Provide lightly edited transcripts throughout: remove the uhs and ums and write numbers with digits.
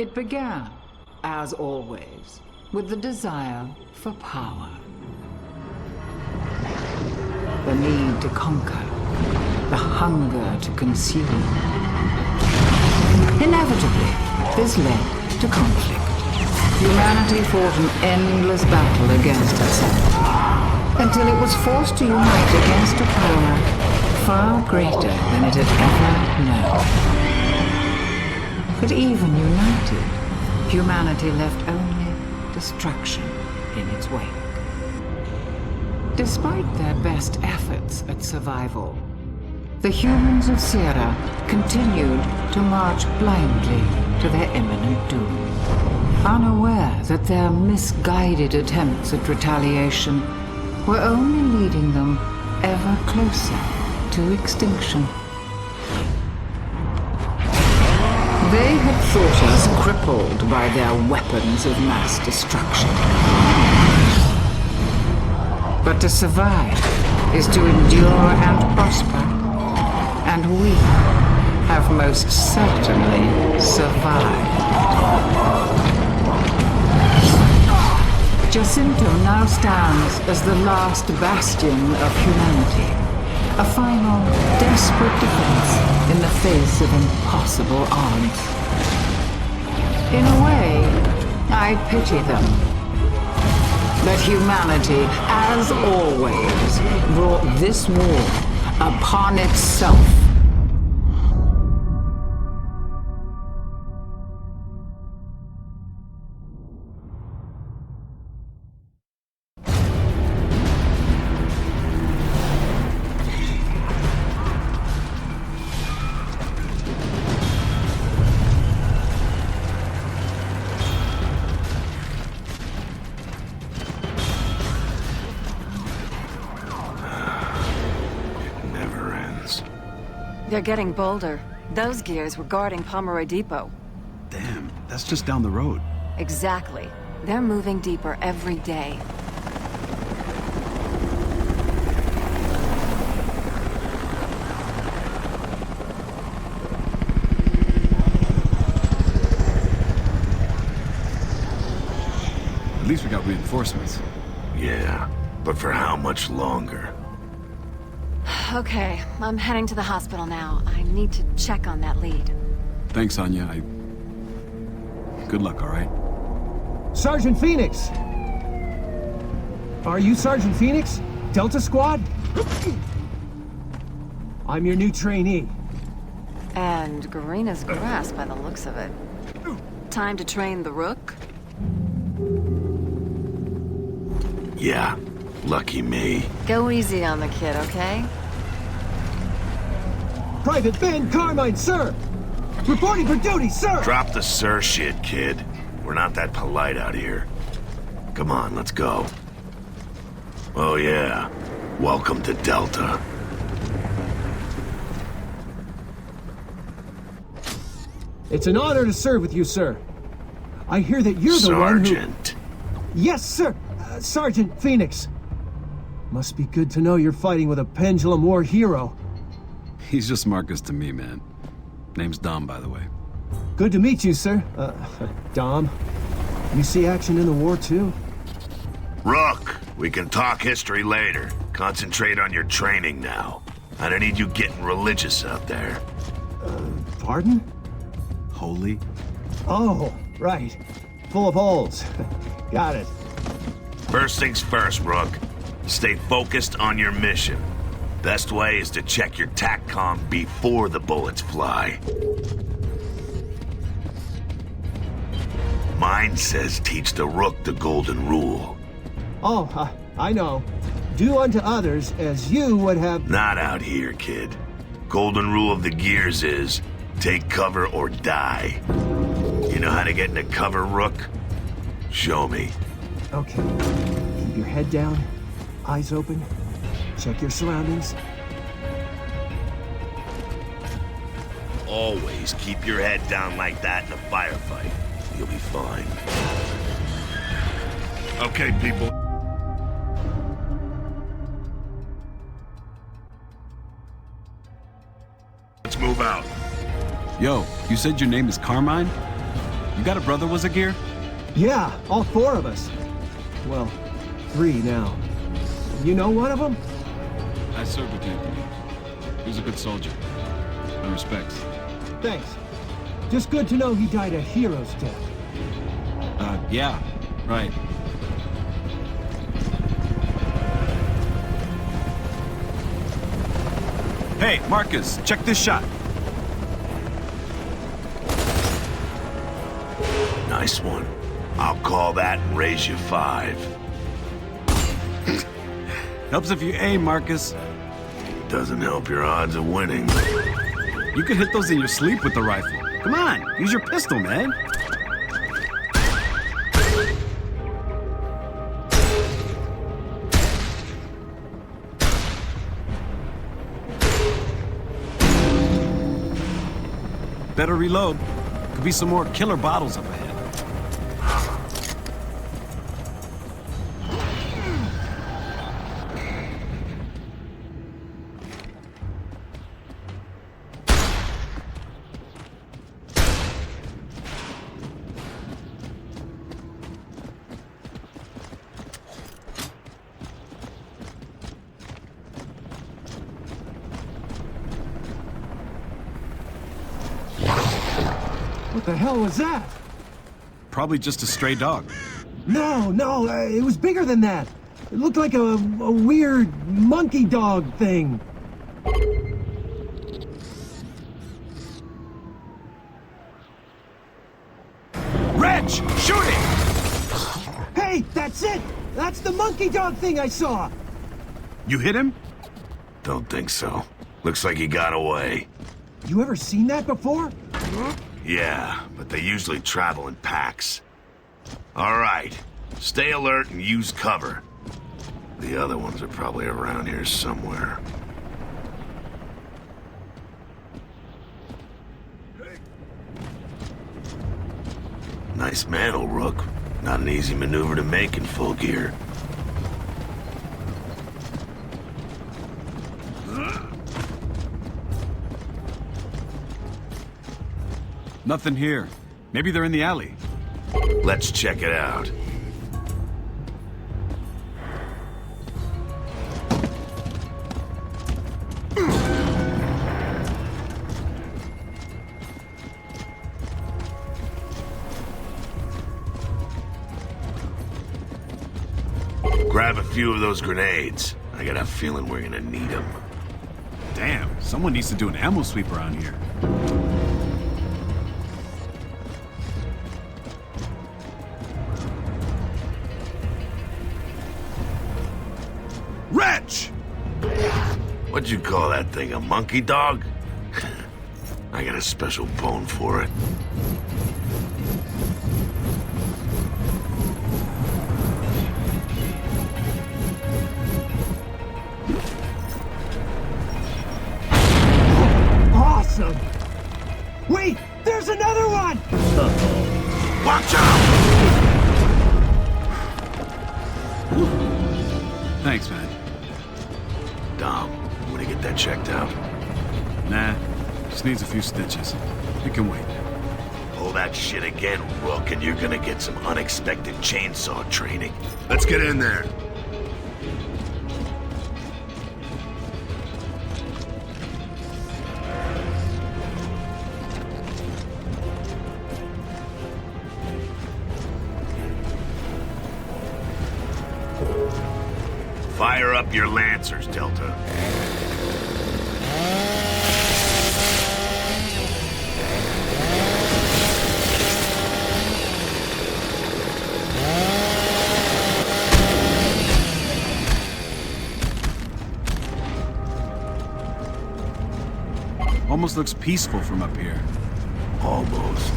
It began, as always, with the desire for power. The need to conquer, the hunger to consume. Inevitably, this led to conflict. Humanity fought an endless battle against itself, until it was forced to unite against a power far greater than it had ever known. But even united, humanity left only destruction in its wake. Despite their best efforts at survival, the humans of Sierra continued to march blindly to their imminent doom, unaware that their misguided attempts at retaliation were only leading them ever closer to extinction. They had thought us crippled by their weapons of mass destruction. But to survive is to endure and prosper, and we have most certainly survived. Jacinto now stands as the last bastion of humanity. A final, desperate defense in the face of impossible odds. In a way, I pity them. That humanity, as always, brought this war upon itself. They're getting bolder. Those gears were guarding Pomeroy Depot. Damn, that's just down the road. Exactly. They're moving deeper every day. At least we got reinforcements. Yeah, but for how much longer? Okay, I'm heading to the hospital now. I need to check on that lead. Thanks, Anya. Good luck, all right? Sergeant Phoenix! Are you Sergeant Phoenix? Delta Squad? I'm your new trainee. And green as grass by the looks of it. Time to train the Rook? Yeah, lucky me. Go easy on the kid, okay? Private Ben Carmine, sir! Reporting for duty, sir! Drop the sir shit, kid. We're not that polite out here. Come on, let's go. Oh yeah, welcome to Delta. It's an honor to serve with you, sir. I hear that you're the one who... Sergeant. Yes, sir! Sergeant Phoenix. Must be good to know you're fighting with a Pendulum War hero. He's just Marcus to me, man. Name's Dom, by the way. Good to meet you, sir. Dom. You see action in the war, too? Rook, we can talk history later. Concentrate on your training now. I don't need you getting religious out there. Pardon? Holy? Oh, right. Full of holes. Got it. First things first, Rook. Stay focused on your mission. Best way is to check your TACCOM before the bullets fly. Mine says teach the Rook the golden rule. Oh, I know. Do unto others as you would have... Not out here, kid. Golden rule of the gears is take cover or die. You know how to get into cover, Rook? Show me. Okay. Keep your head down, eyes open. Check your surroundings. Always keep your head down like that in a firefight. You'll be fine. Okay, people. Let's move out. Yo, you said your name is Carmine? You got a brother was a gear? Yeah, all 4 of us. Well, 3 now. You know one of them? I served with Anthony. He was a good soldier. My respects. Thanks. Just good to know he died a hero's death. Yeah, right. Hey, Marcus, check this shot. Nice one. I'll call that and raise you 5. Helps if you aim, Marcus. Doesn't help your odds of winning. You could hit those in your sleep with the rifle. Come on, use your pistol, man. Better reload. Could be some more killer bottles up ahead. What the hell was that? Probably just a stray dog. No, it was bigger than that. It looked like a weird monkey dog thing. Reg, shoot it! Hey, that's it! That's the monkey dog thing I saw! You hit him? Don't think so. Looks like he got away. You ever seen that before? Yeah, but they usually travel in packs. All right. Stay alert and use cover. The other ones are probably around here somewhere. Nice mantle, Rook. Not an easy maneuver to make in full gear. Nothing here. Maybe they're in the alley. Let's check it out. Grab a few of those grenades. I got a feeling we're gonna need them. Damn, someone needs to do an ammo sweep around here. Reg! What'd you call that thing, a monkey dog? I got a special bone for it. Awesome! Wait, there's another one! Watch out! Thanks, man. Dom, wanna get that checked out? Nah, just needs a few stitches. It can wait. Pull that shit again, Rook, and you're gonna get some unexpected chainsaw training. Let's get in there. Fire up your lancers, Delta. Almost looks peaceful from up here. Almost.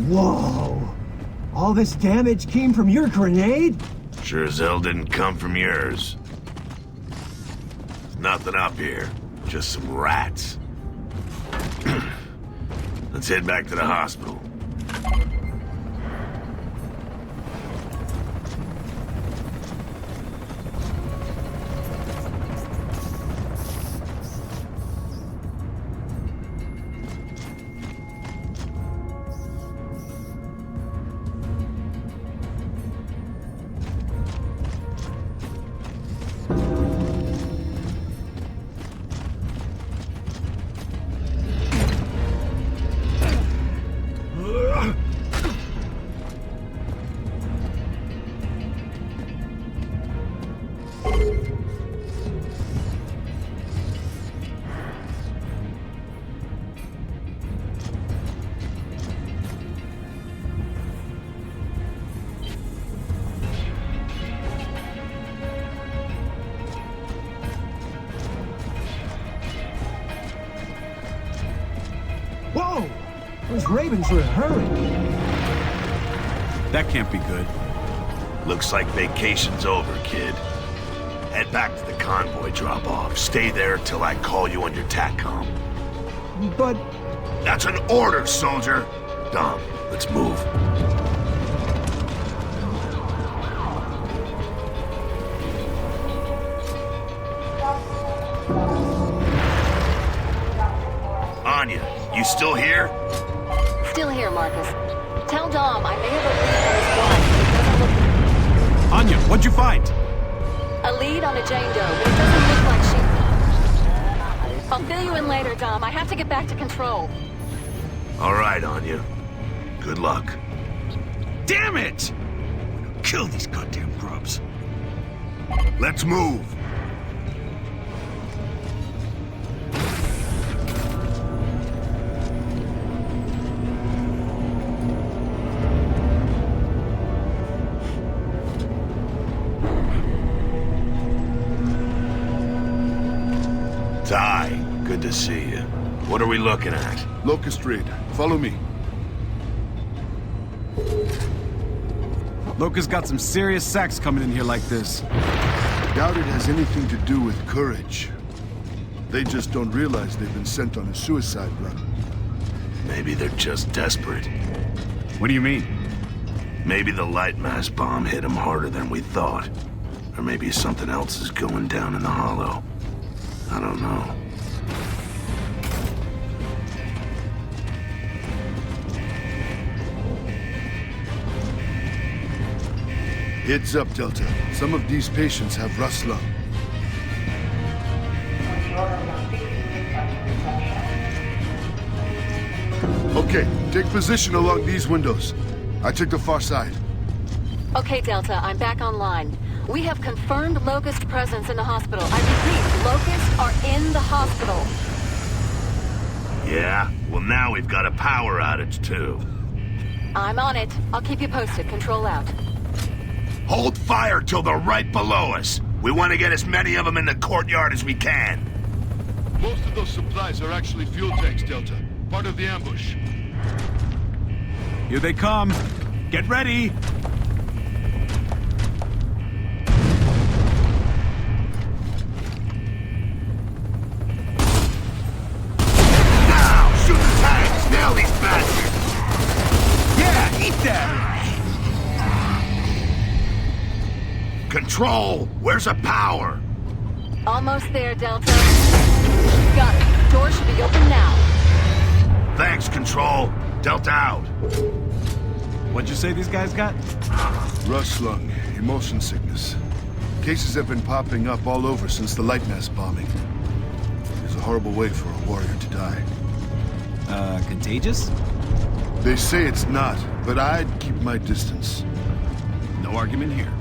Whoa! All this damage came from your grenade? Sure as hell didn't come from yours. There's nothing up here. Just some rats. Let's head back to the hospital. Whoa! Those ravens are in a hurry. That can't be good. Looks like vacation's over, kid. Head back to the convoy drop-off. Stay there till I call you on your TACCOM. But That's an order, soldier! Dom, let's move. Anya, you still here? Still here, Marcus. Tell Dom I may have a lead on his wife, but it doesn't look... Anya, what'd you find? A lead on a Jane Doe, but it doesn't look like she... I'll fill you in later, Dom. I have to get back to control. All right, Anya. Good luck. Damn it! Kill these goddamn grubs. Let's move. Ty, good to see you. What are we looking at? Locust raid. Follow me. Locust got some serious sacks coming in here like this. Doubt it has anything to do with courage. They just don't realize they've been sent on a suicide run. Maybe they're just desperate. What do you mean? Maybe the light mass bomb hit them harder than we thought. Or maybe something else is going down in the hollow. I don't know. Heads up, Delta. Some of these patients have Rust lung. Okay, take position along these windows. I took the far side. Okay, Delta, I'm back online. We have confirmed Locust presence in the hospital. I repeat, Locusts are in the hospital. Yeah? Well, now we've got a power outage, too. I'm on it. I'll keep you posted. Control out. Hold fire till they're right below us. We want to get as many of them in the courtyard as we can. Most of those supplies are actually fuel tanks, Delta. Part of the ambush. Here they come. Get ready. Now! Shoot the tanks! Nail these bastards! Yeah, eat that. Control! Where's the power? Almost there, Delta. Got it. Door should be open now. Thanks, Control. Delta out. What'd you say these guys got? Rust lung, emotion sickness. Cases have been popping up all over since the light mass bombing. It's a horrible way for a warrior to die. Contagious? They say it's not, but I'd keep my distance. No argument here.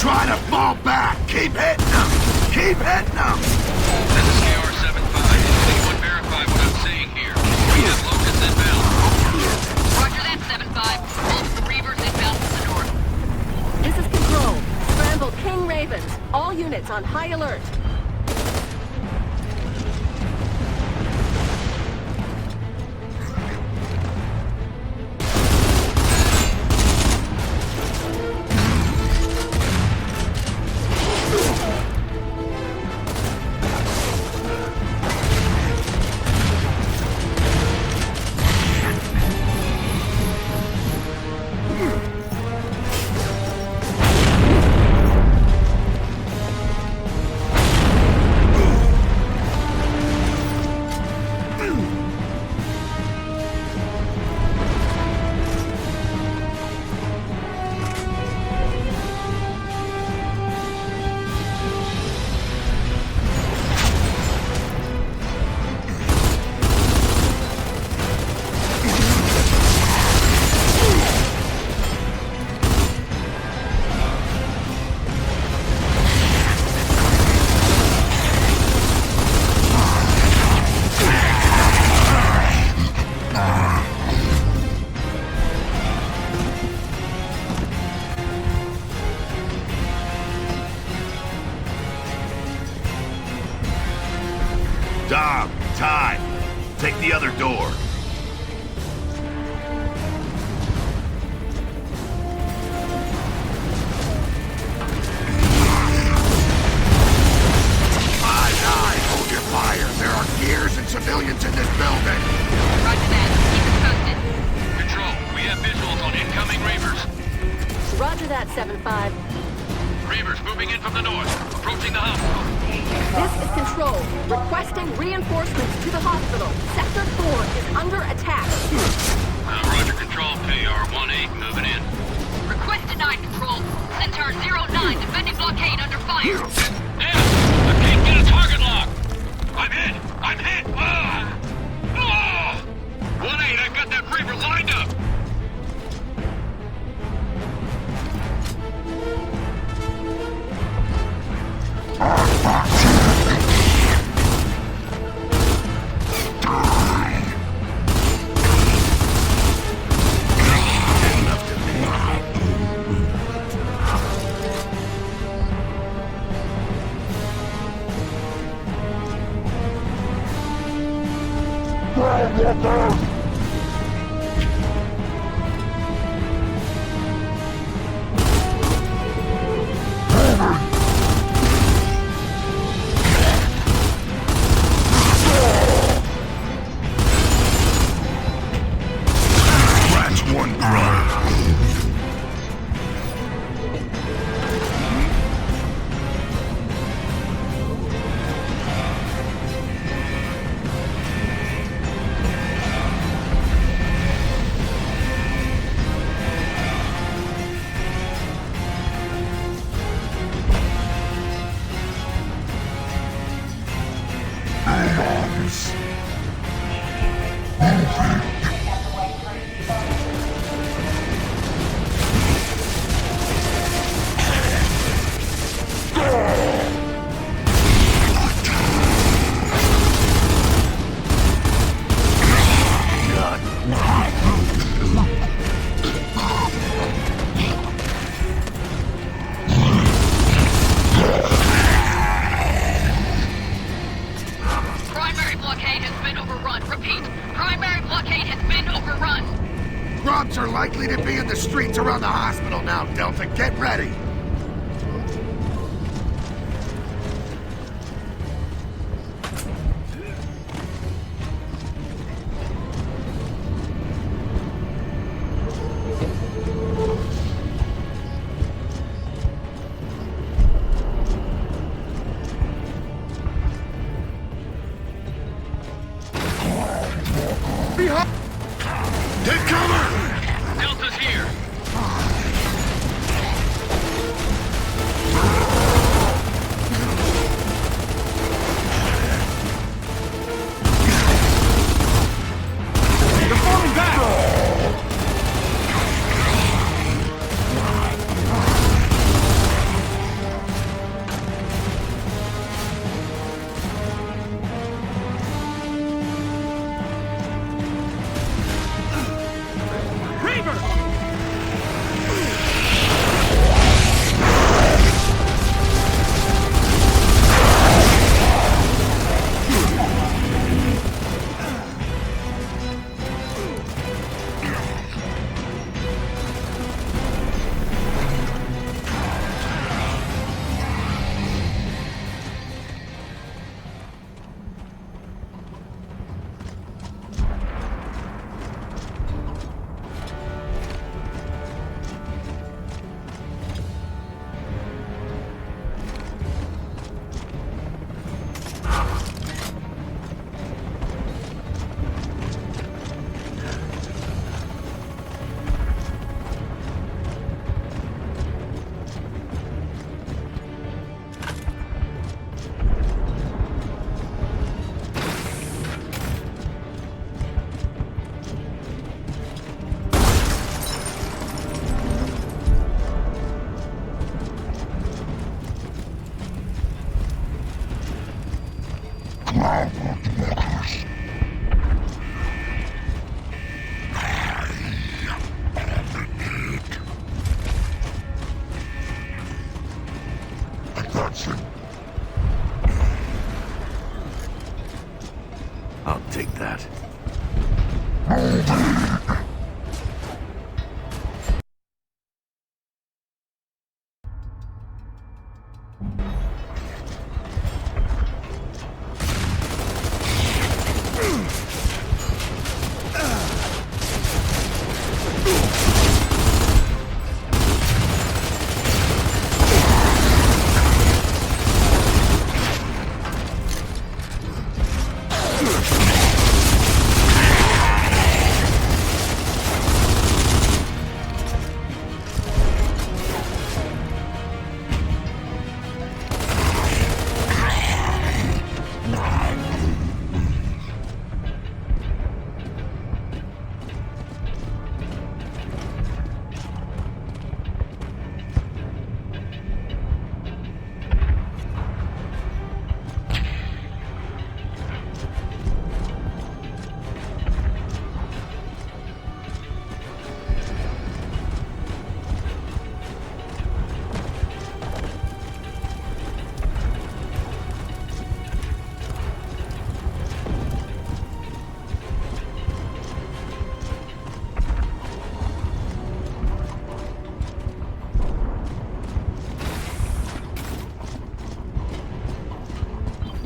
try to fall back. Keep hitting them. Keep hitting them. This is KR-75. Anyone verify what I'm seeing here? We have locusts inbound. Roger that, 7-5. All Reavers inbound from the north. This is Control. Scramble King Ravens. All units on high alert. Dom, Ty, take the other door. Hold your fire. There are gears and civilians in this building. Roger that. Keep us posted. Control, we have visuals on incoming Reavers. Roger that, 7-5. Reavers moving in from the north, approaching the hospital. This is Control. Requesting reinforcements to the hospital. Sector 4 is under attack. Roger, Control, KR-18 moving in. Request denied, Control. Centaur 09, defending blockade under fire. Damn! I can't get a target lock! I'm hit! I'm hit! Ah! Ah! 1-8, I've got that Reaver lined up! That's one grunt. Primary blockade has been overrun. Repeat, primary blockade has been overrun. Grubs are likely to be in the streets around the hospital now, Delta. Get ready. Take cover! Delta's here! They're falling back! I'll take that.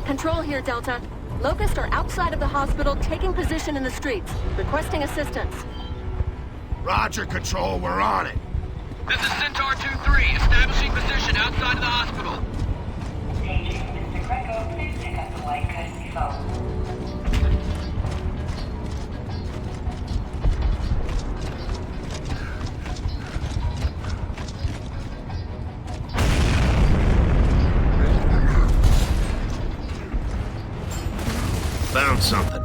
Control here, Delta. Locust are outside of the hospital, taking position in the streets, requesting assistance. Roger, Control, we're on it. This is Centaur 2-3, establishing position outside of the hospital. Paging Mr. Greco, please pick up the white courtesy phone. Found something.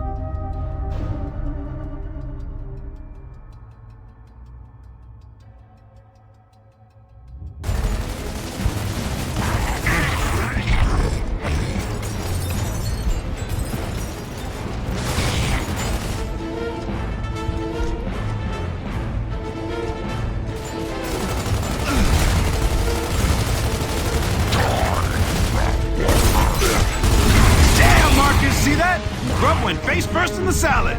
Damn, Marcus, see that? Grub went face first in the salad.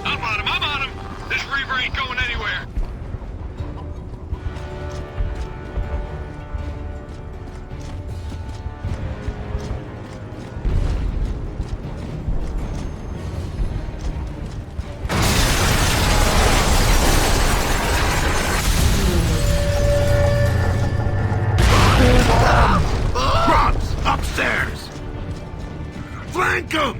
I'm on him. This Reaver ain't going anywhere. Grubs! Upstairs! Flank 'em!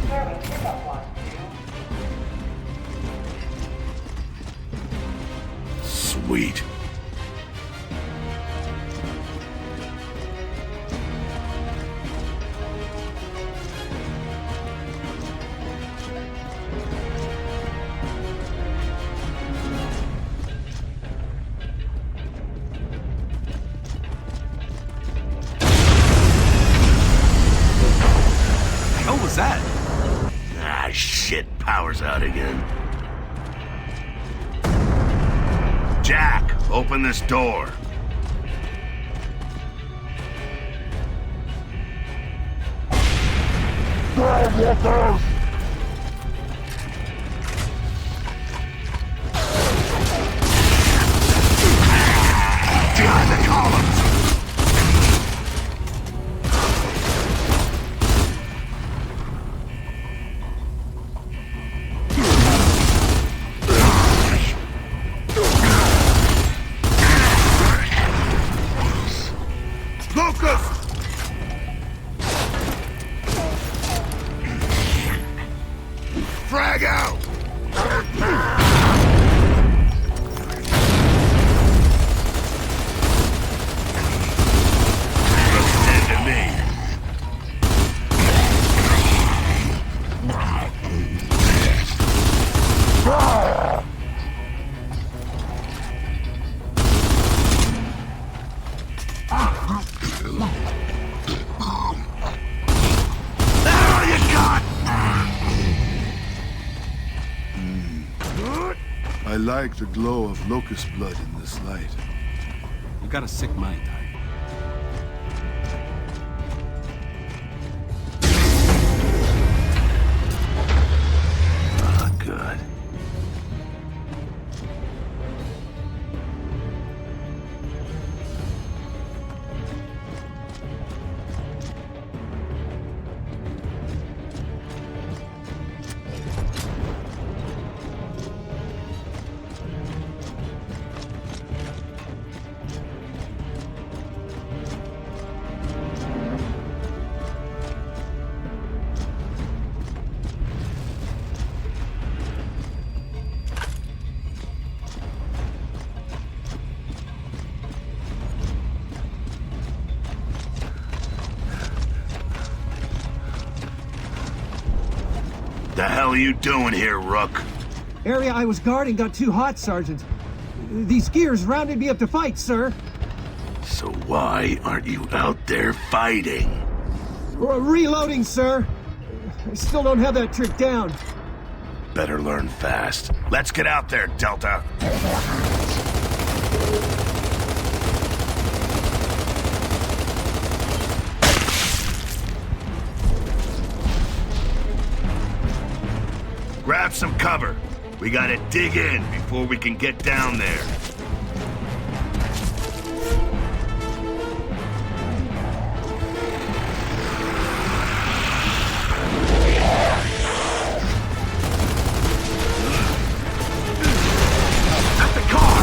Serving pickup line 2. Sweet. What was that? Ah, shit. Power's out again. Jack, open this door. like the glow of locust blood in this light. You got a sick mind, Ty. Ah, good. The hell are you doing here, Rook? Area I was guarding got too hot, Sergeant. These gears rounded me up to fight, sir. So why aren't you out there fighting? Reloading, sir. I still don't have that trick down. Better learn fast. Let's get out there, Delta. Grab some cover. We gotta dig in before we can get down there. At the car!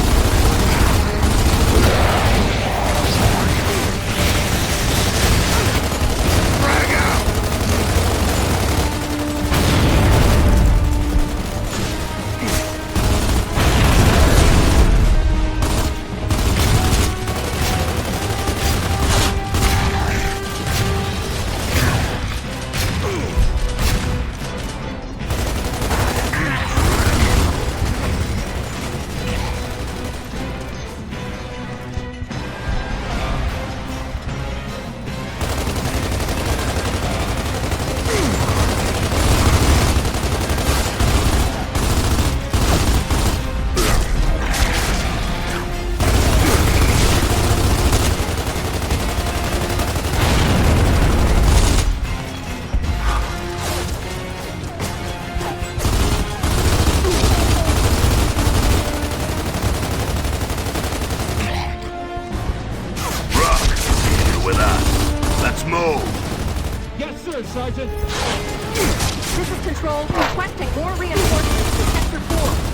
Frag out! Yes, sir, Sergeant. This is Control, requesting more reinforcements to Sector 4.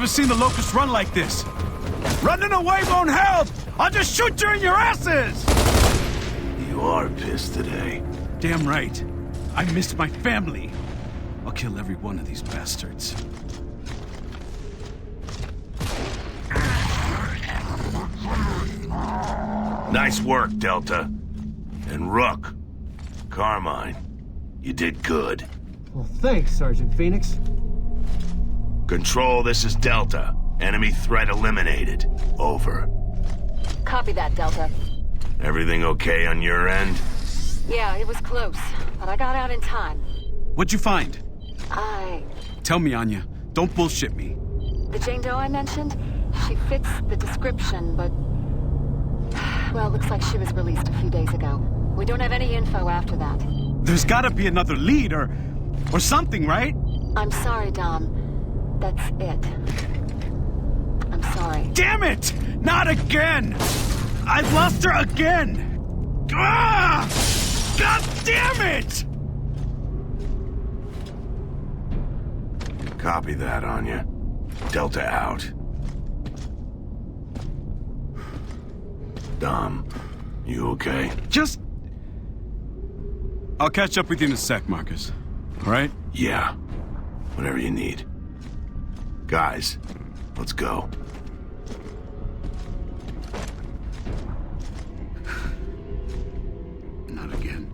seen the Locust run like this. Running away won't help! I'll just shoot you in your asses! You are pissed today. Damn right. I missed my family. I'll kill every one of these bastards. Nice work, Delta. And Rook, Carmine, you did good. Well, thanks, Sergeant Phoenix. Control, this is Delta. Enemy threat eliminated. Over. Copy that, Delta. Everything okay on your end? Yeah, it was close, but I got out in time. What'd you find? Tell me, Anya. Don't bullshit me. The Jane Doe I mentioned, she fits the description, but... Well, looks like she was released a few days ago. We don't have any info after that. There's gotta be another lead or something, right? I'm sorry, Dom. That's it. I'm sorry. Damn it! Not again! I've lost her again! Ah! God damn it! Copy that, Anya. Delta out. Dom, you okay? Just... I'll catch up with you in a sec, Marcus. All right? Yeah. Whatever you need. Guys, let's go. Not again.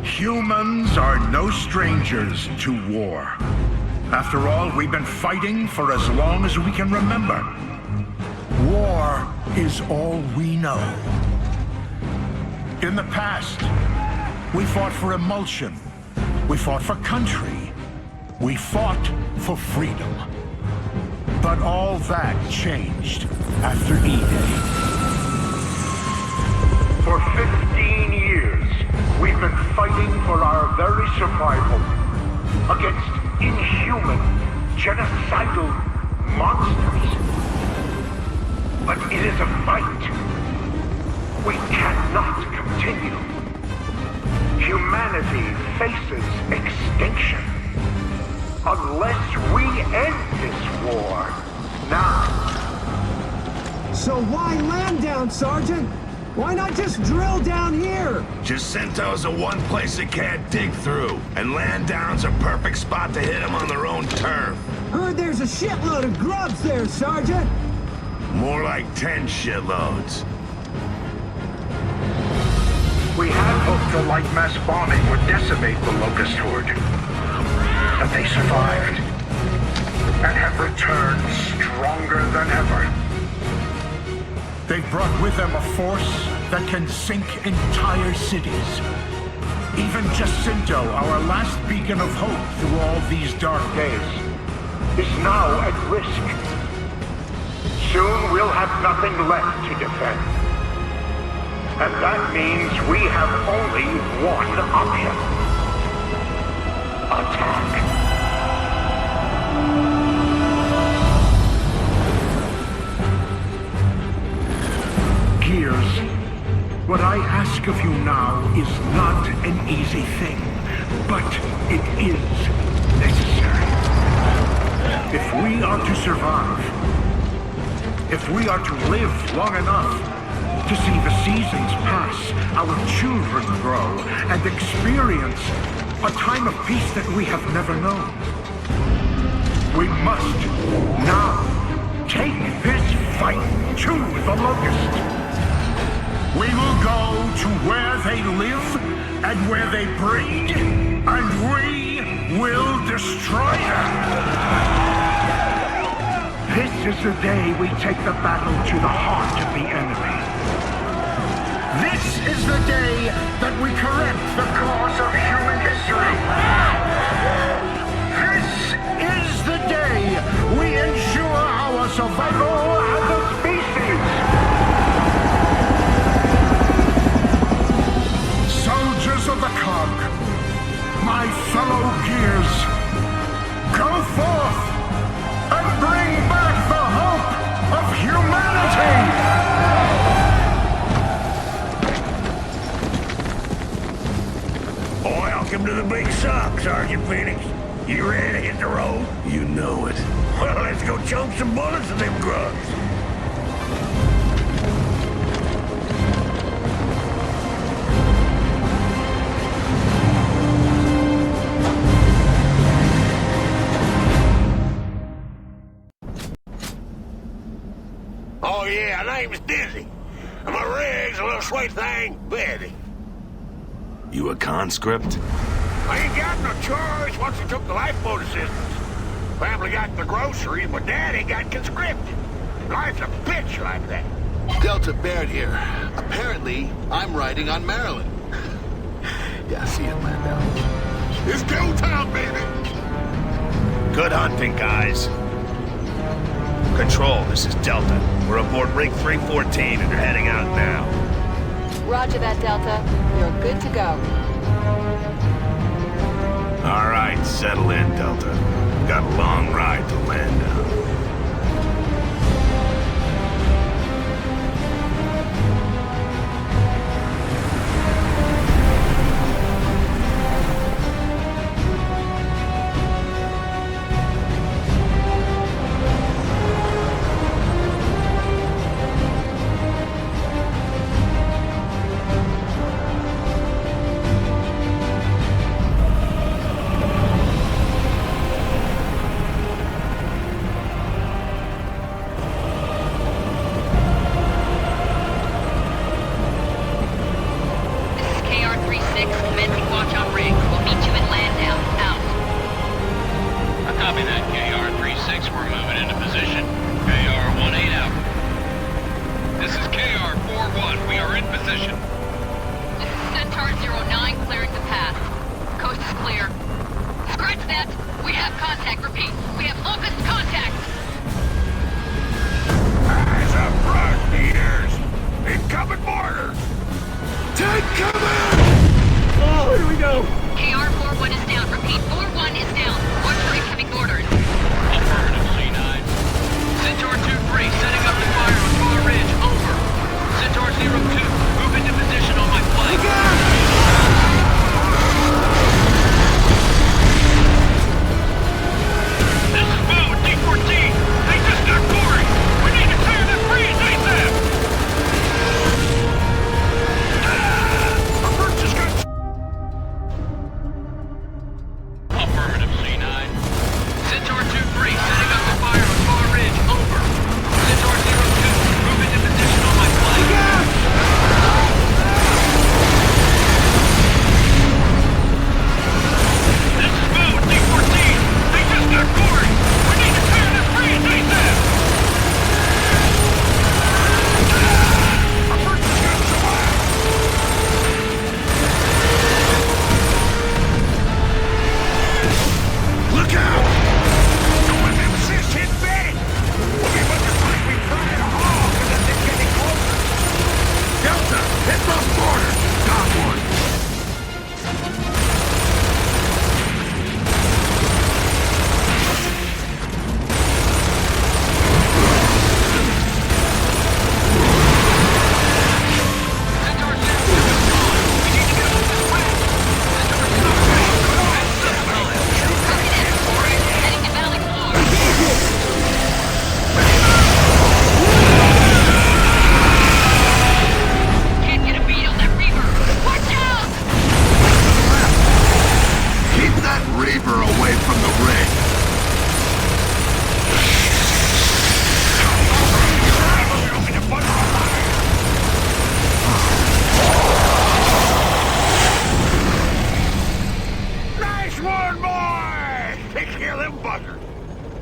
Humans are no strangers to war. After all, we've been fighting for as long as we can remember. War is all we know. In the past, we fought for emulsion. We fought for country. We fought for freedom. But all that changed after E-Day. For 15 years, we've been fighting for our very survival against inhuman, genocidal monsters. But it is a fight we cannot continue. Humanity faces extinction unless we end this war now. So why land down, Sergeant? Why not just drill down here? Jacinto's the one place it can't dig through, and land down's a perfect spot to hit them on their own turf. Heard there's a shitload of grubs there, Sergeant. More like 10 shitloads. We had hoped the light mass bombing would decimate the Locust Horde. But they survived, and have returned stronger than ever. They've brought with them a force that can sink entire cities. Even Jacinto, our last beacon of hope through all these dark days, is now at risk. Soon we'll have nothing left to defend. And that means we have only one option. Attack. Gears, what I ask of you now is not an easy thing, but it is necessary. If we are to survive, if we are to live long enough to see the seasons pass, our children grow, and experience a time of peace that we have never known, we must now take this fight to the Locust. We will go to where they live and where they breed, and we will destroy them. This is the day we take the battle to the heart of the enemy. This is the day that we correct the course of human history. This is the day we ensure our survival as a species. Soldiers of the cause. Sergeant Phoenix? You ready to hit the road? You know it. Well, let's go chunk some bullets of them grubs. Oh yeah, name's Dizzy. And my rig's a little sweet thing, Betty. You a conscript? I ain't got no choice once they took the lifeboat assistance. Family got the groceries, but Daddy got conscripted. Life's a bitch like that. Delta Baird here. Apparently, I'm riding on Maryland. Yeah, see you in Landau. It's go time, baby. Good hunting, guys. Control, this is Delta. We're aboard Rig 314 and are heading out now. Roger that, Delta. You're good to go. All right, settle in, Delta. We got a long ride to Landau.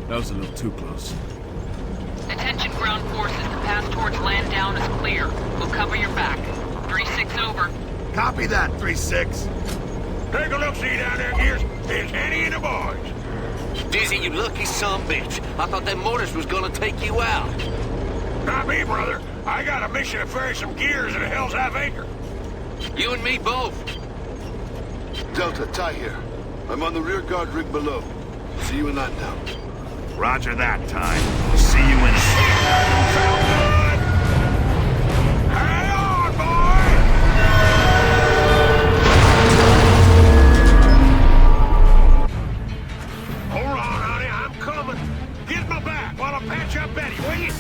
That was a little too close. Attention ground forces, the path towards Landau is clear. We'll cover your back. 3-6 over. Copy that, 3-6. Take a look-see down there, Gears. It's Henny and the boys. Dizzy, you lucky son-bitch. I thought them mortars was gonna take you out. Not me, brother. I got a mission to ferry some gears at Hell's Half Acre. You and me both. Delta, Ty here. I'm on the rear guard rig below. See you in Landau. Roger that, Ty. See you in... Felt good! Hang on, boy! I'll patch up Betty, will you?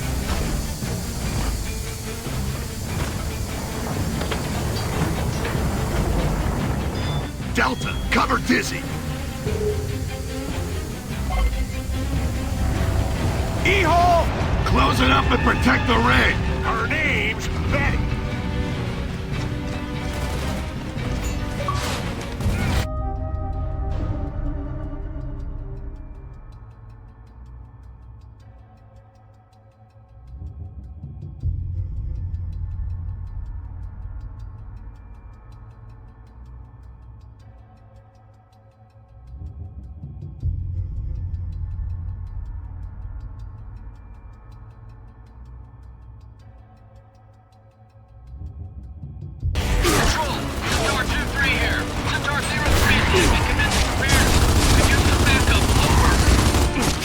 Delta, cover Dizzy. E-hole! Close it up and protect the rig. Her name's Betty. Control, Centaur 2-3 here. Centaur 0-3 is commencing repairs. Secure some backup, over.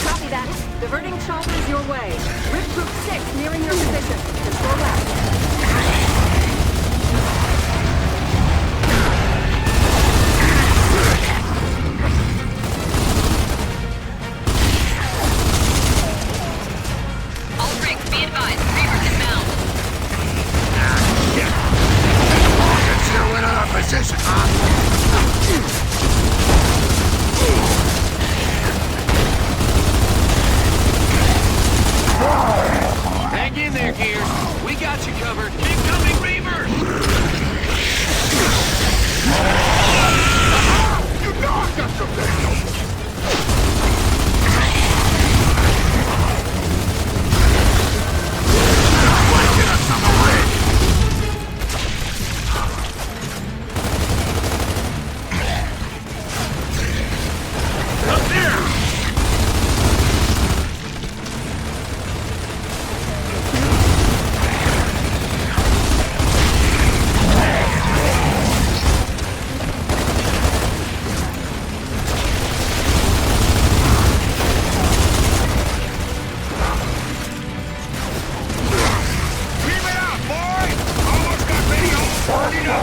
Copy that. Diverting choppers your way. Rip Group 6 nearing your position. Control left. All rigs, be advised. Reavers inbound. Let's zero in on our position, huh? Hang in there, Gears. We got you covered. Incoming Reavers! You knocked us a bit. Get us on the rig. Up there! Keep it out, boy! Almost got Betty all burning up.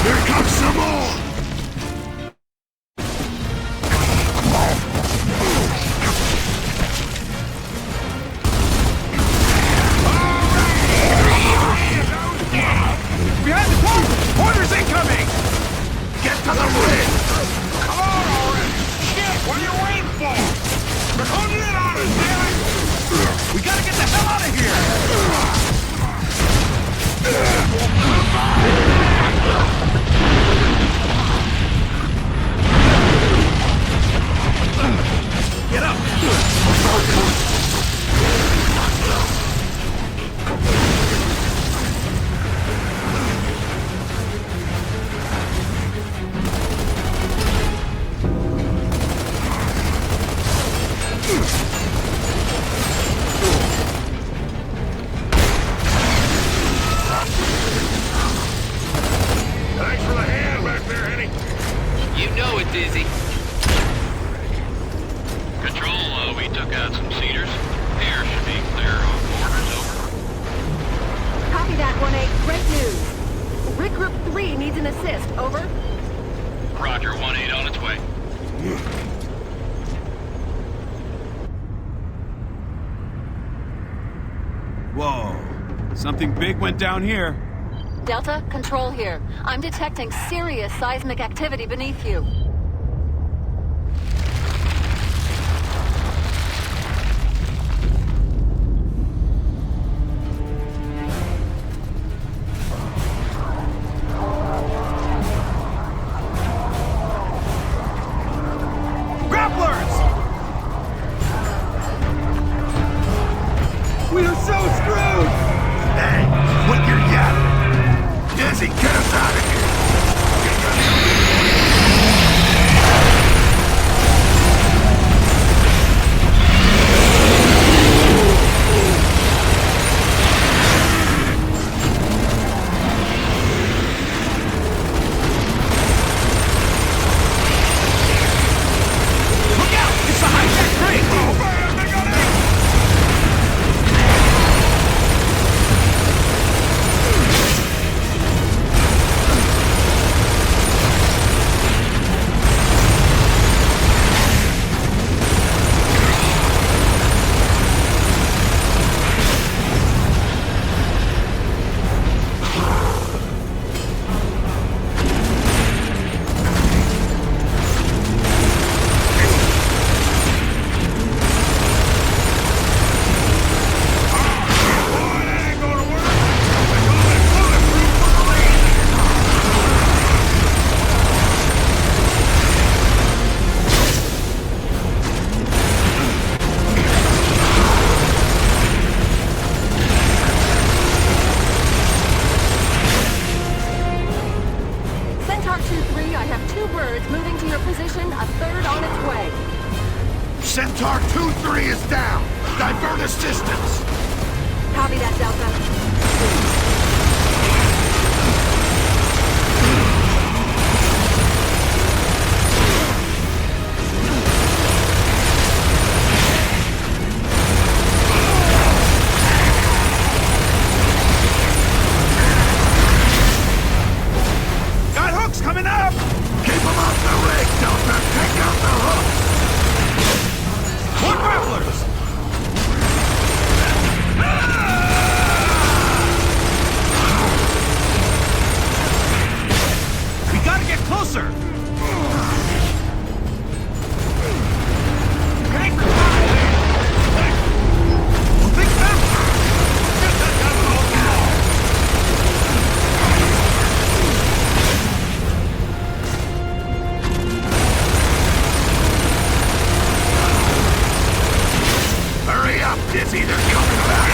Here comes some more. Behind the target! Orders incoming! Get to the rig. Come on already! Shit, what are you waiting for? They're holding it on us, damn it! We gotta get the hell out of here! Get up! Thanks for the hand back there, Henny. You know it, Dizzy. Control, we took out some cedars. Air should be clear on borders, over. Copy that, 1-8. Great news. Rig Group 3 needs an assist. Over. Roger, 1-8 on its way. Whoa. Something big went down here. Delta, Control here. I'm detecting serious seismic activity beneath you. Grapplers! We are so screwed! Hey, quit your yapping. Dizzy, get us out of here. Centaur 2-3, I have 2 birds moving to your position, a third on its way. Centaur 2-3 is down. Divert assistance. Copy that, Delta. Got hooks coming up! Keep them off the rig, Delta. Take out the hooks. More grapplers! We gotta get closer! Well, think faster! Hurry up, Dizzy. They're coming back.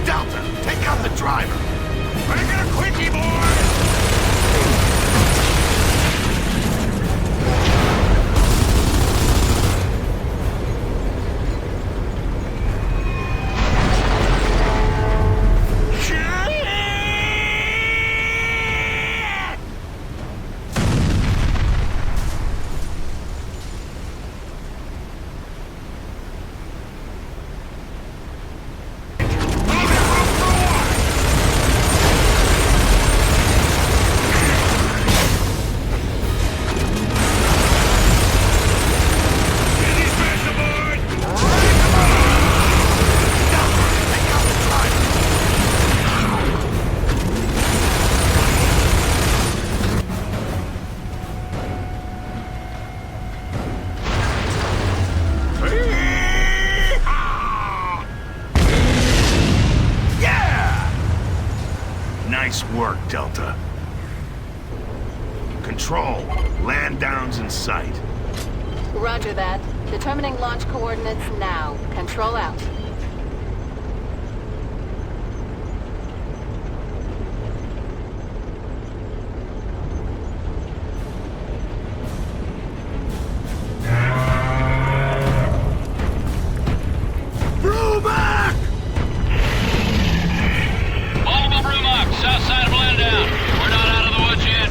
Delta, take out the driver. Bring it a quickie, boys! Nice work, Delta. Control. Land down's in sight. Roger that. Determining launch coordinates now. Control out. Brumac! Multiple Brumach, south side of Landdown. We're not out of the woods yet.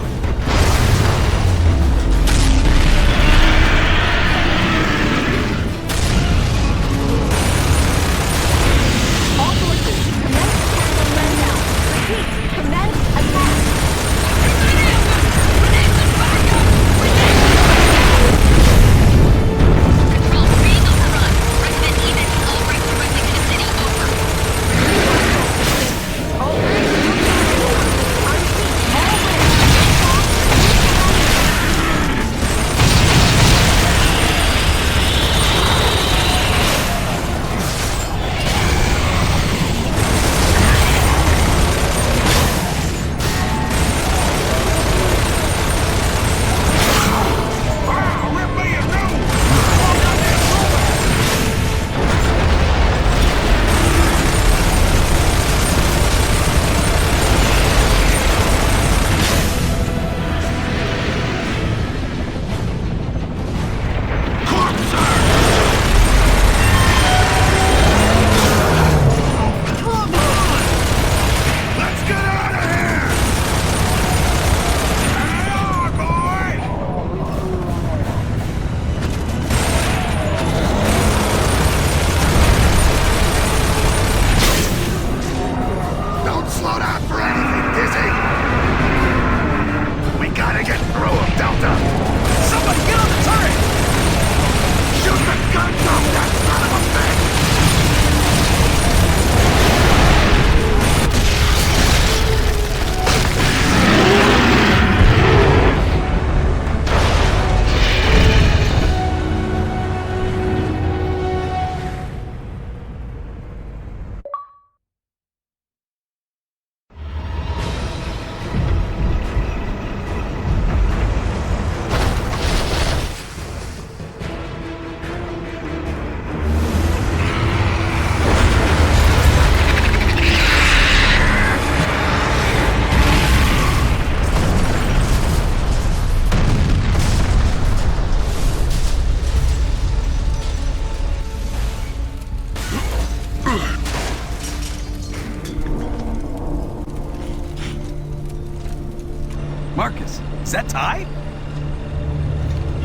Marcus, is that Ty?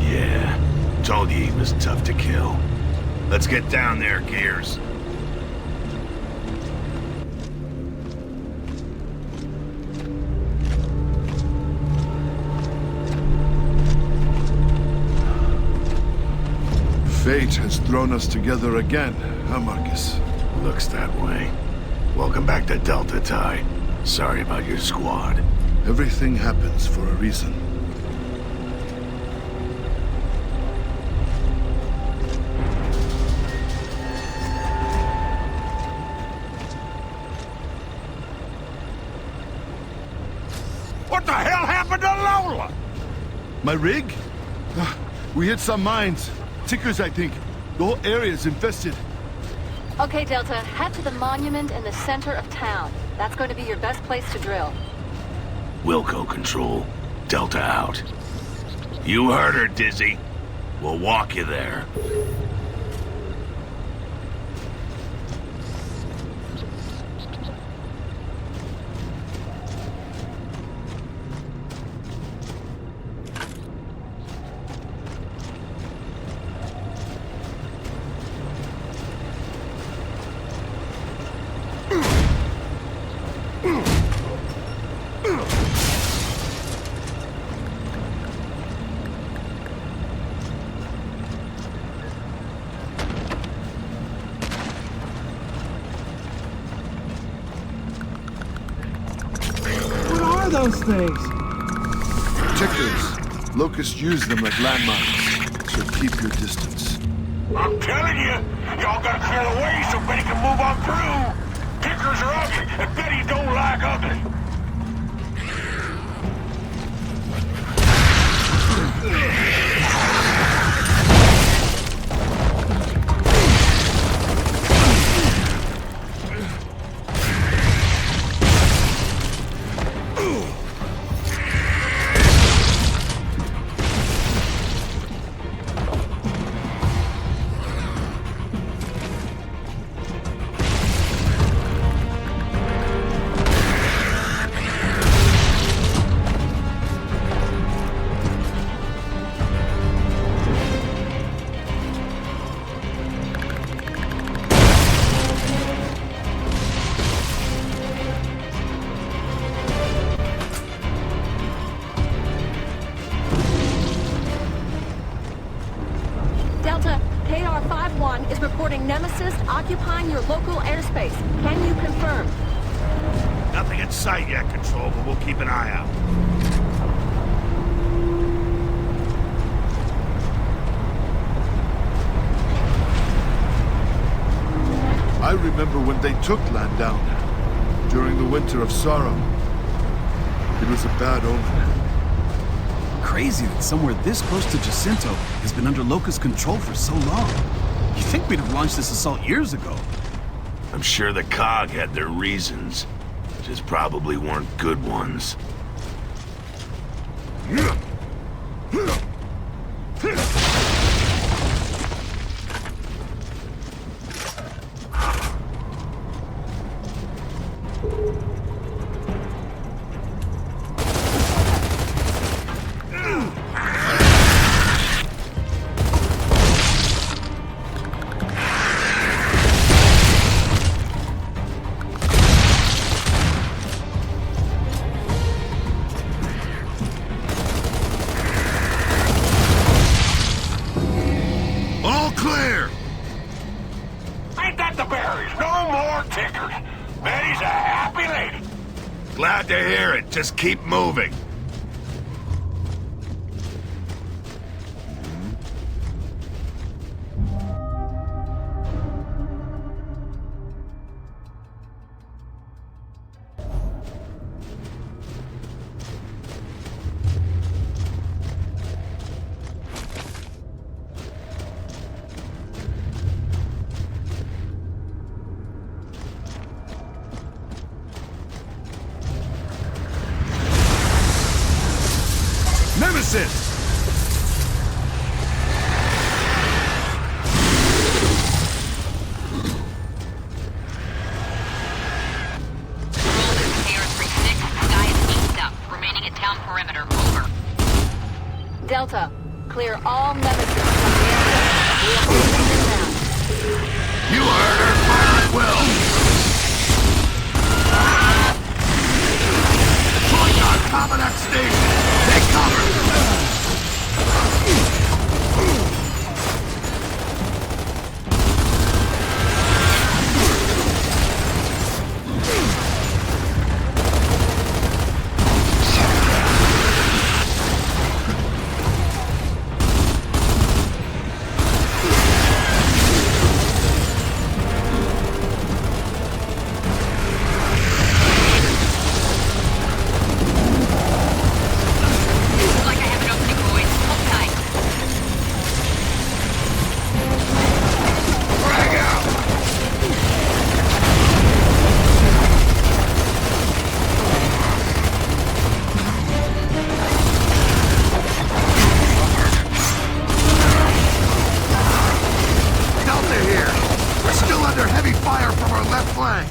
Yeah. Told you he was tough to kill. Let's get down there, Gears. Fate has thrown us together again, huh, Marcus? Looks that way. Welcome back to Delta, Ty. Sorry about your squad. Everything happens for a reason. What the hell happened to Lola? My rig? We hit some mines. Tickers, I think. The whole area's infested. Okay, Delta, head to the monument in the center of town. That's going to be your best place to drill. Wilco control. Delta out. You heard her, Dizzy. We'll walk you there. Those things. Tickers. Locusts use them like landmines, so keep your distance. I'm telling you, y'all gotta clear the way so Betty can move on through. Tickers are ugly, and Betty don't like ugly. Is reporting Nemesis occupying your local airspace. Can you confirm? Nothing in sight yet, Control, but we'll keep an eye out. I remember when they took land down, during the Winter of Sorrow. It was a bad omen. Crazy that somewhere this close to Jacinto has been under Locust control for so long. You think we'd have launched this assault years ago? I'm sure the COG had their reasons. Just probably weren't good ones. Clear! Ain't that the berries? No more tickers. Betty's a happy lady. Glad to hear it. Just keep moving. Nemesis! Sky is east up, remaining at town perimeter. fire. Over. Delta, clear all Nemesis from the area. We'll take them down. You heard her. Fire at will. Deploying on top of that station. Take cover. Like I have an opening, boys. Hold tight. Frag out. Delta here. We're still under heavy fire from our left flank.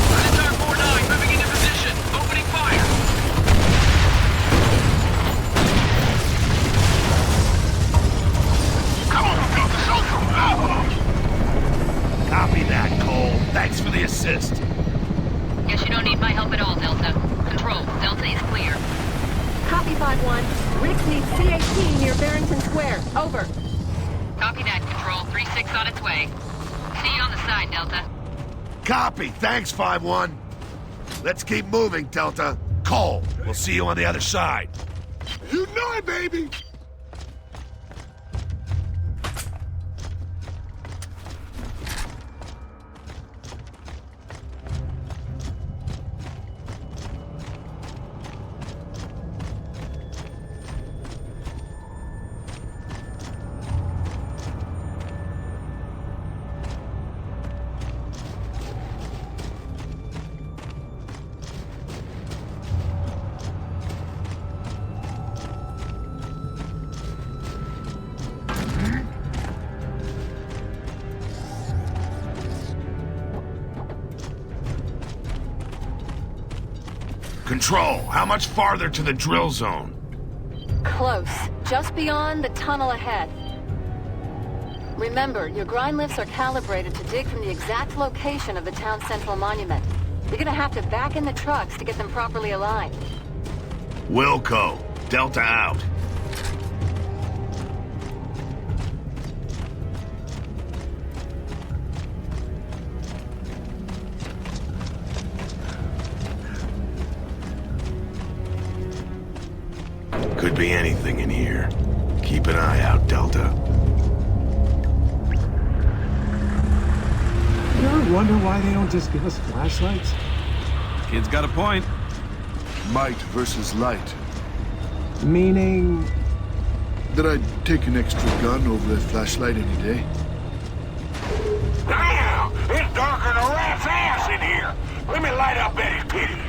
Centaur 4-9 moving into position. Opening fire. Come on, Delta Central. Copy that, Cole. Thanks for the assist. Guess you don't need my help at all, Delta. Control, Delta is clear. Copy 5-1. Riggs needs C-18 near Barrington Square. Over. Copy that, Control. 3-6 on its way. See you on the side, Delta. Copy. Thanks, 5-1. Let's keep moving, Delta. Cole, we'll see you on the other side. You know it, baby. Control, how much farther to the drill zone? Close. Just beyond the tunnel ahead. Remember, your grind lifts are calibrated to dig from the exact location of the town central monument. You're gonna have to back in the trucks to get them properly aligned. Wilco, Delta out. Could be anything in here. Keep an eye out, Delta. You ever wonder why they don't just give us flashlights? Kid's got a point. Might versus light. Meaning... That I'd take an extra gun over a flashlight any day. Damn! It's darker than a rat's ass in here. Let me light up Betty's Pity.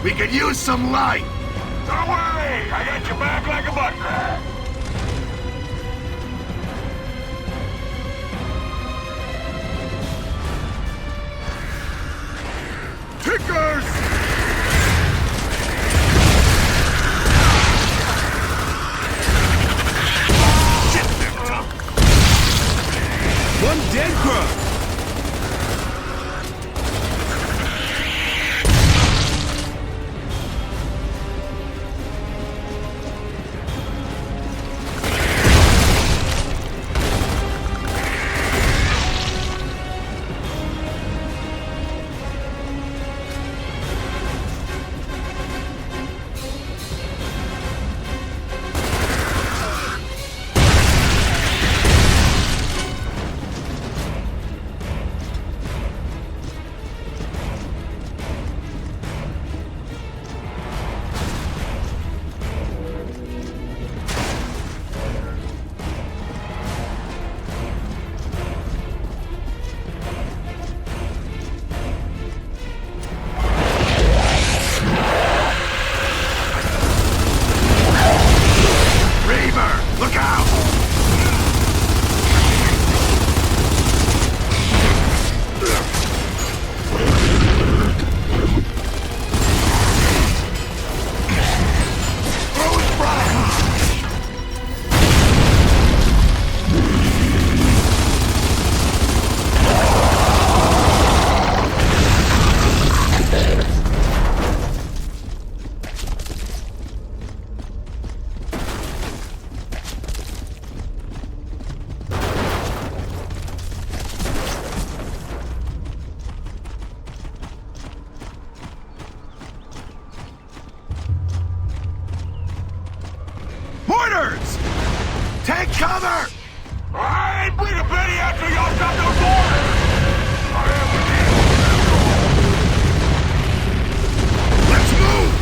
We could use some light! Don't worry, I got your back like a butler. Tickers! One dead grub! Look out! Mortars! Take cover! I ain't bring a penny after y'all got those orders! Let's move!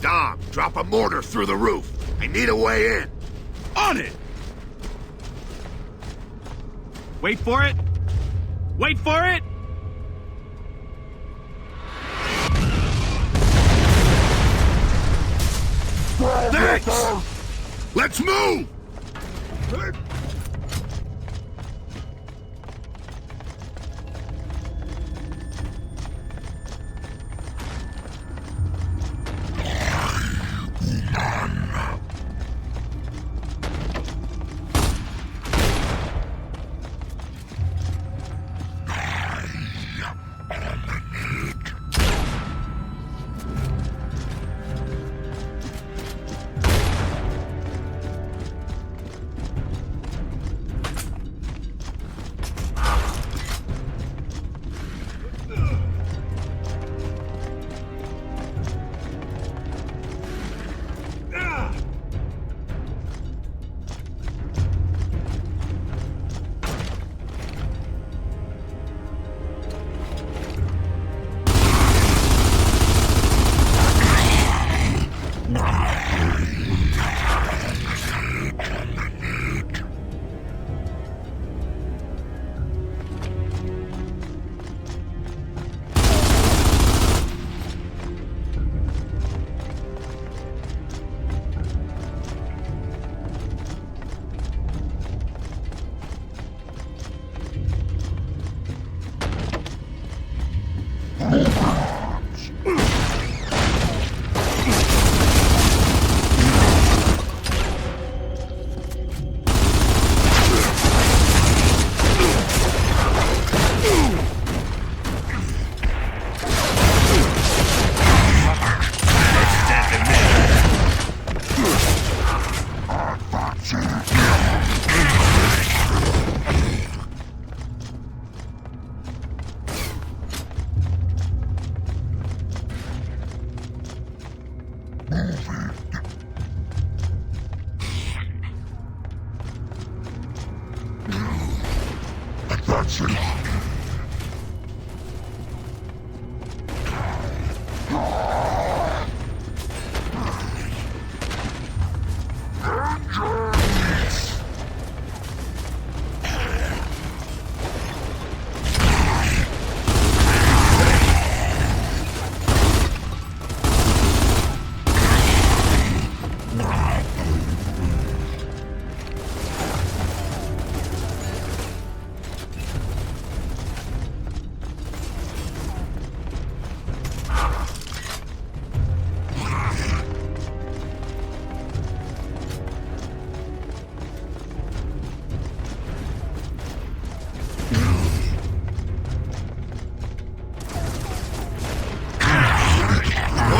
Dom, drop a mortar through the roof. I need a way in. On it! Wait for it! Wait for it! Thanks! Let's move!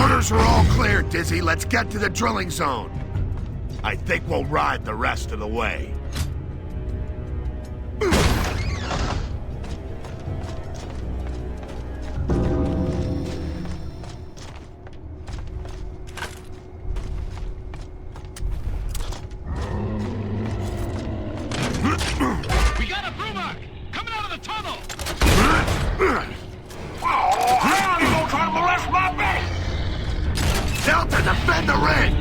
Orders are all clear, Dizzy. Let's get to the drilling zone. I think we'll ride the rest of the way. We got a Brumak coming out of the tunnel. Oh, hell, you gonna try to molest my base? Delta, defend the ring!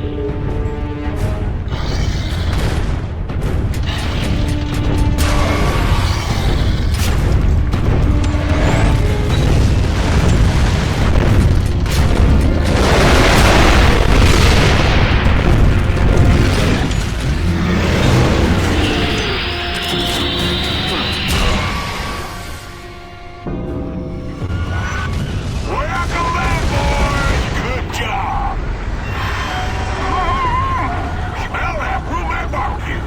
Welcome back, boys. Good job. Smell that Brumak barbecue.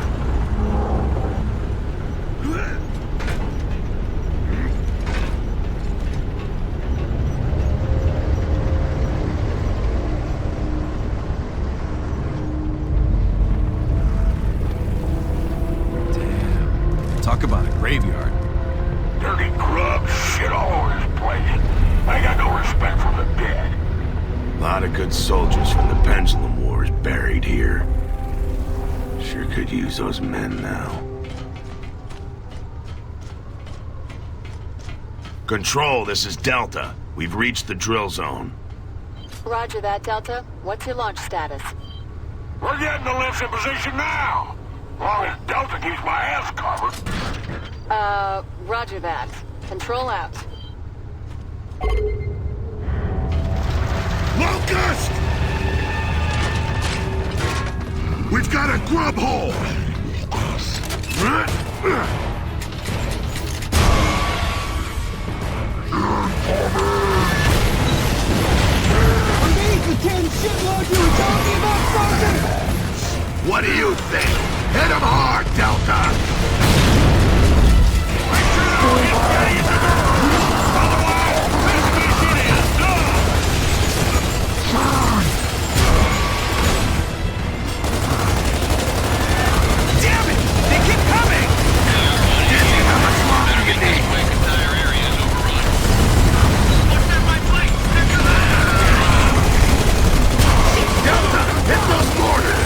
Talk about a graveyard. Dirty grub shit all over this place. I got no respect for the dead. A lot of good soldiers from the Pendulum Wars buried here. Sure could use those men now. Control, this is Delta. We've reached the drill zone. Roger that, Delta. What's your launch status? We're getting the lifts in position now. As long as Delta keeps my ass covered. Roger that. Control out. Locust! We've got a grub hole! Underneath the 10 shitload you were talking about, Sergeant? What do you think? Hit him hard, Delta! Damn it! They keep coming! Dizzy, how much longer you need? Quick, entire area is overrun. What's that my plate? They're coming! Delta, hit those mortars!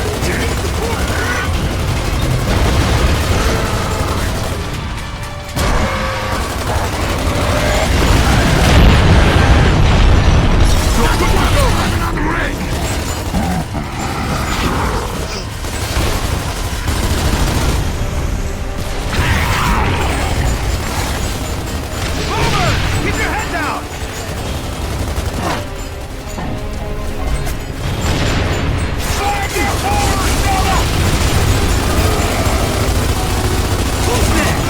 Keep your head down! Who's next?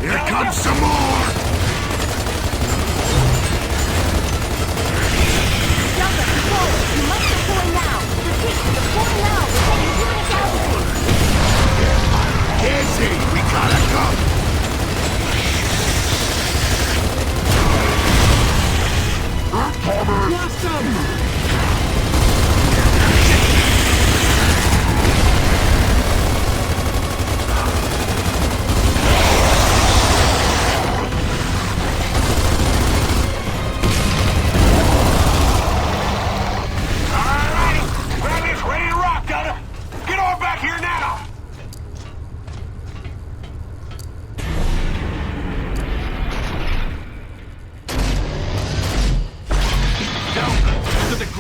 Here comes some more! Delta, control! You must deploy now! Repeat, deploy now! We're taking too many casualties! Dizzy, we gotta go!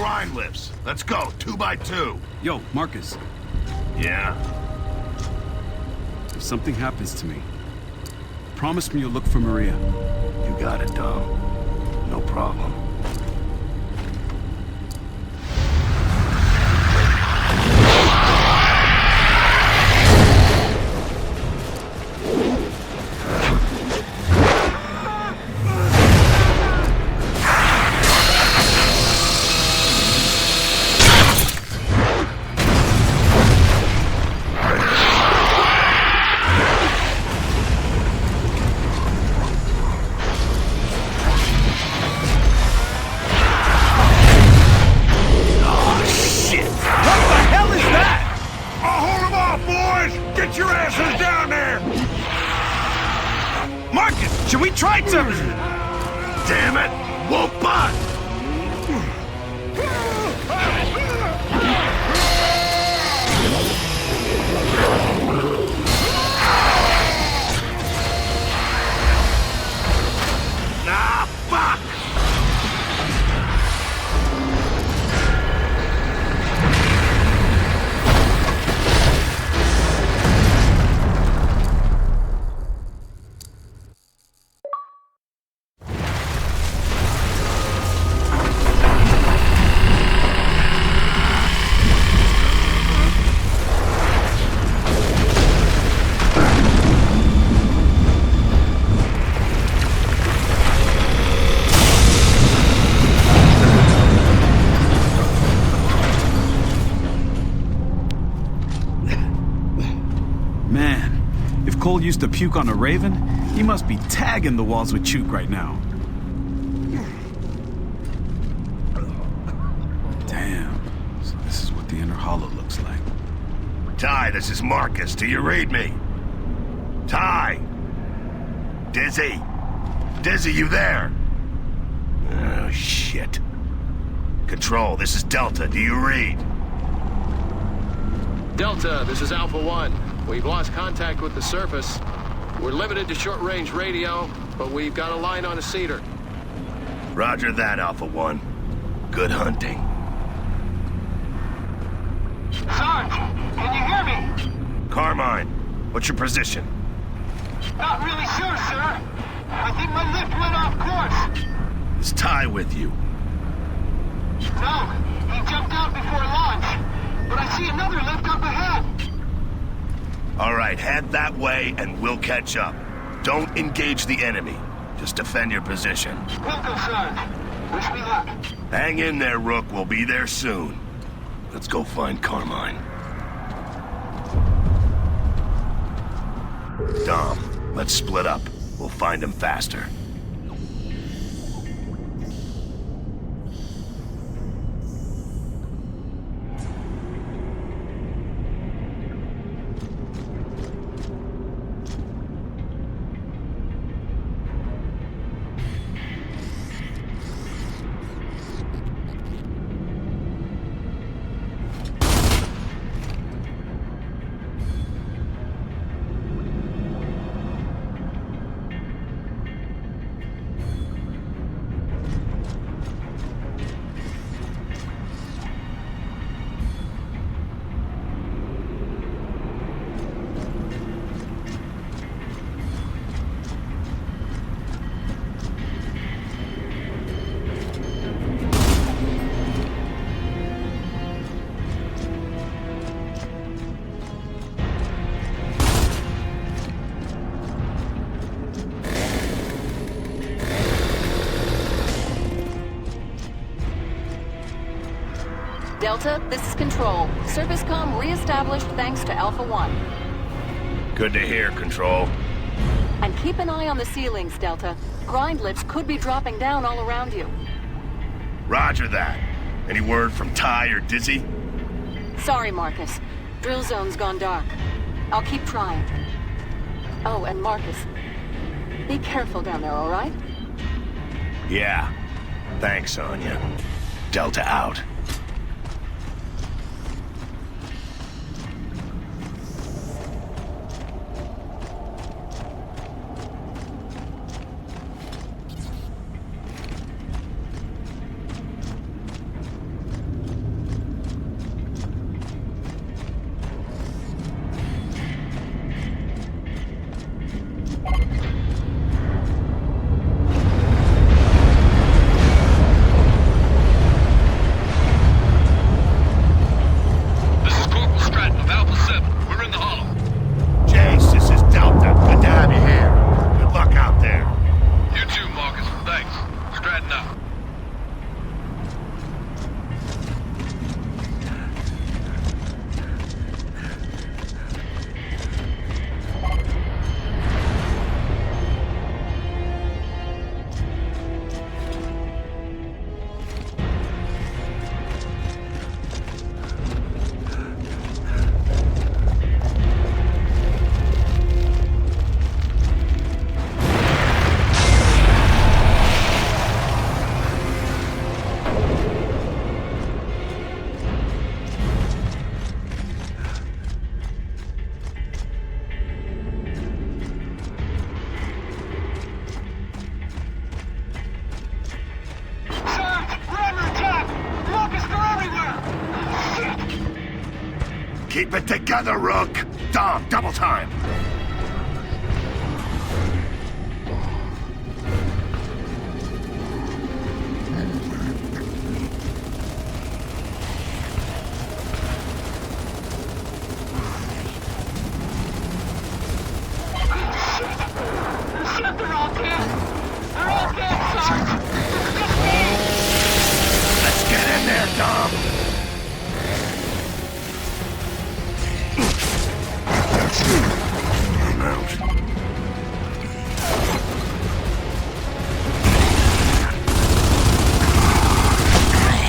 grind lifts. Let's go, 2 by 2. Yo, Marcus, Yeah? if something happens to me, promise me you'll look for Maria. You got it, Dom. No problem. Should we try to... Damn it! Wolfbot! Ah, fuck! Cole used to puke on a Raven, he must be tagging the walls with Chook right now. Damn. So this is what the inner hollow looks like. Ty, this is Marcus. Do you read me? Ty! Dizzy! Dizzy, you there? Oh, shit. Control, this is Delta. Do you read? Delta, this is Alpha 1. We've lost contact with the surface. We're limited to short-range radio, but we've got a line on a cedar. Roger that, Alpha 1. Good hunting. Sarge, can you hear me? Carmine, what's your position? Not really sure, sir. I think my lift went off course. Is Ty with you? No, he jumped out before launch. But I see another lift up ahead. All right, head that way and we'll catch up. Don't engage the enemy. Just defend your position. Welcome, Sarge. Wish me luck. Hang in there, Rook. We'll be there soon. Let's go find Carmine. Dom, let's split up. We'll find him faster. Delta, this is Control. Service comm re-established thanks to Alpha 1. Good to hear, Control. And keep an eye on the ceilings, Delta. Grind lifts could be dropping down all around you. Roger that. Any word from Ty or Dizzy? Sorry, Marcus. Drill zone's gone dark. I'll keep trying. Oh, and Marcus, be careful down there, all right? Yeah. Thanks, Anya. Delta out. Keep it together, Rook! Dom, double time! Shit, they're all dead. They're all dead, Sarge. Let's get in there, Dom! I'm out.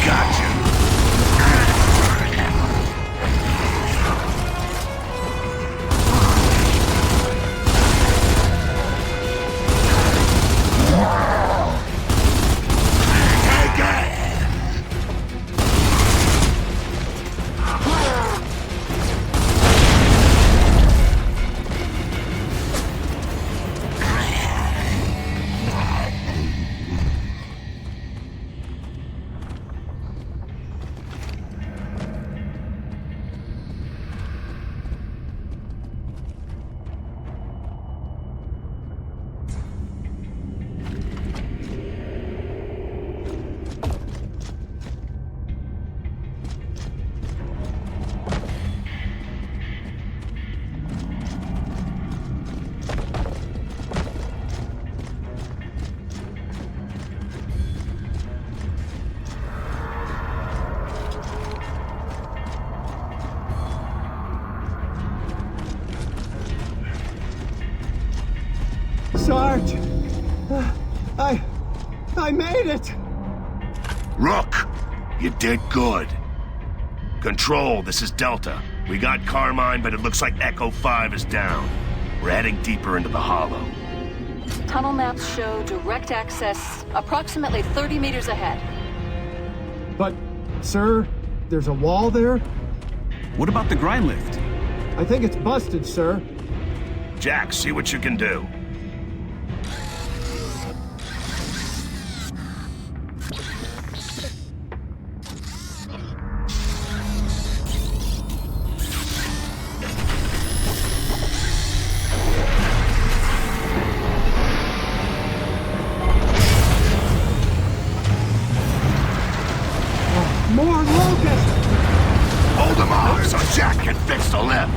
Gotcha! Sarge! I made it! Rook, you did good. Control, this is Delta. We got Carmine, but it looks like Echo 5 is down. We're heading deeper into the hollow. Tunnel maps show direct access approximately 30 meters ahead. But, sir, there's a wall there? What about the grind lift? I think it's busted, sir. Jack, see what you can do. More locusts! Hold them off so Jack can fix the lift.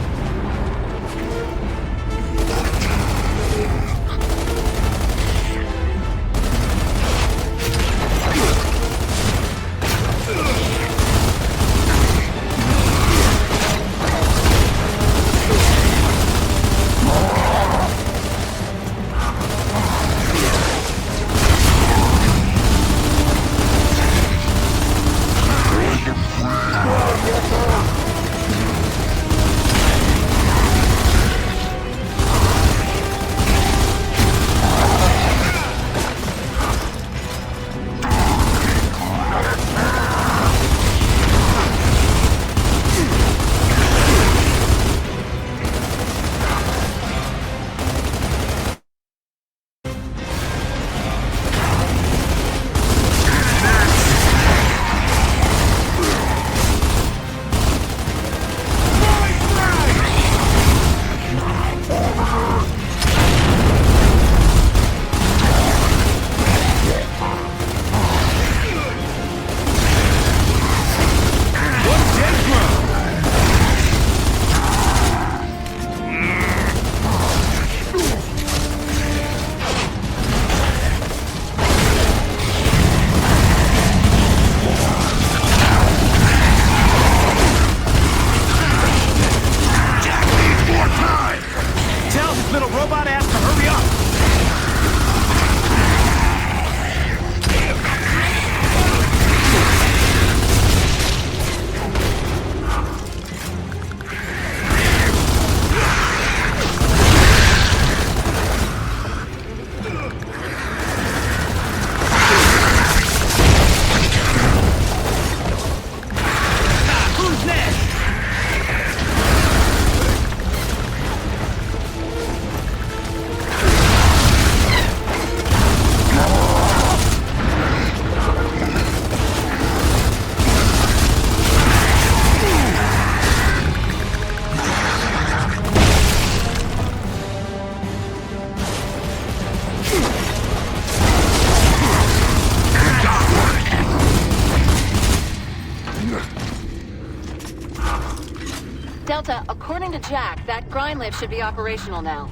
According to Jack, that grind lift should be operational now.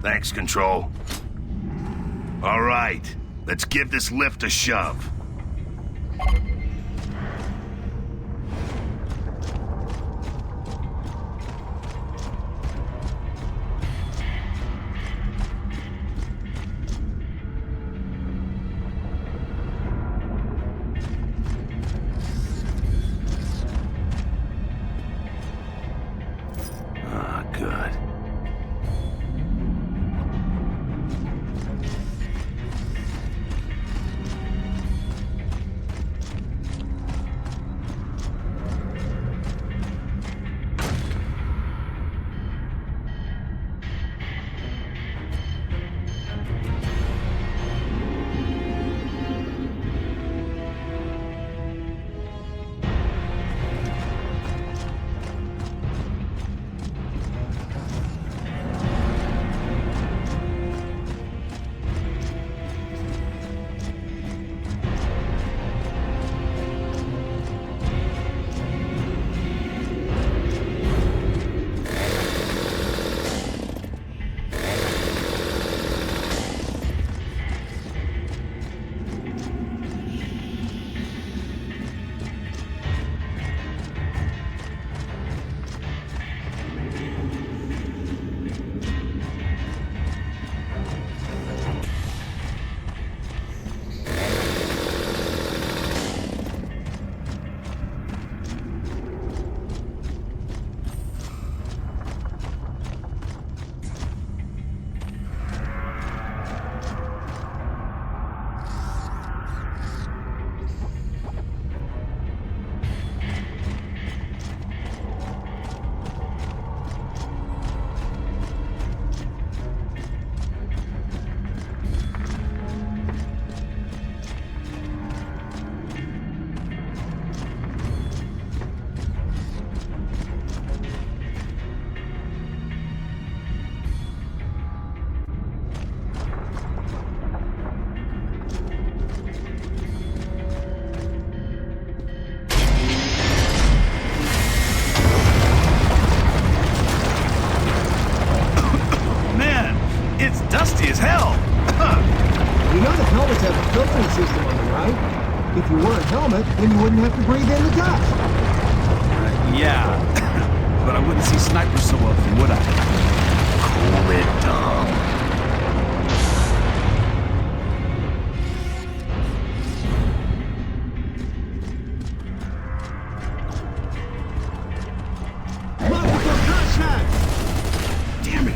Thanks, Control. All right, let's give this lift a shove. Good. Dusty as hell! You know the helmets have a filtering system on the right. If you wore a helmet, then you wouldn't have to breathe in the dust. Yeah. But I wouldn't see snipers so often, would I? Cool it, Tom. Damn it!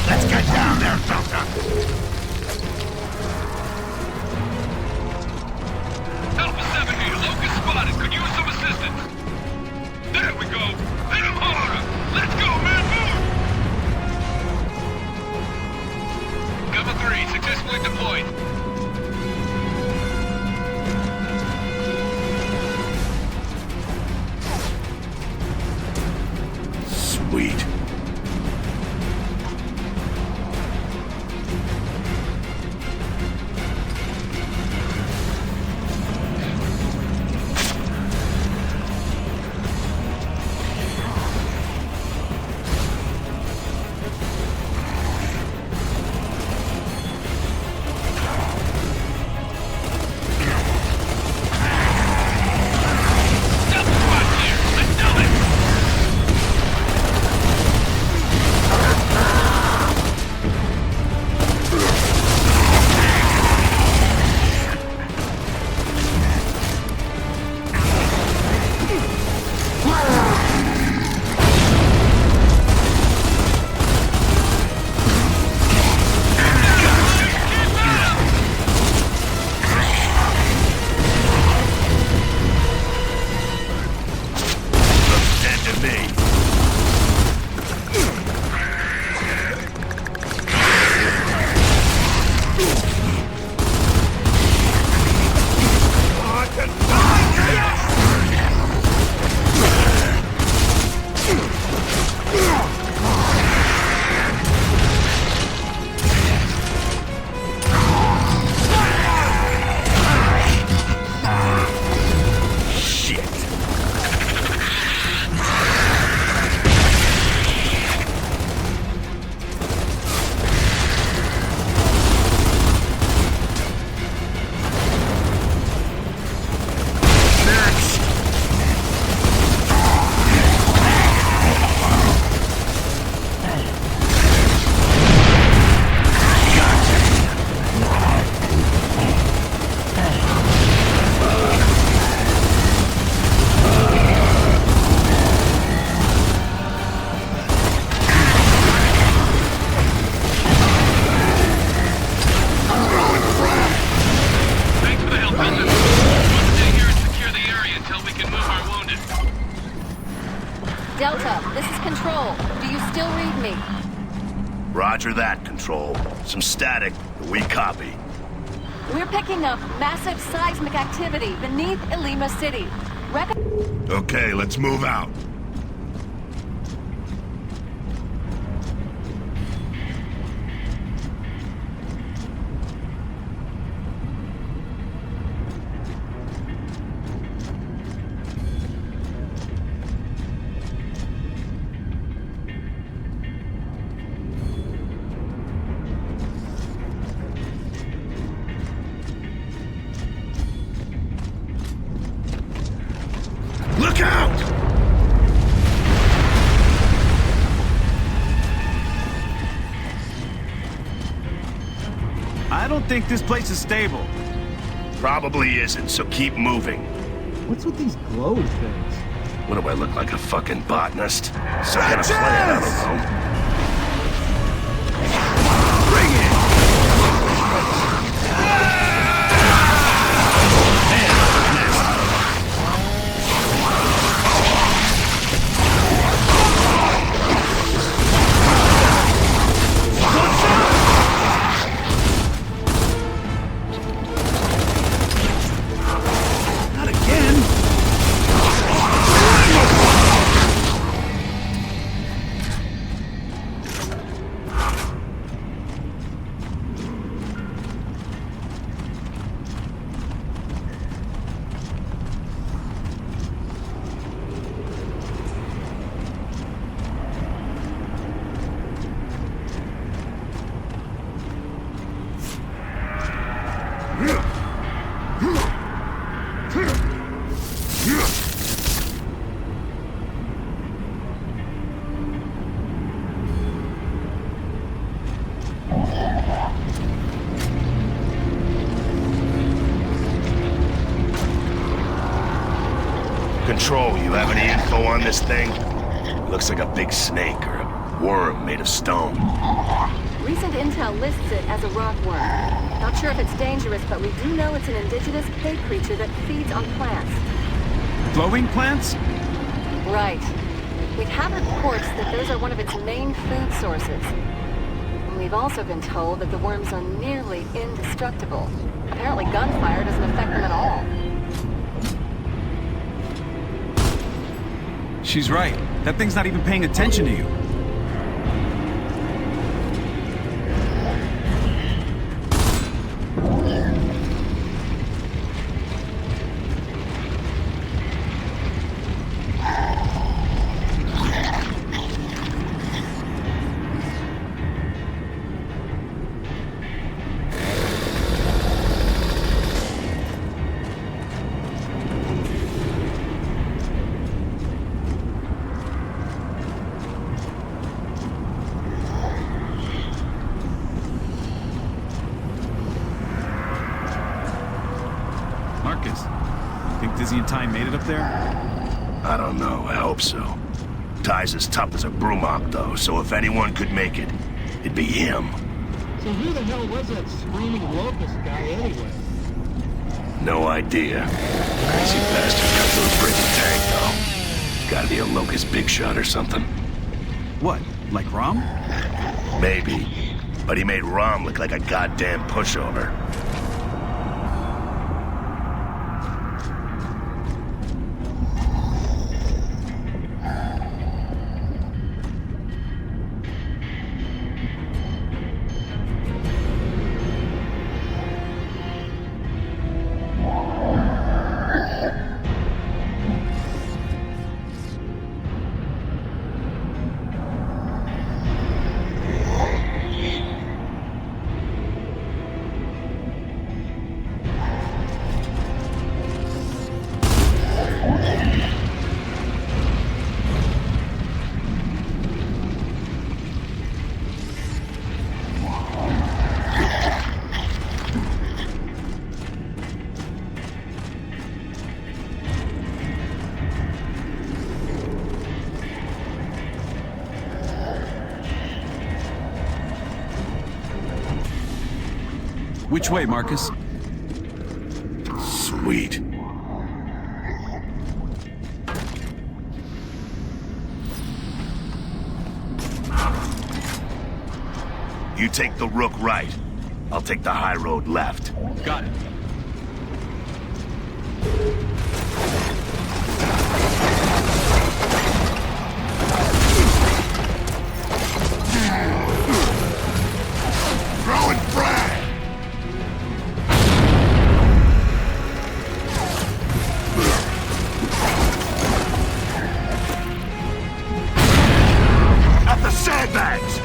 Let's get down there, Delta! Alpha 7 here. Locust spotted. Could use some assistance. There we go. Hit him harder. Let's go, man. Move! Cover 3 successfully deployed. Sweet. Control, do you still read me? Roger that, Control. Some static, but we copy. We're picking up massive seismic activity beneath Ilima City. Okay, let's move out. Look out! I don't think this place is stable. Probably isn't, so keep moving. What's with these glowing things? What do I look like, a fucking botanist? Some kind of plant, I don't know. Bring it! Control, you have any info on this thing? Looks like a big snake or a worm made of stone. Recent intel lists it as a rockworm. Not sure if it's dangerous, but we do know it's an indigenous cave creature that feeds on plants. Glowing plants? Right. We have reports that those are one of its main food sources. We've also been told that the worms are nearly indestructible. Apparently gunfire doesn't affect them at all. She's right. That thing's not even paying attention to you. Marcus, think Dizzy and Ty made it up there? I don't know, I hope so. Ty's as tough as a Brumok, though, so if anyone could make it, it'd be him. So who the hell was that screaming locust guy anyway? No idea. Crazy bastard got to a freaking tank, though. Gotta be a locust big shot or something. What, like Rom? Maybe. But he made Rom look like a goddamn pushover. Which way, Marcus? Sweet. You take the Rook right. I'll take the high road left. Got it. Throwing frag! At the sandbags!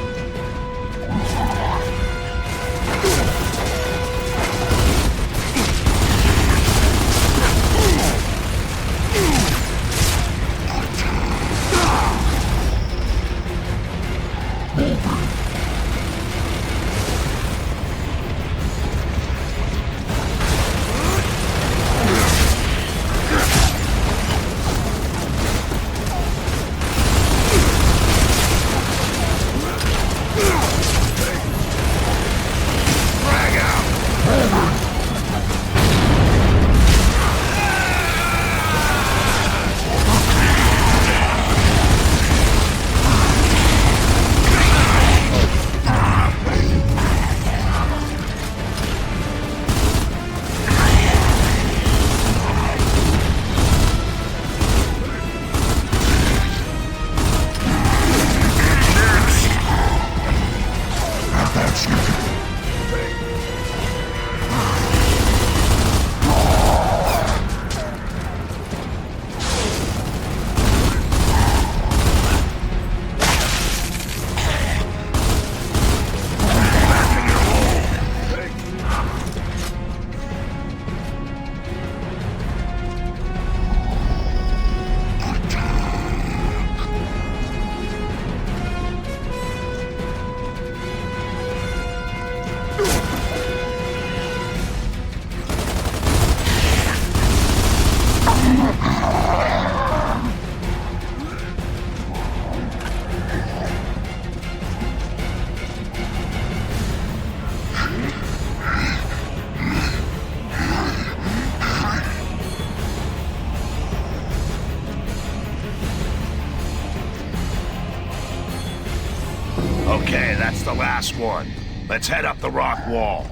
Okay, that's the last one. Let's head up the rock wall.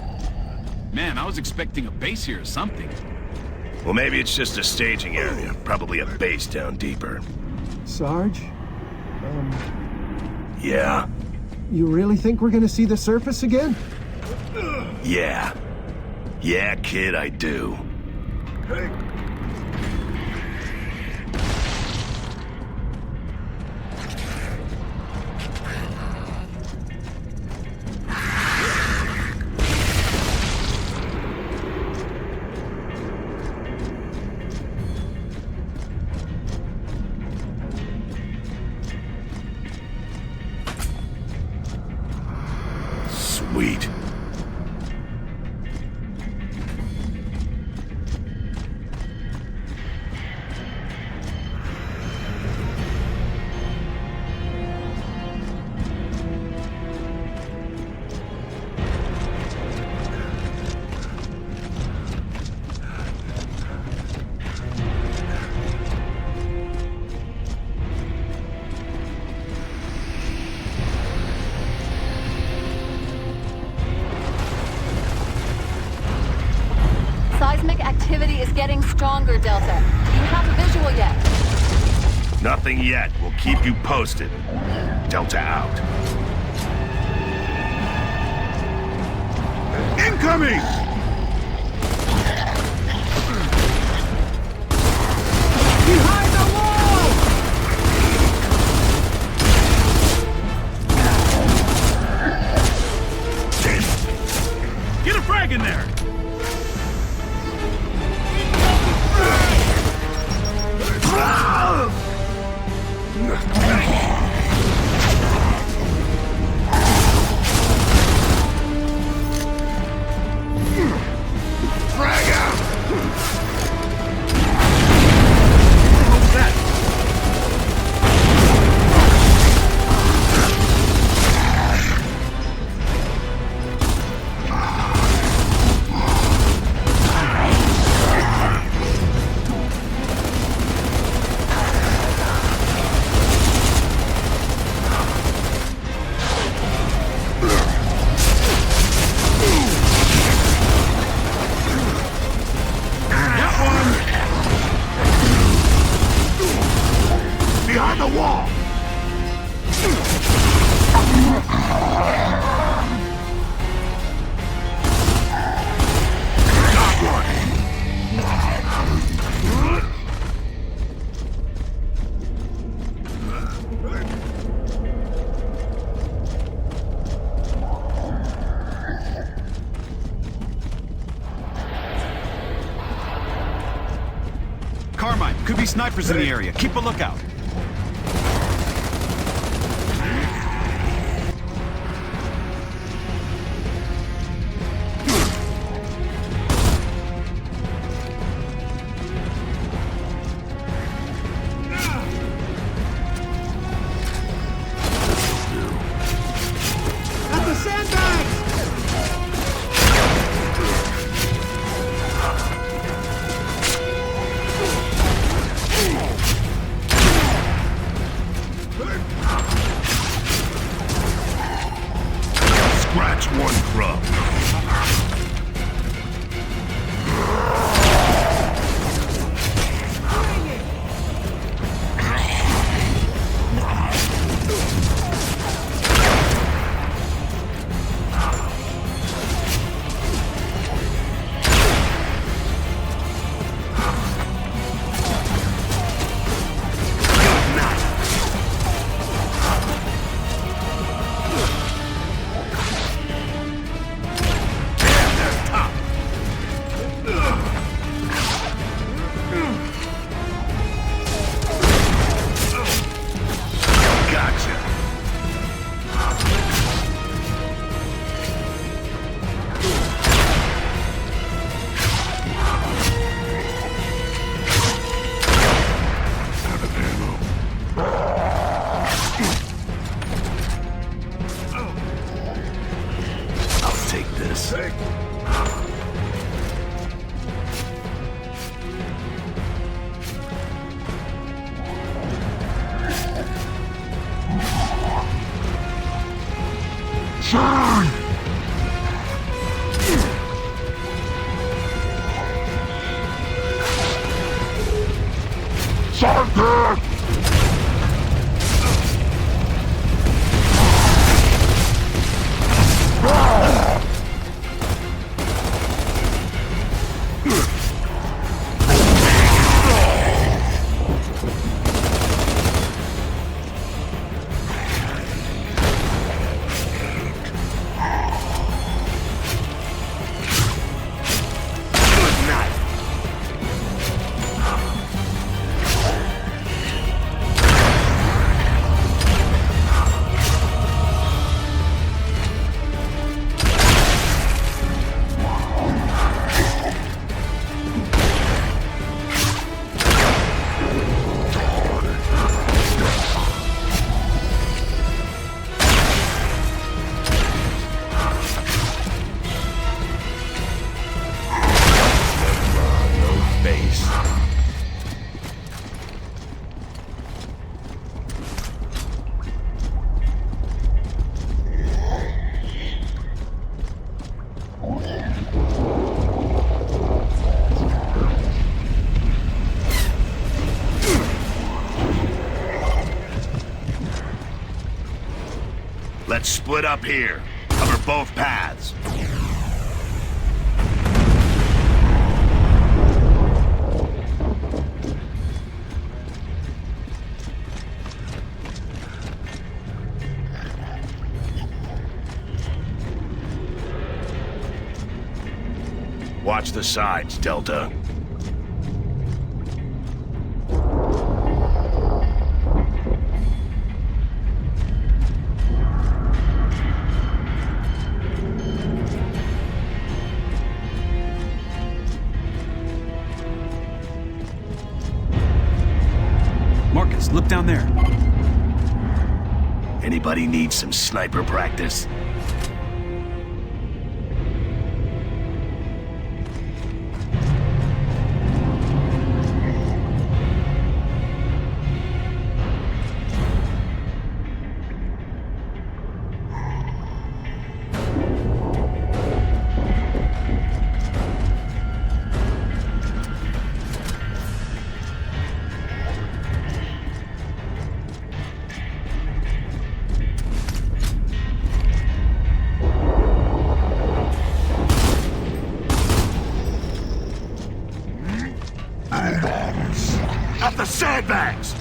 Man, I was expecting a base here or something. Well, maybe it's just a staging area. Probably a base down deeper. Sarge? Yeah? You really think we're gonna see the surface again? Yeah. Yeah, kid, I do. Hey. Sweet. Seismic activity is getting stronger, Delta. Do you have a visual yet? Nothing yet. We'll keep you posted. Delta out. Incoming! Behind the wall! Get a frag in there! Frag out! What was that? be snipers in the area. Keep a lookout. At the sandbags! Scratch one grub. Let's split up here. Cover both paths. Watch the sides, Delta. Marcus, look down there. Anybody need some sniper practice? At the sandbags!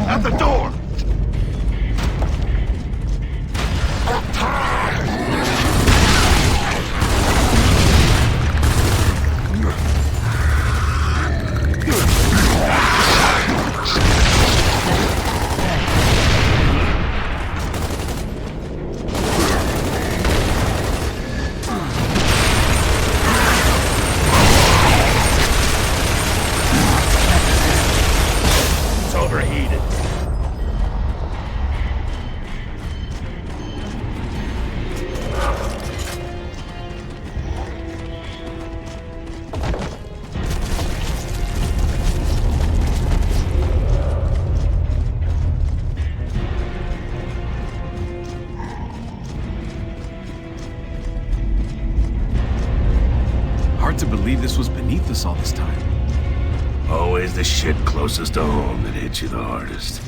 At the door! It's overheated. Hard to believe this was beneath us all this time. Always the shit closest to home that hits you the hardest.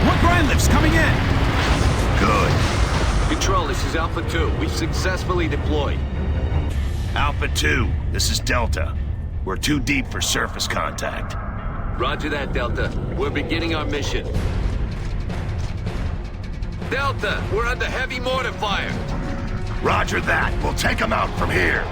More grind lifts coming in! Good. Control, this is Alpha 2. We've successfully deployed. Alpha 2, this is Delta. We're too deep for surface contact. Roger that, Delta. We're beginning our mission. Delta, we're under heavy mortar fire. Roger that. We'll take them out from here.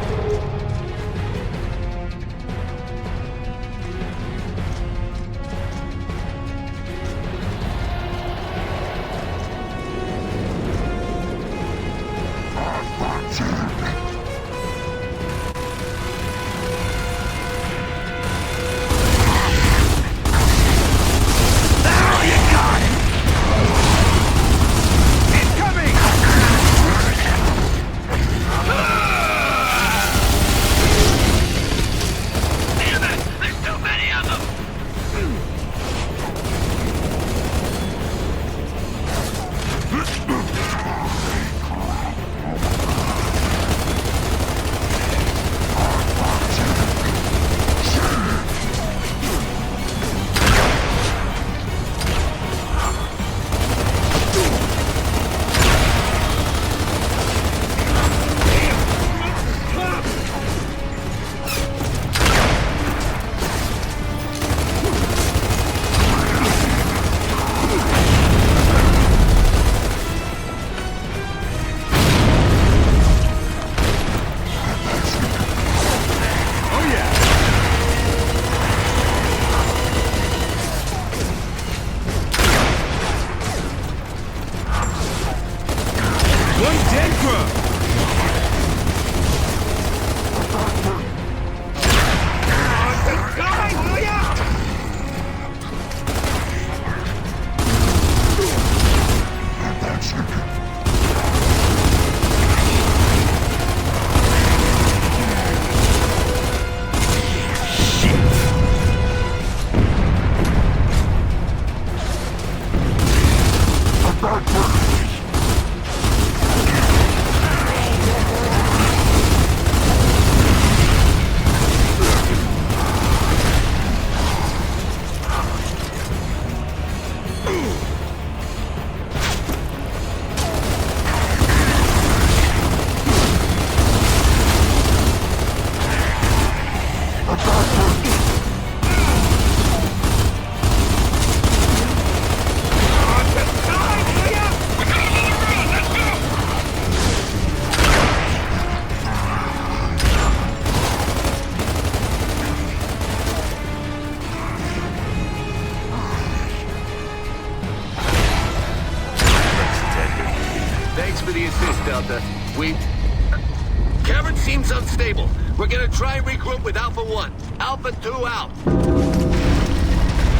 Delta. Cavern seems unstable. We're gonna try and regroup with Alpha 1. Alpha 2 out.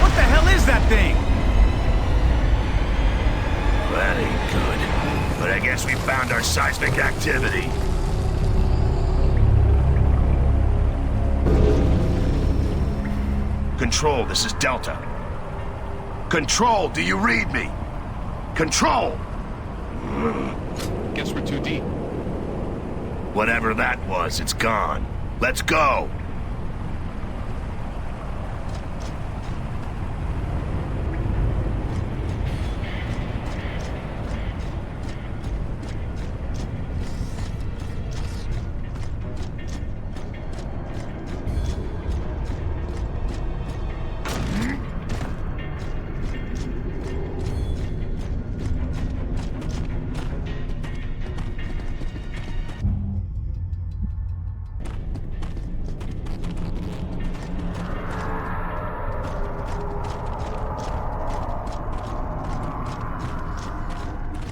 What the hell is that thing? That ain't good. But I guess we found our seismic activity. Control, this is Delta. Control, do you read me? Control! Guess we're too deep. Whatever that was, it's gone. Let's go!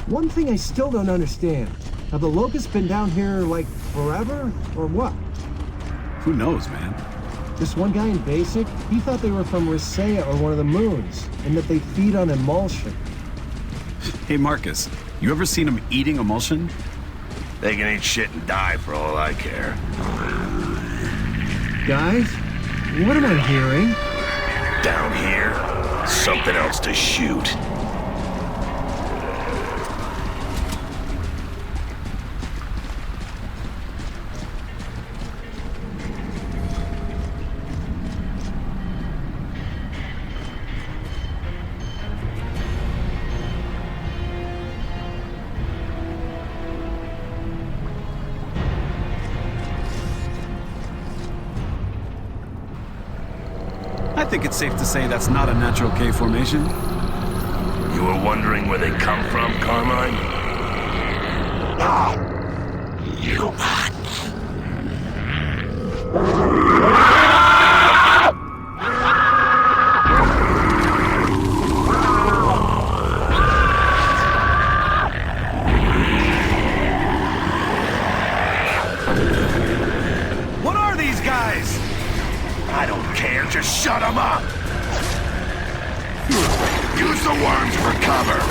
One thing I still don't understand. Have the locusts been down here, like, forever, or what? Who knows, man? This one guy in Basic, he thought they were from Risea or one of the moons, and that they feed on emulsion. Hey, Marcus, you ever seen them eating emulsion? They can eat shit and die for all I care. Guys, what am I hearing? Down here, something else to shoot. I think it's safe to say that's not a natural cave formation. You were wondering where they come from, Carmine? You What are these guys? I don't care, just shut them up! Use the worms for cover!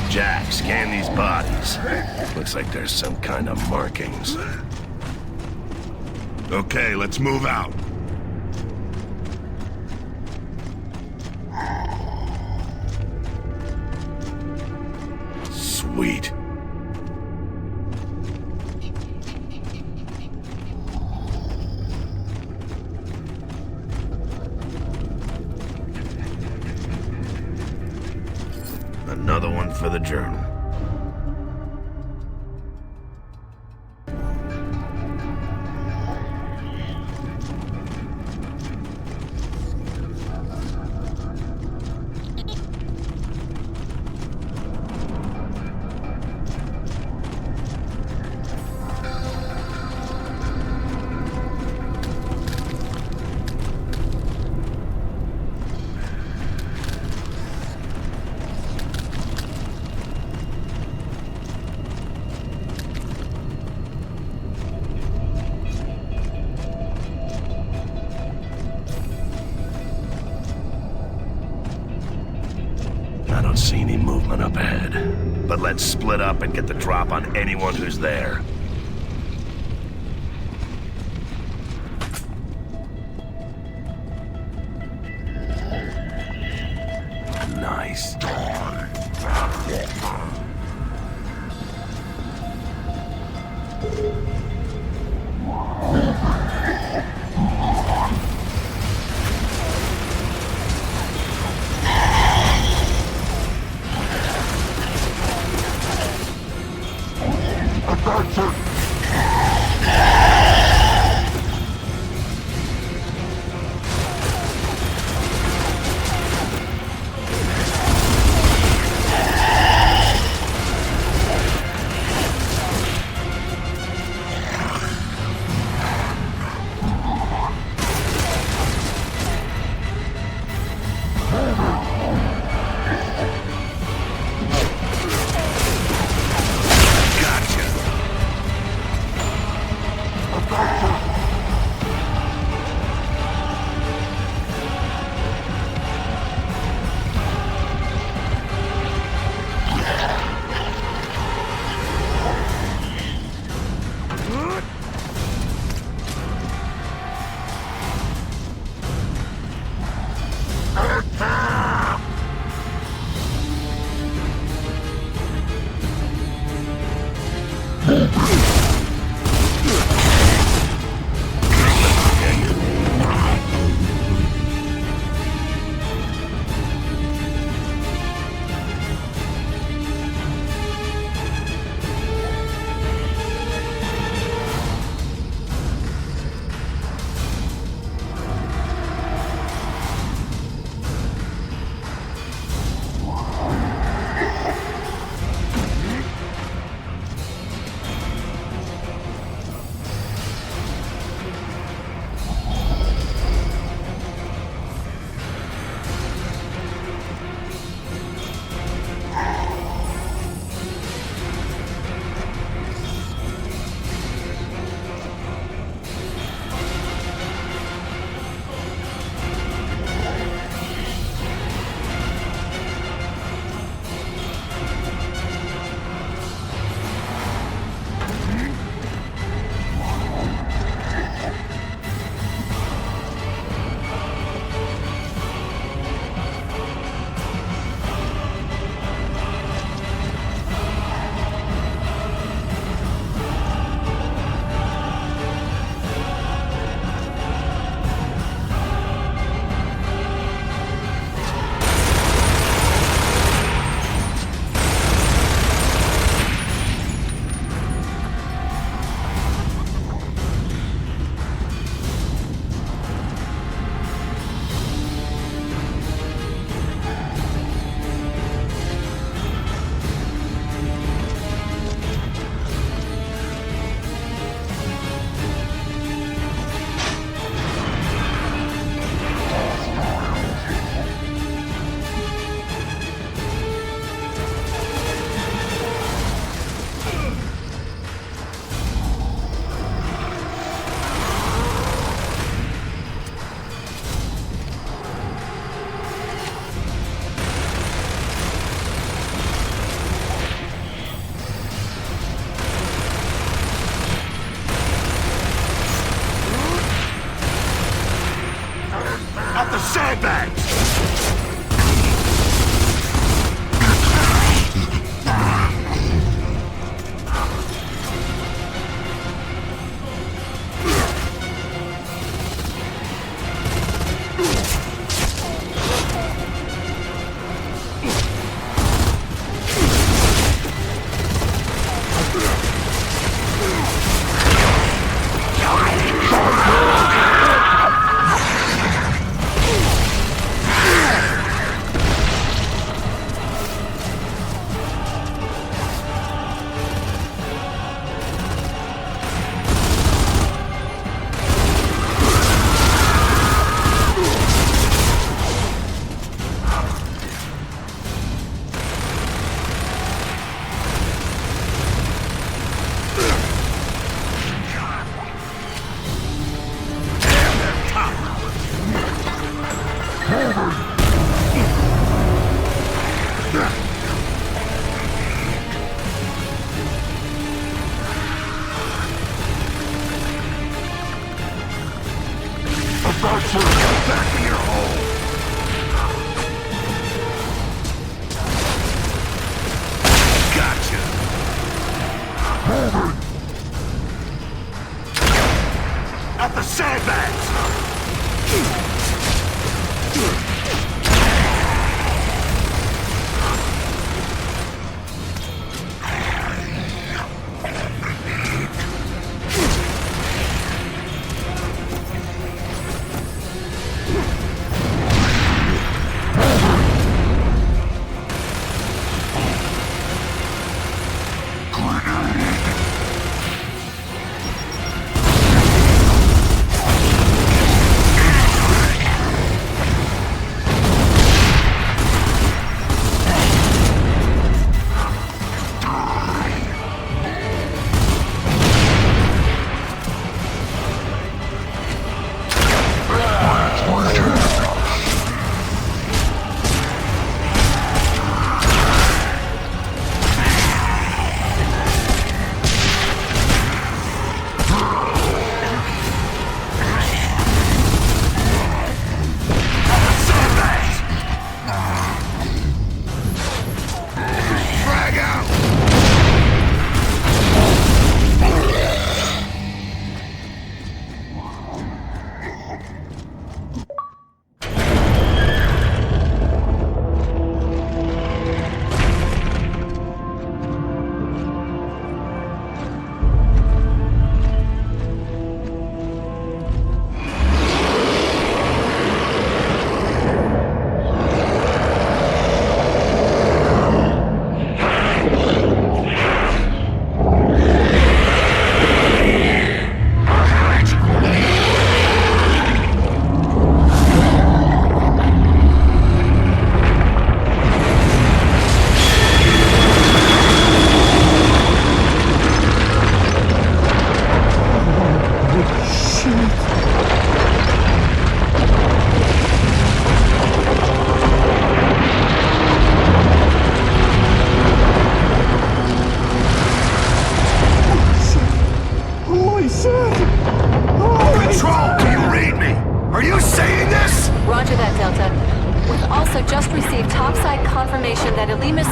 Jack, scan these bodies. Looks like there's some kind of markings. Okay, let's move out. Sweet. Another one for the journal. See any movement up ahead, but let's split up and get the drop on anyone who's there. Nice.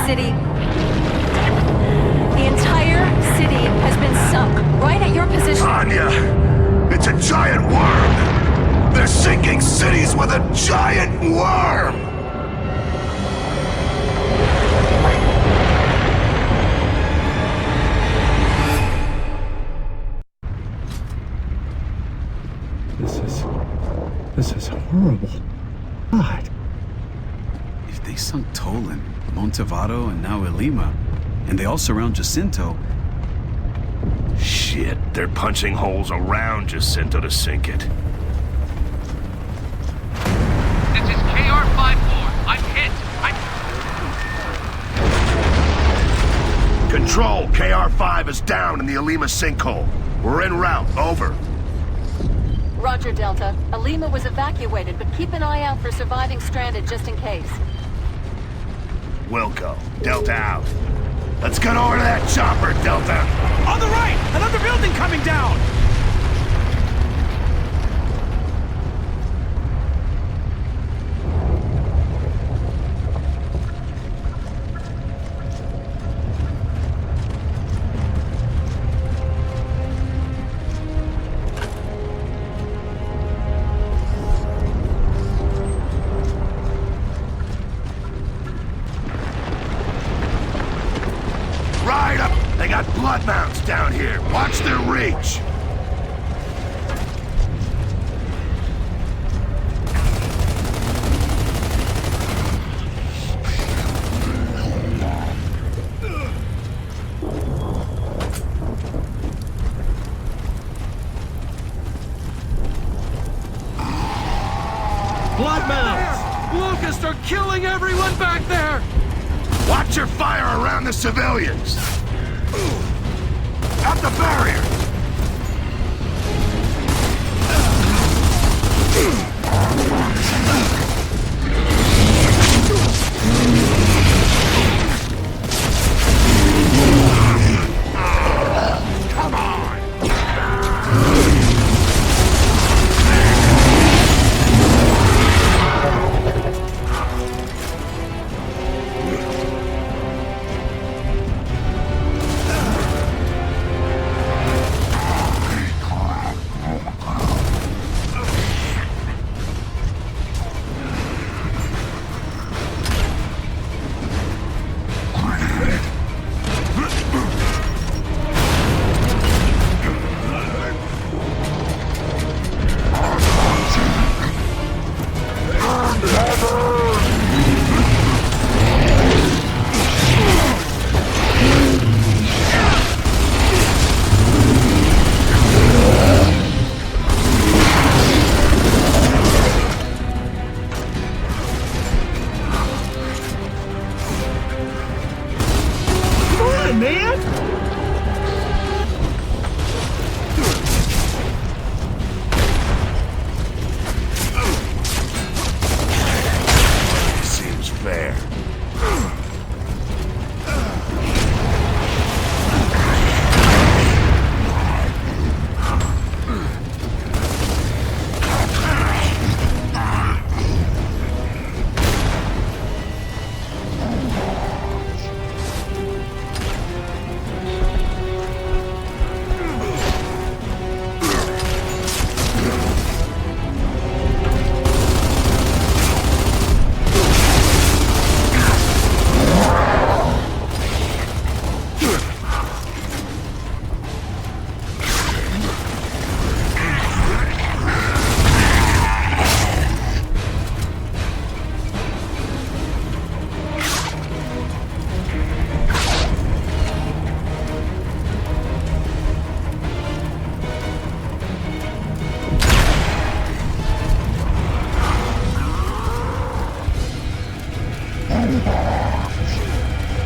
city. The entire city has been sunk, right at your position. Anya! It's a giant worm! They're sinking cities with a giant worm! This is horrible. God. If they sunk Tolan, Montevado, and now Ilima, and they all surround Jacinto... Shit, they're punching holes around Jacinto to sink it. This is KR-54. I'm hit. Control, KR-5 is down in the Ilima sinkhole. We're en route, over. Roger, Delta. Ilima was evacuated, but keep an eye out for surviving stranded just in case. Wilco, Delta out. Let's get over to that chopper, Delta! On the right! Another building coming down! Ride up! They got blood mounts down here. Watch their reach. Blood mounts! Locusts are killing everyone back there! Watch your fire around the civilians! At the barrier! Come on!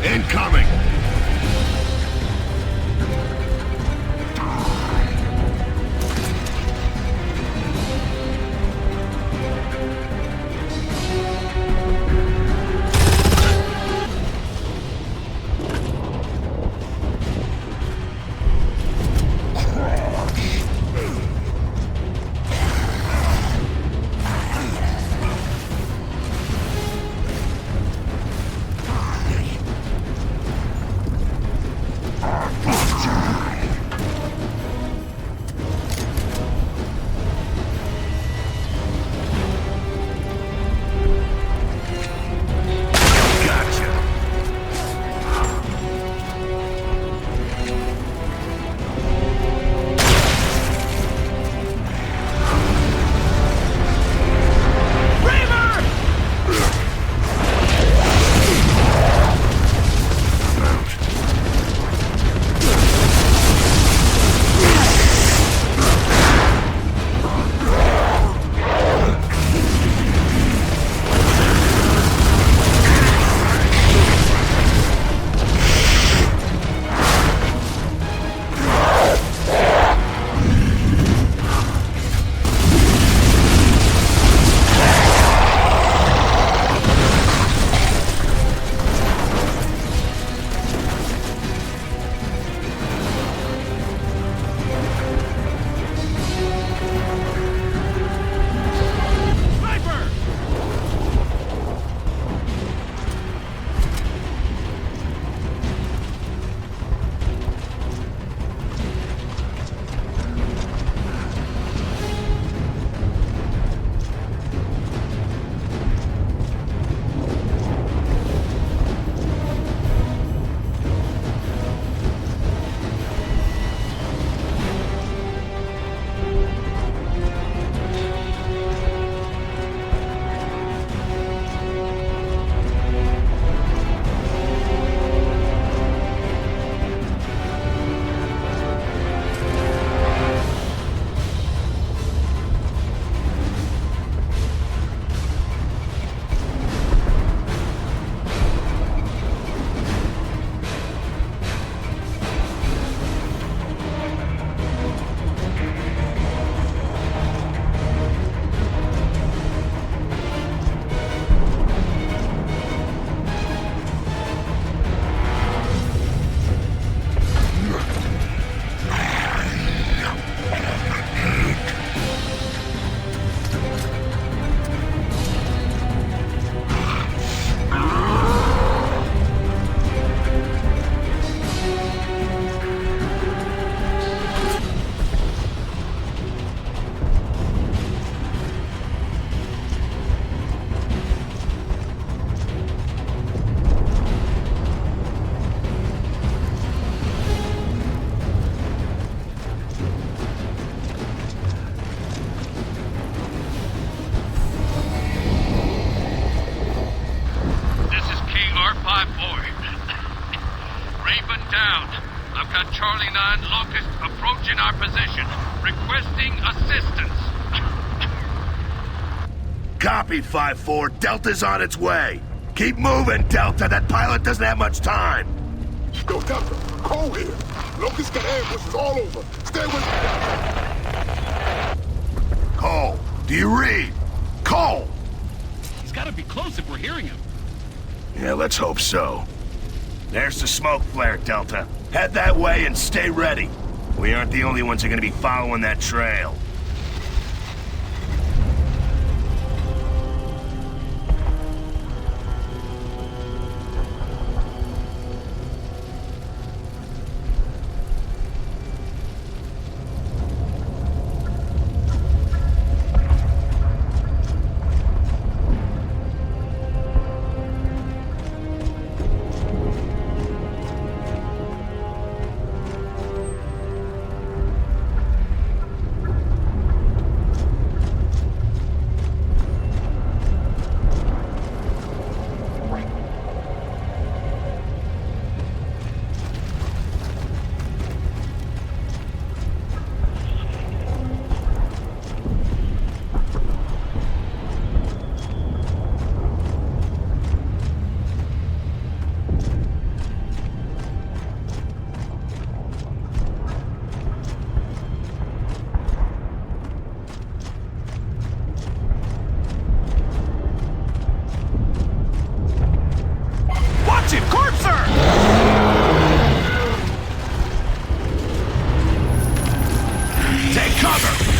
Incoming! I've got Charlie 9 Locust approaching our position, requesting assistance. Copy, 5-4. Delta's on its way. Keep moving, Delta. That pilot doesn't have much time. Yo, Delta, Cole here. Locust got ambushes all over. Stay with me. Cole, do you read? Cole! He's gotta be close if we're hearing him. Yeah, let's hope so. There's the smoke flare, Delta. Head that way and stay ready. We aren't the only ones who are gonna be following that trail.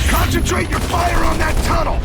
Concentrate your fire on that tunnel!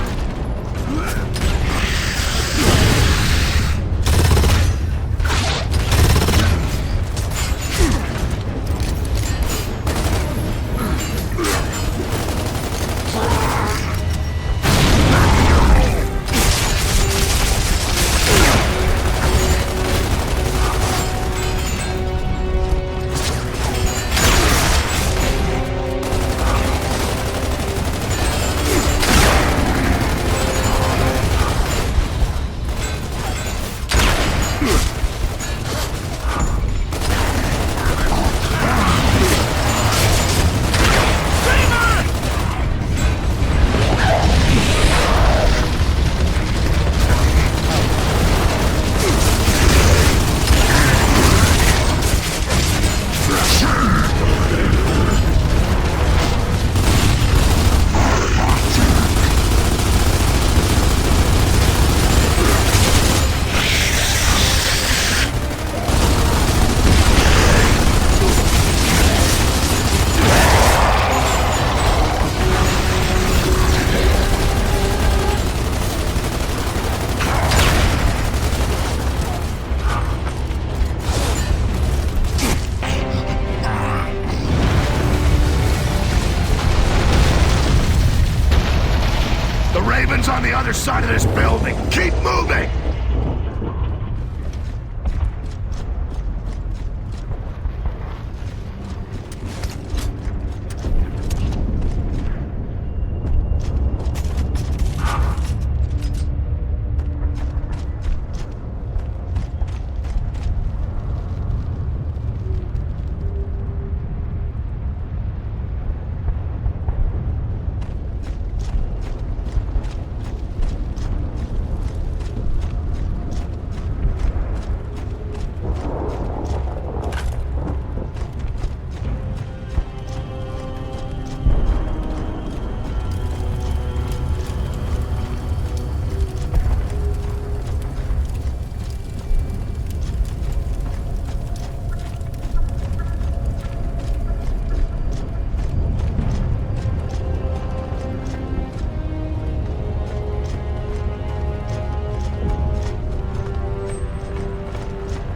Raven's on the other side of this building. Keep moving!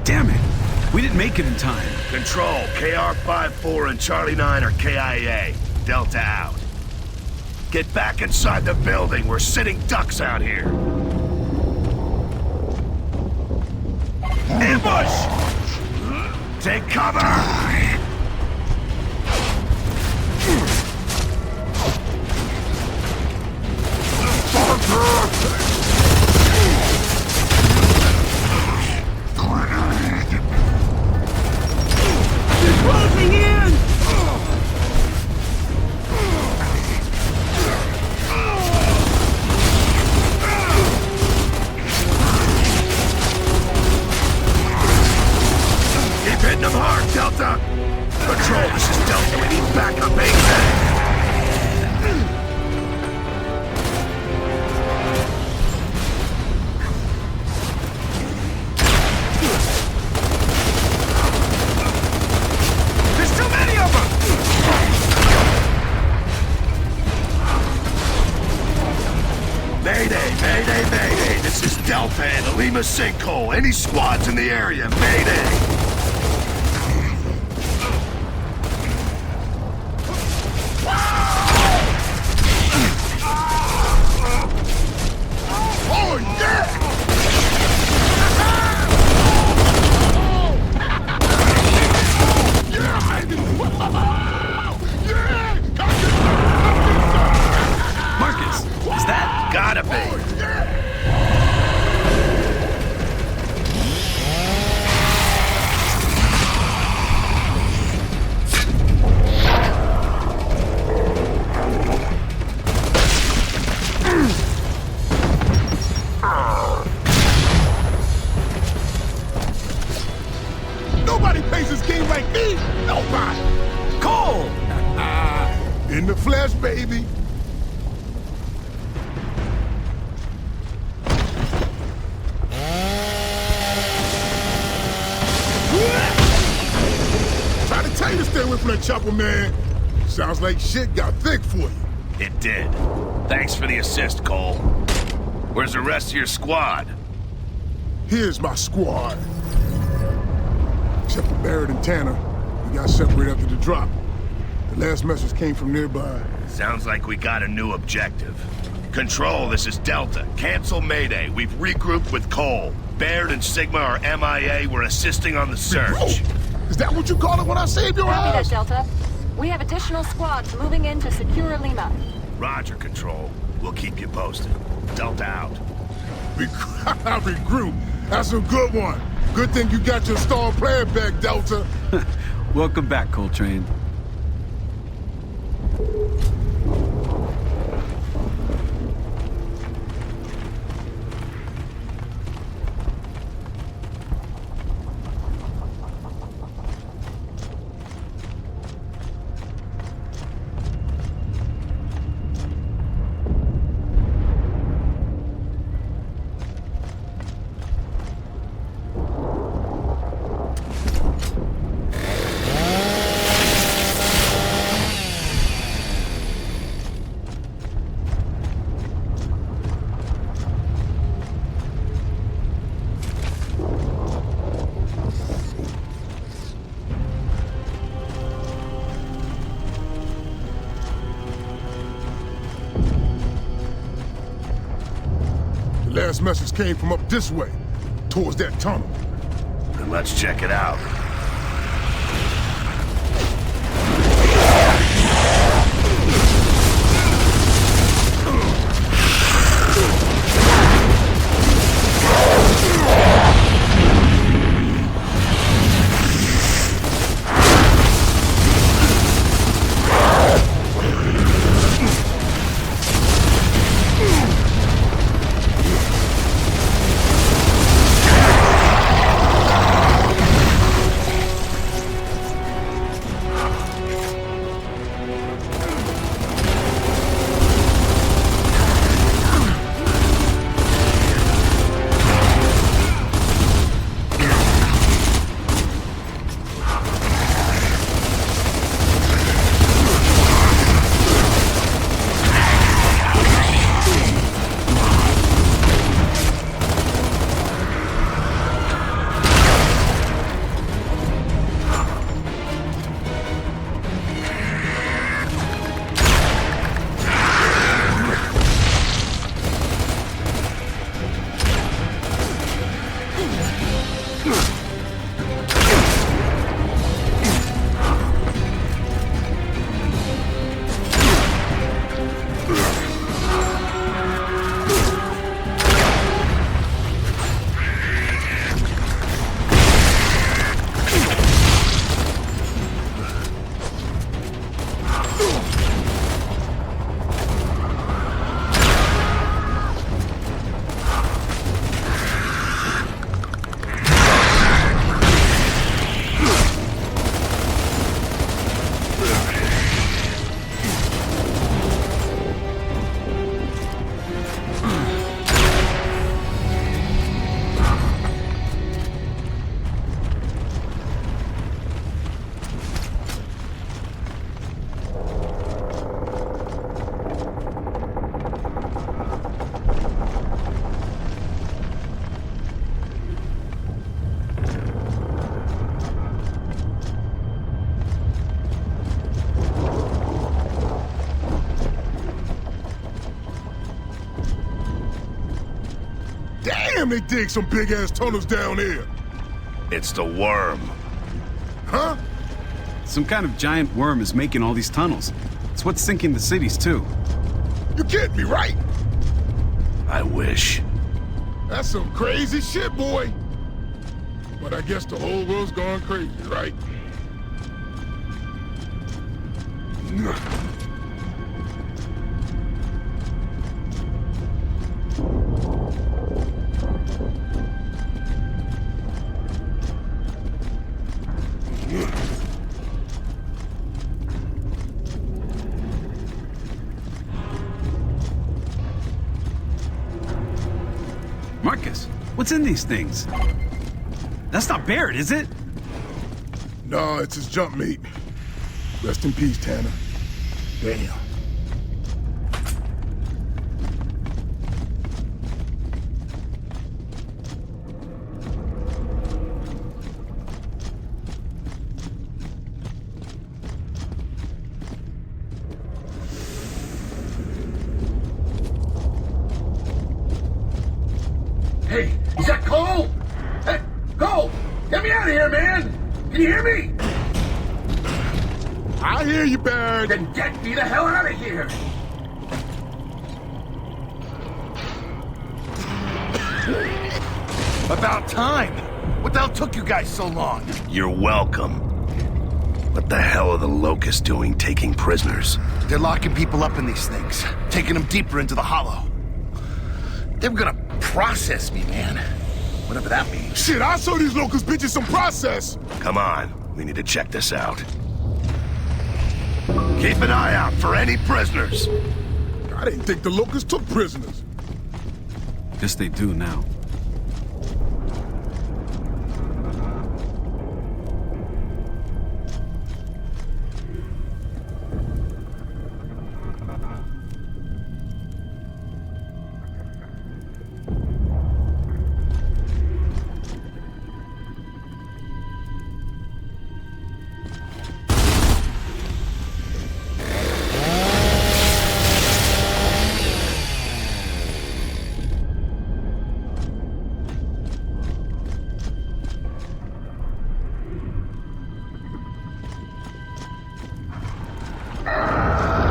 Damn it! We didn't make it in time. Control, KR-54 and Charlie 9 are KIA. Delta out. Get back inside the building. We're sitting ducks out here. Ambush! Take cover! Closing in! Delta! Control, this is Delta. We need backup ASAP. There's too many of them! Mayday, mayday, mayday. This is Delta and the Lima sinkhole. Any squads in the area, mayday. Marcus, is that? Gotta be. Nobody plays this game like me! Nobody! Cole! In the flesh, baby! Try to tell you to stay away from that chopper, man. Sounds like shit got thick for you. It did. Thanks for the assist, Cole. Where's the rest of your squad? Here's my squad. Except for Barrett and Tanner. We got separated after the drop. The last message came from nearby. Sounds like we got a new objective. Control, this is Delta. Cancel Mayday. We've regrouped with Cole. Baird and Sigma are MIA. We're assisting on the search. Is that what you call it when I saved your Copy ass? that, Delta. We have additional squads moving in to secure Lima. Roger, Control. We'll keep you posted. Delta out. Regroup. That's a good one. Good thing you got your star player back, Delta. Welcome back, Coltrane. The last message came from up this way, towards that tunnel. Then let's check it out. time they dig some big-ass tunnels down here? It's the worm. Huh? Some kind of giant worm is making all these tunnels. It's what's sinking the cities, too. You kidding me, right? I wish. That's some crazy shit, boy. But I guess the whole world's going crazy, right? Marcus, what's in these things? That's not Barrett, is it? No, it's his jump meat. Rest in peace, Tanner. Damn. Hey, is that Cole? Hey, Cole! Get me out of here, man! Can you hear me? I hear you, Barrett. Then get me the hell out of here! About time. What the hell took you guys so long? You're welcome. What the hell are the Locusts doing taking prisoners? They're locking people up in these things, taking them deeper into the hollow. They were gonna process me, man. Whatever that means. Shit, I saw these Locust bitches some process. Come on, we need to check this out. Keep an eye out for any prisoners. I didn't think the Locusts took prisoners. Guess they do now.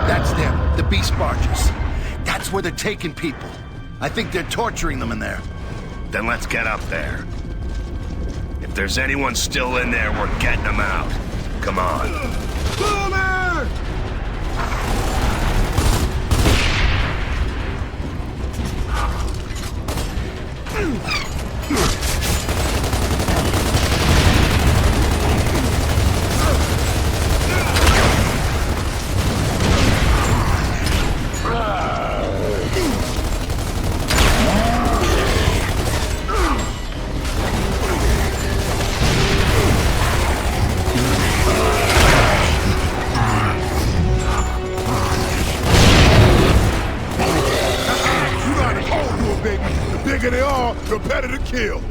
That's them, the beast barges. That's where they're taking people. I think they're torturing them in there. Then let's get up there. If there's anyone still in there, we're getting them out. Come on. Boomer! The bigger they are, the better to kill.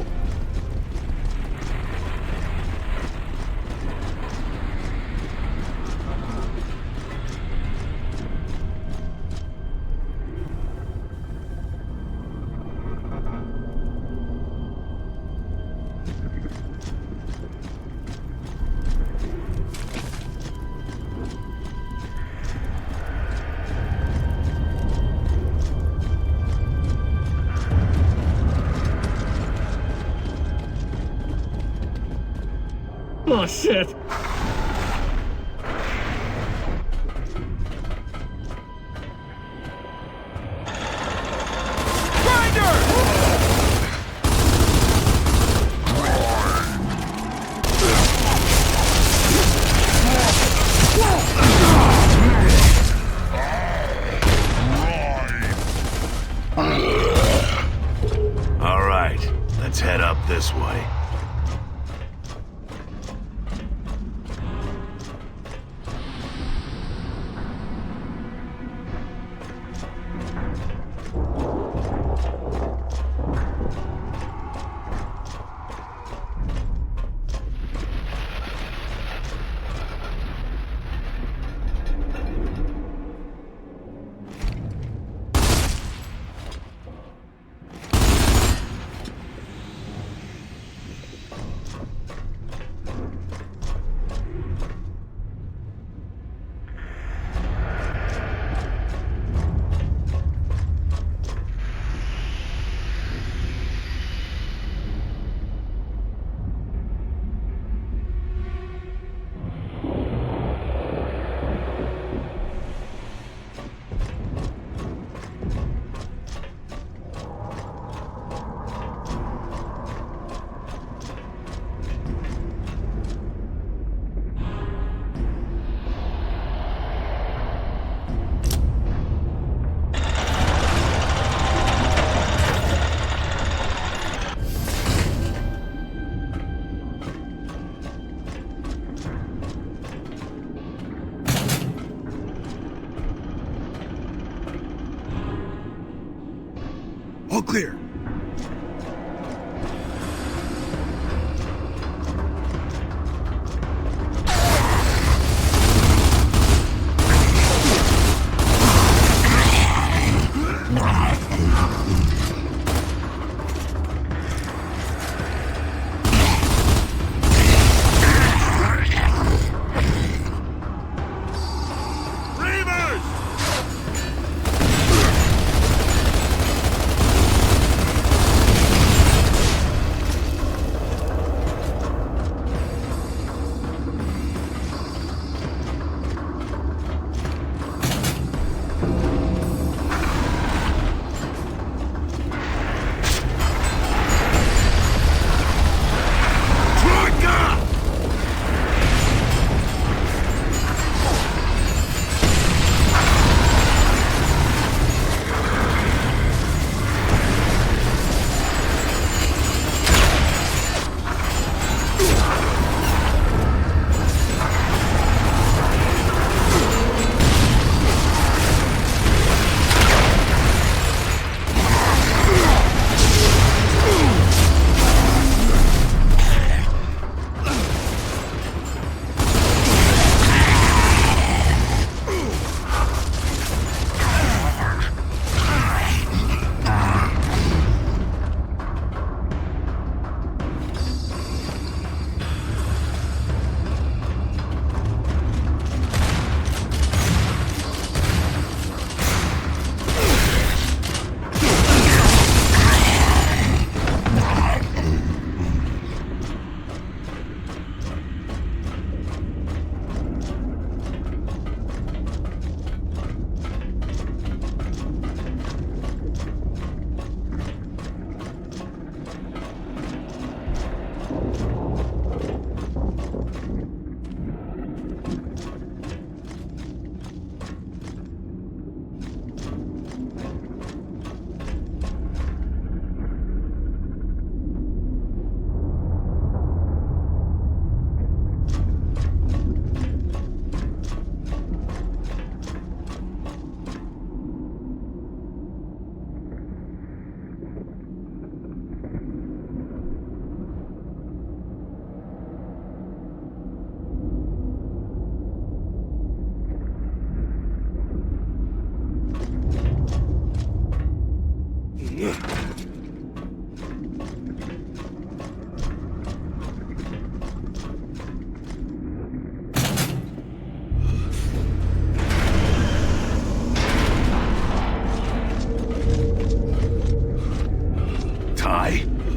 Oh, shit. All right, let's head up this way. clear.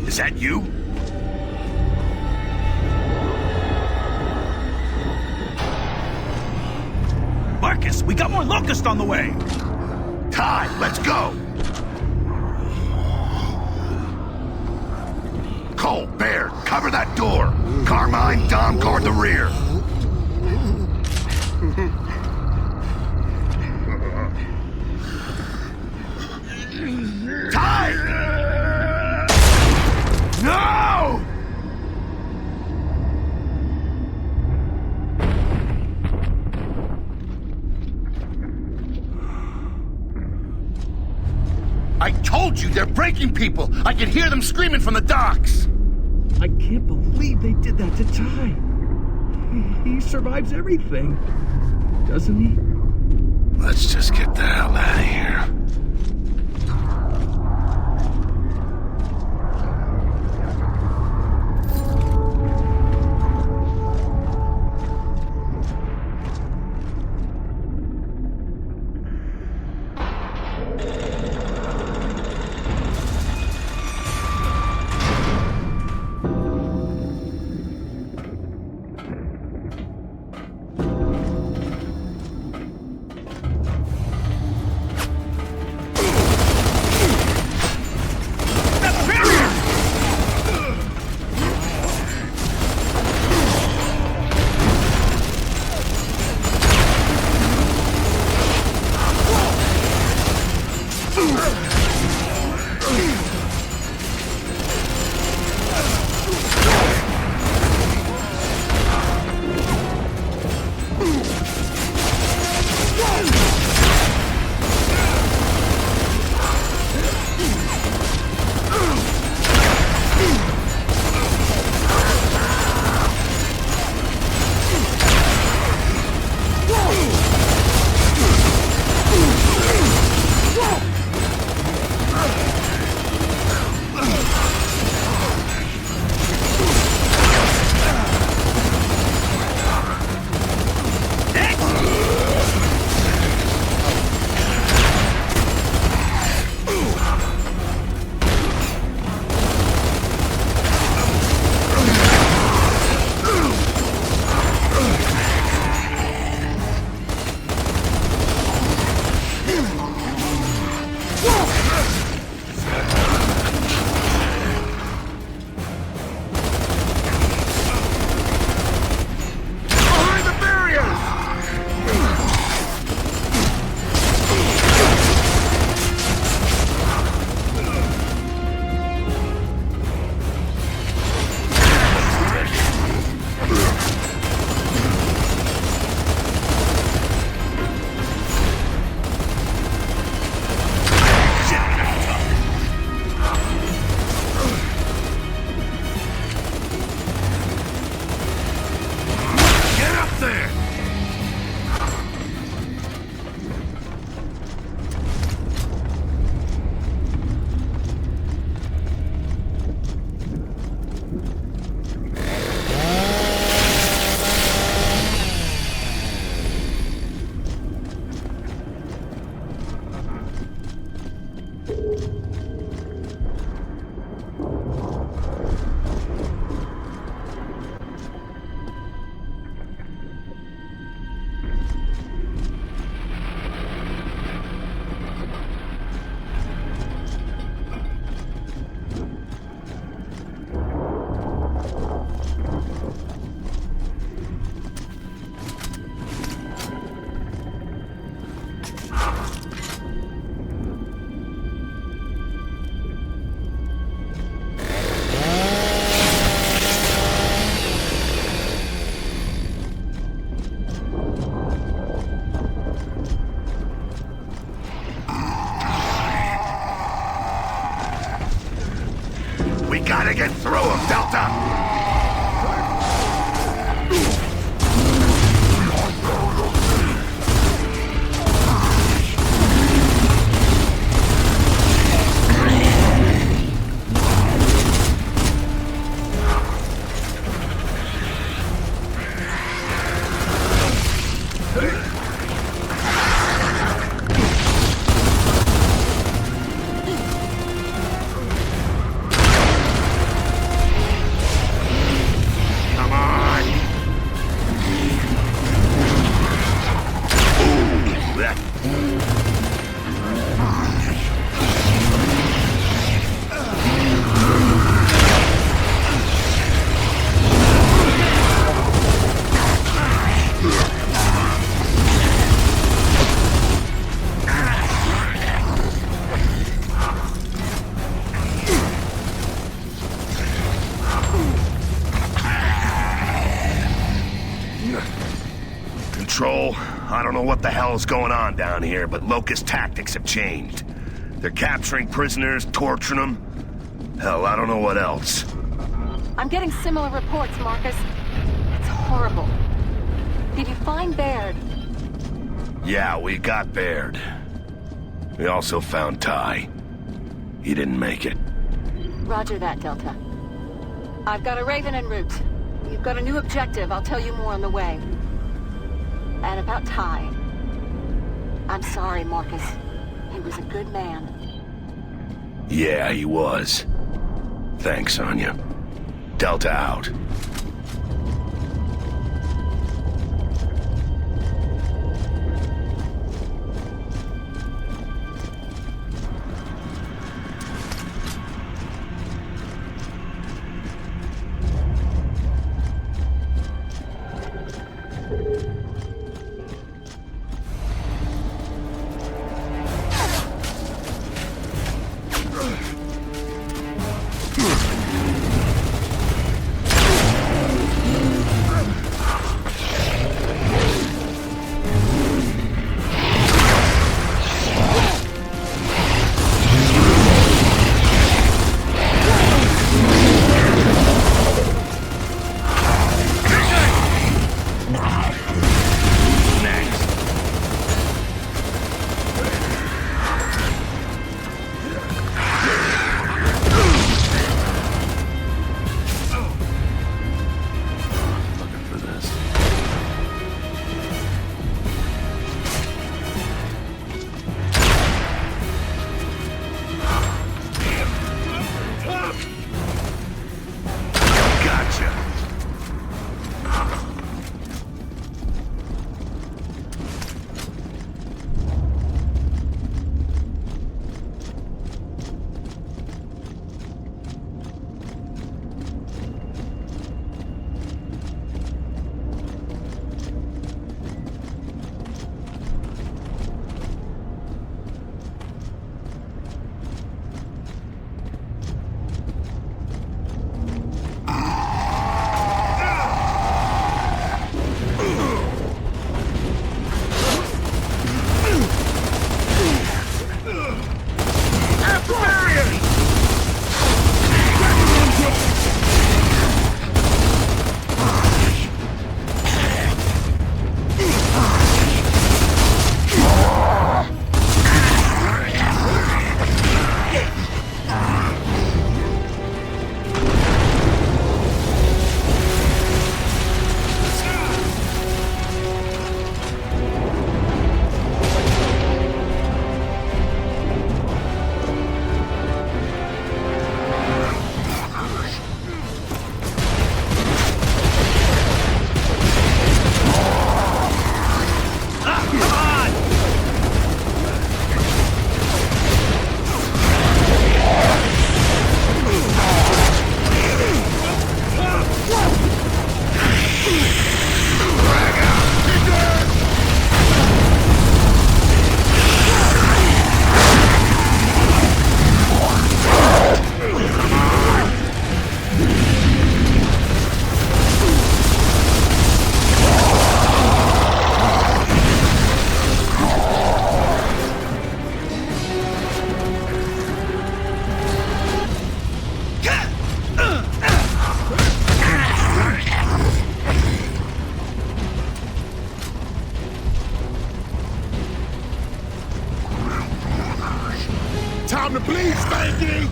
Is that you? Marcus, we got more locusts on the way! Ty, let's go! Cole, Baird, cover that door! Carmine, Dom, guard the rear! Ty! No! I told you, they're breaking people! I can hear them screaming from the docks! I can't believe they did that to Ty. He survives everything, doesn't he? Let's just get the hell out of here. there! We gotta get through him, Delta! Control, I don't know what the hell's going on down here, but Locust tactics have changed. They're capturing prisoners, torturing them. Hell, I don't know what else. I'm getting similar reports, Marcus. It's horrible. Did you find Baird? Yeah, we got Baird. We also found Ty. He didn't make it. Roger that, Delta. I've got a Raven en route. You've got a new objective. I'll tell you more on the way. And about Ty. I'm sorry, Marcus. He was a good man. Yeah, he was. Thanks, Anya. Delta out. Please, Spanky!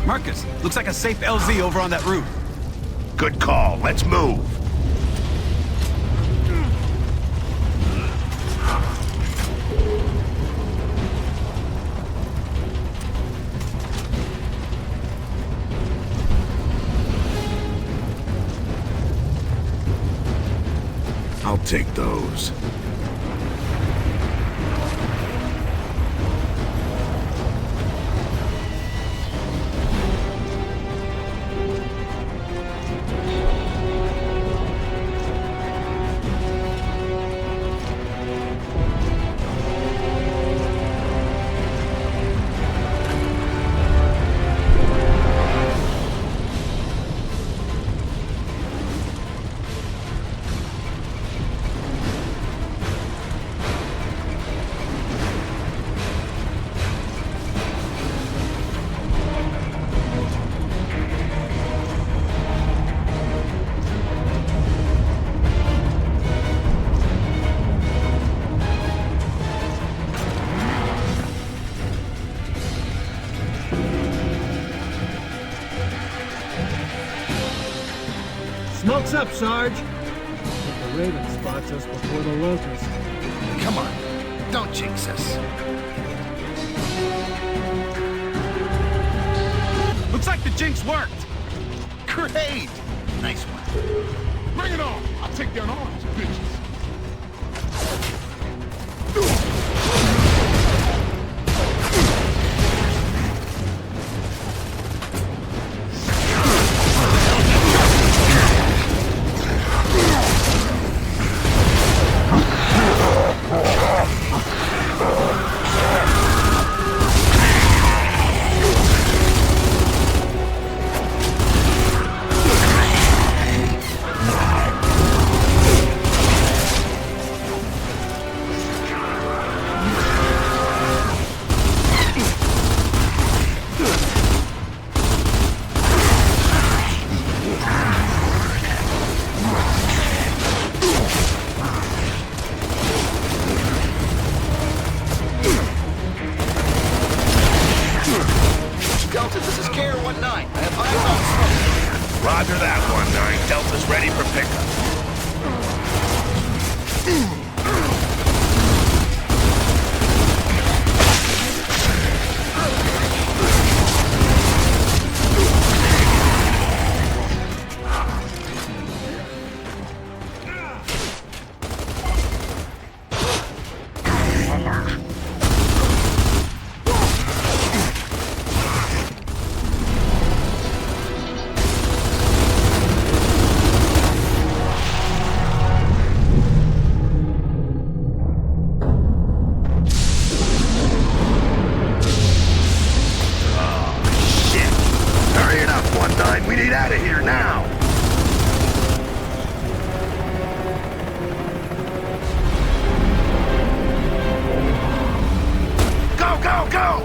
Marcus, looks like a safe LZ over on that roof. Good call. Let's move. I'll take those. Smoke's up, Sarge. The Raven spots us before the Locust. Come on, don't jinx us. Looks like the jinx worked. Great! Nice one. Bring it on! I'll take down all these bitches. Delta, this is KR-19. I have eyes on smoke. Roger that, 1-9. Delta's ready for pickup. We need out of here now! Go, go, go!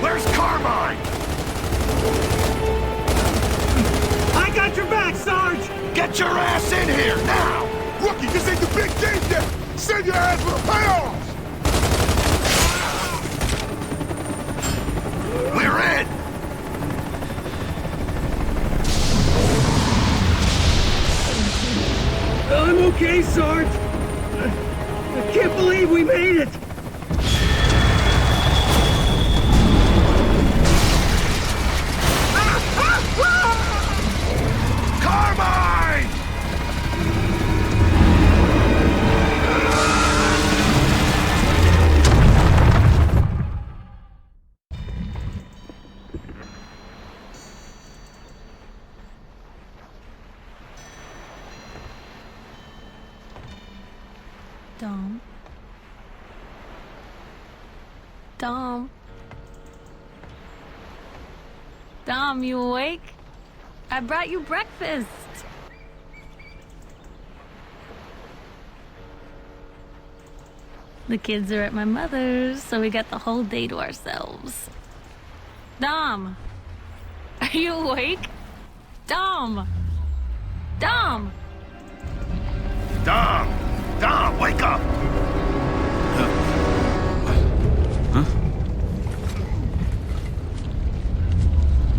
Where's Carmine? I got your back, Sarge! Get your ass in here, now! Rookie, this ain't the big game yet! Send your ass for the payoff! We're in! okay, Sarge? I can't believe we made it! Carmine! Dom. Dom. Dom, you awake? I brought you breakfast. The kids are at my mother's, so we got the whole day to ourselves. Dom! Are you awake? Dom! Dom! Dom! Dom, wake up! Huh?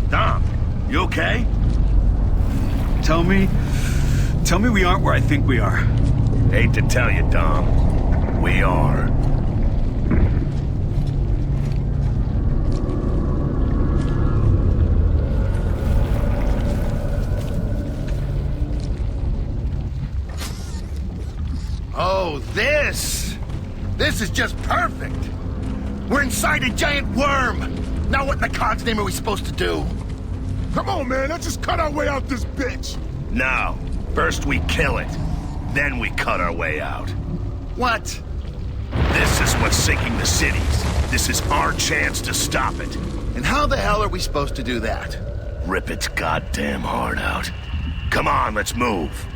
Dom, you okay? Tell me we aren't where I think we are. Hate to tell you, Dom. We are. Oh, this! This is just perfect! We're inside a giant worm! Now what in the cog's name are we supposed to do? Come on, man, let's just cut our way out this bitch! No. First we kill it. Then we cut our way out. What? This is what's sinking the cities. This is our chance to stop it. And how the hell are we supposed to do that? Rip its goddamn heart out. Come on, let's move.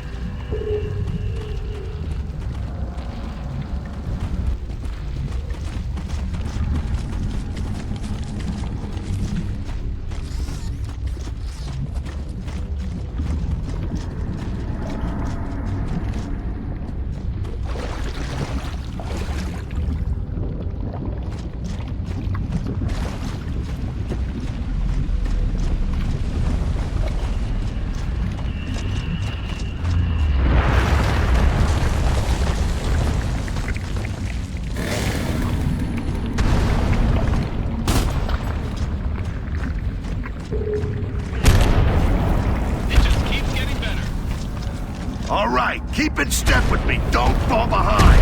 All right, keep in step with me. Don't fall behind.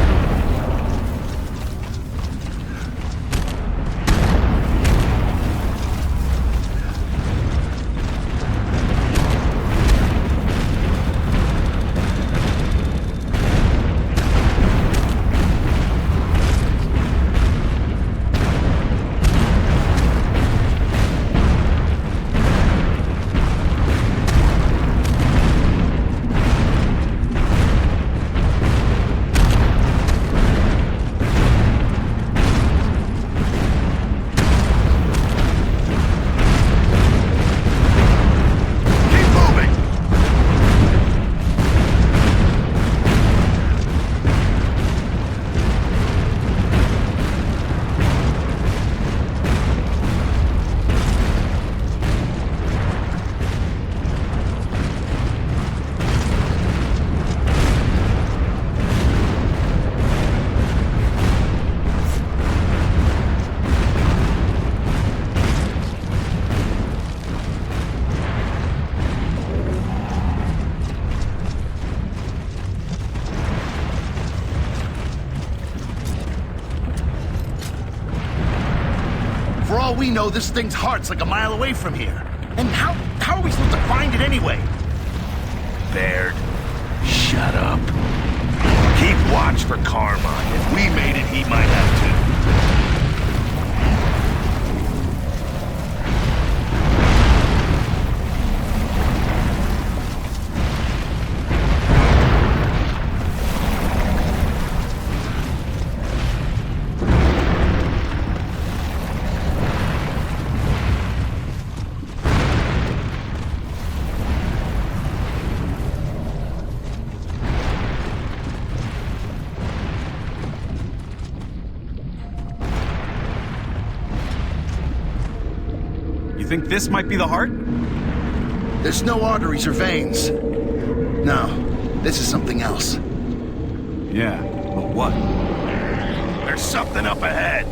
For all we know, this thing's heart's like a mile away from here. And how are we supposed to find it anyway? Baird, shut up. Keep watch for Carmine. If we made it, he might have to. Think this might be the heart? There's no arteries or veins. No, this is something else. Yeah, but what? There's something up ahead.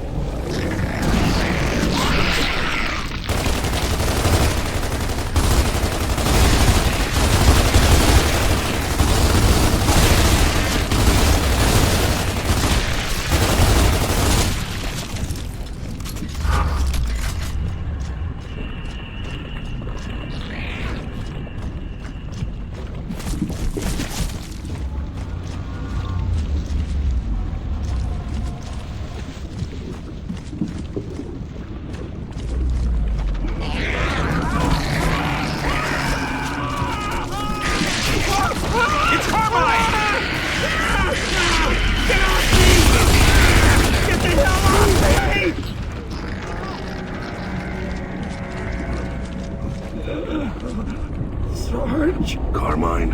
Sarge? Carmine.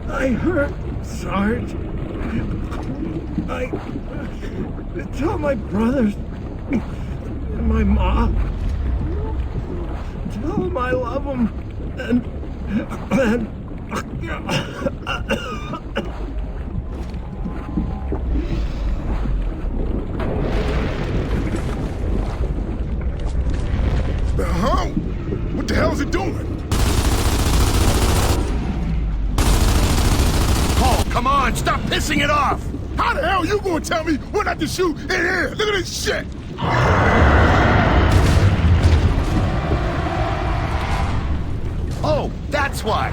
I hurt, Sarge. Tell my brothers and my mom. Tell them I love them. And huh? What the hell is it doing? Paul, come on, stop pissing it off! How the hell you gonna tell me when not to shoot in here? Look at this shit! Oh, that's why.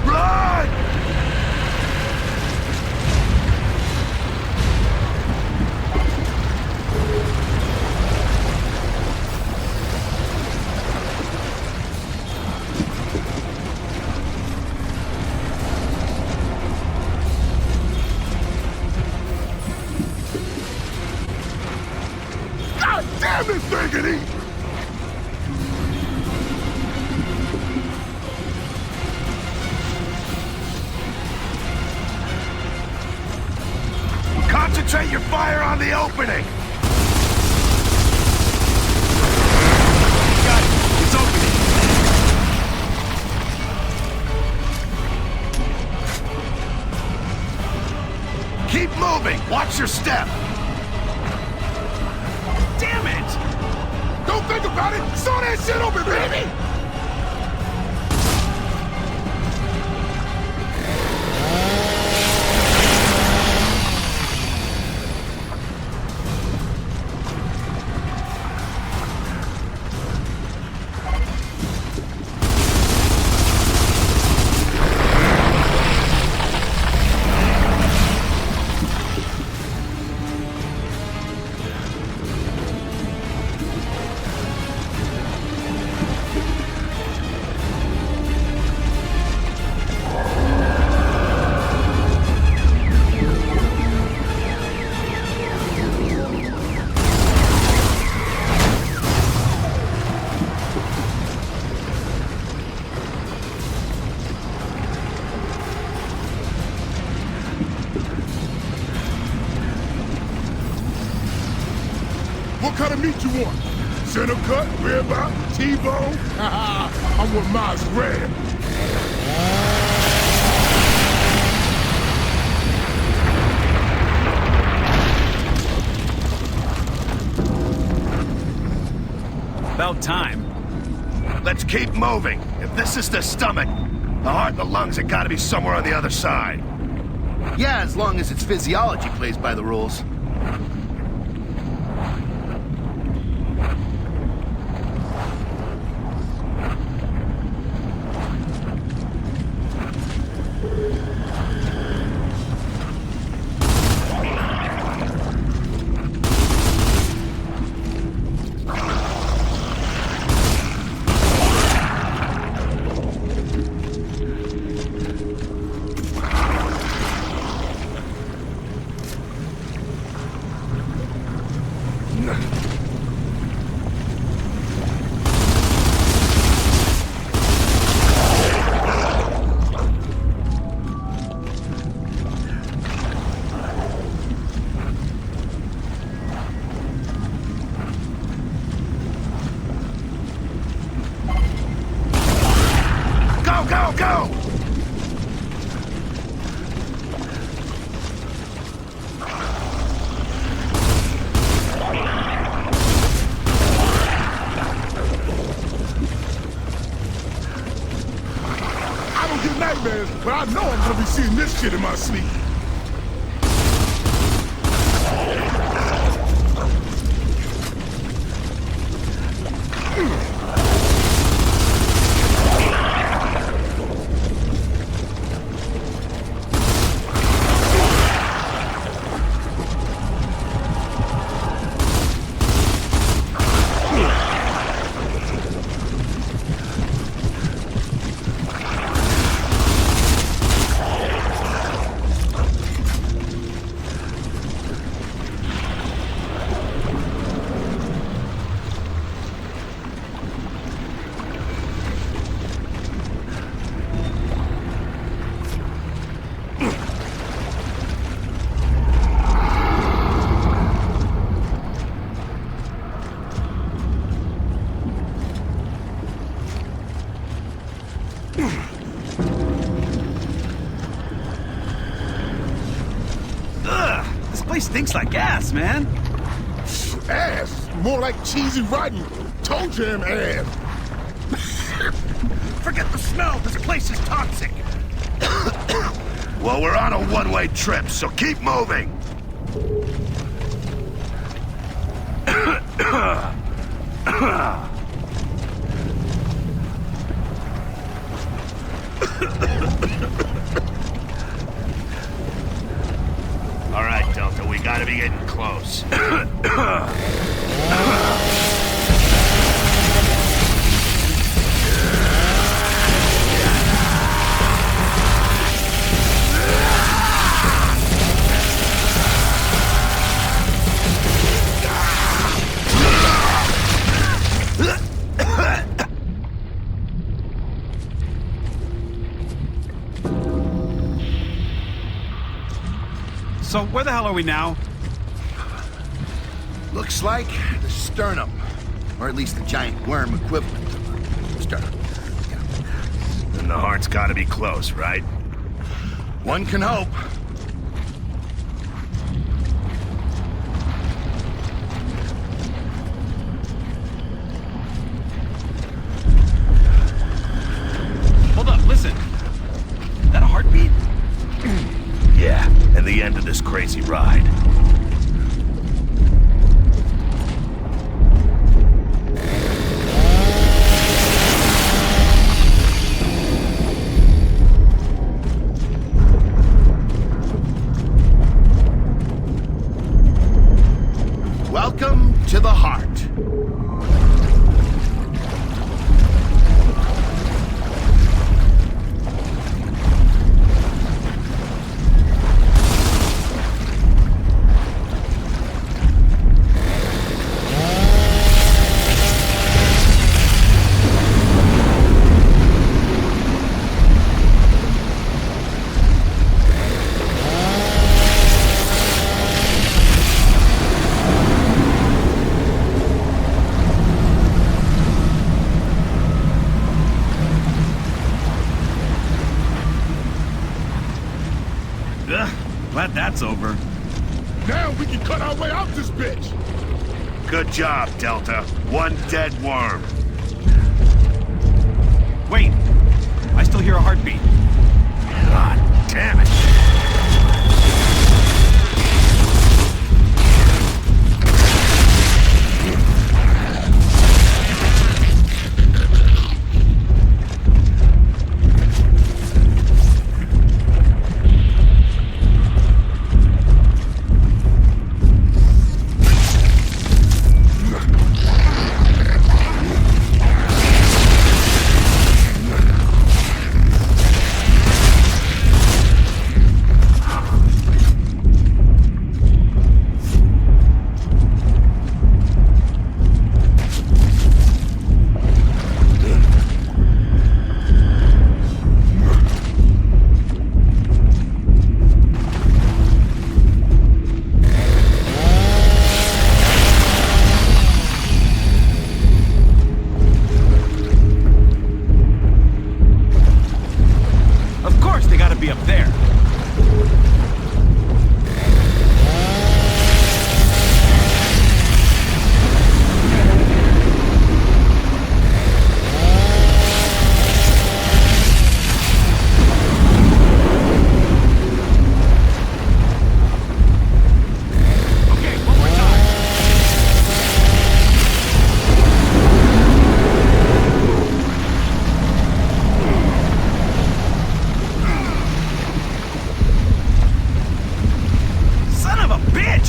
Run! God damn this thing can eat! Concentrate your fire on the opening! Got it. It's opening. Keep moving! Watch your step! Damn it! Don't think about it! Saw that shit open, baby! What kind of meat you want? Center cut, ribeye, T-bone? I want mine's red. About time. Let's keep moving. If this is the stomach, the heart and the lungs have got to be somewhere on the other side. Yeah, as long as its physiology plays by the rules. but I know I'm gonna be seeing this shit in my sleep. This place stinks like ass, man. Ass. More like cheesy rotten toe jam ass. Forget the smell. This place is toxic. Well, we're on a one-way trip, so keep moving. All right, Delta, we gotta be getting close. So where the hell are we now? Looks like the sternum. Or at least the giant worm equivalent of the sternum. Then the heart's gotta be close, right? One can hope. Hold up, listen. Is that a heartbeat? Yeah, and the end of this crazy ride. Welcome to the heart. Glad that's over. Now we can cut our way out this bitch. Good job, Delta. One dead worm. Wait, I still hear a heartbeat. God damn it.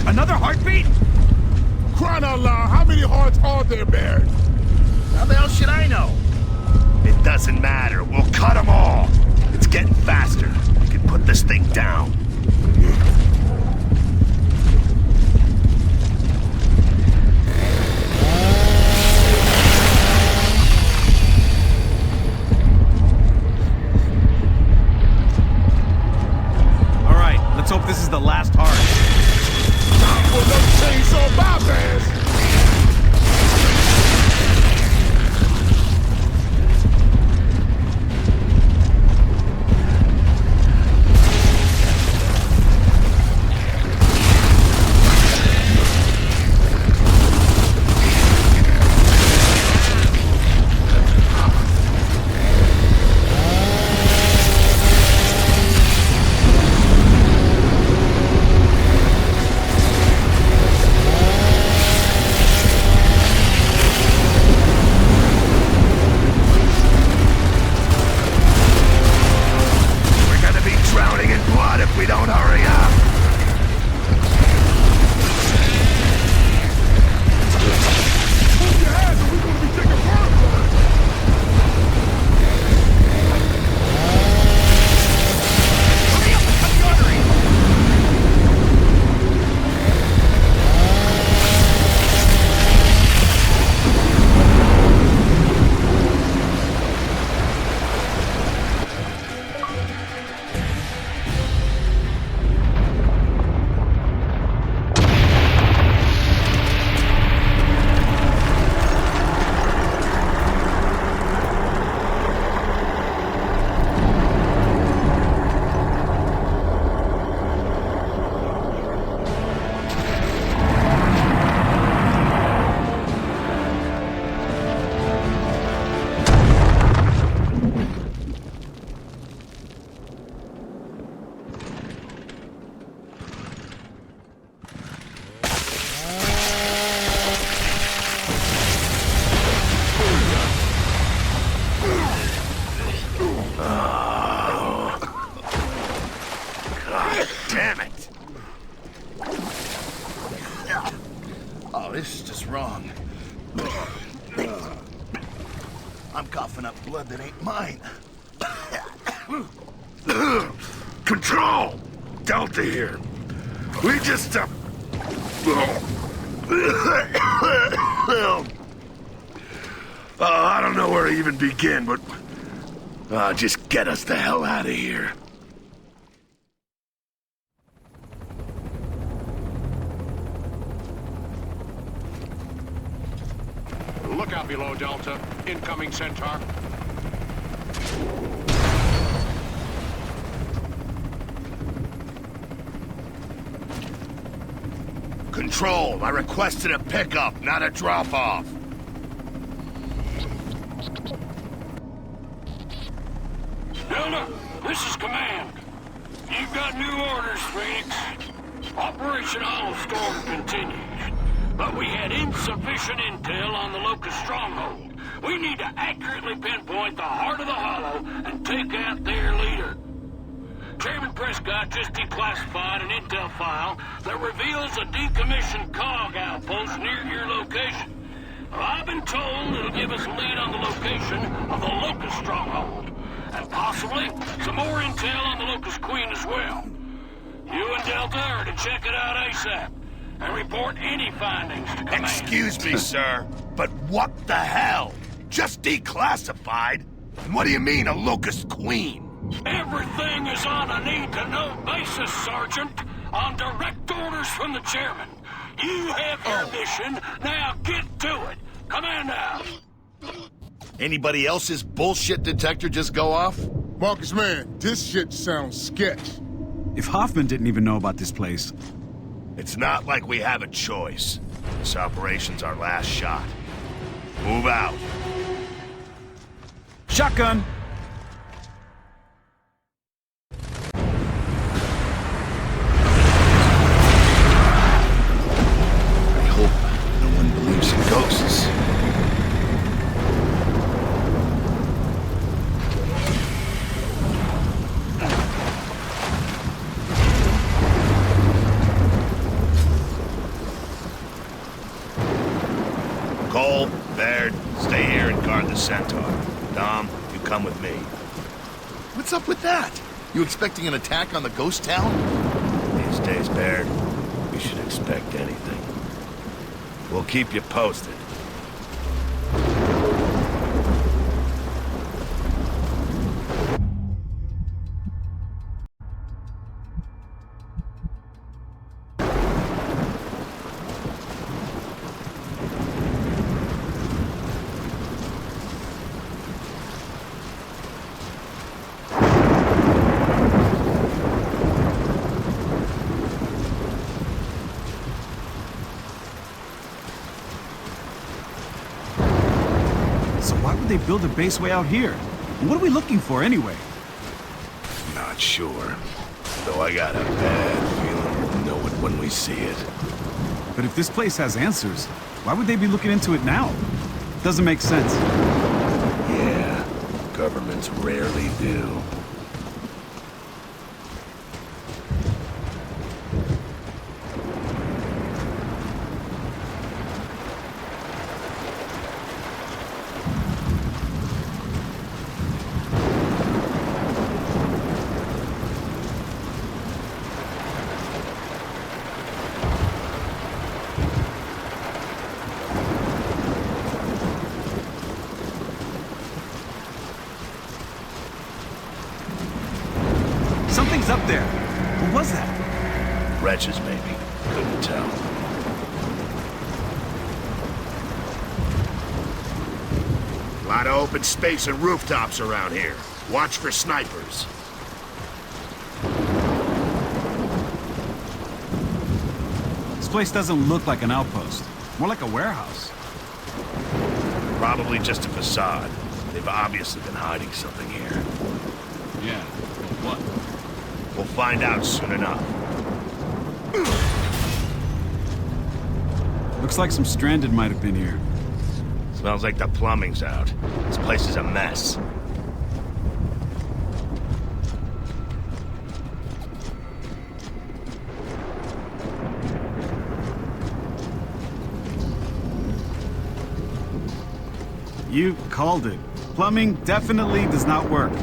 Another heartbeat? Crying out loud, how many hearts are there, Baron? How the hell should I know? It doesn't matter. We'll cut them all. It's getting faster. We can put this thing down. All right, let's hope this is the last heart. Time for another chainsaw bypass! Damn it! Oh, this is just wrong. I'm coughing up blood that ain't mine. Control! Delta here. We just, I don't know where to even begin, but just get us the hell out of here. Look out below, Delta. Incoming Centaur. Control, I requested a pickup, not a drop-off. Delta, this is Command. You've got new orders, Phoenix. Operation Hollow Storm continues. But we had insufficient intel on the Locust stronghold. We need to accurately pinpoint the heart of the Hollow and take out their leader. Chairman Prescott just declassified an intel file that reveals a decommissioned COG outpost near your location. Well, I've been told it'll give us a lead on the location of the Locust stronghold, and possibly some more intel on the Locust Queen as well. You and Delta are to check it out ASAP. And report any findings to Command. Excuse me, sir, but what the hell? Just declassified? And what do you mean, a Locust Queen? Everything is on a need-to-know basis, Sergeant. On direct orders from the chairman. You have your mission. Now get to it. Command out. Anybody else's bullshit detector just go off? Marcus, man, this shit sounds sketch. If Hoffman didn't even know about this place... It's not like we have a choice. This operation's our last shot. Move out. Shotgun! I hope no one believes in ghosts. Centaur. Dom, you come with me. What's up with that? You expecting an attack on the ghost town? These days, Baird, we should expect anything. We'll keep you posted. They build a base way out here. And what are we looking for anyway? Not sure. Though I got a bad feeling we'll know it when we see it. But if this place has answers, why would they be looking into it now? Doesn't make sense. Yeah, governments rarely do. Something's up there. What was that? Wretches, maybe. Couldn't tell. A lot of open space and rooftops around here. Watch for snipers. This place doesn't look like an outpost. More like a warehouse. Probably just a facade. They've obviously been hiding something here. Yeah, but what? We'll find out soon enough. Looks like some stranded might have been here. Smells like the plumbing's out. This place is a mess. You called it. Plumbing definitely does not work.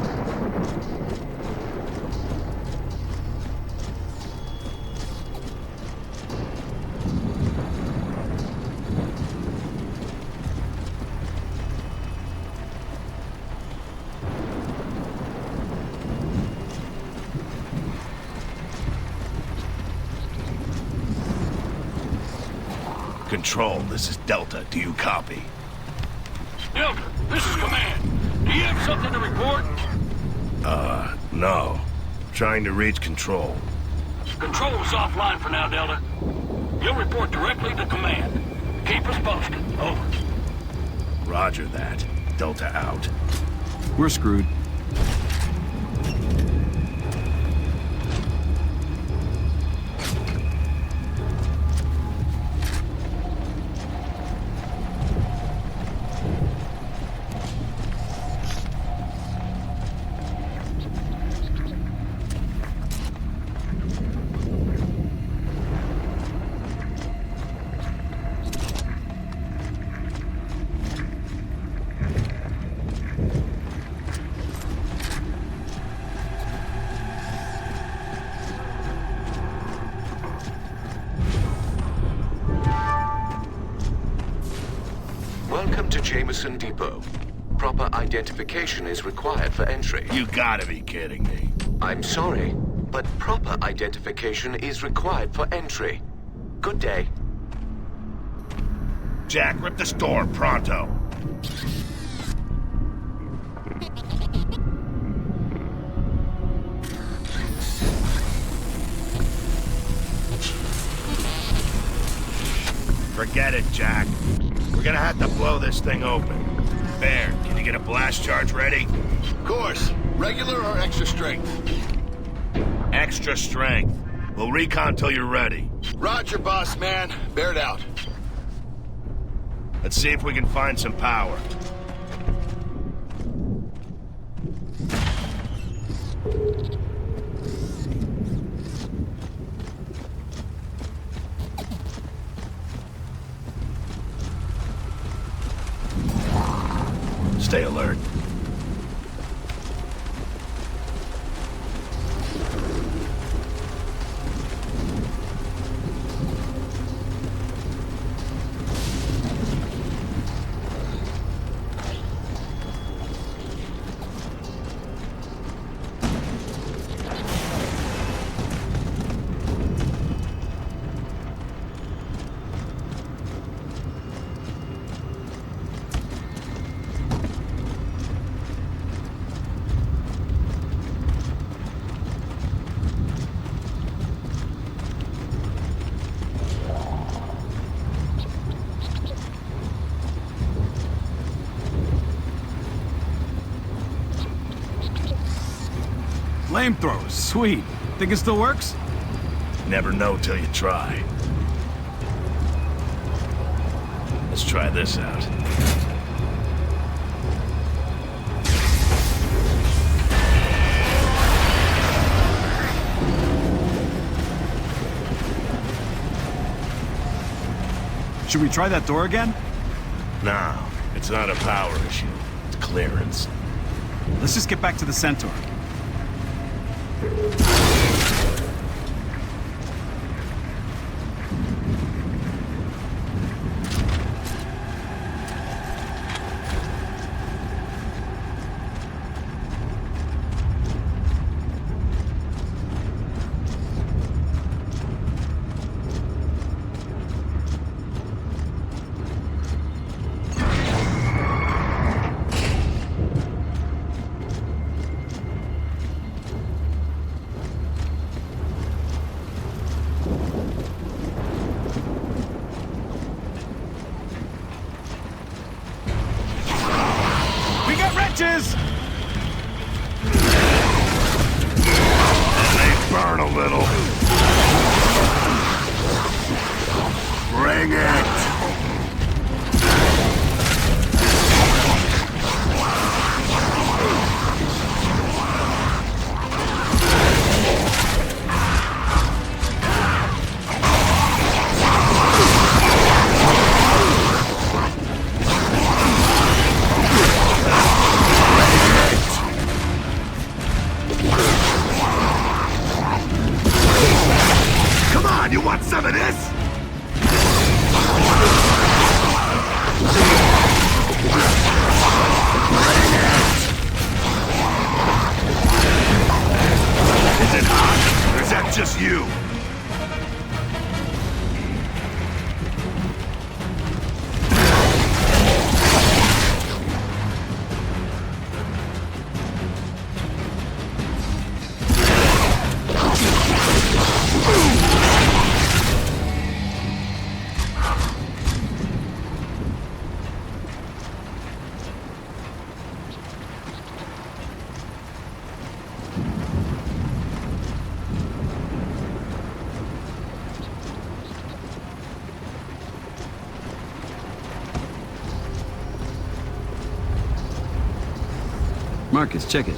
Control, this is Delta. Do you copy? Delta, this is Command. Do you have something to report? No. Trying to reach Control. Control is offline for now, Delta. You'll report directly to Command. Keep us posted. Over. Roger that. Delta out. We're screwed. Welcome to Jameson Depot. Proper identification is required for entry. You gotta be kidding me. I'm sorry, but proper identification is required for entry. Good day. Jack, rip this door, pronto. Forget it, Jack. We're gonna have to blow this thing open. Baird, can you get a blast charge ready? Of course. Regular or extra strength? Extra strength. We'll recon till you're ready. Roger, boss man. Baird out. Let's see if we can find some power. Stay alert. Flamethrowers, sweet. Think it still works? Never know till you try. Let's try this out. Should we try that door again? No, it's not a power issue. It's clearance. Let's just get back to the Centaur. Wrenches! They burn a little. Bring it! You want some of this? Is it hot, or is that just you? Marcus, check it.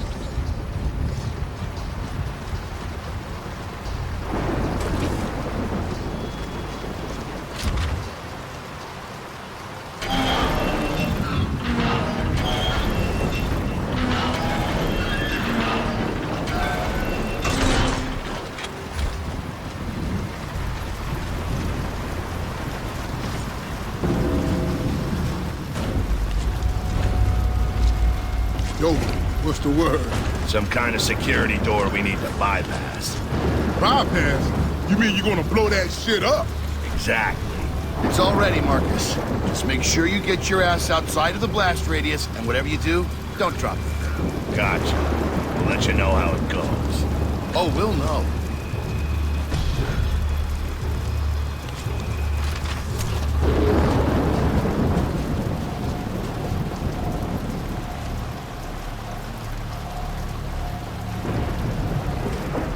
Yo, what's the word? Some kind of security door we need to bypass. Bypass? You mean you're gonna blow that shit up? Exactly. It's all ready, Marcus. Just make sure you get your ass outside of the blast radius, and whatever you do, don't drop it. Gotcha. We'll let you know how it goes. Oh, we'll know.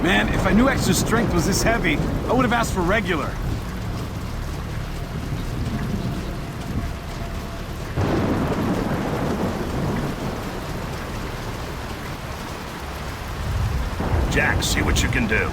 Man, if I knew extra strength was this heavy, I would have asked for regular. Jack, see what you can do.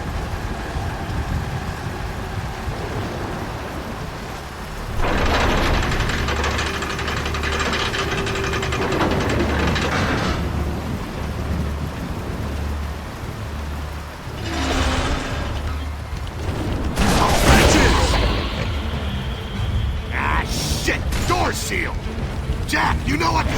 shield. Jack, you know what to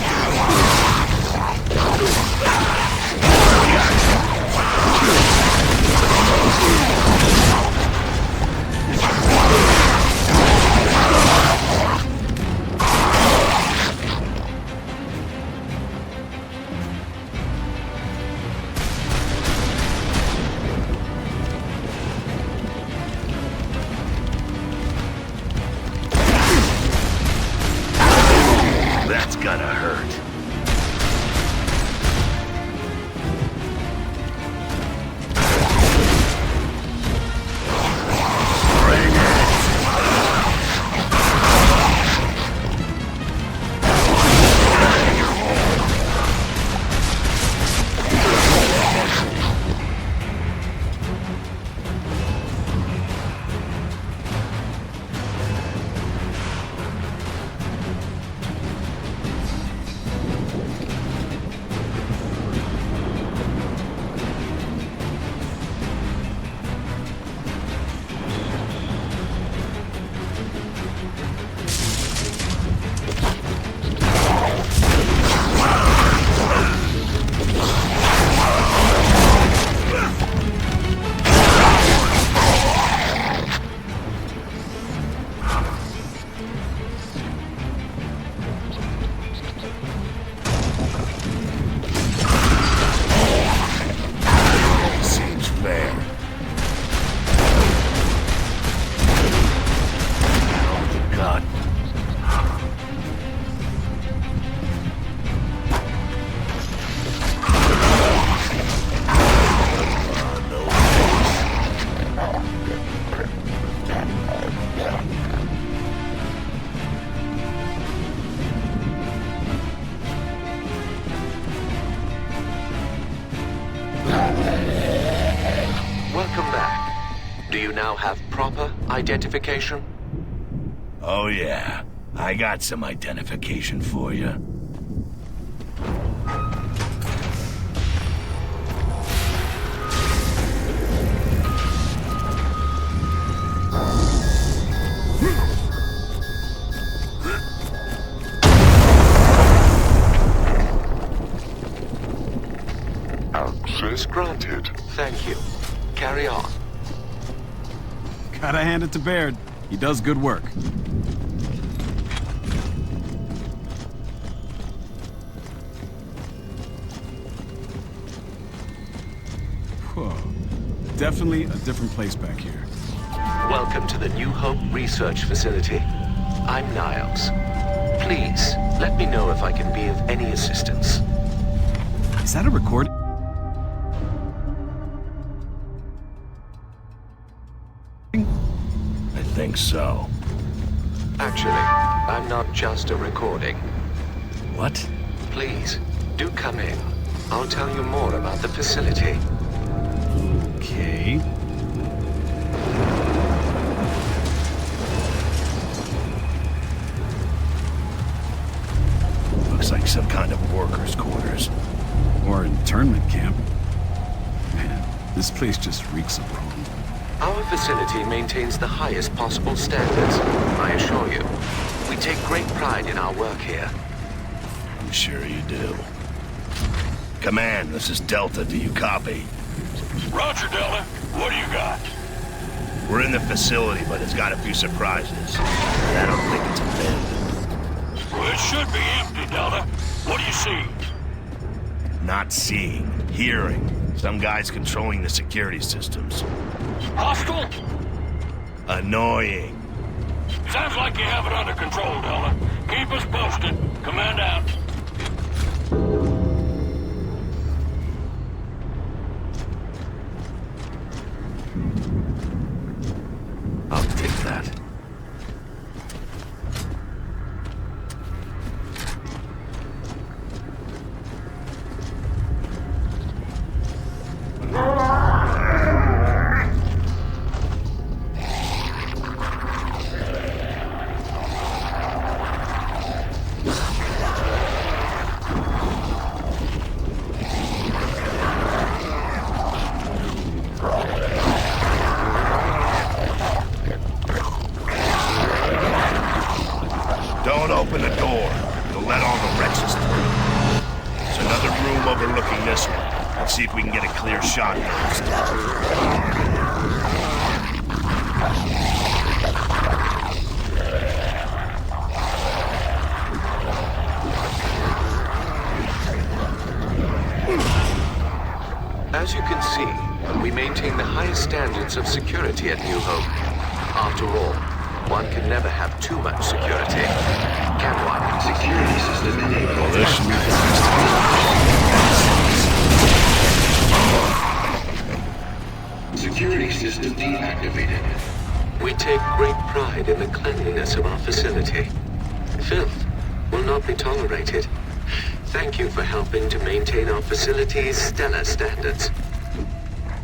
That's gonna hurt. Seems fair. God. Welcome back. Do you now have proper identification? Oh yeah, I got some identification for you. Access granted. Thank you. Carry on. Gotta hand it to Baird. He does good work. Whoa. Definitely a different place back here. Welcome to the New Hope Research Facility. I'm Niles. Please, let me know if I can be of any assistance. Is that a recording? I think so. Actually, I'm not just a recording. What? Please, do come in. I'll tell you more about the facility. Okay. Looks like some kind of workers' quarters. Or internment camp. Man, this place just reeks of Rome. Our facility maintains the highest possible standards, I assure you. We take great pride in our work here. I'm sure you do. Command, this is Delta. Do you copy? Roger, Delta. What do you got? We're in the facility, but it's got a few surprises. I don't think it's abandoned. Well, it should be empty, Delta. What do you see? Not seeing, hearing. Some guys controlling the security systems. Hostile? Annoying. Sounds like you have it under control, Delta. Keep us posted. Command out. I'll take that. standards of security at New Hope. After all, one can never have too much security, can one? Security system enabled. Well, this should be Security system deactivated. We take great pride in the cleanliness of our facility. Filth will not be tolerated. Thank you for helping to maintain our facility's stellar standards.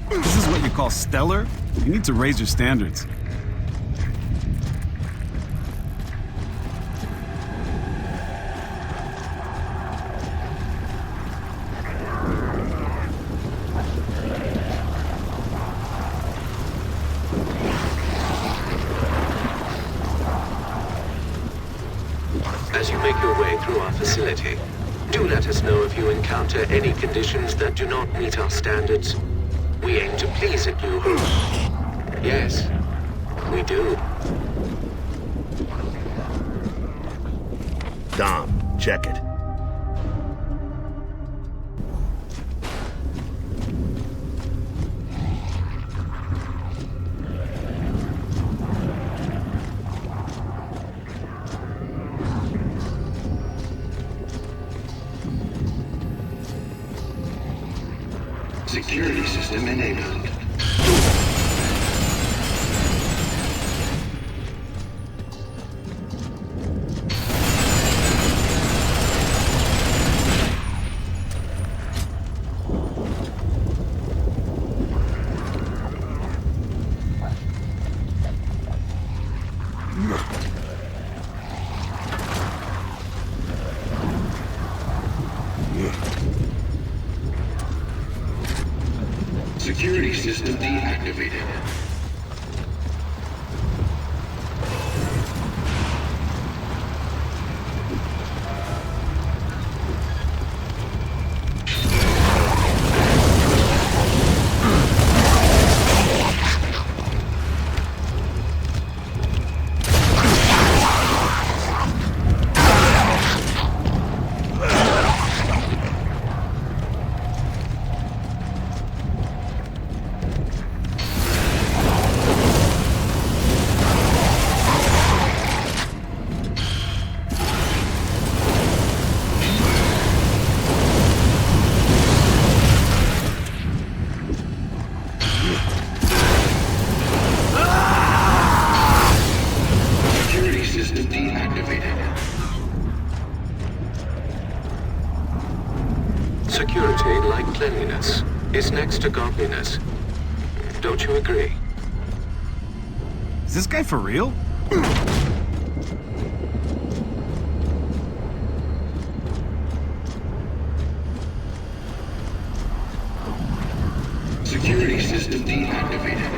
This is what you call stellar? You need to raise your standards. As you make your way through our facility, do let us know if you encounter any conditions that do not meet our standards. We aim to please at New Hope. Yes, we do. Dom, check it. Security system enabled. Security system deactivated. Security, like cleanliness, is next to godliness. Don't you agree? Is this guy for real? Security system deactivated.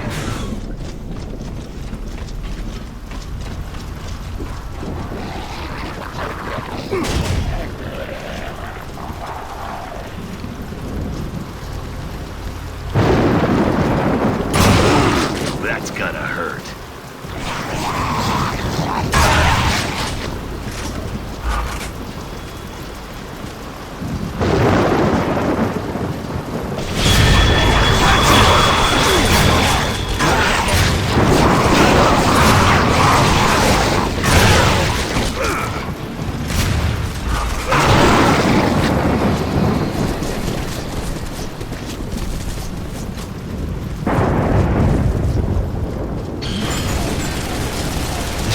That's gonna hurt.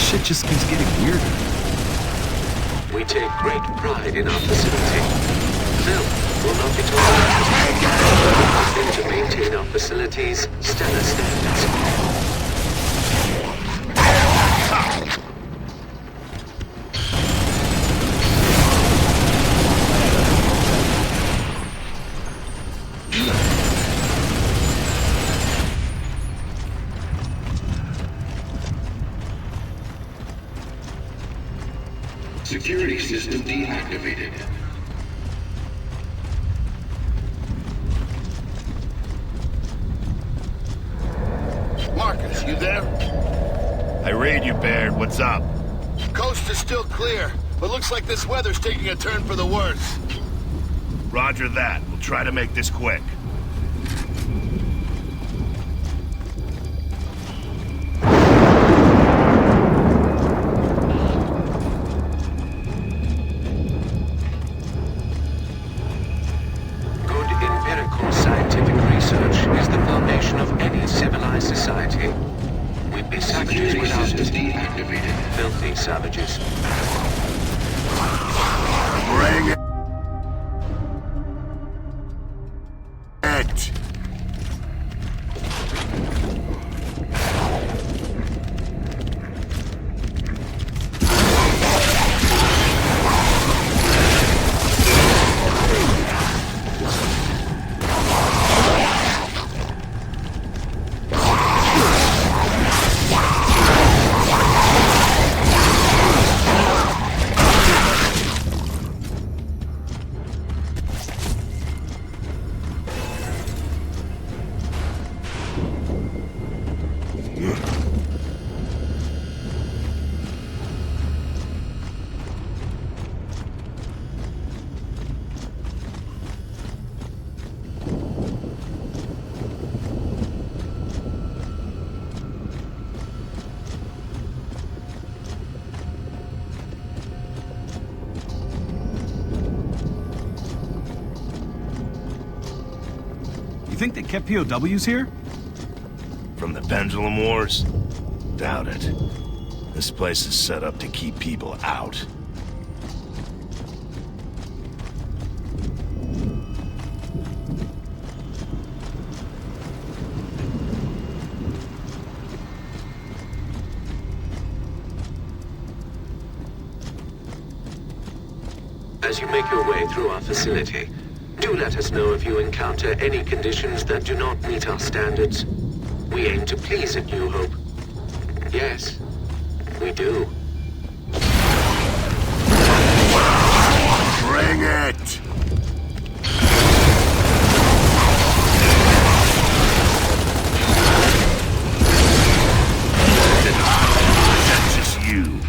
Shit just keeps getting weirder. We take great pride in our facility. Filth will not be tolerated. To maintain our facility's stellar standards. Security system deactivated. Marcus, you there? I read you, Baird. What's up? Coast is still clear, but looks like this weather's taking a turn for the worse. Roger that. We'll try to make this quick. facility. We'd be savages without it. Filthy savages. Bring it! You think they kept POWs here? From the Pendulum Wars? Doubt it. This place is set up to keep people out. As you make your way through our facility, do let us know if you encounter any conditions that do not meet our standards. We aim to please at New Hope. Yes, we do. Bring it! That's just you.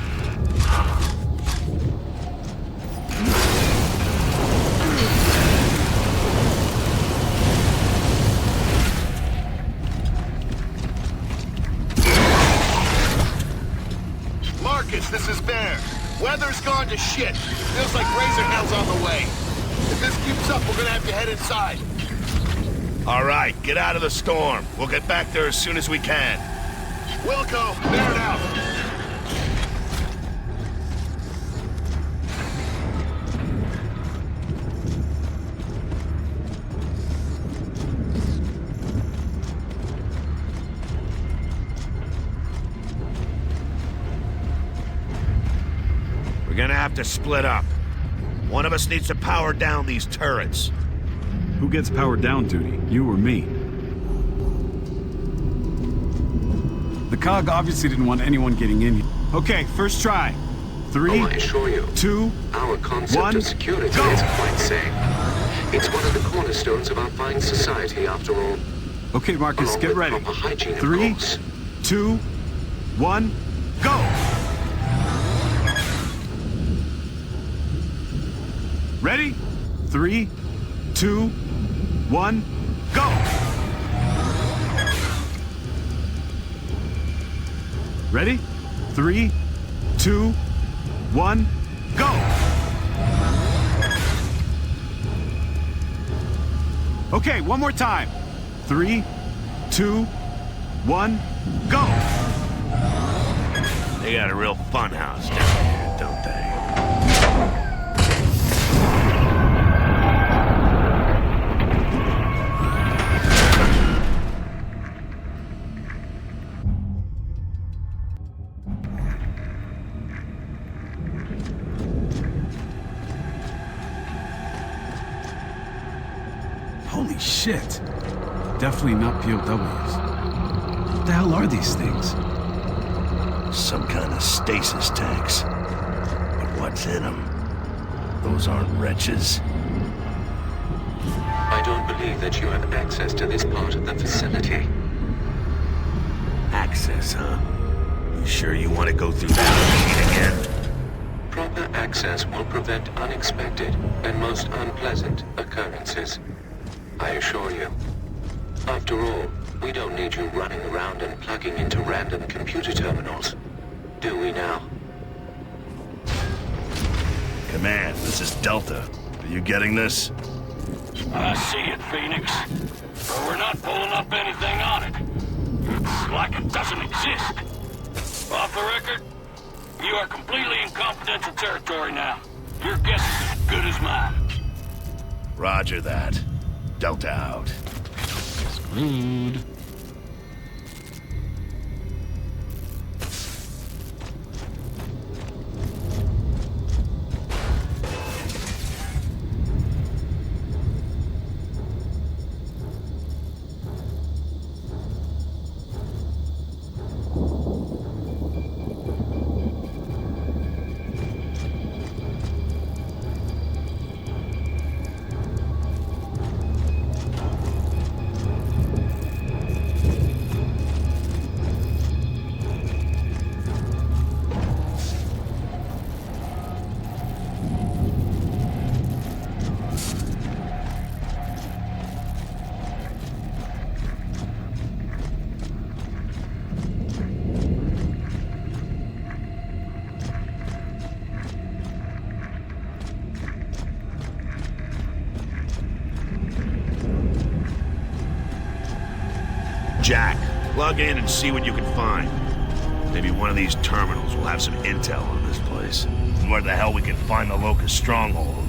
This is Bear. Weather's gone to shit. Feels like Razor Hell's on the way. If this keeps up, we're gonna have to head inside. All right, get out of the storm. We'll get back there as soon as we can. Wilco, Bear out. We're gonna have to split up. One of us needs to power down these turrets. Who gets powered down duty? You or me? The COG obviously didn't want anyone getting in here. Okay, first try. 3, I assure you, 2, our concept 1, of security go! is quite sane. It's one of the cornerstones of our fine society, after all. Okay, Marcus, Along get with ready. proper hygiene, of 3, course. 2, 1, go! Ready? 3, 2, 1, go! Ready? 3, 2, 1, go! Okay, one more time. 3, 2, 1, go! They got a real fun house down here, don't they? Holy shit. Definitely not POWs. What the hell are these things? Some kind of stasis tanks. But what's in them? Those aren't wretches. I don't believe that you have access to this part of the facility. Access, huh? You sure you want to go through that machine again? Proper access will prevent unexpected and most unpleasant occurrences. I assure you. After all, we don't need you running around and plugging into random computer terminals. Do we now? Command, this is Delta. Are you getting this? I see it, Phoenix. But we're not pulling up anything on it. It's like it doesn't exist. Off the record, you are completely in confidential territory now. Your guess is as good as mine. Roger that. Delta out. Screwed. Jack, plug in and see what you can find. Maybe one of these terminals will have some intel on this place. And where the hell we can find the Locust stronghold.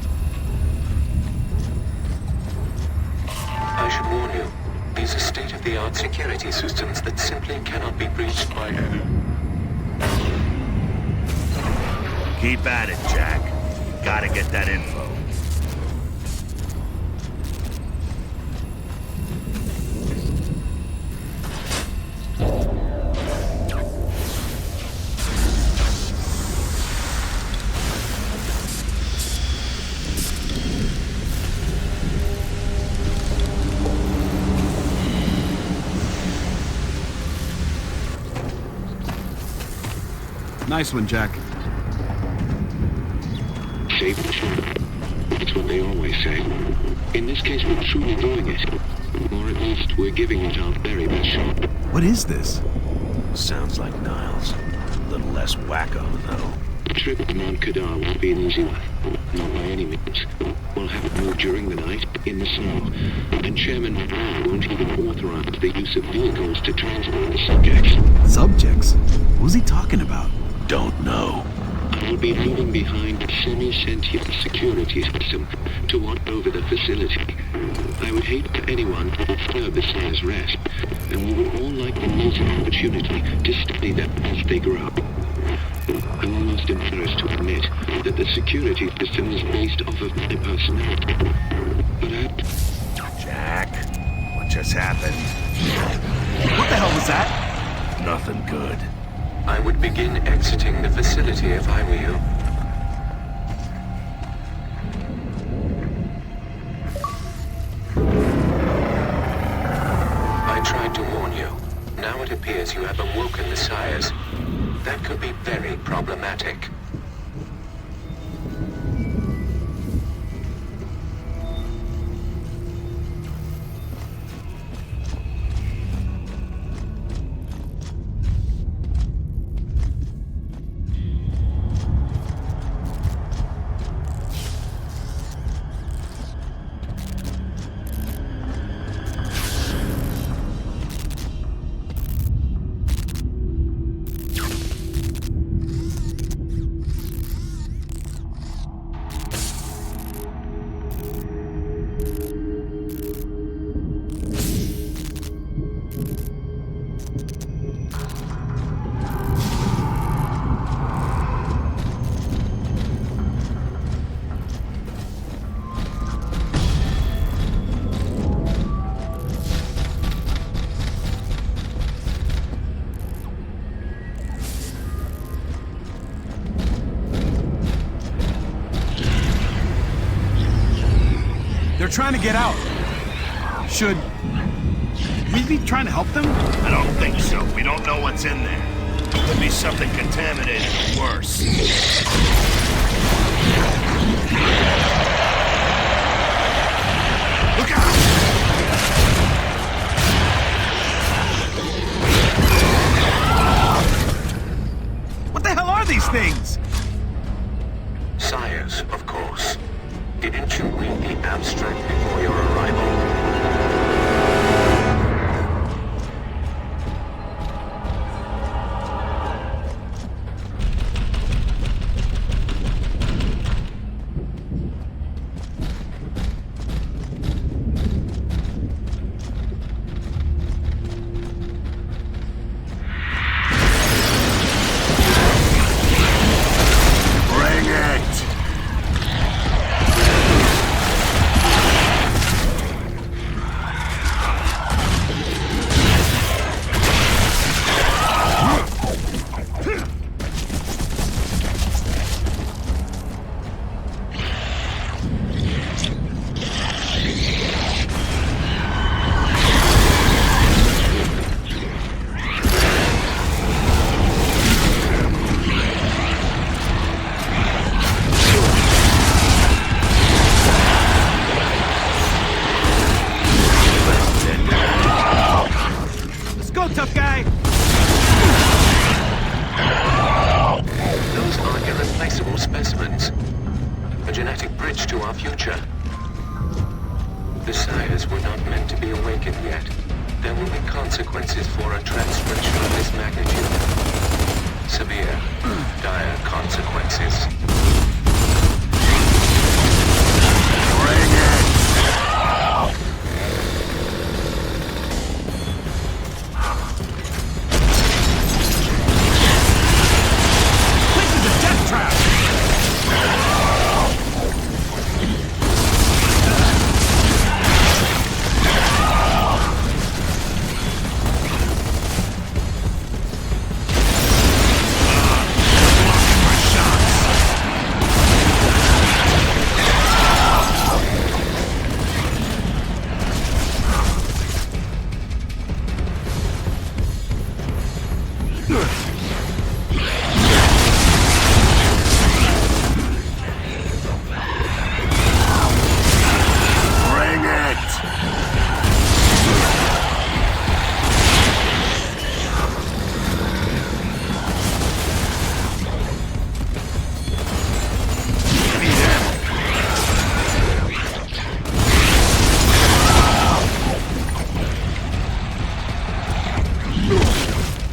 I should warn you, these are state-of-the-art security systems that simply cannot be breached by... Keep at it, Jack. Gotta get that info. Nice one, Jack. Save the shot. That's what they always say. In this case, we're truly doing it. Or at least, we're giving it our very best shot. What is this? Sounds like Niles. A little less wacko, though. The trip to Mount Kadar won't be an easy one. Not by any means. We'll have it moved during the night, in the snow. And Chairman McGraw won't even authorize the use of vehicles to transport the subjects. Subjects? Who's he talking about? Don't know. I will be moving behind a semi-sentient security system to watch over the facility. I would hate for anyone to disturb the Slayer's rest, and we would all like to use an opportunity to study them as they grow. I'm almost embarrassed to admit that the security system is based off of my personality. But Jack, what just happened? What the hell was that? Nothing good. I would begin exiting the facility if I were you. I tried to warn you. Now it appears you have awoken the sires. That could be very problematic. They're trying to get out. Should we be trying to help them? I don't think so. We don't know what's in there. Could be something contaminated or worse. Look out! What the hell are these things? Sires, of course. Didn't you read the abstract before your arrival? Bring it!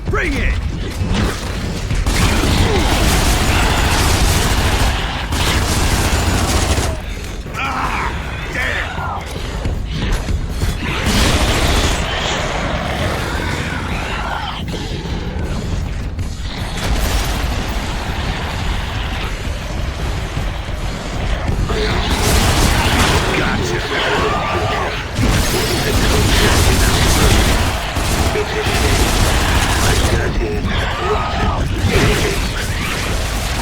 Bring it!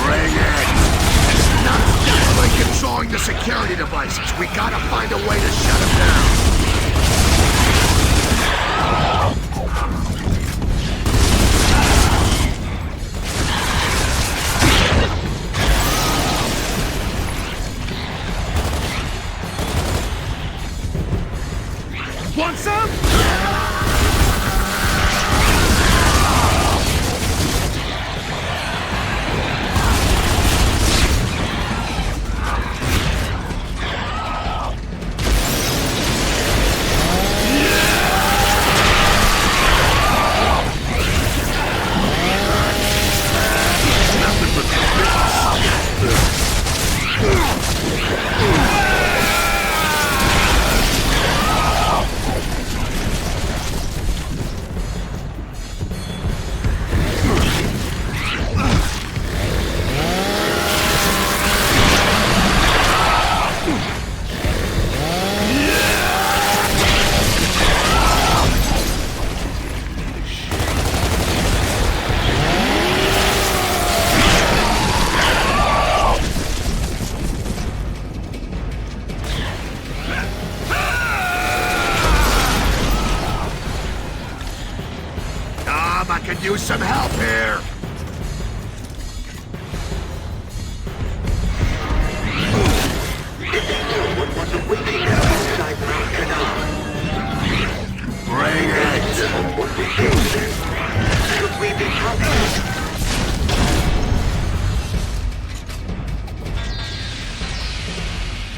Bring it! Not by controlling the security devices. We gotta find a way to shut him down. Want some? I could use some help here. Bring it! Should we be helpful?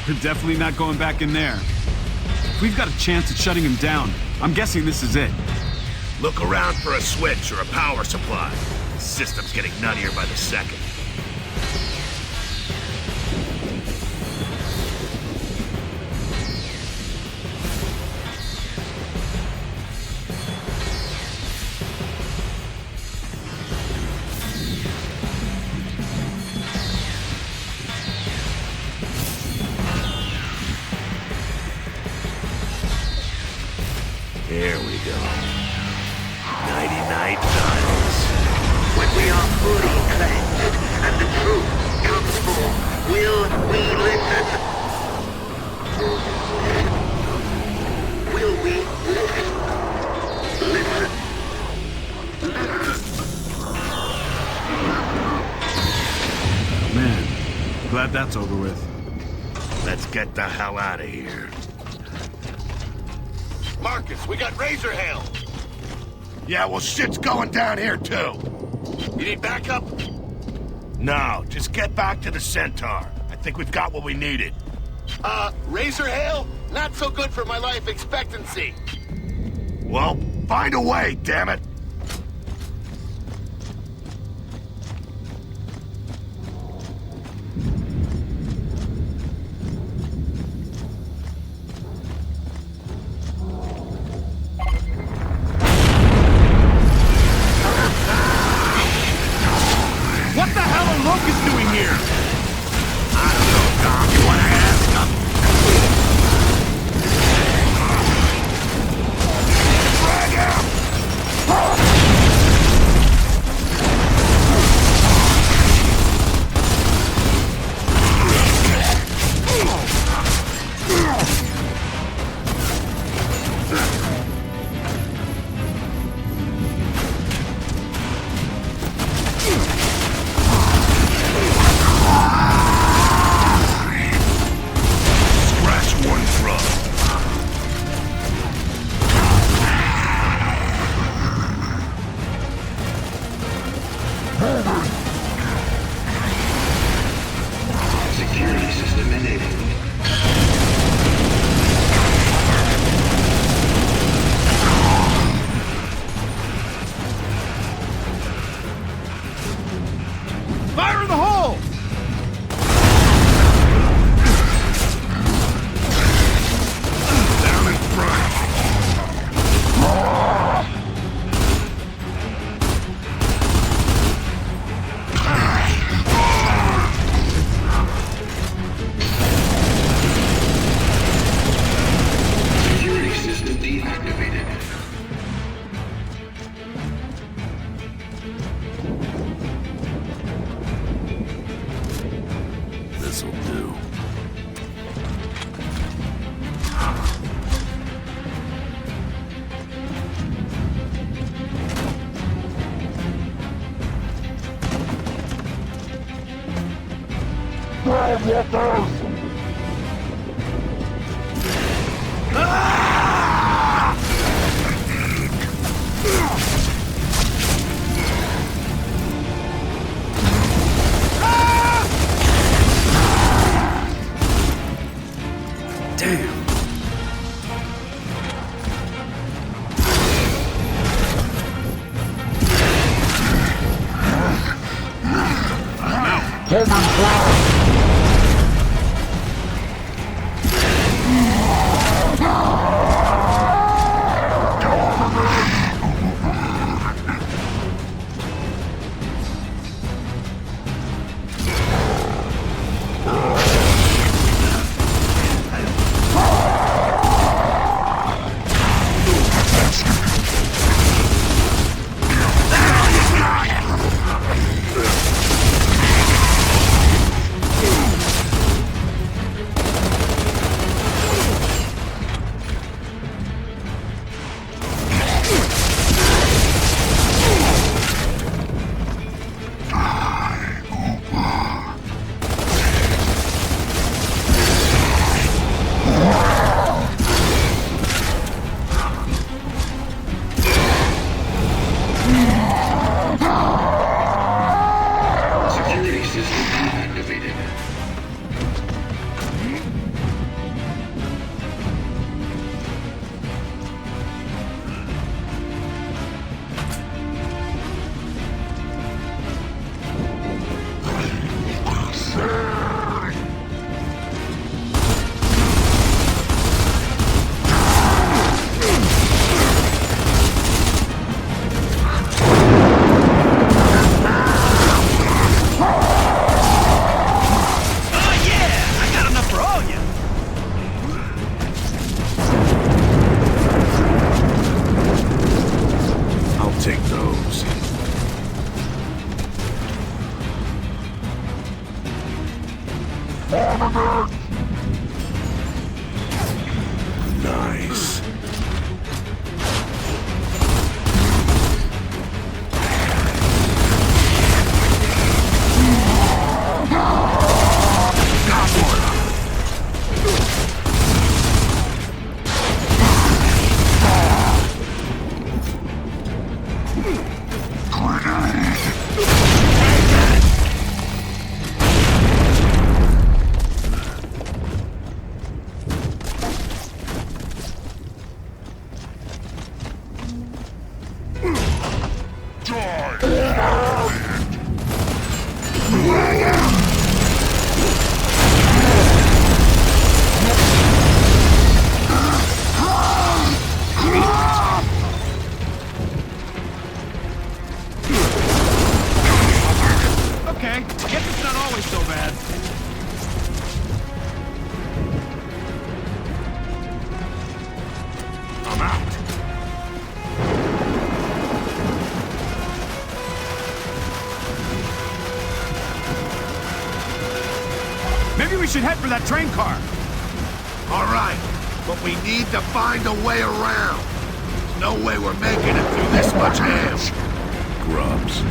We're definitely not going back in there. If we've got a chance at shutting him down, I'm guessing this is it. Look around for a switch or a power supply. The system's getting nuttier by the second. Here we go. 99 times. When we are fully cleansed and the truth comes forth, will we listen? Will we listen? Listen. Man, glad that's over with. Let's get the hell out of here. Marcus, we got Razor Hail. Yeah, well, shit's going down here, too. You need backup? No, just get back to the Centaur. I think we've got what we needed. Razor Hail? Not so good for my life expectancy. Well, find a way, damn it. What the hell are Locust doing here? I don't know, Dom. You want to ask him? Drag him! Security system enabled. Fire in the hole! Down in front. Security system deactivated. This'll do. Damn. Security system deactivated. Oh yeah! I got enough for all you! I'll take those. Nice. Got one. Okay, guess it's not always so bad. I'm out. Maybe we should head for that train car. All right, but we need to find a way around. There's no way we're making it through this much ham. Grubs.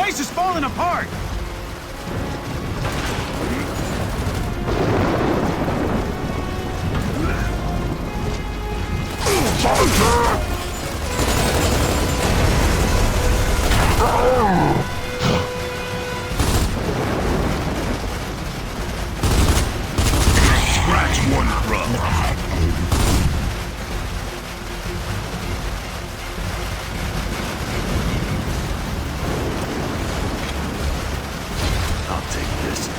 place is falling apart! Scratch one grub. I'll take this.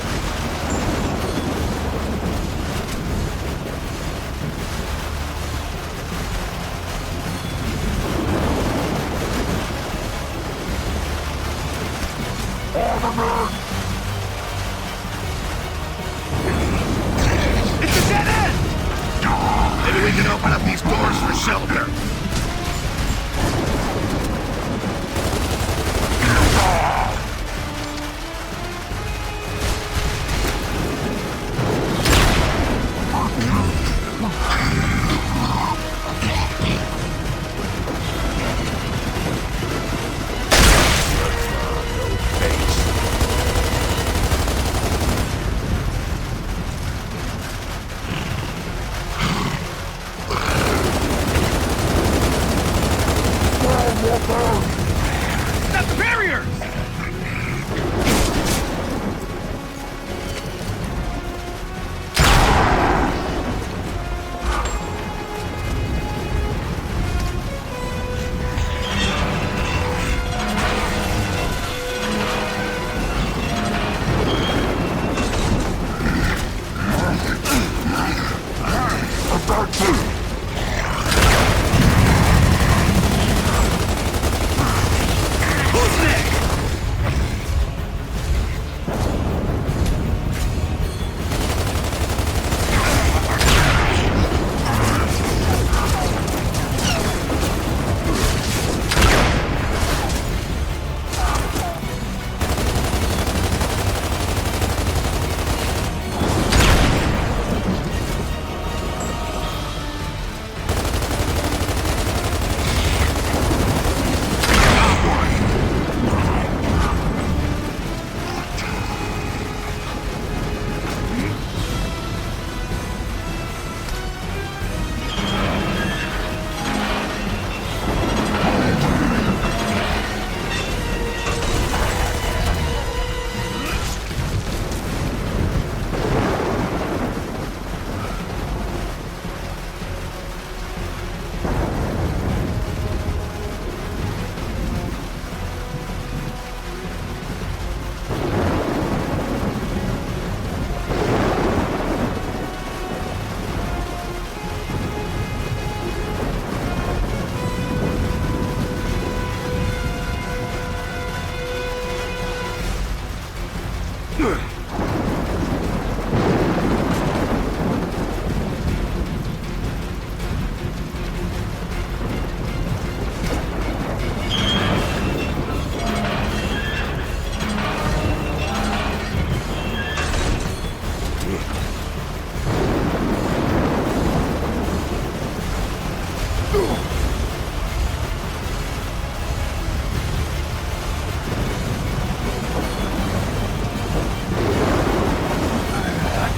It's a dead end! Maybe we can open up these doors for shelter. The barriers! Who's next?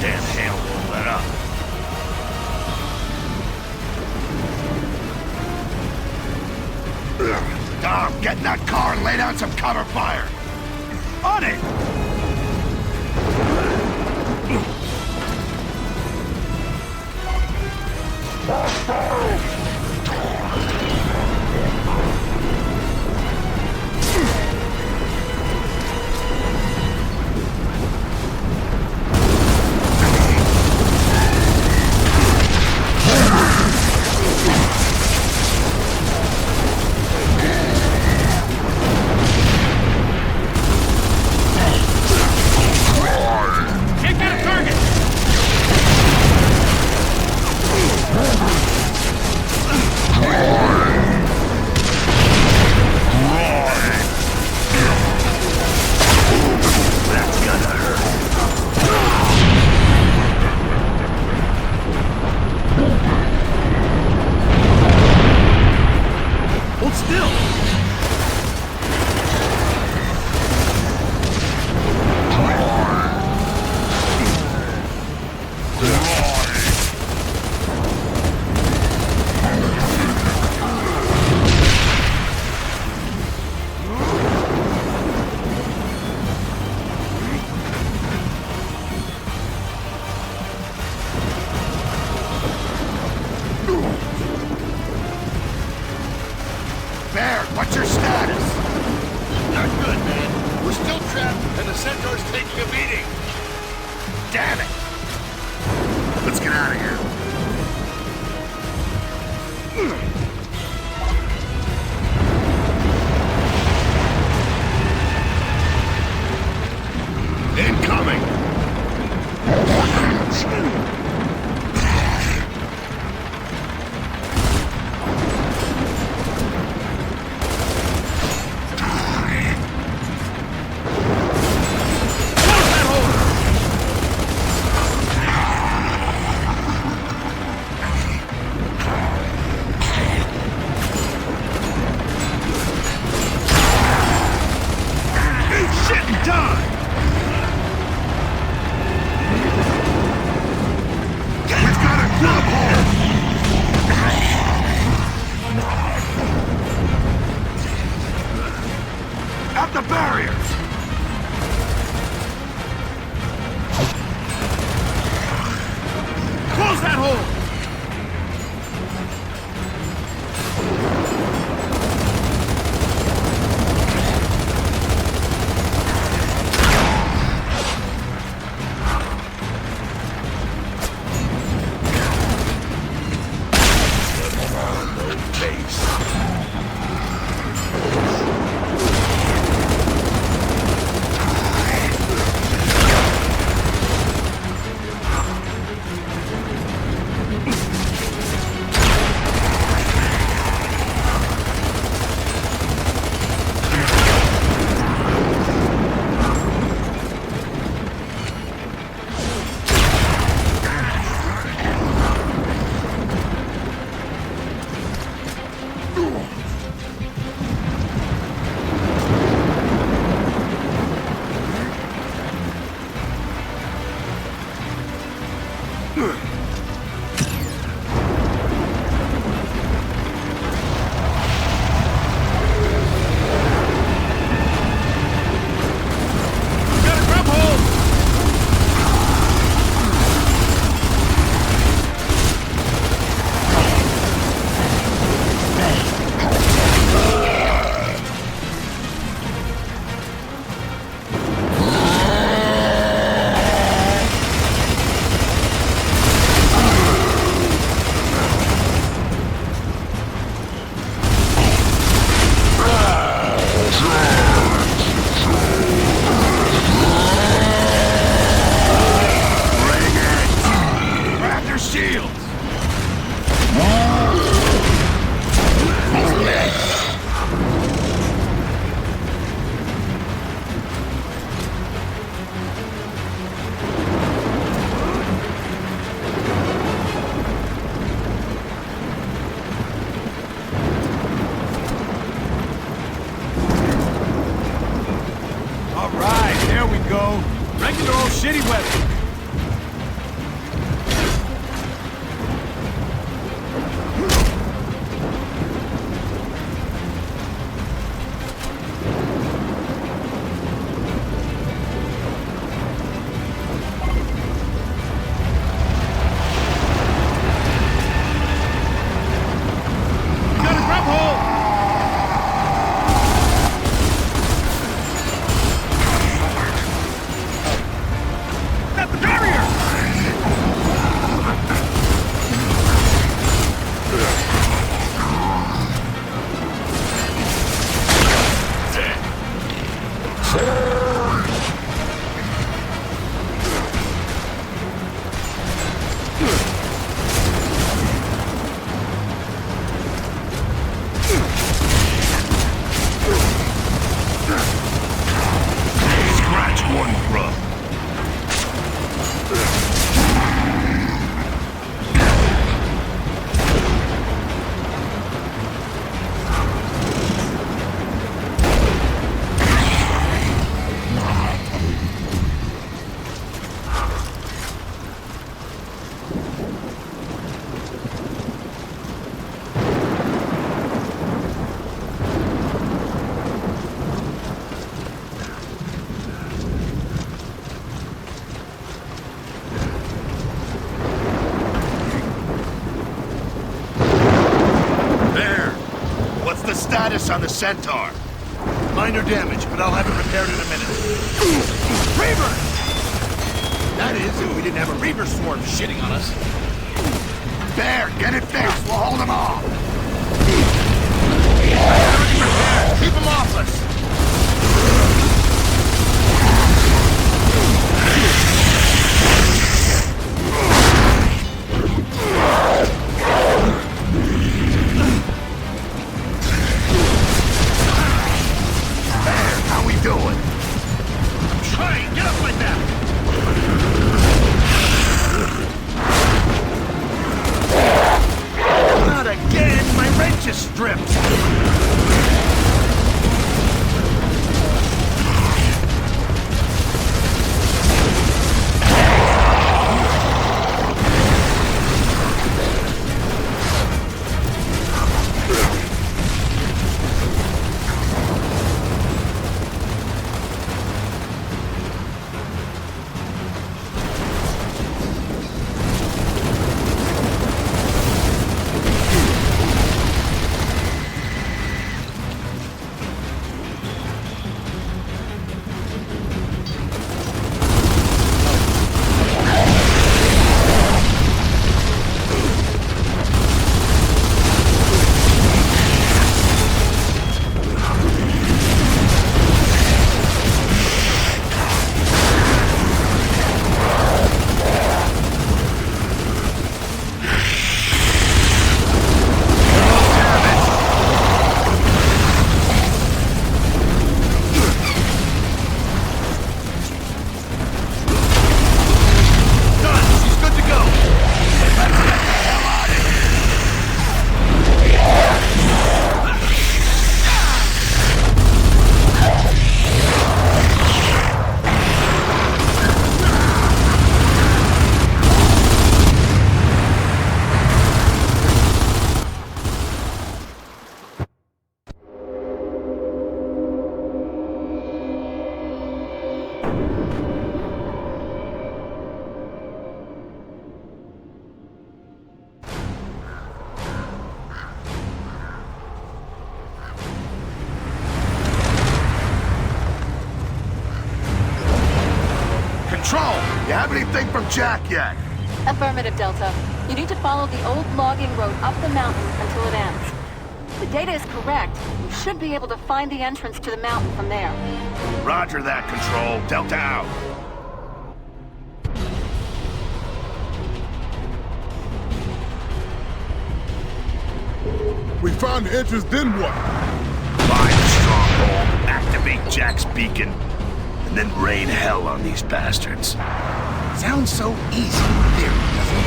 Damn hail won't let up. Dom, get in that car and lay down some cover fire. On it! Take that target! What's your status? Not good, man. We're still trapped, and the Centaur's taking a beating. Damn it! Let's get out of here. Incoming! At the barrier! Close that hole! Regular old shitty weather. status on the Centaur? Minor damage, but I'll have it repaired in a minute. Reaver! That is, if we didn't have a Reaver swarm shitting on us. Bear, get it fixed. We'll hold them off. Everything repaired. Keep them off us. How we doing? Hey, get up like that! Not again! My wrench is stripped! Control! You have anything from Jack yet? Affirmative, Delta. You need to follow the old logging road up the mountain until it ends. If the data is correct, you should be able to find the entrance to the mountain from there. Roger that, Control. Delta out. We found the entrance, then what? Find the stronghold, activate Jack's beacon, and then rain hell on these bastards. Sounds so easy in theory, doesn't it?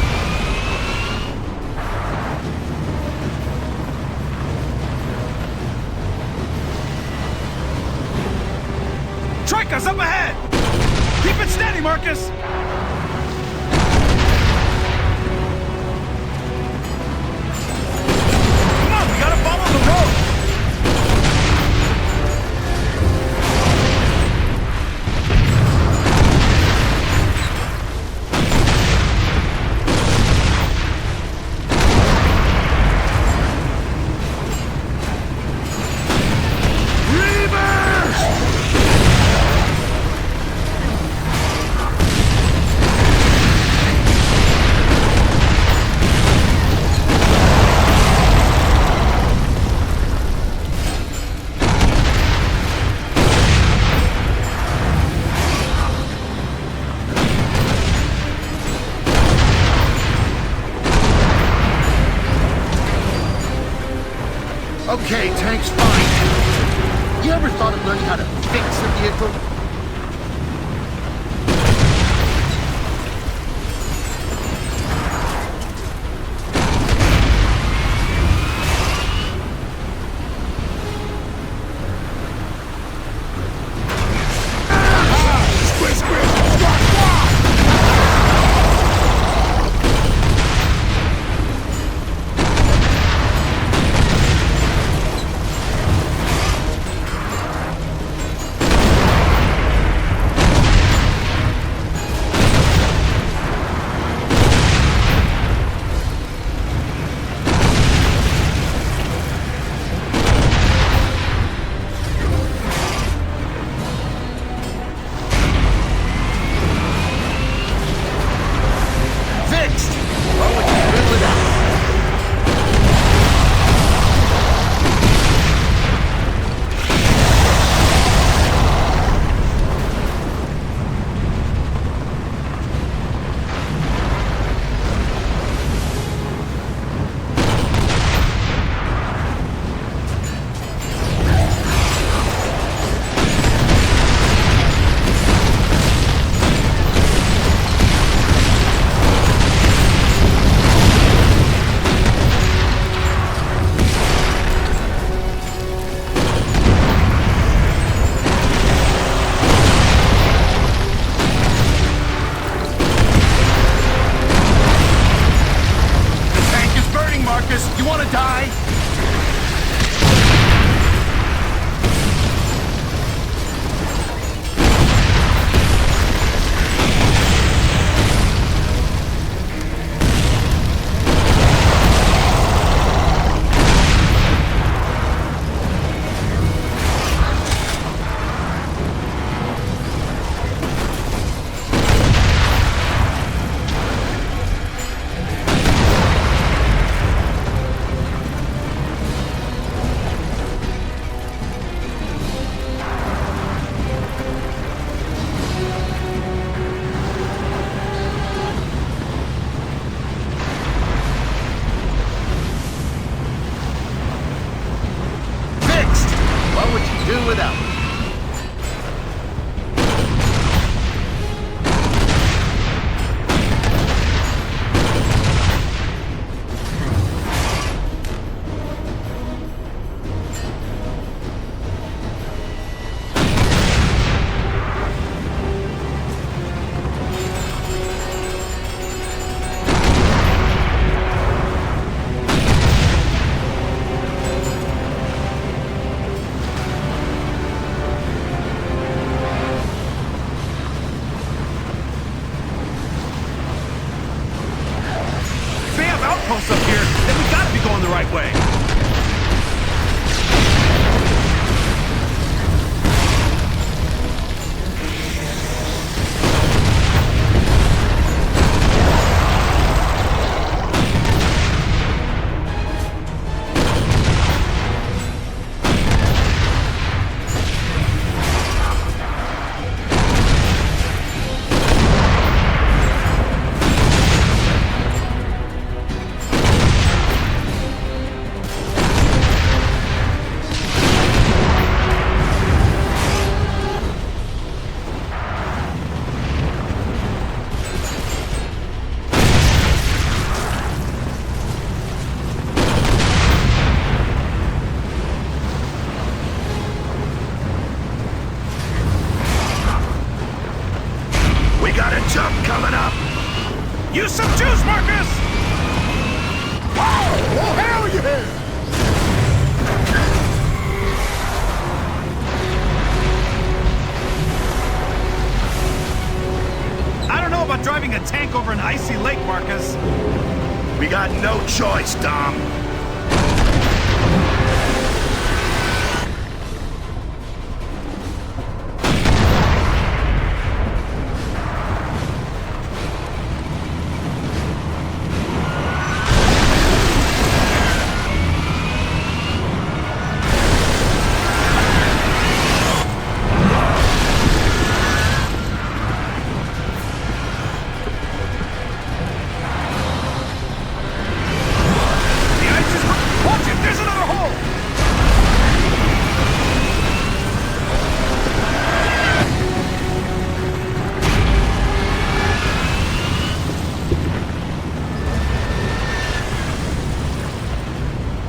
Tricus up ahead! Keep it steady, Marcus! Come on, we gotta follow the road! Okay, tank's fine. You ever thought of learning how to fix a vehicle? You want to die? Outposts up here, then we gotta be going the right way. Use some juice, Marcus! Oh, hell yeah! I don't know about driving a tank over an icy lake, Marcus. We got no choice, Dom.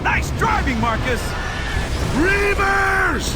Nice driving, Marcus! Reavers!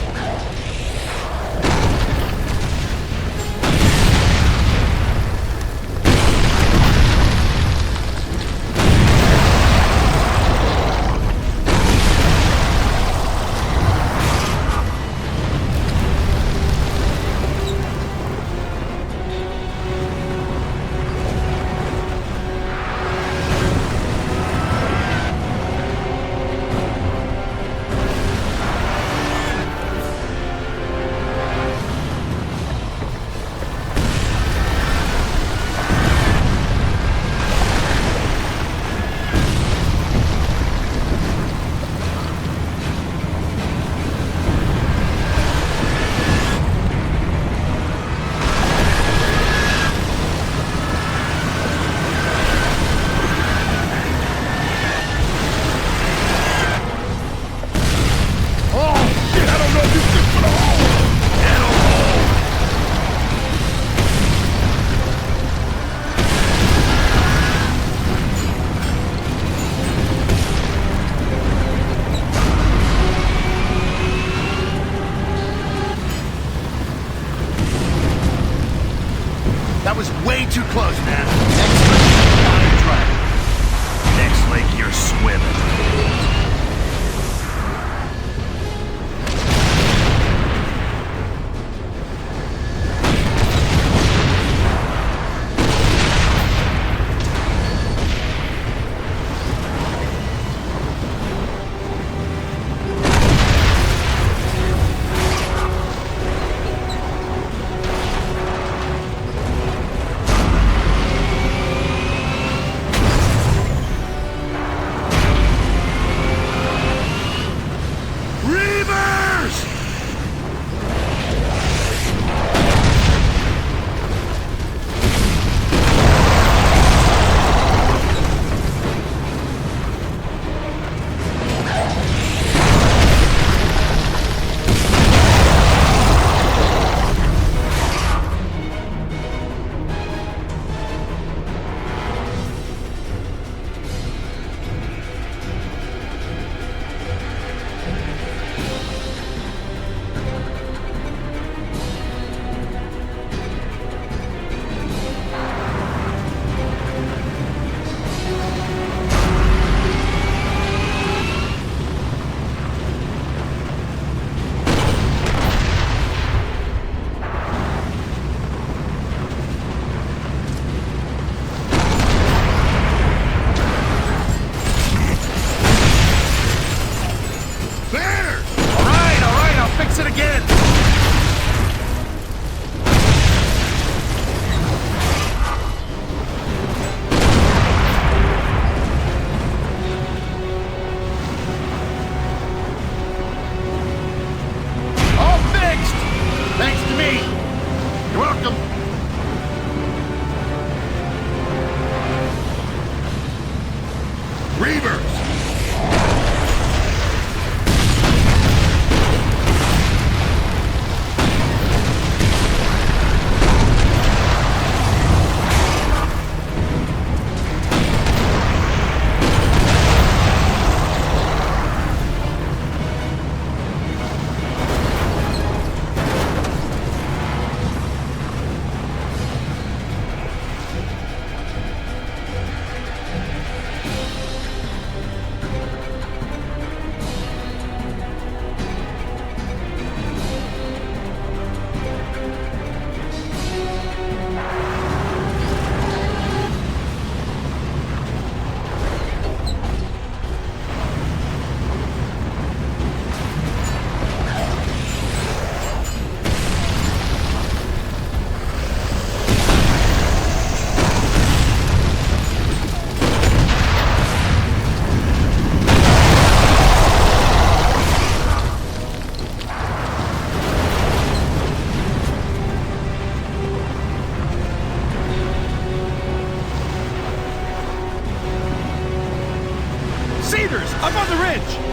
bridge!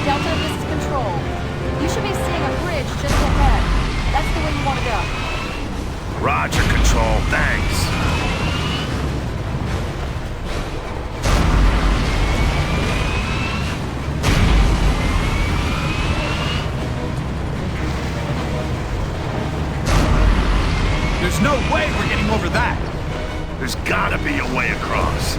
Delta, this is Control. You should be seeing a bridge just ahead. That's the way you want to go. Roger, Control. Thanks. There's no way we're getting over that! There's gotta be a way across.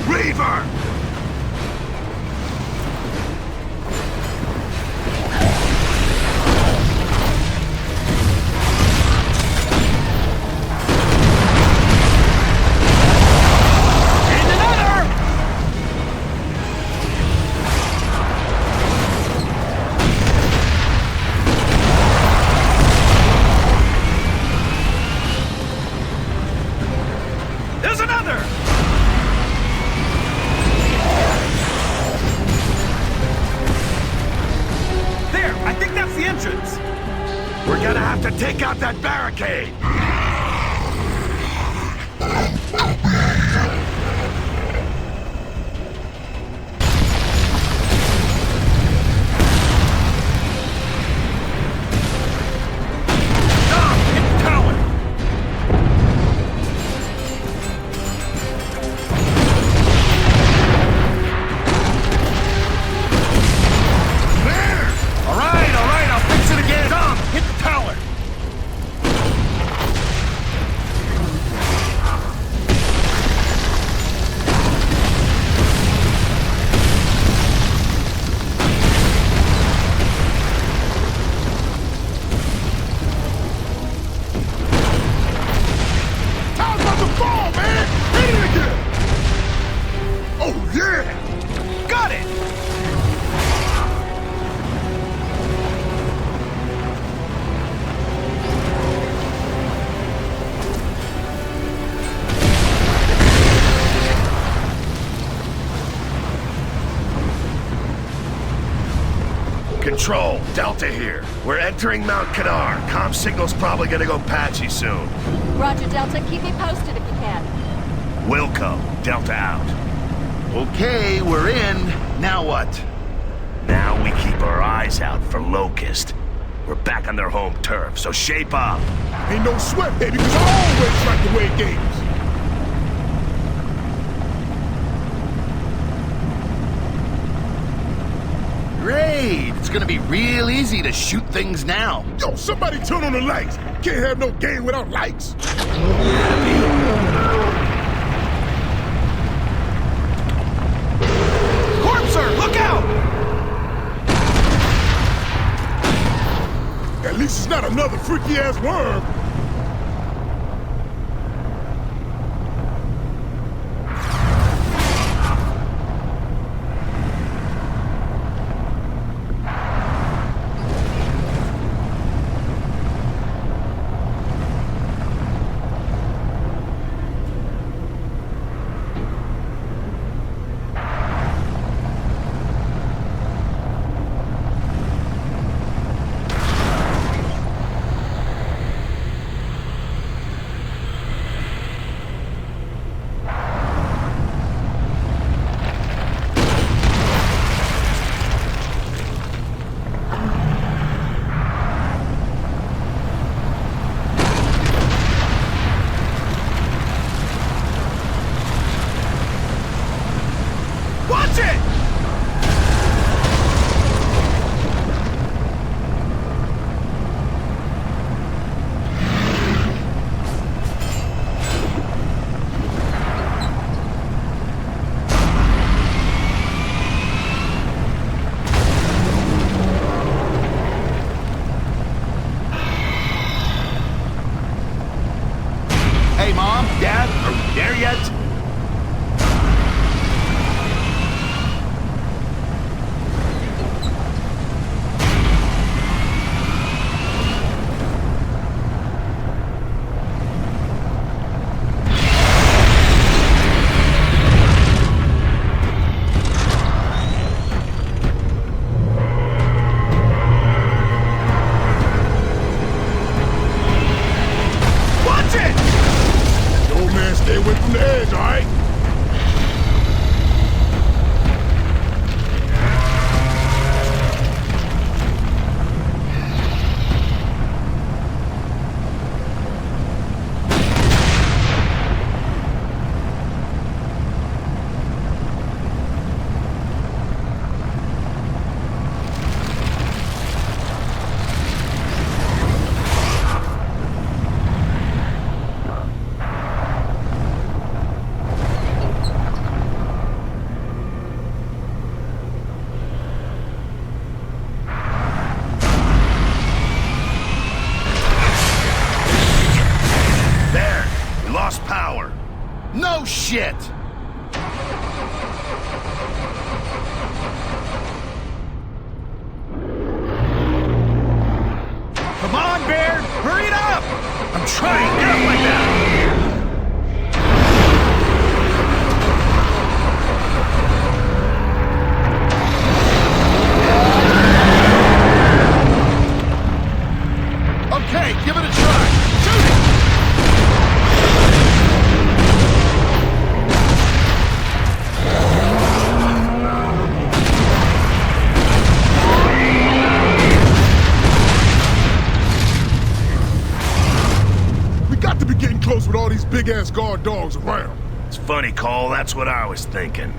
Reaver! There's another! There, I think that's the entrance. We're gonna have to take out that barricade! Patrol, Delta here. We're entering Mount Kanar. Comm signal's probably gonna go patchy soon. Roger, Delta. Keep me posted if you can. Wilco, Delta out. Okay, we're in. Now what? Now we keep our eyes out for Locust. We're back on their home turf, so shape up. Ain't no sweat, baby, because I always like to win games. Great! It's gonna be real easy to shoot things now. Yo, somebody turn on the lights. Can't have no game without lights. Corpser, look out! At least it's not another freaky-ass worm. Watch it! Hey, Mom, Dad, are we there yet? Watch it! Yo, man, stay away from the edge, all right? There, we lost power. No shit! Come on, Bear! Hurry it up! I'm trying! Get up like that! Okay, give it a try. Shoot it! We got to be getting close with all these big-ass guard dogs around. It's funny, Cole. That's what I was thinking.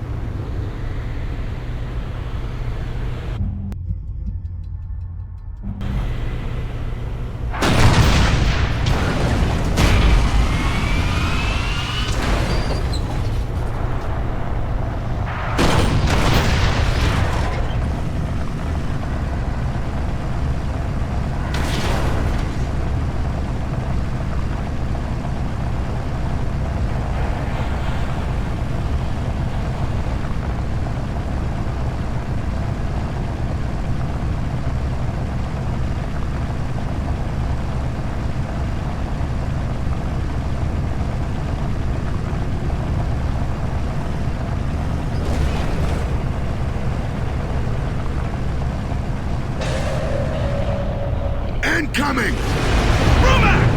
Incoming! Rumak!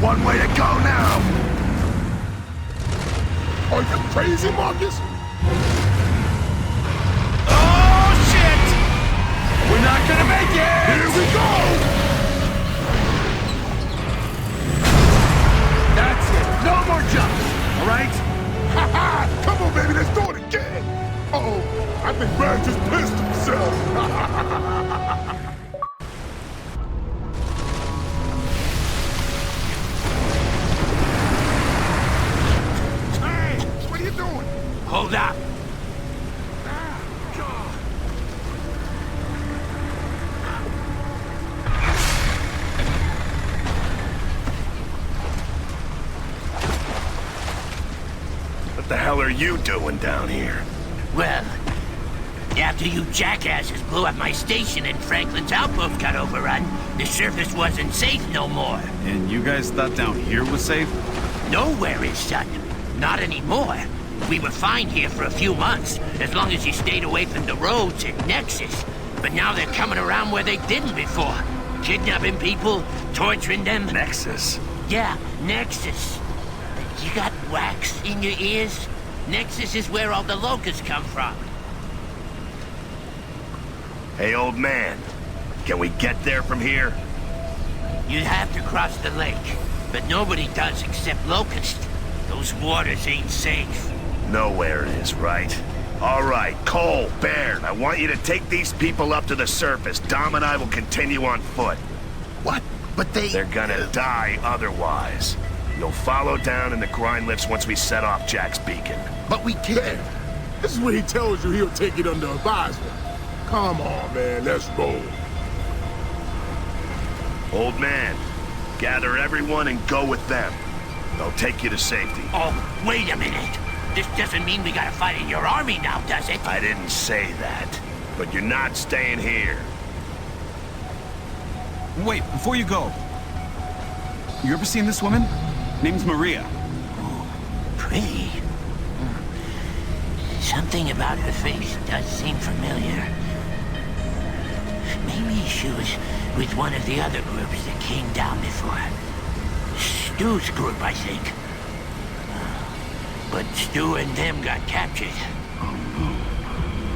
One way to go now! Are you crazy, Marcus? Oh, shit! We're not gonna make it! Here we go! That's it. No more jumps, all right? Ha ha! Come on, baby, let's do it again! Uh-oh, I think Brad just pissed himself. Hold up! What the hell are you doing down here? Well, after you jackasses blew up my station and Franklin's outpost got overrun, the surface wasn't safe no more. And you guys thought down here was safe? Nowhere is, son. Not anymore. We were fine here for a few months, as long as you stayed away from the roads and Nexus. But now they're coming around where they didn't before. Kidnapping people, torturing them. Nexus? Yeah, Nexus. You got wax in your ears? Nexus is where all the locusts come from. Hey, old man. Can we get there from here? You'd have to cross the lake, but nobody does except locusts. Those waters ain't safe. Nowhere is, right? All right, Cole, Baird, I want you to take these people up to the surface. Dom and I will continue on foot. What? But They're gonna die otherwise. You'll follow down in the grind lifts once we set off Jack's beacon. But we can't. This is where he tells you he'll take it under advisement. Come on, man, let's roll. Old man, gather everyone and go with them. They'll take you to safety. Oh, wait a minute. This doesn't mean we gotta fight in your army now, does it? I didn't say that. But you're not staying here. Wait, before you go. You ever seen this woman? Name's Maria. Pretty. Something about her face does seem familiar. Maybe she was with one of the other groups that came down before. Stu's group, I think. But Stu and them got captured.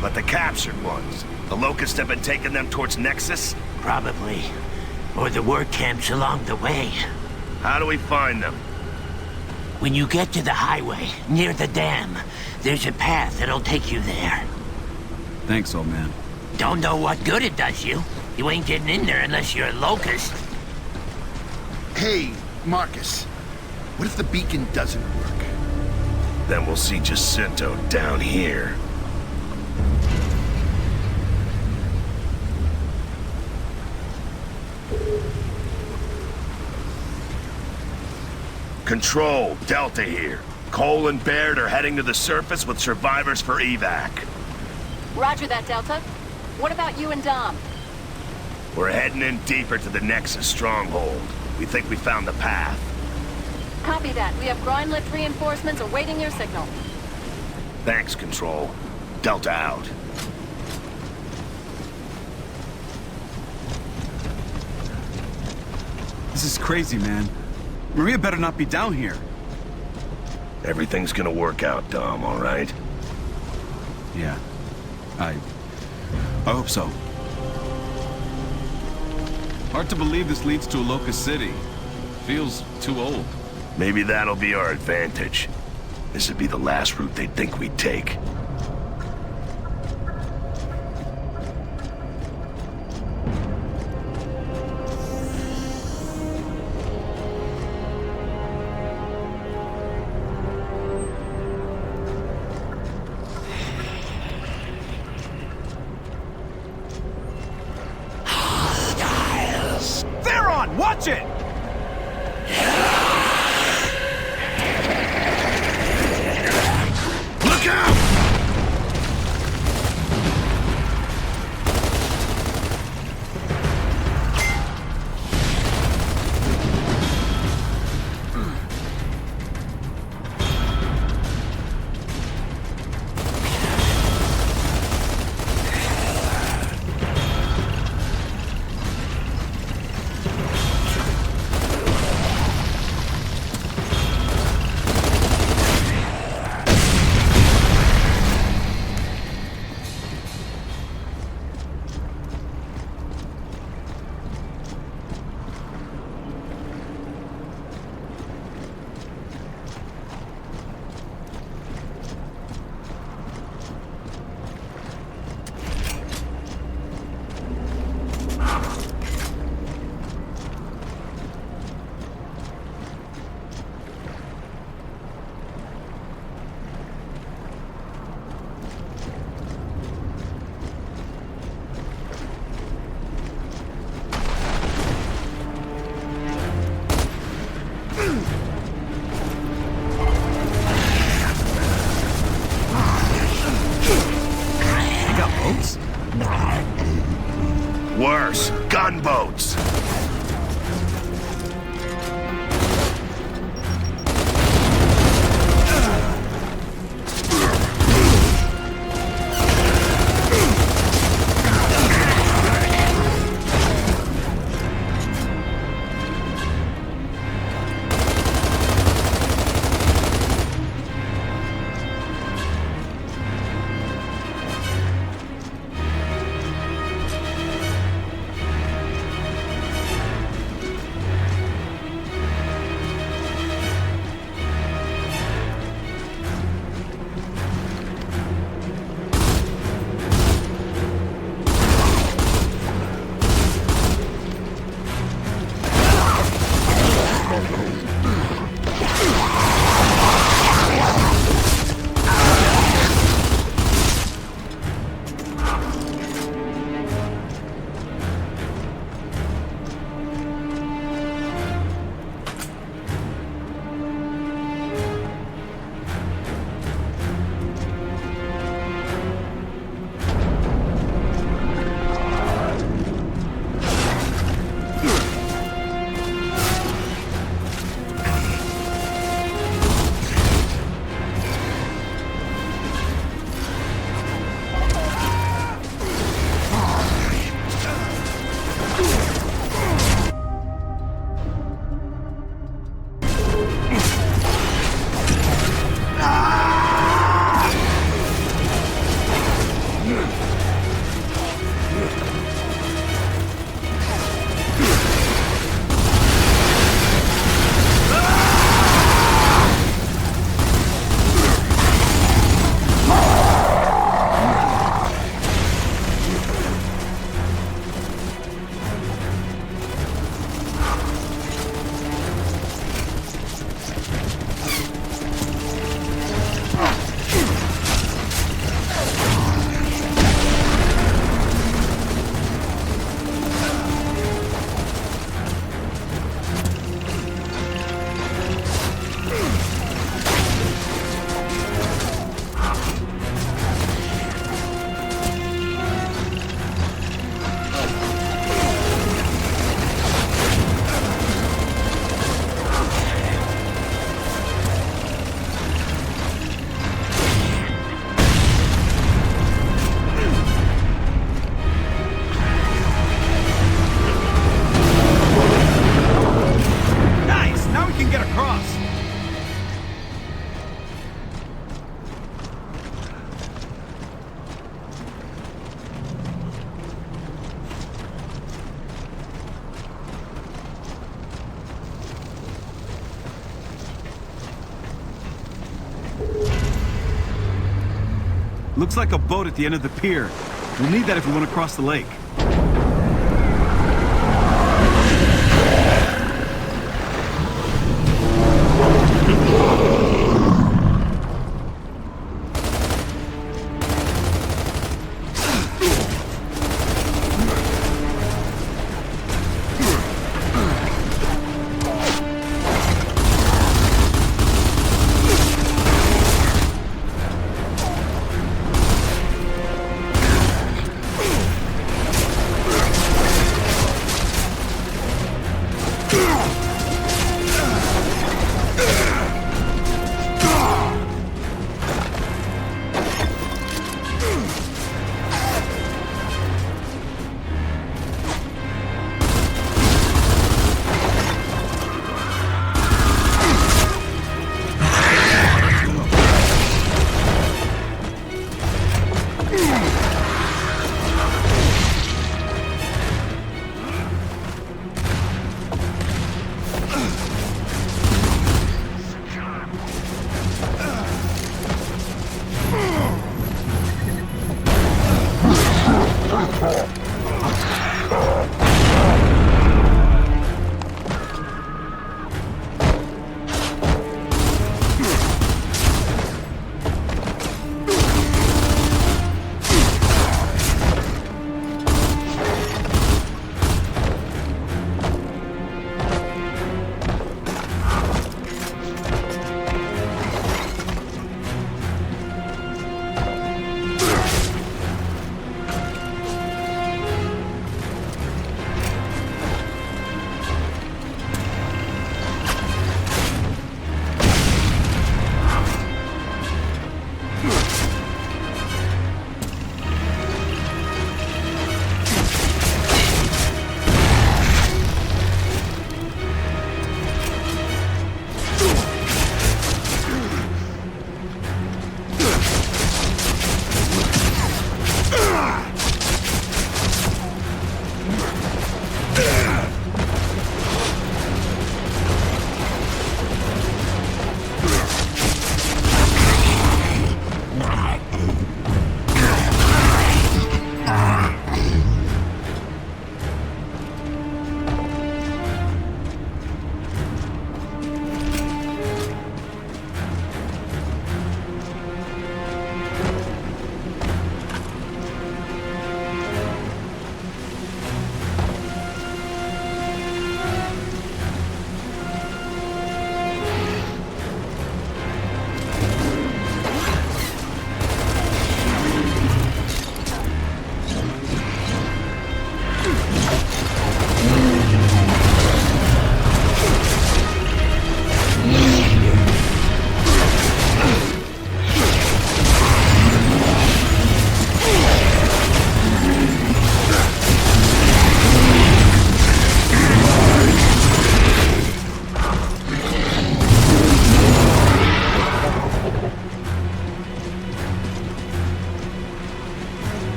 But the captured ones, the Locusts have been taking them towards Nexus? Probably. Or the work camps along the way. How do we find them? When you get to the highway, near the dam, there's a path that'll take you there. Thanks, old man. Don't know what good it does you. You ain't getting in there unless you're a Locust. Hey, Marcus. What if the beacon doesn't work? Then we'll see Jacinto down here. Control, Delta here. Cole and Baird are heading to the surface with survivors for evac. Roger that, Delta. What about you and Dom? We're heading in deeper to the Nexus stronghold. We think we found the path. Copy that. We have Grindlift reinforcements awaiting your signal. Thanks, Control. Delta out. This is crazy, man. Maria better not be down here. Everything's gonna work out, Dom, all right? Yeah. I hope so. Hard to believe this leads to a Locust City. Feels too old. Maybe that'll be our advantage. This would be the last route they'd think we'd take. Looks like a boat at the end of the pier. We'll need that if we want to cross the lake.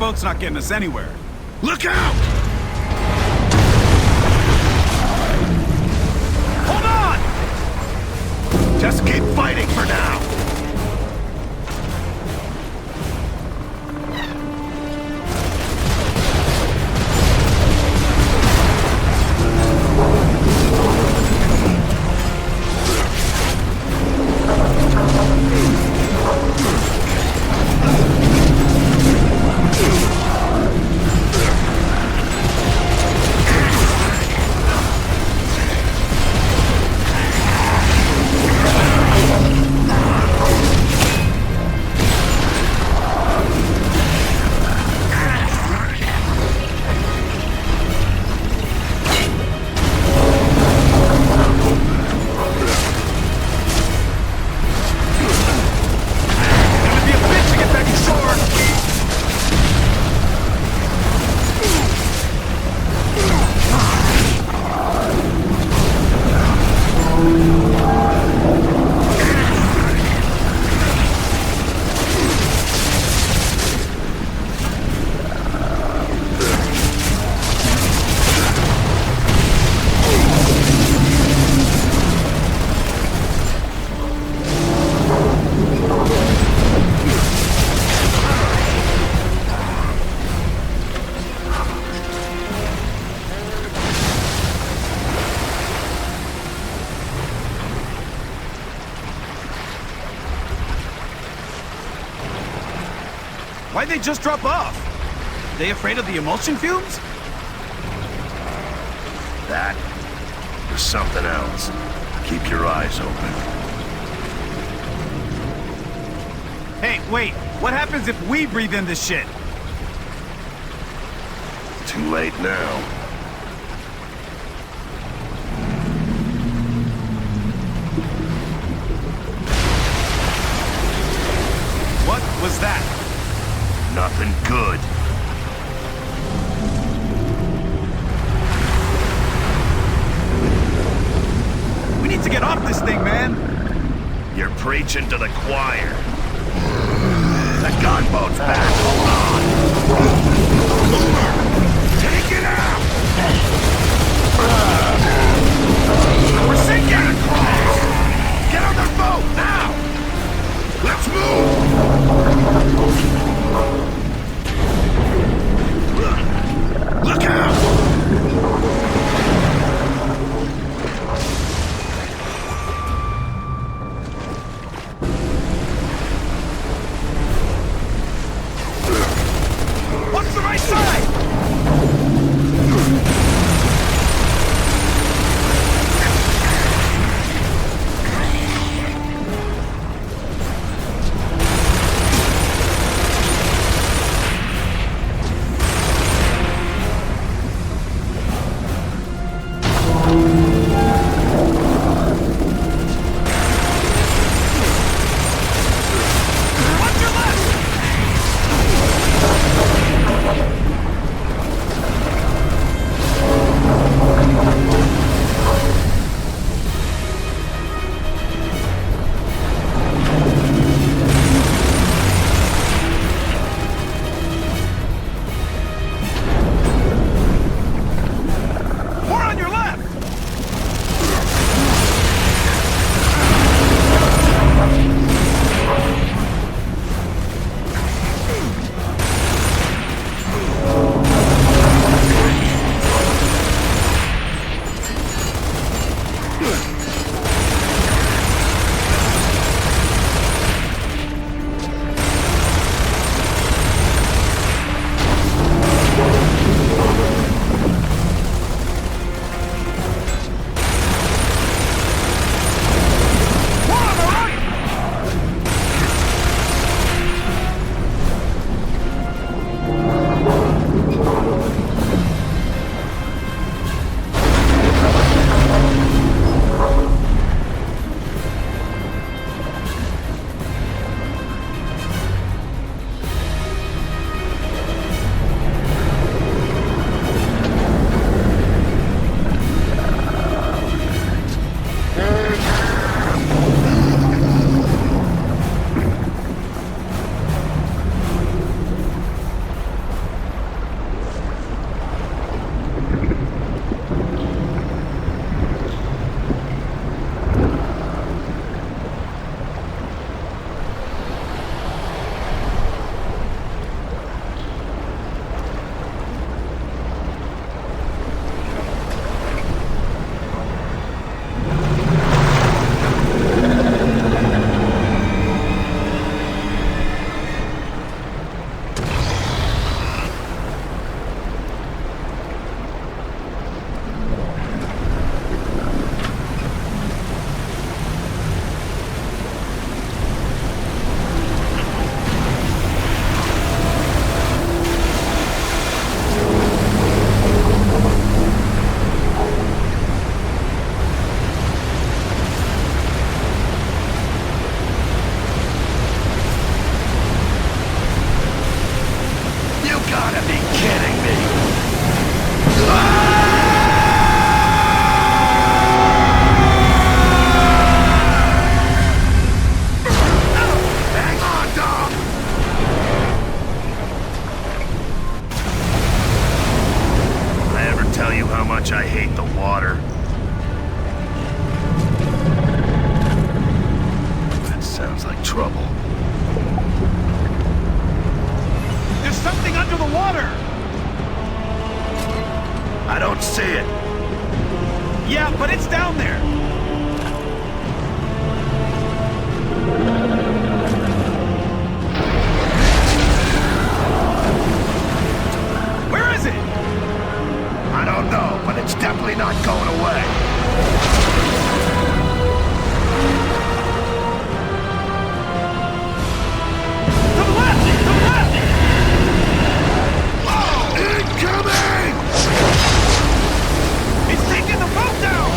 boat's not getting us anywhere. Look out! Hold on! Just keep fighting for now. Why'd they just drop off? They afraid of the emulsion fumes? That or something else. Keep your eyes open. Hey, wait. What happens if we breathe in this shit? Too late now. What was that? Nothing good. We need to get off this thing, man. You're preaching to the choir. The gunboat's back. Hold on. Take it out. We're sinking across. Get on the boat now. Let's move. Look out! What's the right side? tell you how much I hate the water? That sounds like trouble. There's something under the water! I don't see it. Yeah, but it's down there. Where is it? I don't know, but it's definitely not going away. To the left! To the left! Incoming! It's taking the boat down!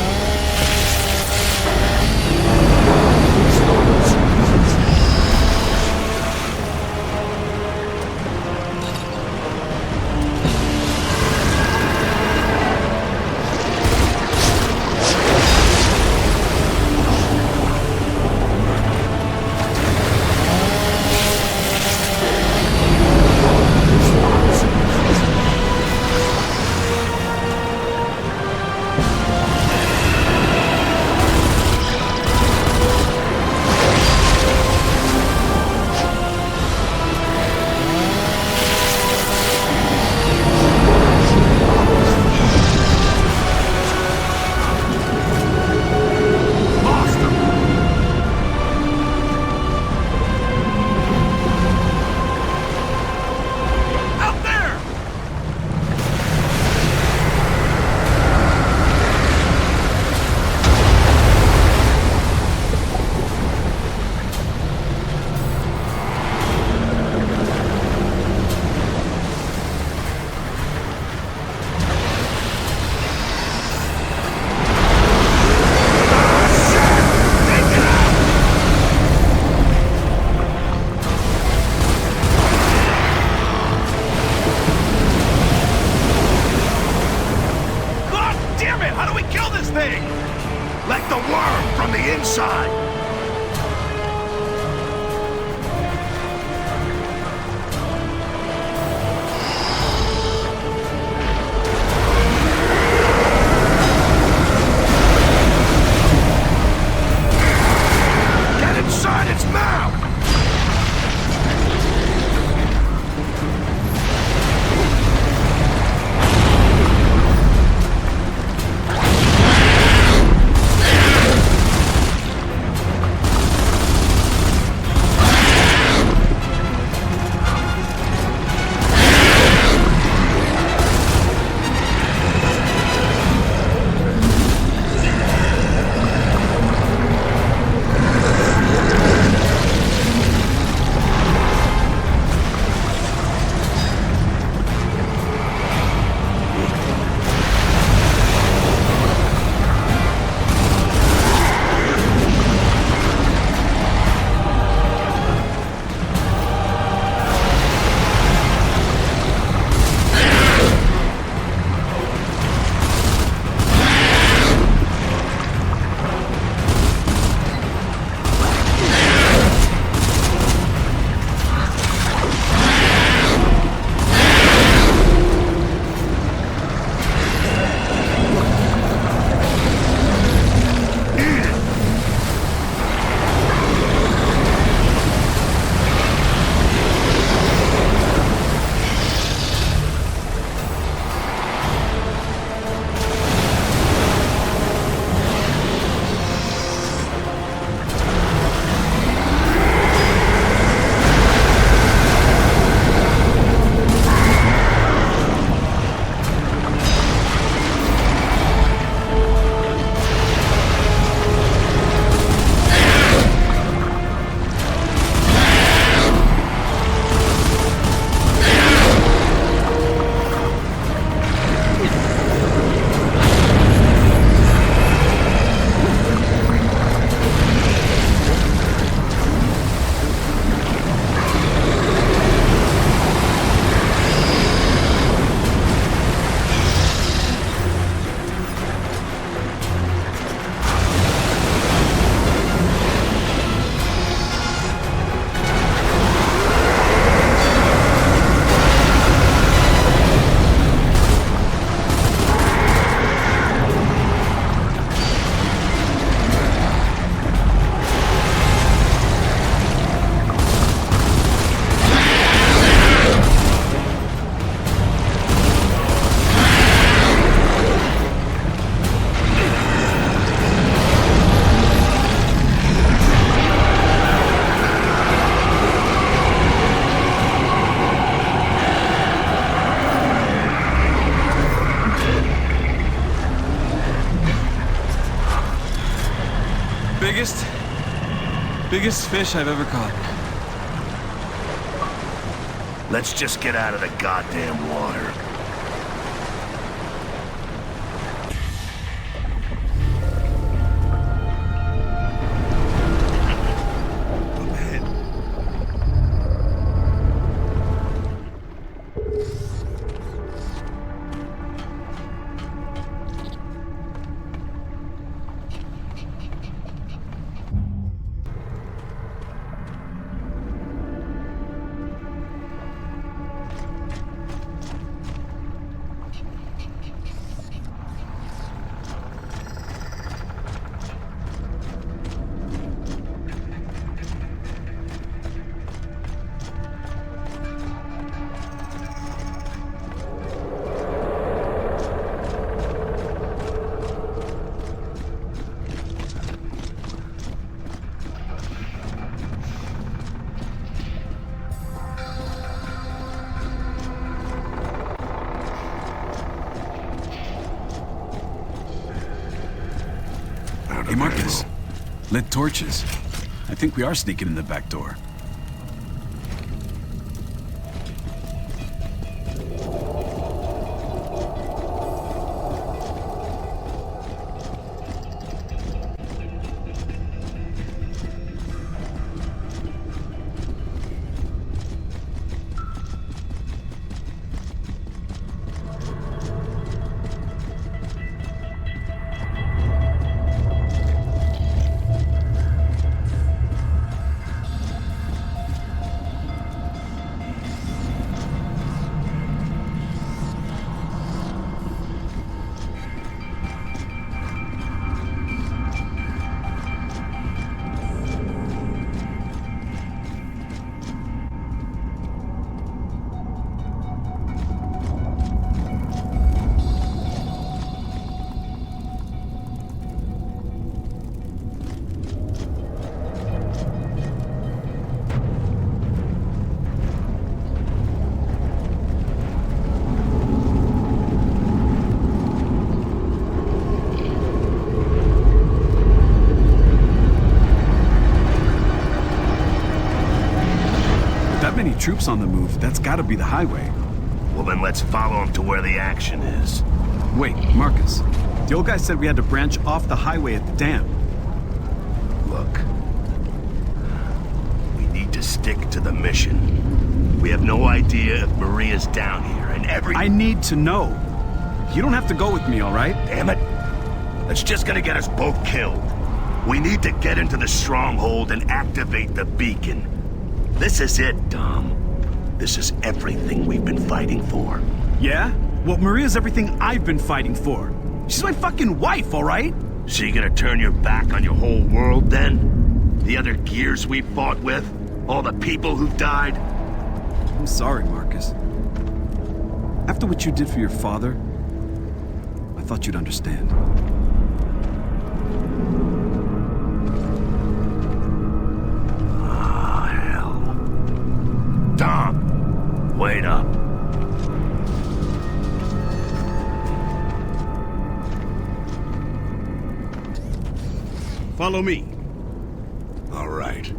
Like the worm from the inside! Get inside its mouth! Biggest fish I've ever caught. Let's just get out of the goddamn water. Hey, Marcus. Lit torches. I think we are sneaking in the back door. Troops on the move, that's gotta be the highway. Well, then let's follow them to where the action is. Wait, Marcus. The old guy said we had to branch off the highway at the dam. Look. We need to stick to the mission. We have no idea if Maria's down here, and I need to know. You don't have to go with me, all right? Damn it. That's just gonna get us both killed. We need to get into the stronghold and activate the beacon. This is it, Dom. This is everything we've been fighting for. Yeah? Well, Maria's everything I've been fighting for. She's my fucking wife, all right? So you gonna turn your back on your whole world, then? The other gears we fought with? All the people who've died? I'm sorry, Marcus. After what you did for your father, I thought you'd understand. Dom, wait up. Follow me. All right.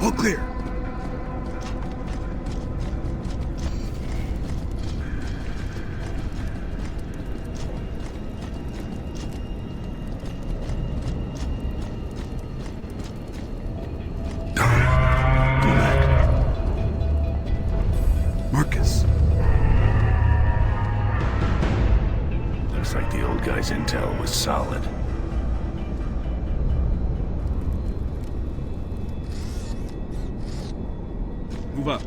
All clear. Marcus. Looks like the old guy's intel was solid. Move up.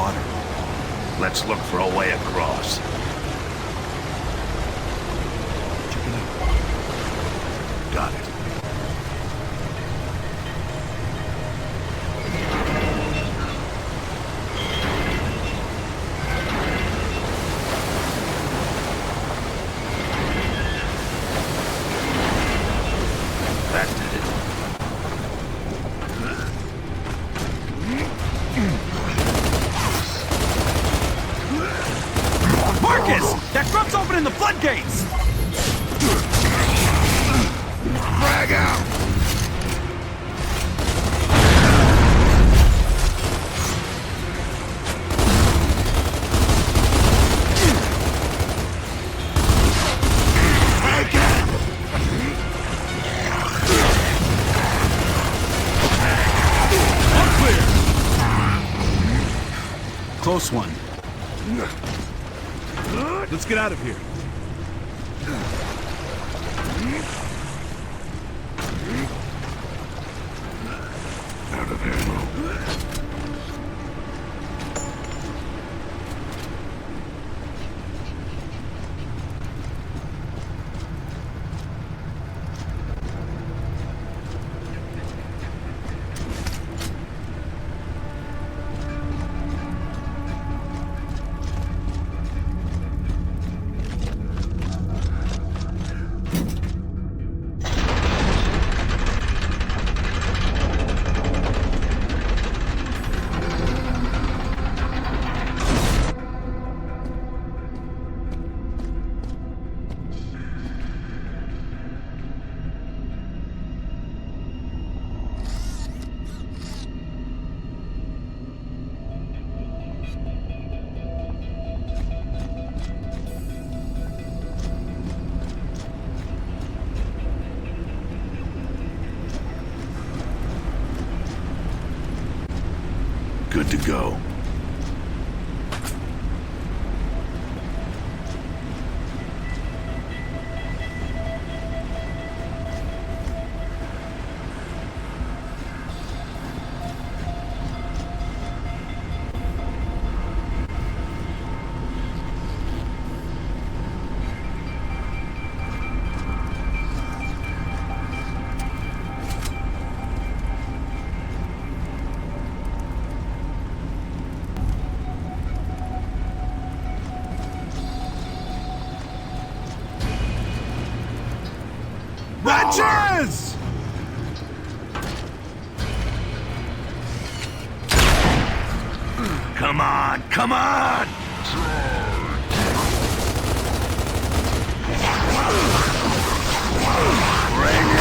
water. Let's look for a way across. Check it out. Got it. That did it. Marcus! That drum's opening the floodgates! Frag out! Close one. Let's get out of here. Out of ammo. Good to go. Wretches! Come on, come on! Bring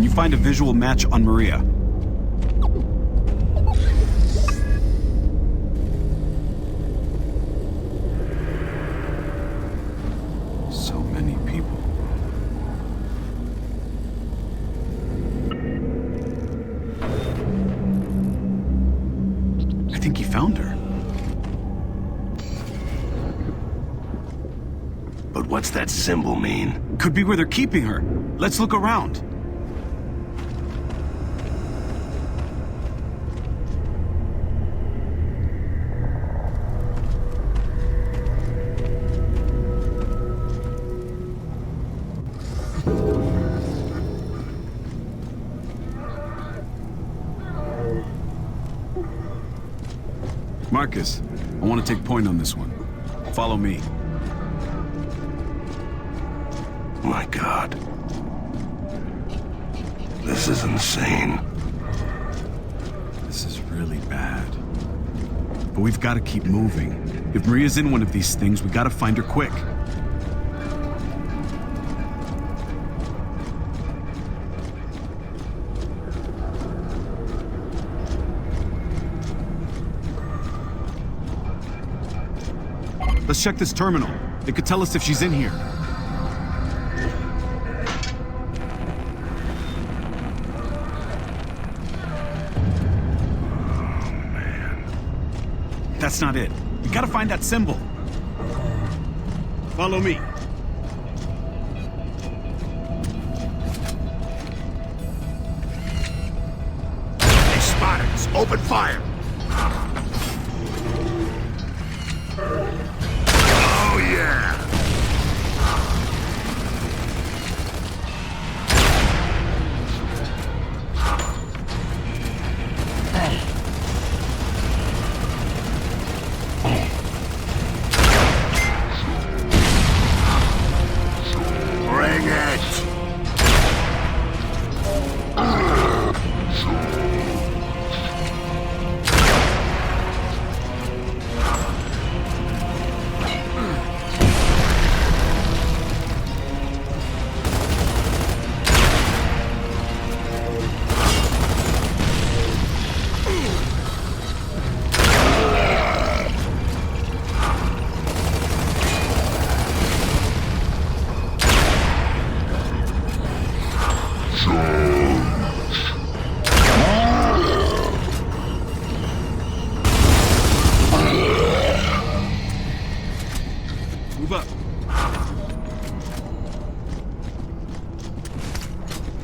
Can you find a visual match on Maria? So many people. I think he found her. But what's that symbol mean? Could be where they're keeping her. Let's look around. Marcus, I want to take point on this one. Follow me. My God. This is insane. This is really bad. But we've got to keep moving. If Maria's in one of these things, we got to find her quick. Let's check this terminal. It could tell us if she's in here. That's not it. We gotta find that symbol. Follow me. They spotted us. Open fire. Oh, yeah. Bring it! Move up.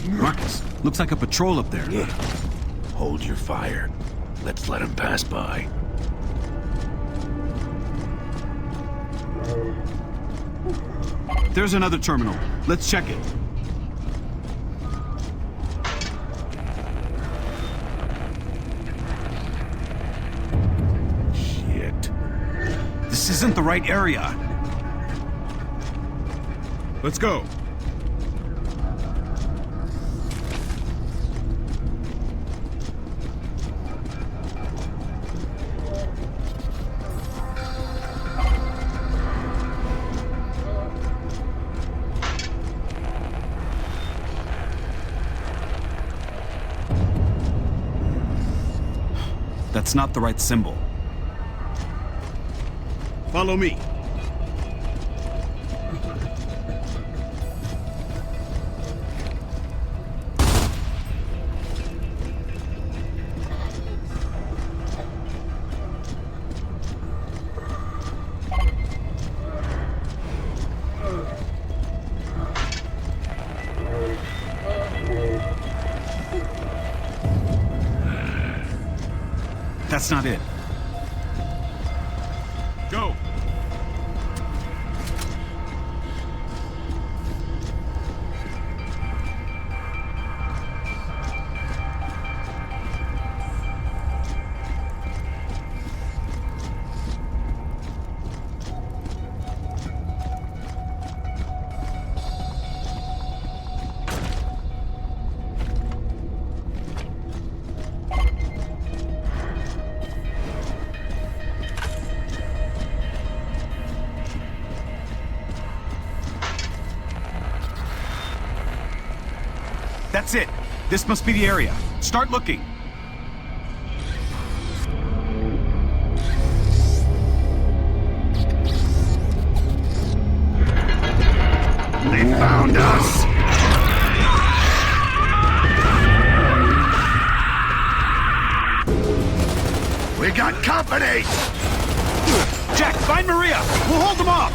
Marcus, looks like a patrol up there. Yeah. Hold your fire. Let's let him pass by. There's another terminal. Let's check it. Shit. This isn't the right area. Let's go. That's not the right symbol. Follow me. That's not it. Go! That's it. This must be the area. Start looking. They found us! We got company! Jack, find Maria! We'll hold them off!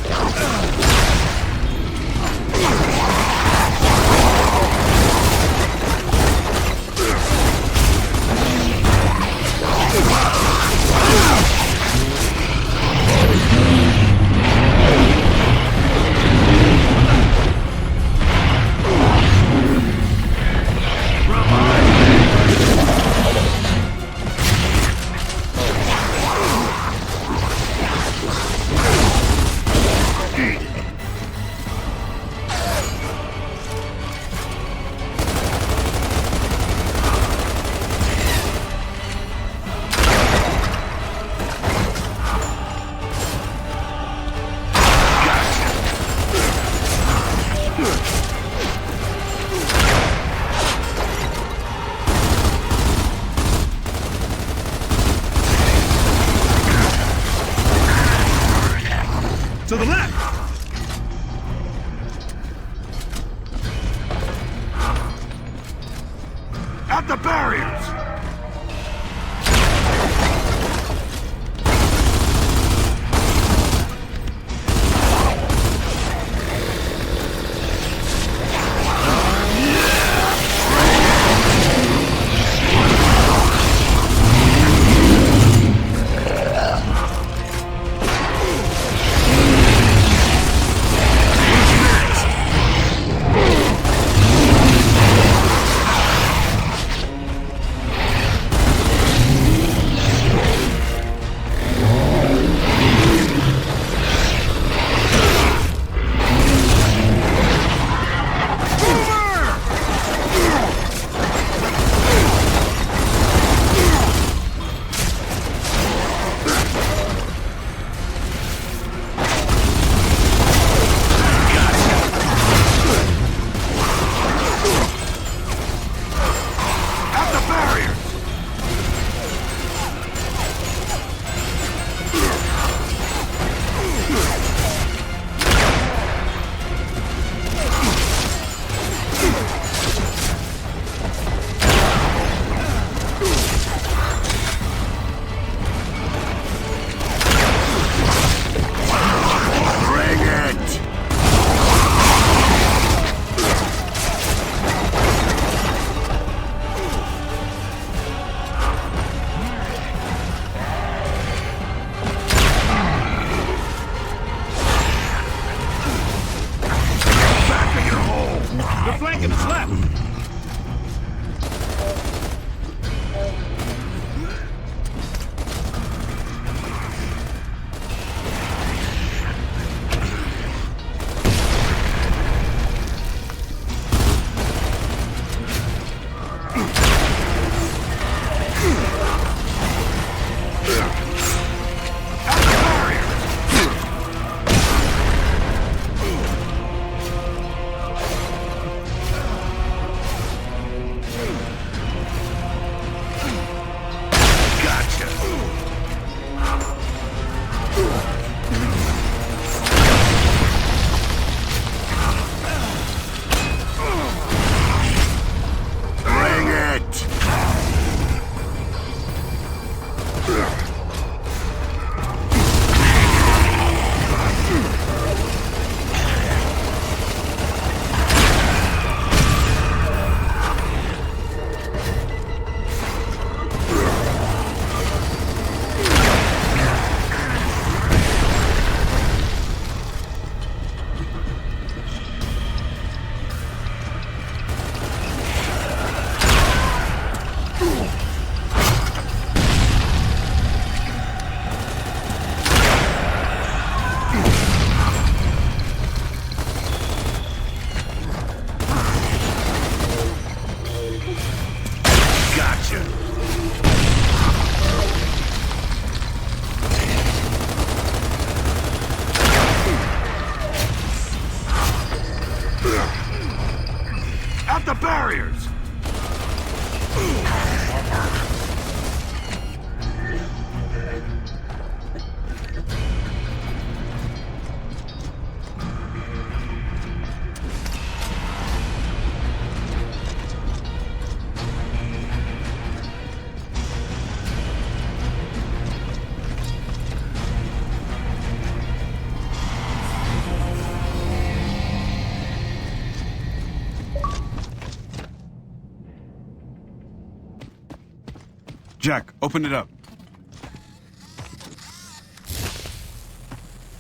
Jack, open it up.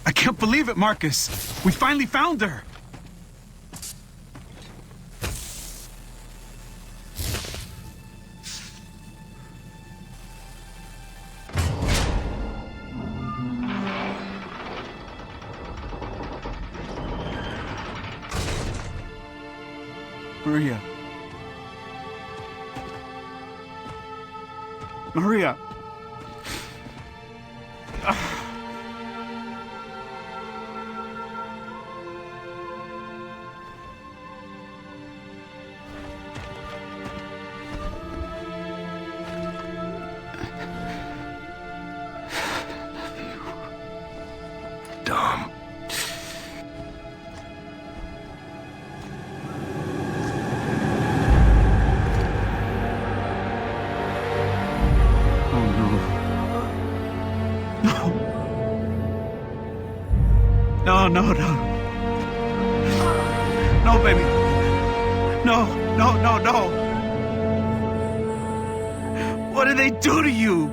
I can't believe it, Marcus. We finally found her. Maria. Maria. Dom. No. No, baby. No. What did they do to you?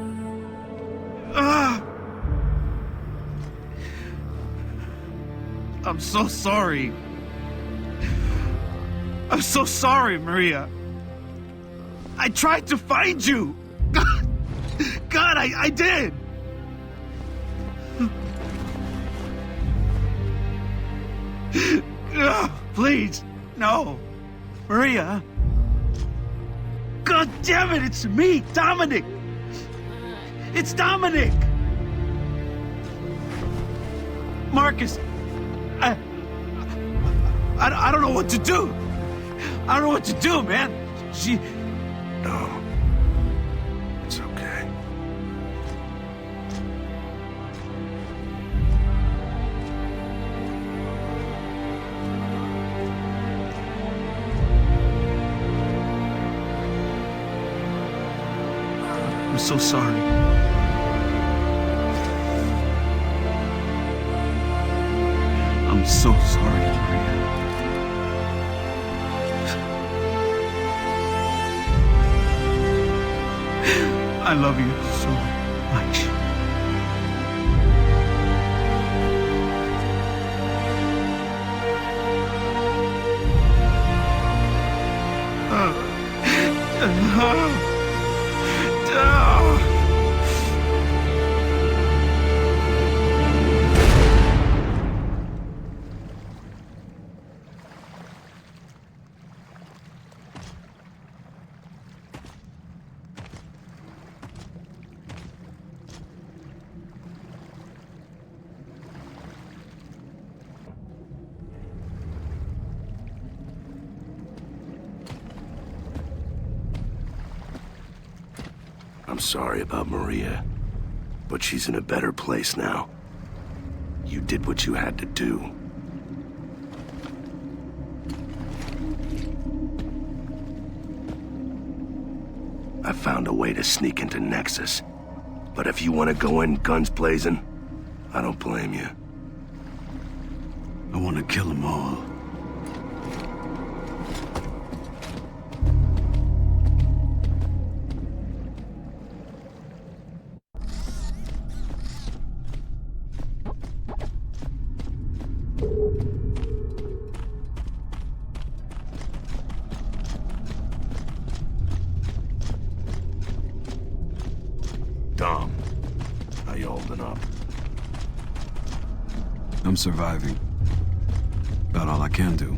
I'm so sorry. I'm so sorry, Maria. I tried to find you. God, I did. Please, no. Maria. God damn it, it's me, Dominic. It's Dominic. Marcus, I don't know what to do. I don't know what to do, man. No. It's okay. I'm so sorry. I'm so sorry, Maria. I love you so much. I'm sorry about Maria, but she's in a better place now. You did what you had to do. I found a way to sneak into Nexus. But if you want to go in guns blazing, I don't blame you. I want to kill them all. Dom, how you holding up? I'm surviving. About all I can do.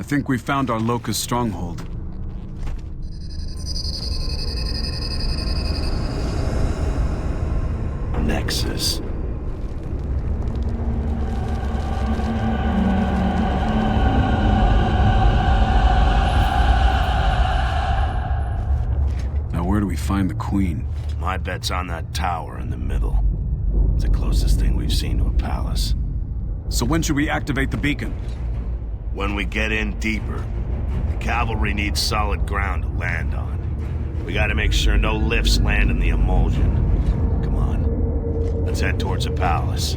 think we found our Locust stronghold. Nexus. Now where do we find the Queen? My bet's on that tower in the middle. It's the closest thing we've seen to a palace. So when should we activate the beacon? When we get in deeper. The cavalry needs solid ground to land on. We gotta make sure no lifts land in the emulsion. Come on. Let's head towards the palace.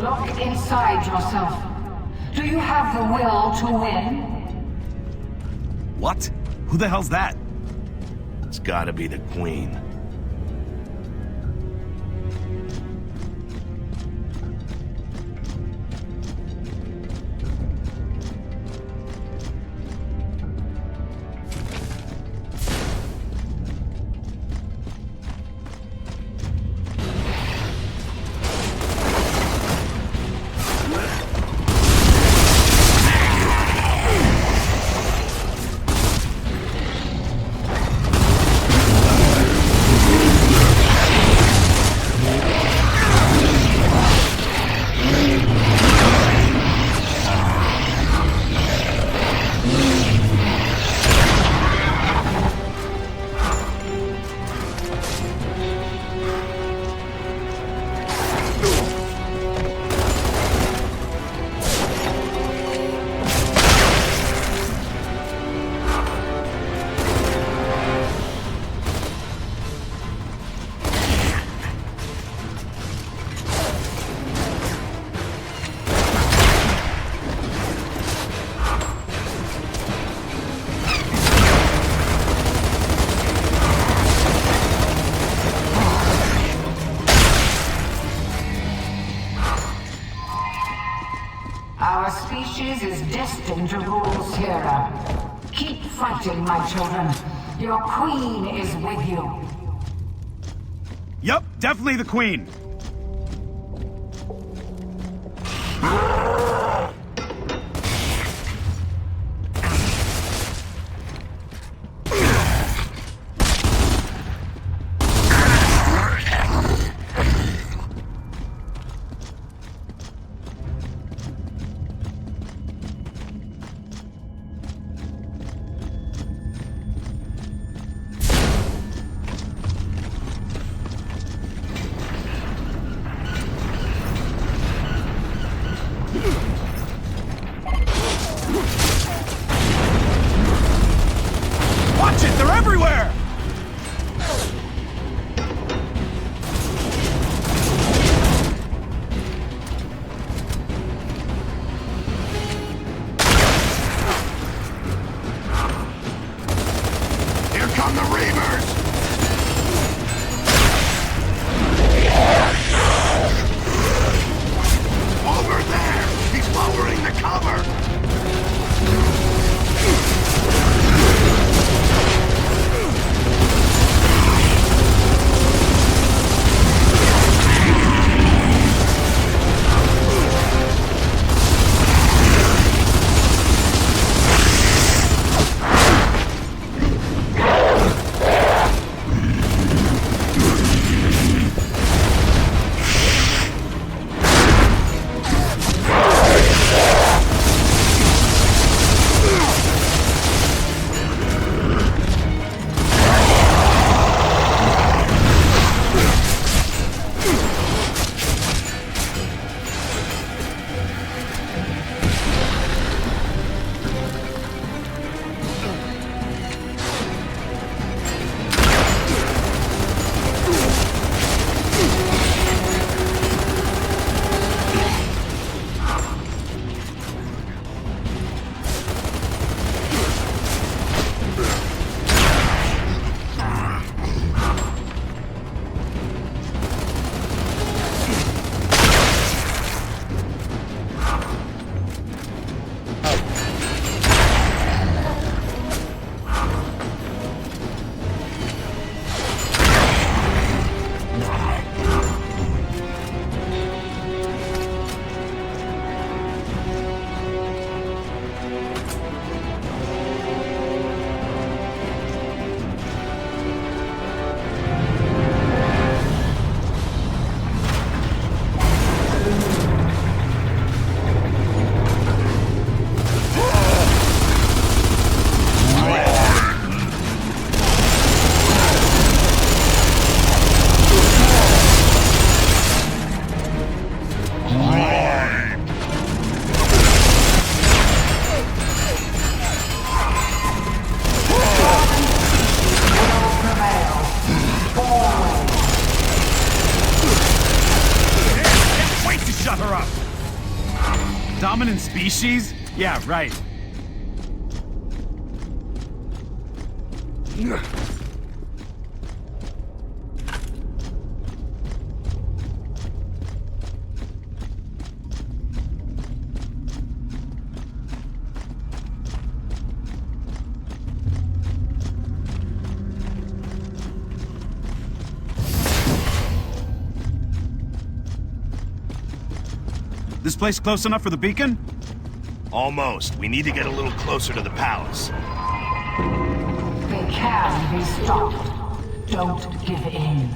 Look inside yourself. Do you have the will to win? What? Who the hell's that? It's gotta be the Queen. Our species is destined to rule Sierra. Keep fighting, my children. Your queen is with you. Yup, definitely the Queen. her up. Dominant species? Yeah, right. This place close enough for the beacon? Almost. We need to get a little closer to the palace. They can be stopped. Don't give in.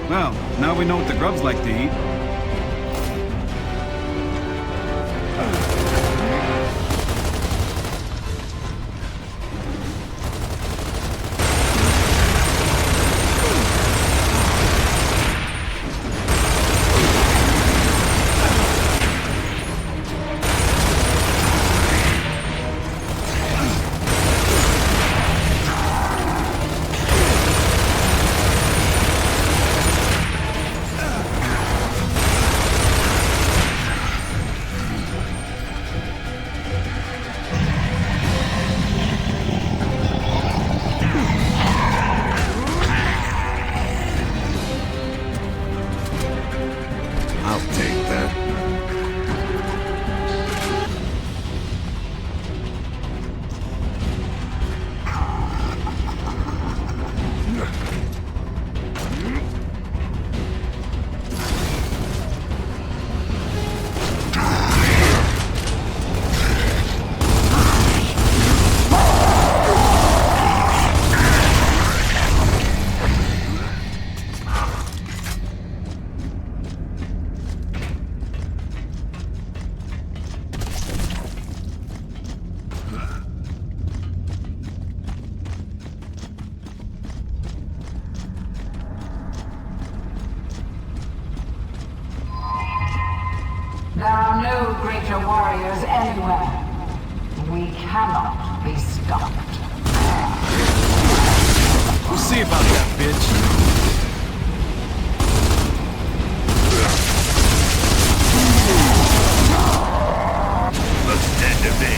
Well, now we know what the grubs like to eat. I'll take that. There are no greater warriors anywhere. We cannot be stopped. We'll see about that, bitch. Looks dead to me.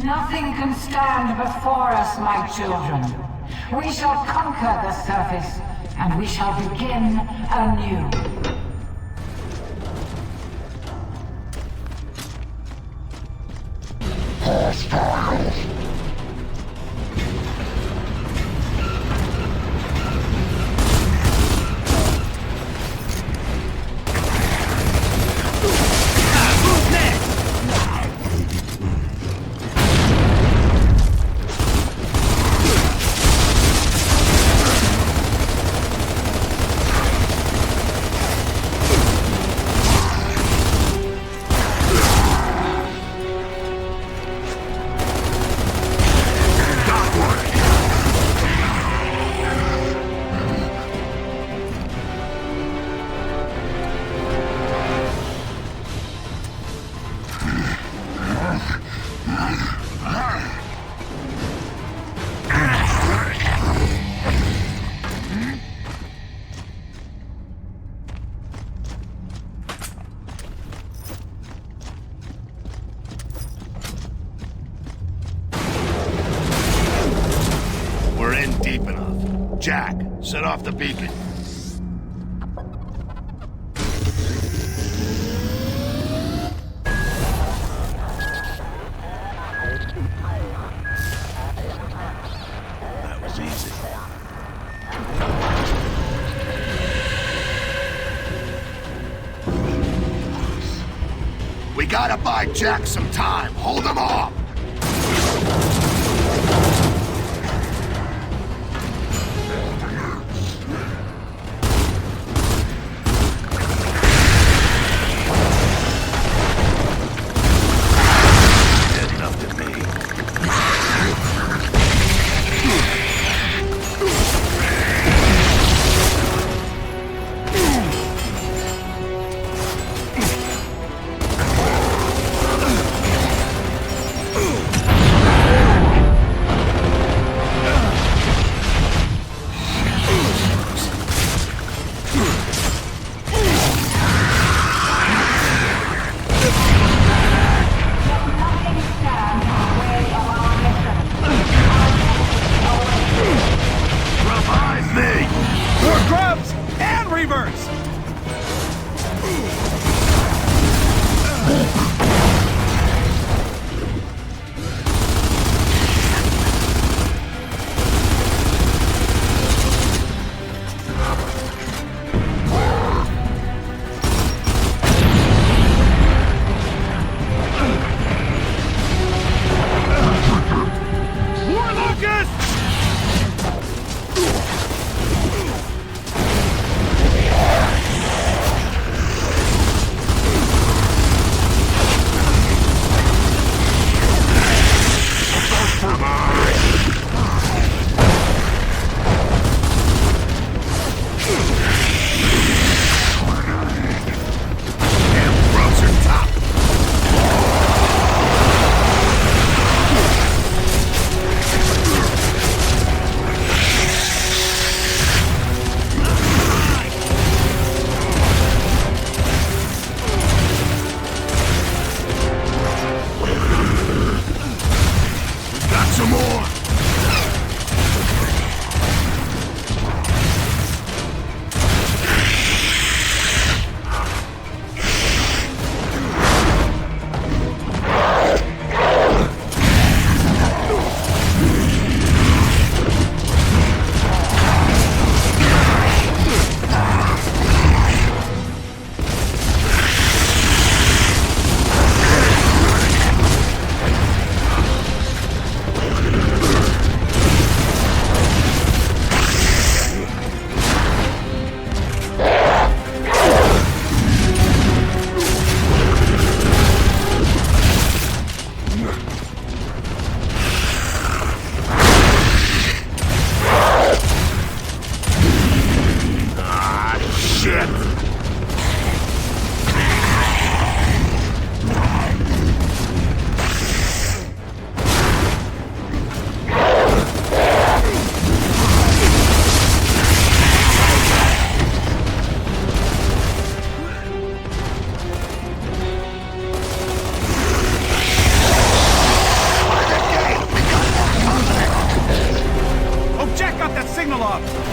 Nothing can stand before us, my children. We shall conquer the surface, and we shall begin anew. Hostiles! Deep enough. Jack, set off the beacon. That was easy. We gotta buy Jack some time. Hold him off! off!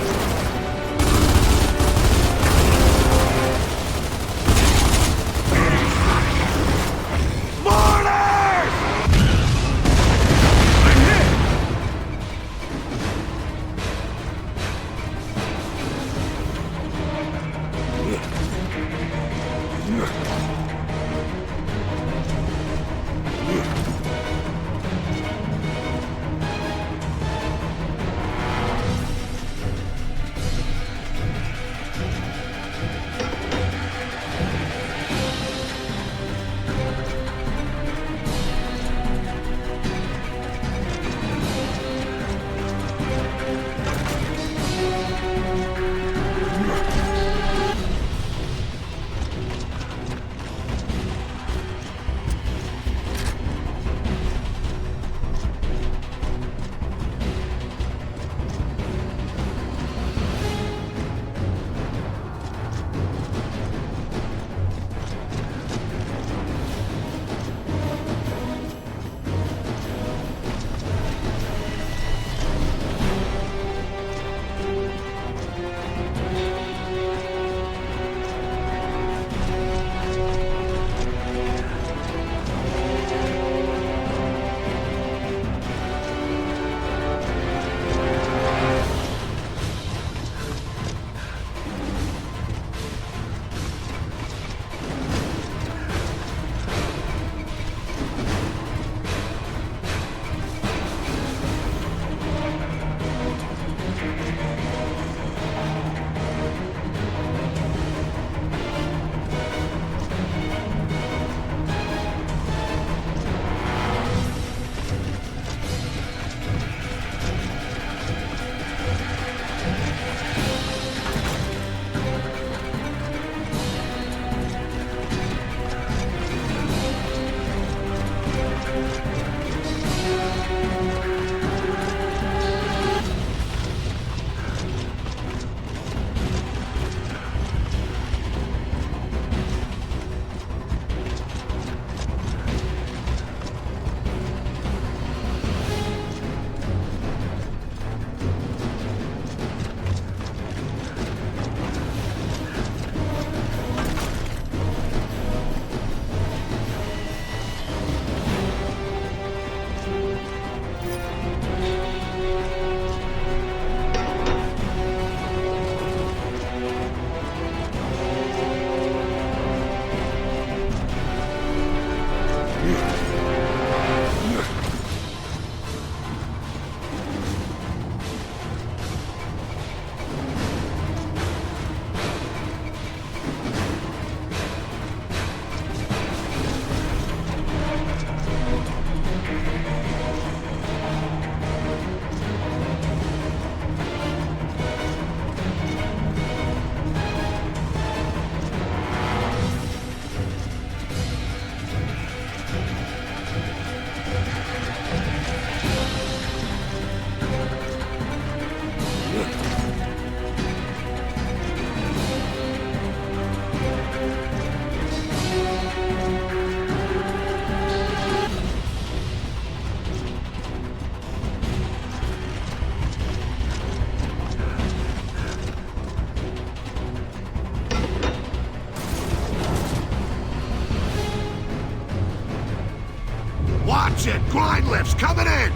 Watch it! Grind lifts coming in!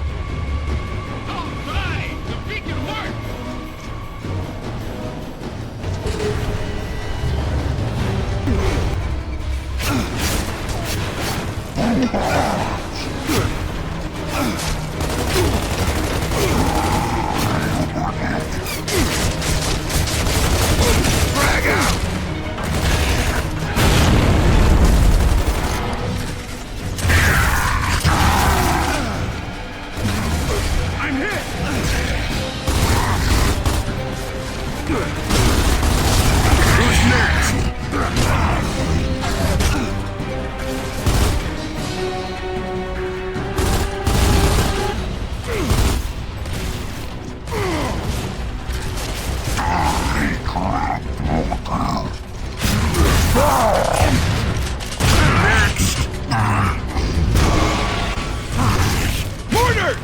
All right! The beacon worked! Frag out! I'm hit! Who's next? Mortars!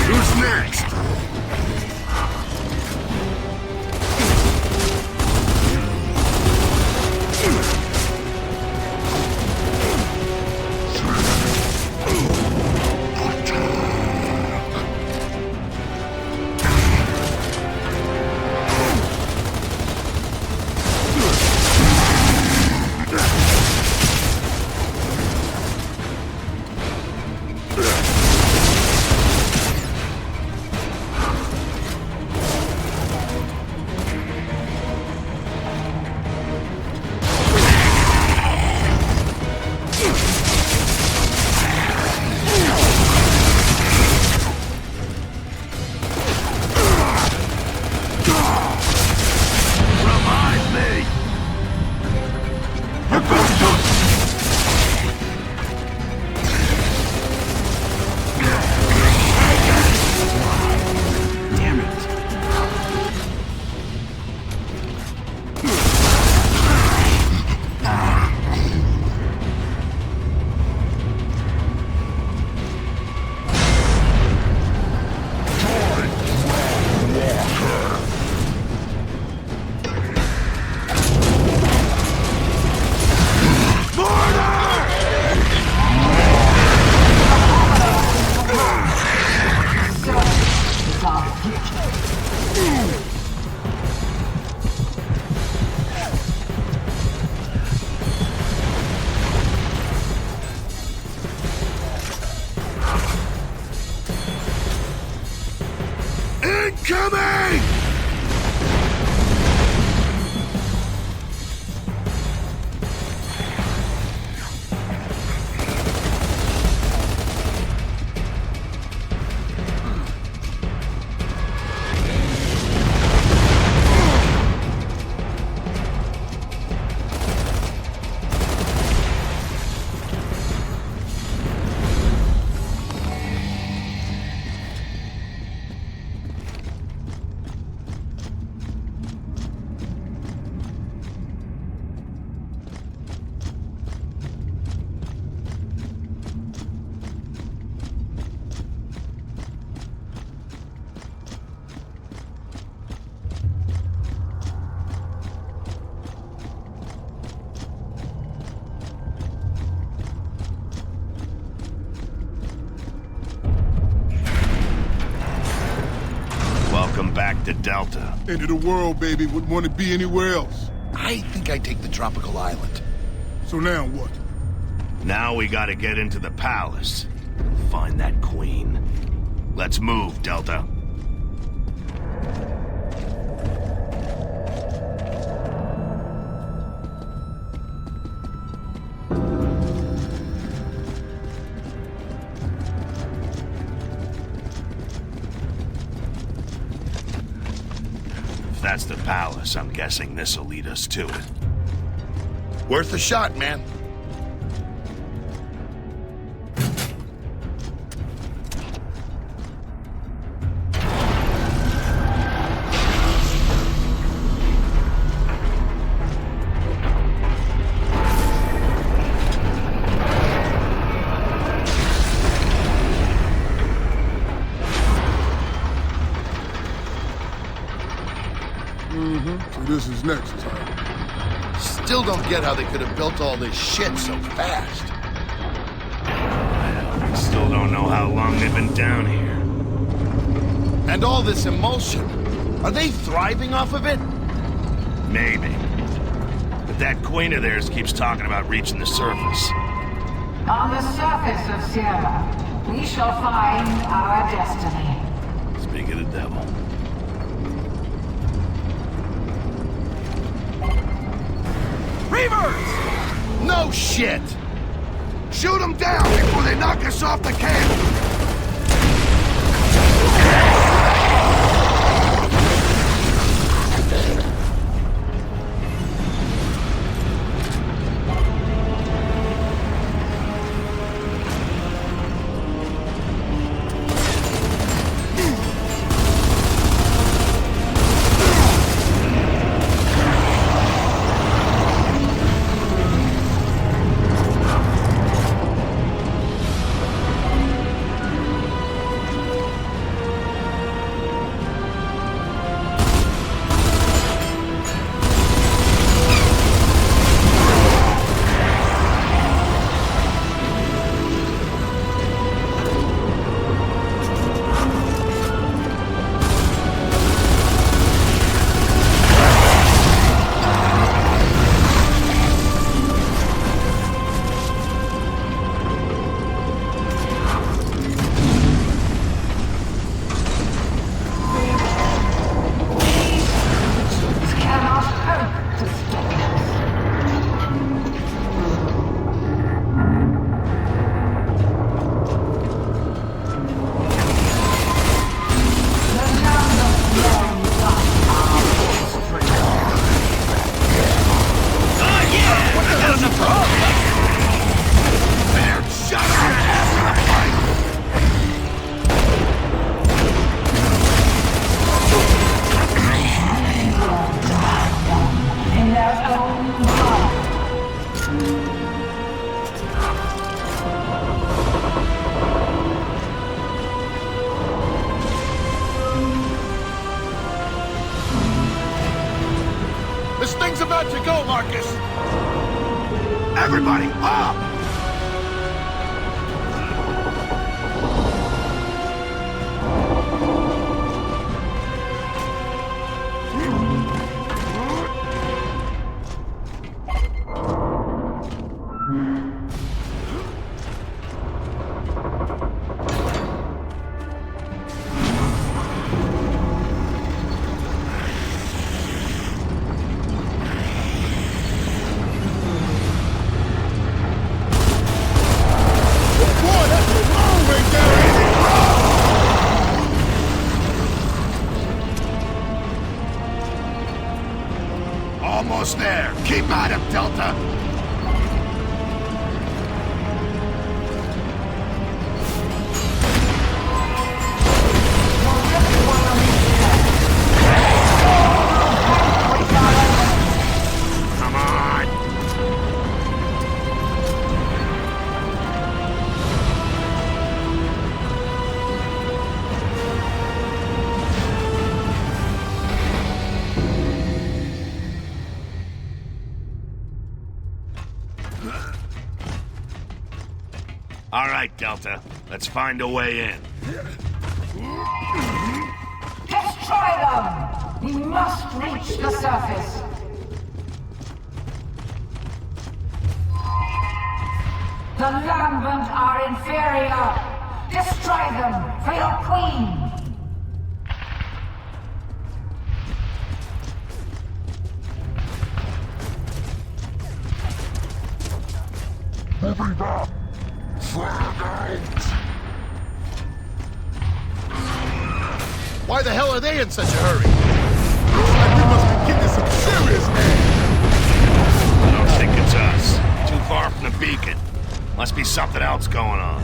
Who's next? Incoming! Welcome back to Delta. End of the world, baby. Wouldn't want to be anywhere else. I think I'd take the tropical island. So now what? Now we gotta get into the palace. Find that queen. Let's move, Delta. If that's the palace, I'm guessing this'll lead us to it. Worth a shot, man. So this is Nexus, huh? Still don't get how they could have built all this shit so fast. We still don't know how long they've been down here. And all this emulsion. Are they thriving off of it? Maybe. But that queen of theirs keeps talking about reaching the surface. On the surface of Sierra, we shall find our destiny. Speak of the devil. Reavers! No shit! Shoot them down before they knock us off the camp! about to go, Marcus? Everybody, up! Almost there. Keep at him, Delta. Come on. All right, Delta. Let's find a way in. Destroy them! We must reach the surface. The Lambent are inferior. Destroy them for your queen. Moving back. Why the hell are they in such a hurry? Looks like we must be getting some serious action. I don't think it's us. Too far from the beacon. Must be something else going on.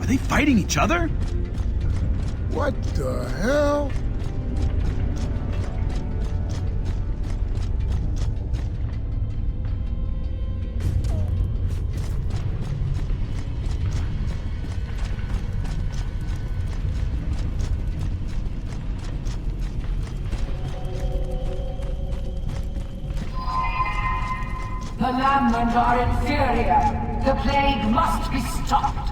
Are they fighting each other? What the hell? The Lambent are inferior. The plague must be stopped.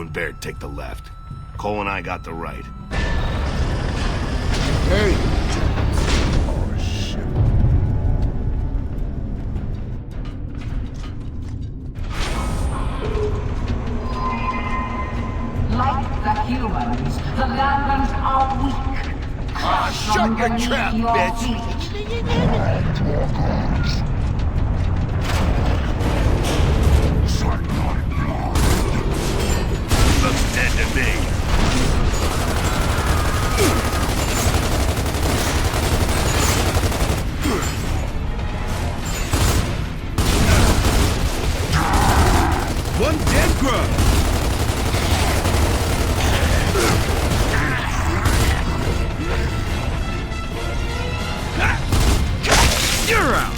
and Baird take the left. Cole and I got the right. Hey! Oh, shit. Like the humans, the Landans are weak. Shut your trap, bitch! Looks dead to me. One dead grub! You're out!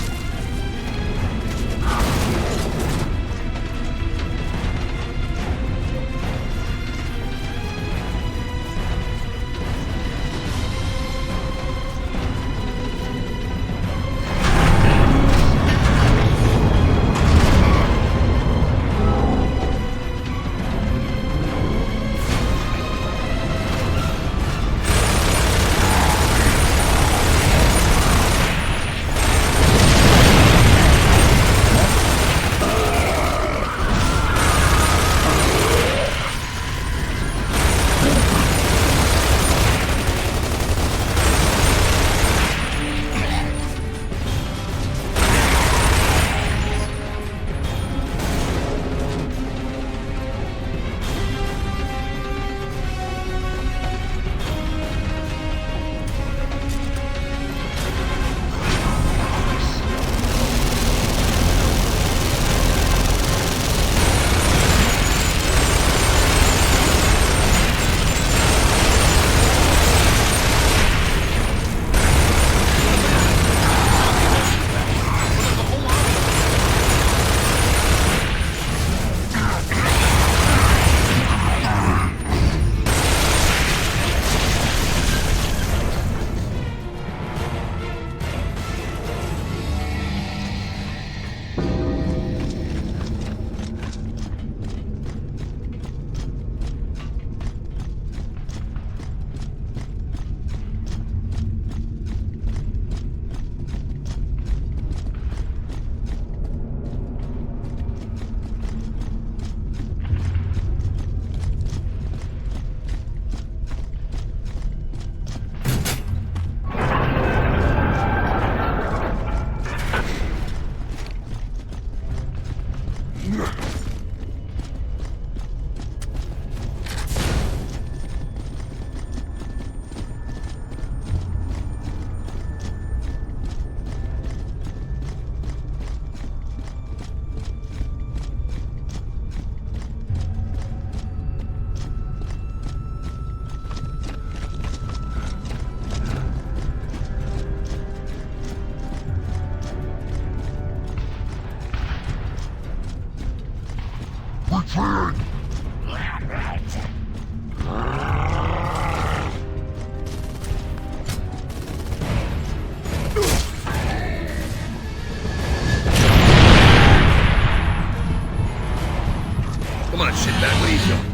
Come on, shitbag, what are you doing?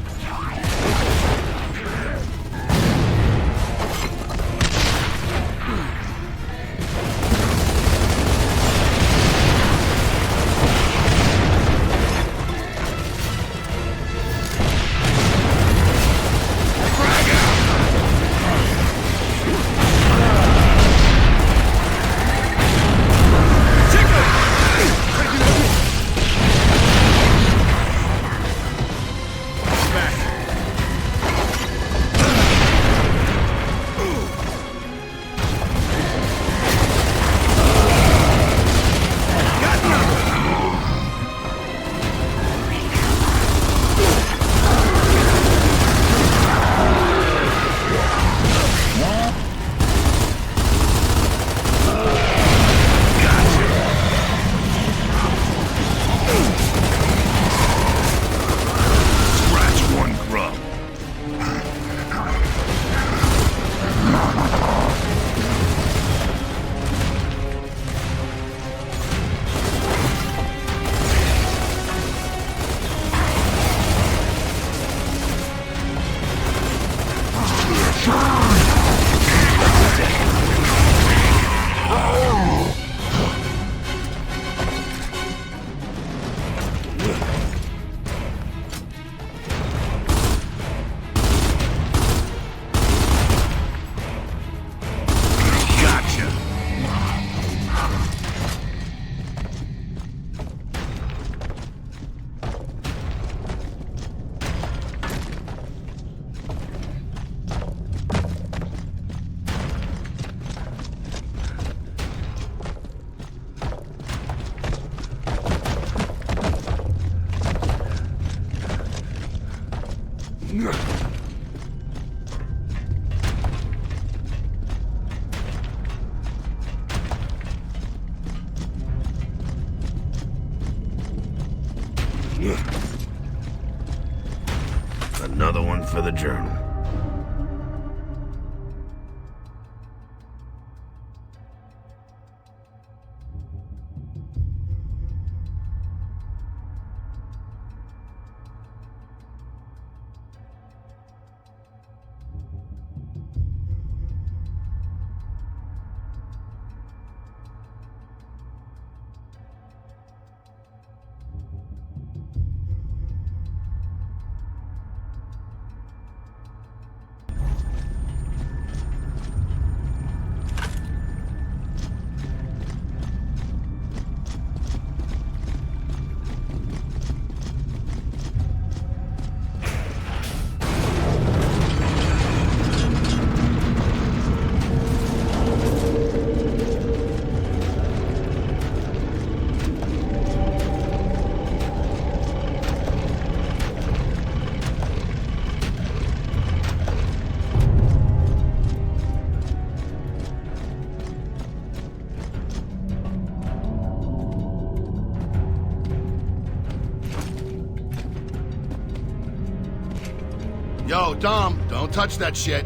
Another one for the journal. Yo, Dom, don't touch that shit.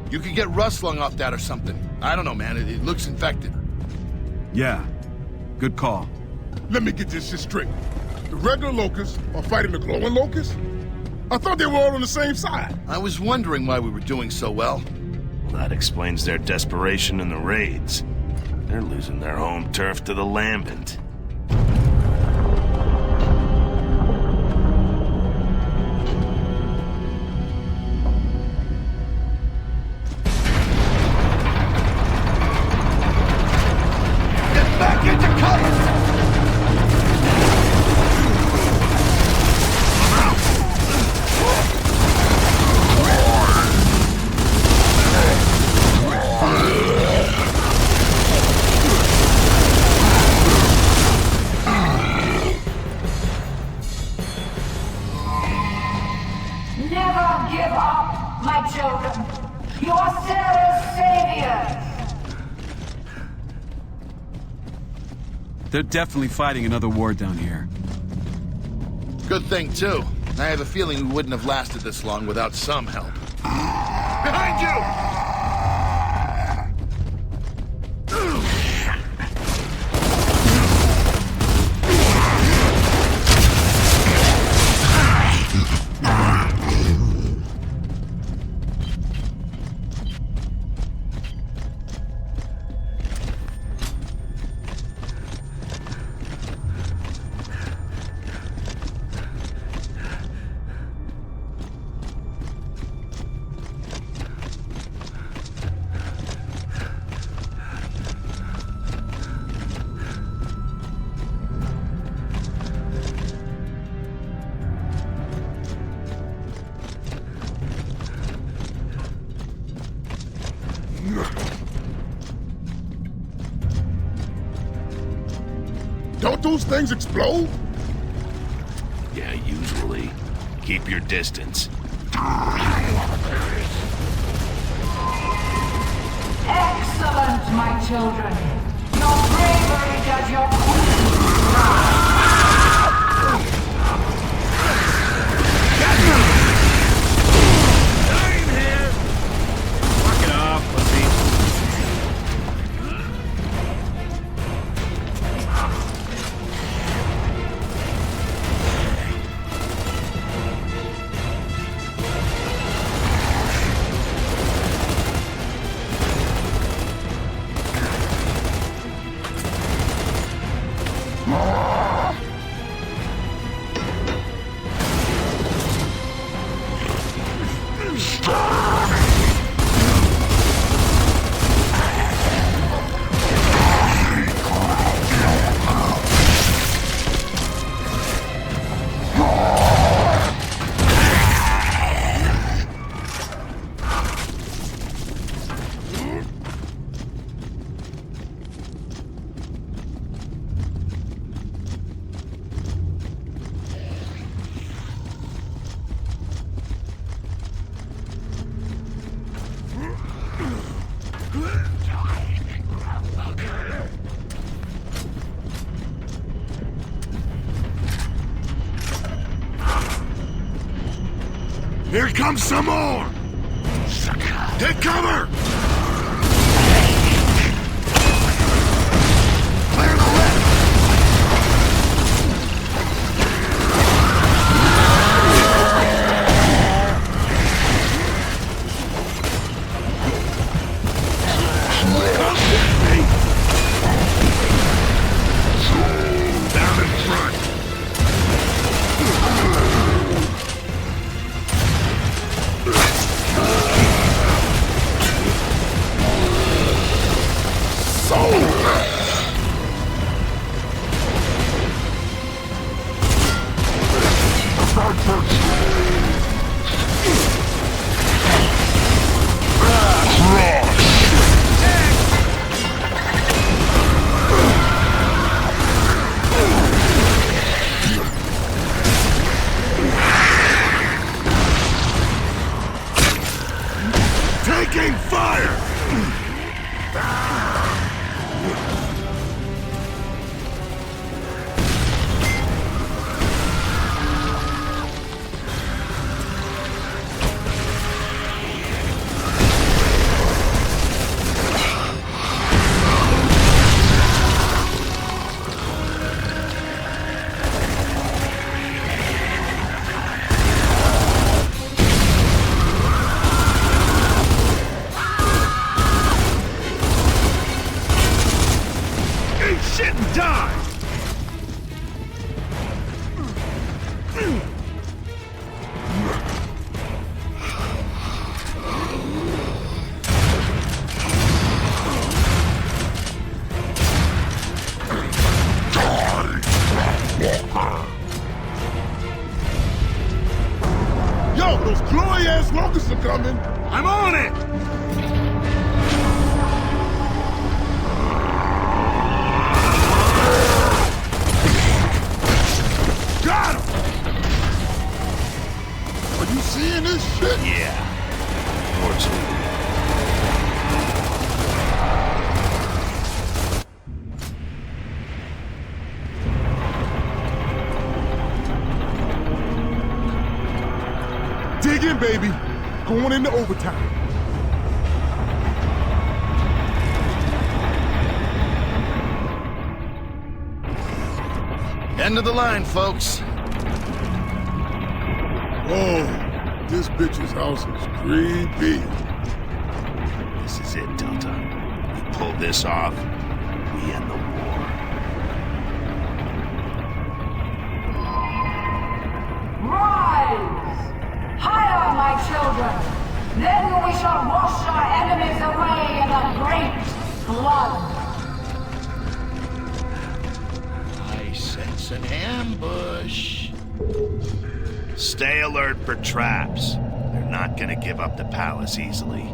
You could get rust lung off that or something. I don't know, man. It looks infected. Yeah, good call. Let me get this shit straight. The regular locusts are fighting the glowing locusts? I thought they were all on the same side. I was wondering why we were doing so well. That explains their desperation in the raids. They're losing their home turf to the Lambent. Never give up, my children. You're Sarah's saviors. They're definitely fighting another war down here. Good thing, too. I have a feeling we wouldn't have lasted this long without some help. Behind you! Don't those things explode? Yeah, usually. Keep your distance. Excellent, my children. Your bravery does your queen proud. I'm here! Fuck it off, pussy. Here comes some more! Take cover! Clear the left! Down in front! Taking fire! Shit and die! Yo, those glory-ass locusts are coming! I'm on it! Got him! Are you seeing this shit? Yeah. Fortunately. Dig in, baby. Going into overtime. End of the line, folks. Whoa, this bitch's house is creepy. This is it, Delta. We pull this off, we end the war. Rise! Higher, my children! Then we shall wash our enemies away in a great flood. I sense an ambush. Stay alert for traps. They're not gonna give up the palace easily.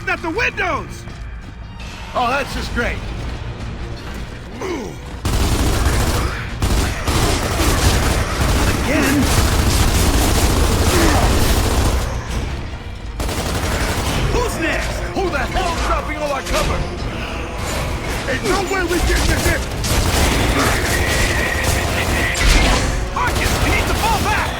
At the windows! Oh, that's just great. Again? Who's next? Who the hell's stopping all our cover? Ain't no way we get this hit! Marcus, we need to fall back!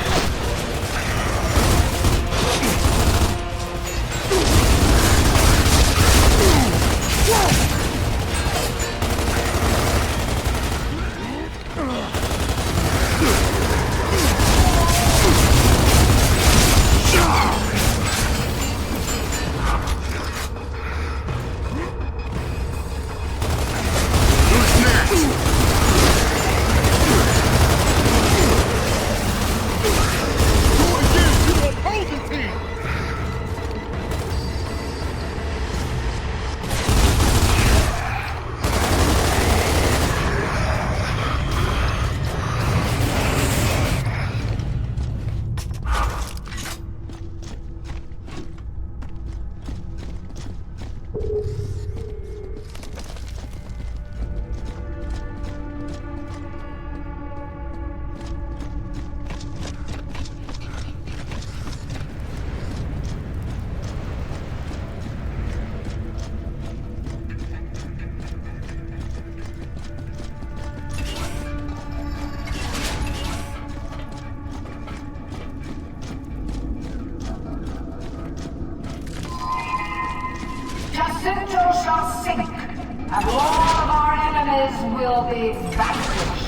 and all of our enemies will be vanquished.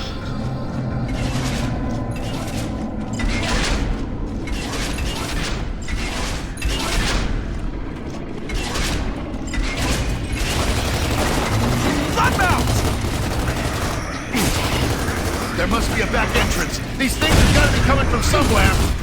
There must be a back entrance. These things have got to be coming from somewhere.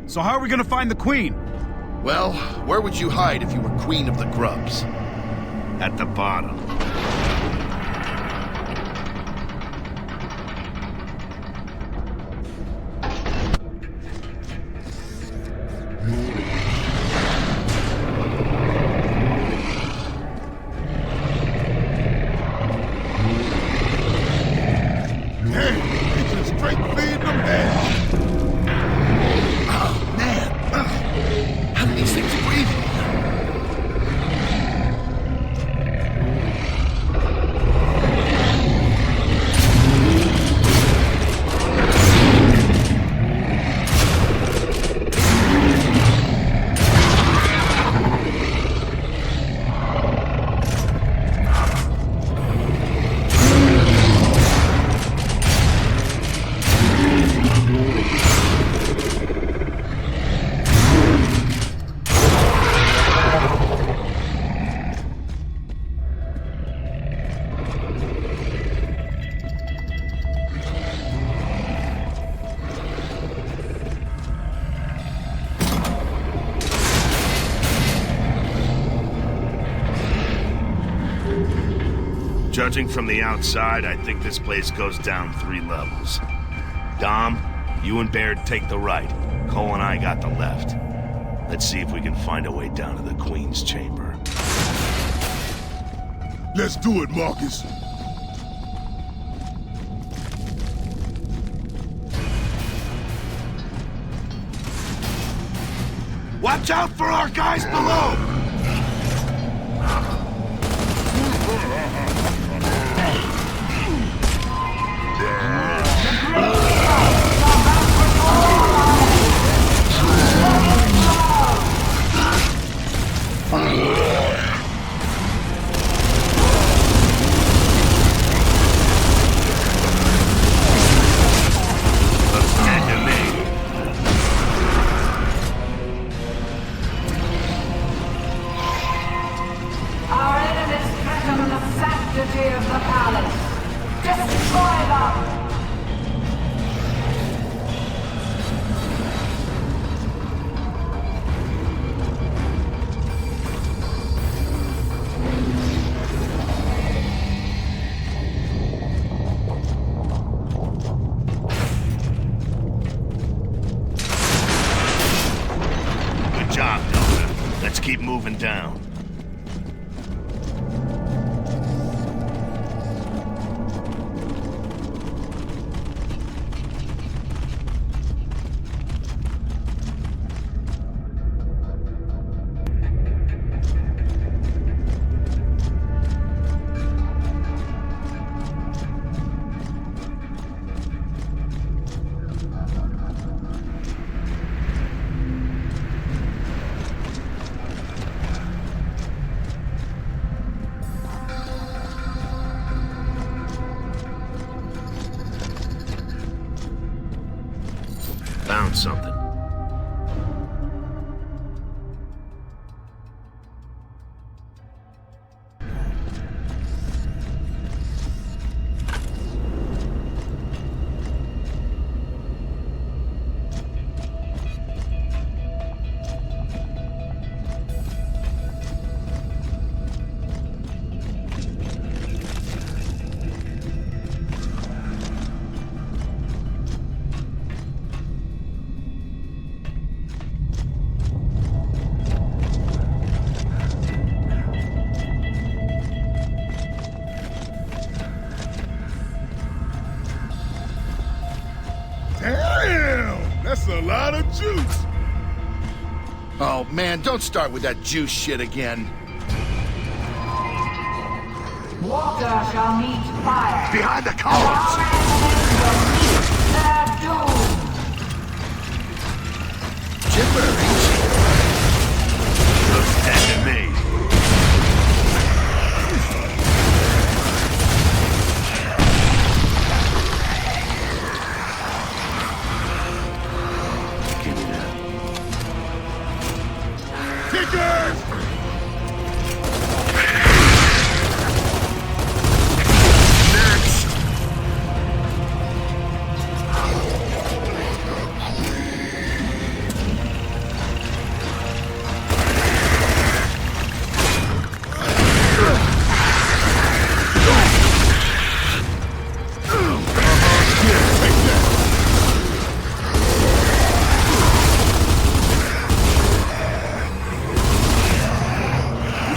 So how are we gonna find the Queen? Well, where would you hide if you were Queen of the Grubs? At the bottom. Judging from the outside, I think this place goes down 3 levels. Dom, you and Baird take the right. Cole and I got the left. Let's see if we can find a way down to the Queen's chamber. Let's do it, Marcus. Watch out for our guys below! found something. Damn! That's a lot of juice. Oh, man, don't start with that juice shit again. Water shall meet fire. Behind the columns! Their doom. Chipper, ain't she? Looks dead to me. Give me that. Kickers!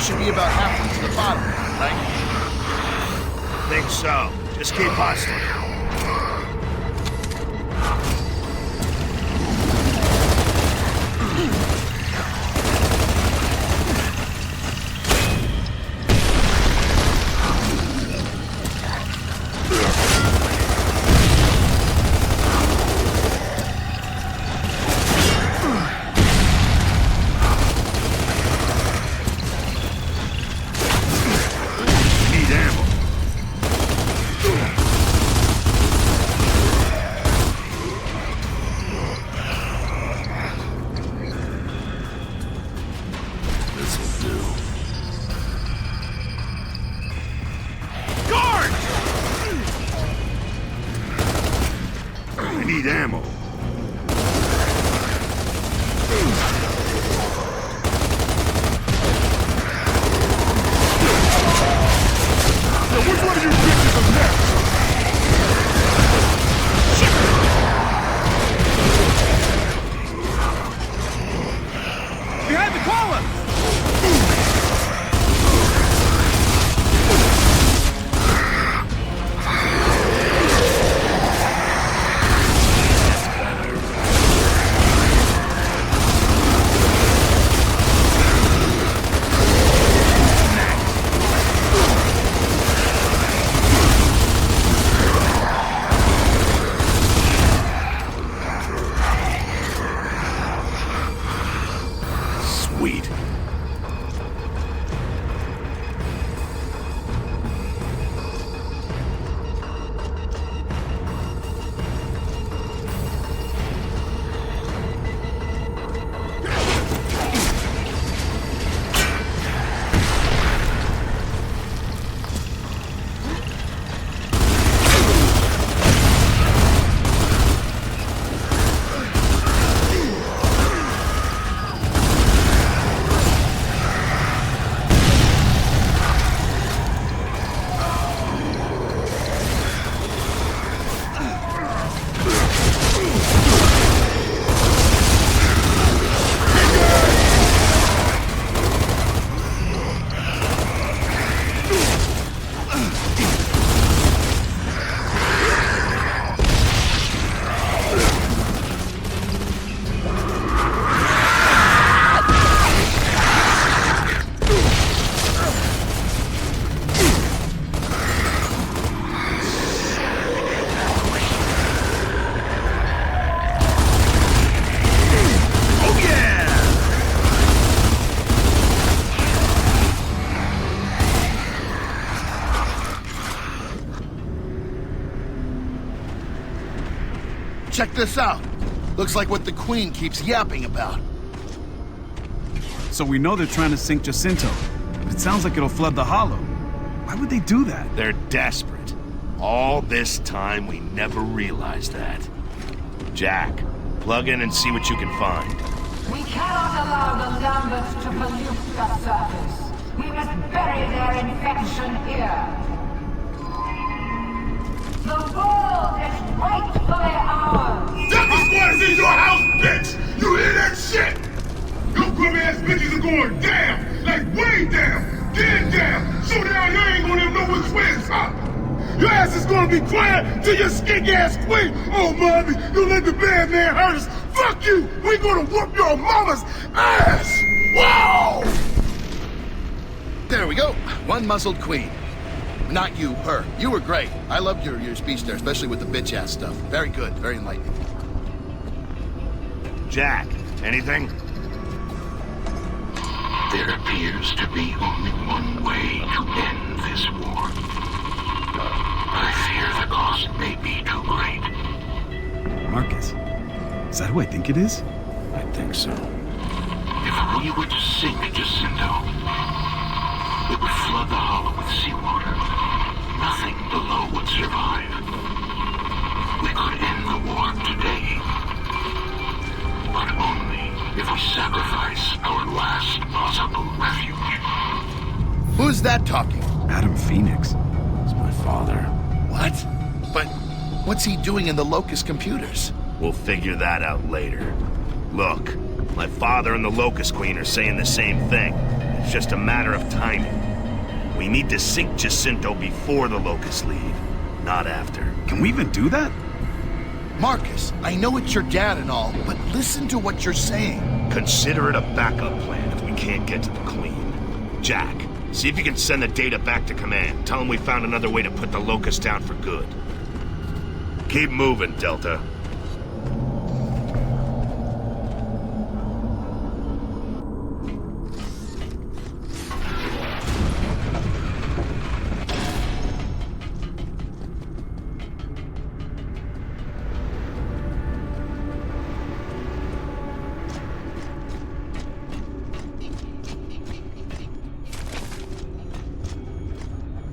Should be about halfway to the bottom, right? Think so. Just keep hustling. Need ammo. This'll do. Guard! I need ammo. Now, which one of you bitches is next? Behind the columns! Sweet. Check this out. Looks like what the Queen keeps yapping about. So we know they're trying to sink Jacinto. But it sounds like it'll flood the Hollow. Why would they do that? They're desperate. All this time, we never realized that. Jack, plug in and see what you can find. We cannot allow the Lamberts to pollute the surface. We must bury their infection here. The world is rightfully ours. Delta Squad is in your house, bitch! You hear that shit? Your grubby ass bitches are going down! Like way down! Dead down! So down you ain't gonna even know which way is up! Your ass is gonna be quiet till your skink ass queen! Oh, mommy, you let the bad man hurt us! Fuck you! We gonna whoop your mama's ass! Wow! There we go. One muzzled queen. Not you, her. You were great. I loved your speech there, especially with the bitch-ass stuff. Very good, very enlightening. Jack, anything? There appears to be only one way to end this war. I fear the cost may be too great. Marcus, is that who I think it is? I think so. If we were to sink Jacinto, it would flood the Hollow with seawater. Nothing below would survive. We could end the war today, but only if we sacrifice our last possible refuge. Who's that talking? Adam Phoenix. It's my father. What? But what's he doing in the Locust computers? We'll figure that out later. Look, my father and the Locust Queen are saying the same thing. It's just a matter of timing. We need to sink Jacinto before the Locusts leave, not after. Can we even do that? Marcus, I know it's your dad and all, but listen to what you're saying. Consider it a backup plan if we can't get to the Queen. Jack, see if you can send the data back to command. Tell them we found another way to put the Locusts down for good. Keep moving, Delta.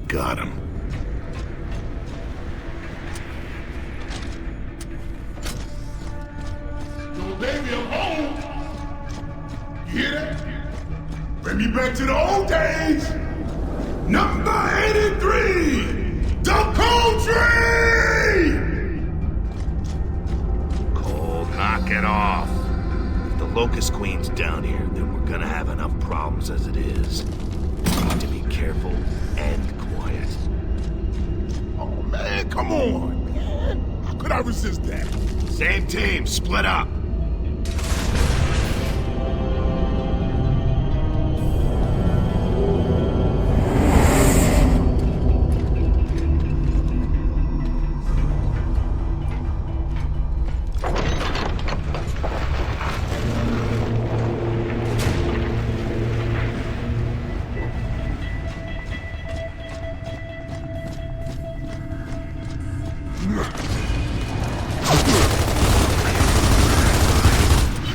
Got him. Yo, baby, I'm home. You hear that? Bring me back to the old days. Number 83, the Country! Cole, knock it off. If the Locust Queen's down here, then we're gonna have enough problems as it is. We need to be careful and quiet. Oh, man, come on, man. How could I resist that? Same team, split up.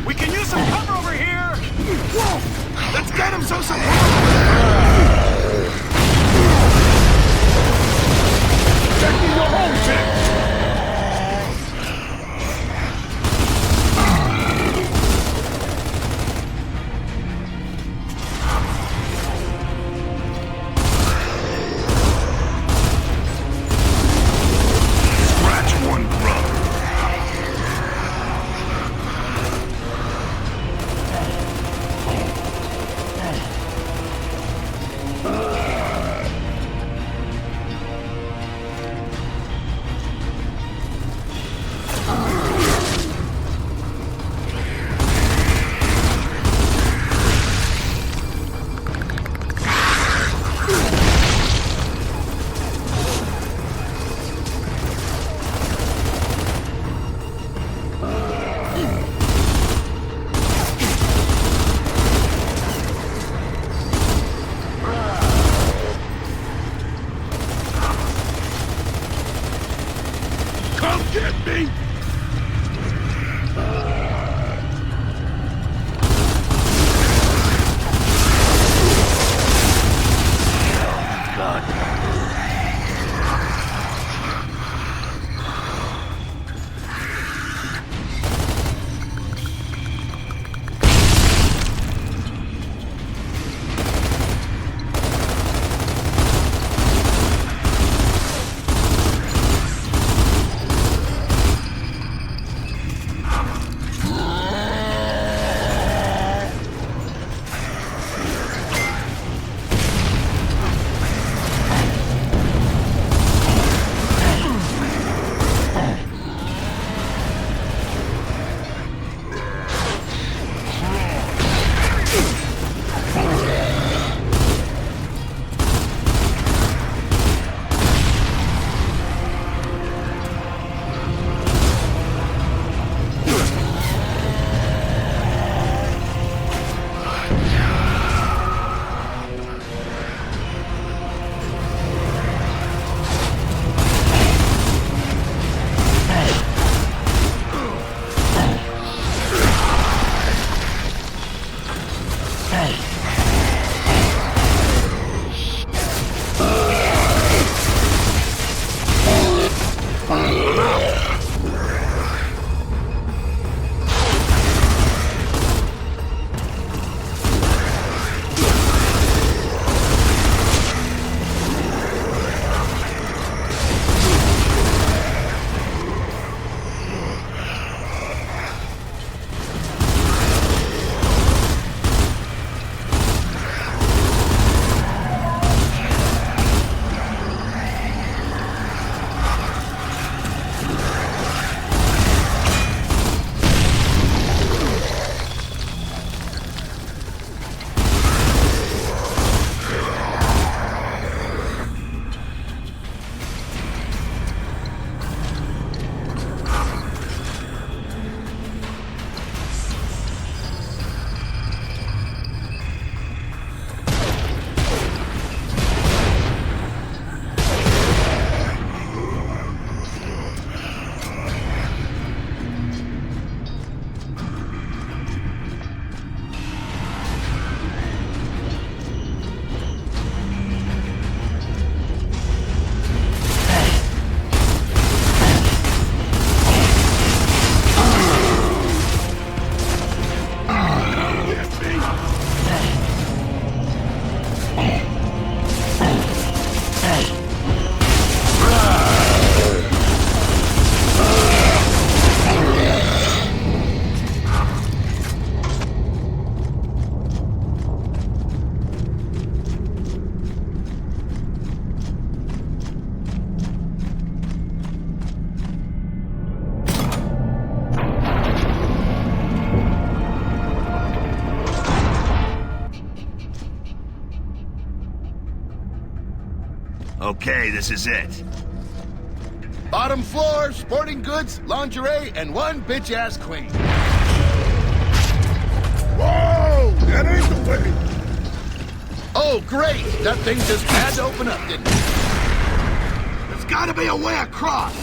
We can use some cover over here! Whoa! Let's get him so some... Back in your home, Jack! Scratch one, brother. Come get me! Okay, this is it. Bottom floor, sporting goods, lingerie, and one bitch-ass queen. Whoa! That ain't the way! Oh, great! That thing just had to open up, didn't it? There's gotta be a way across!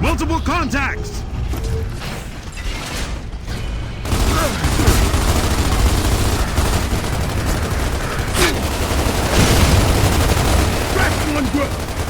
Multiple contacts! Crack one good!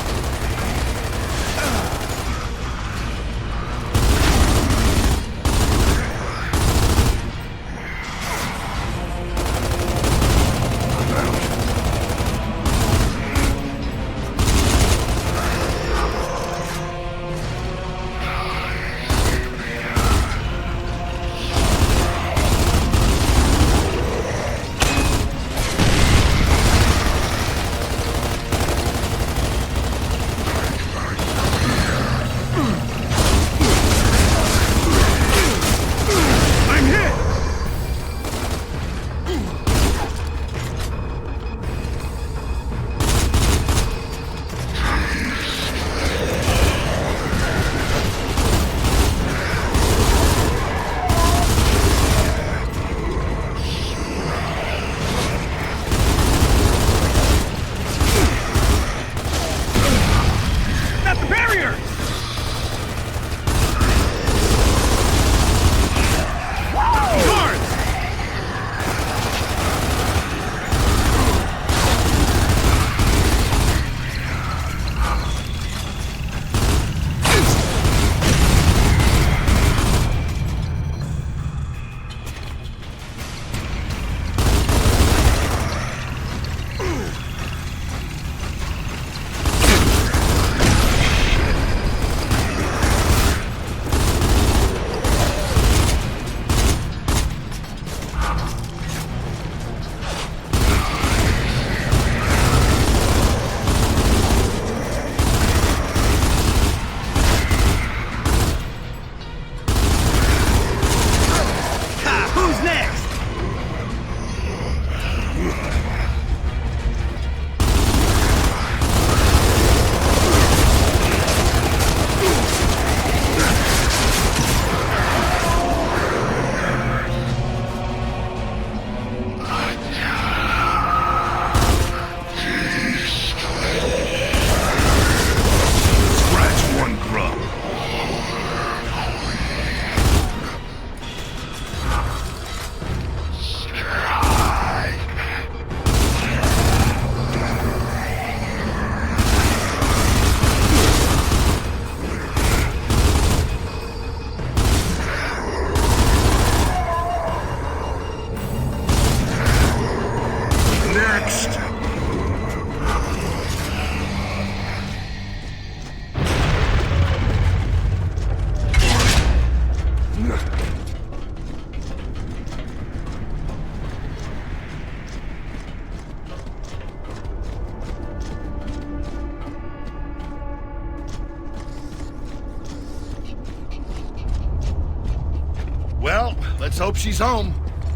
Let's hope she's home.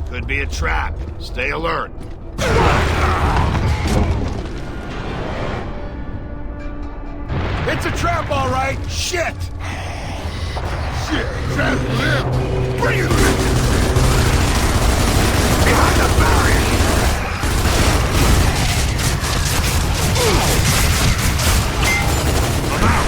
Could be a trap. Stay alert. It's a trap, all right. Shit! Shit, trap for them. Bring it! Behind the barrier! I'm out.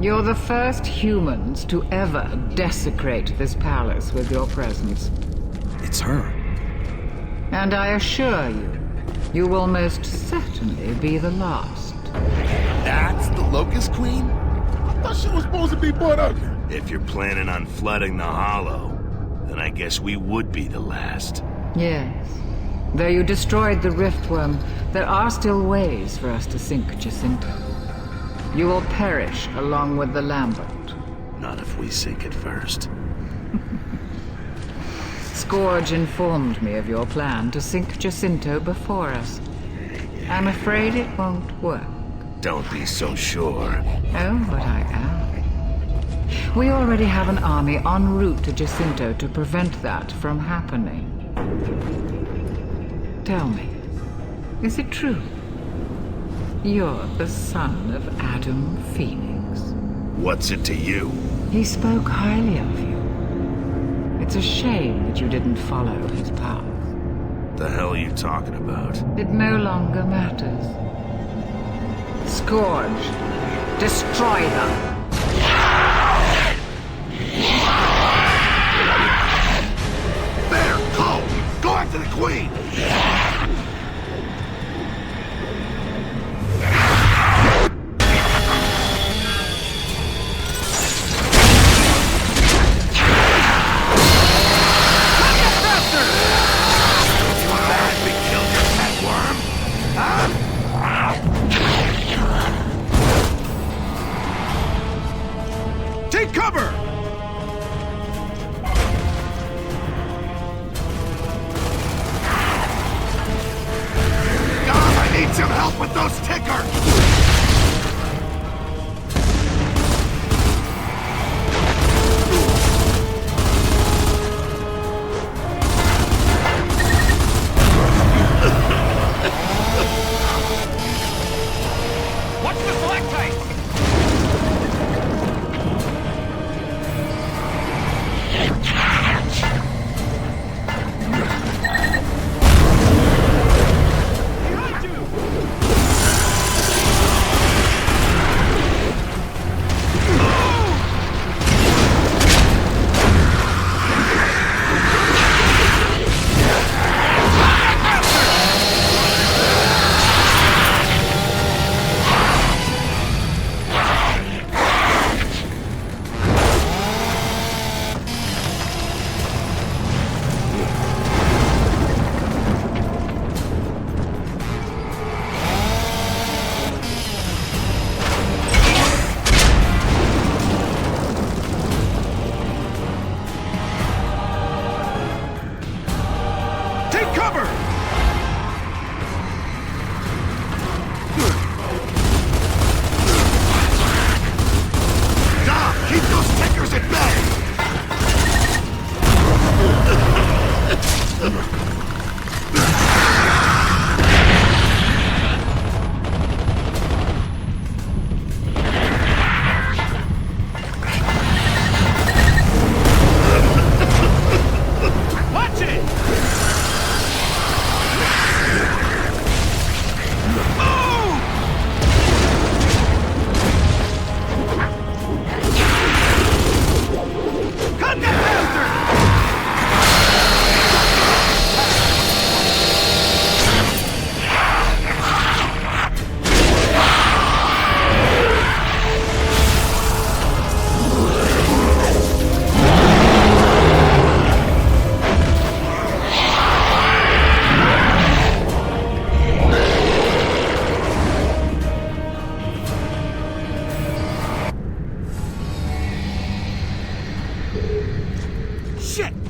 You're the first humans to ever desecrate this palace with your presence. It's her. And I assure you, you will most certainly be the last. That's the Locust Queen? I thought she was supposed to be butt ugly. If you're planning on flooding the Hollow, then I guess we would be the last. Yes. Though you destroyed the Riftworm, there are still ways for us to sink Jacinto. You will perish along with the Lambert. Not if we sink it first. Scourge informed me of your plan to sink Jacinto before us. I'm afraid it won't work. Don't be so sure. Oh, but I am. We already have an army en route to Jacinto to prevent that from happening. Tell me, is it true? You're the son of Adam Phoenix. What's it to you? He spoke highly of you. It's a shame that you didn't follow his path. The hell are you talking about? It no longer matters. Scourge, destroy them. There, go after the Queen! Take cover!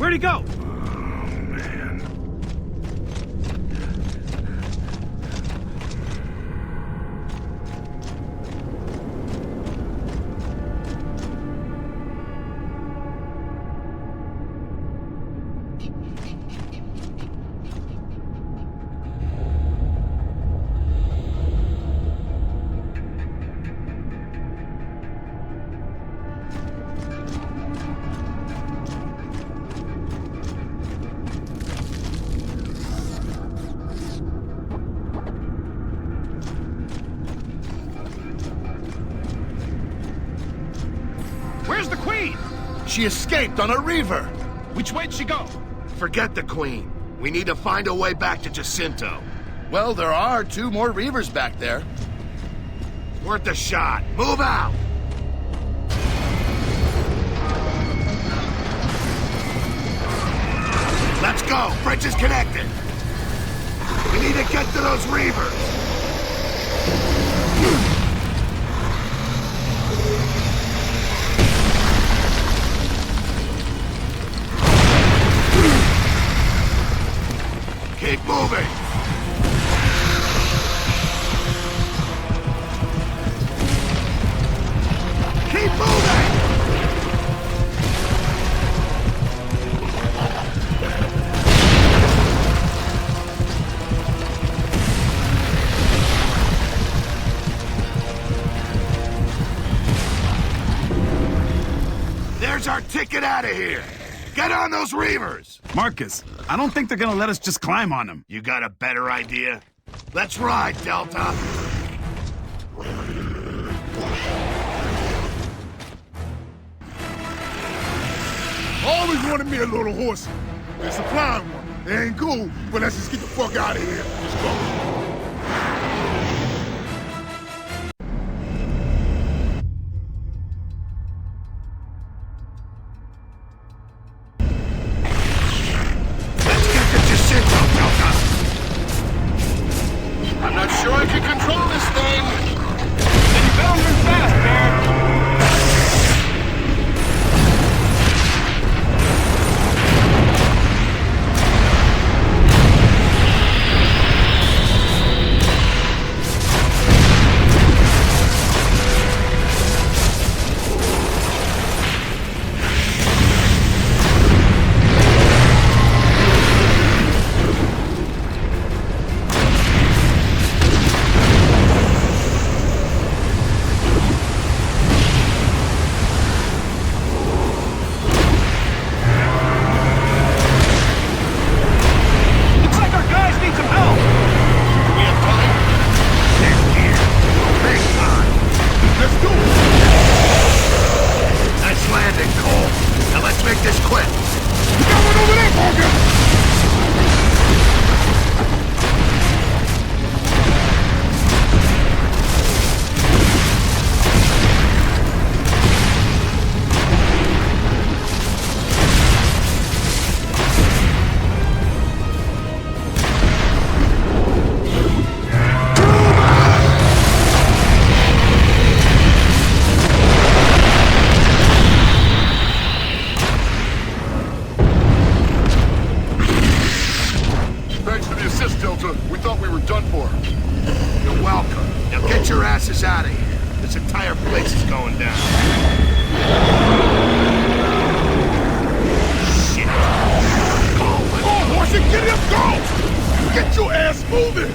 Where'd he go? Where's the Queen? She escaped on a reaver. Which way'd she go? Forget the Queen. We need to find a way back to Jacinto. Well, there are 2 more reavers back there. Worth a shot. Move out! Let's go! Bridge is connected! We need to get to those reavers! Keep moving! Keep moving! There's our ticket out of here! Get on those reavers! Marcus, I don't think they're gonna let us just climb on them. You got a better idea? Let's ride, Delta! Always wanted me a little horse. It's a flying one. It ain't cool, but let's just get the fuck out of here. Let's go. I'm not sure I can control this thing. Then you better move fast, man. We thought we were done for. You're welcome. Now get your asses out of here. This entire place is going down. Shit. Go, horse, and get him, go! Get your ass moving!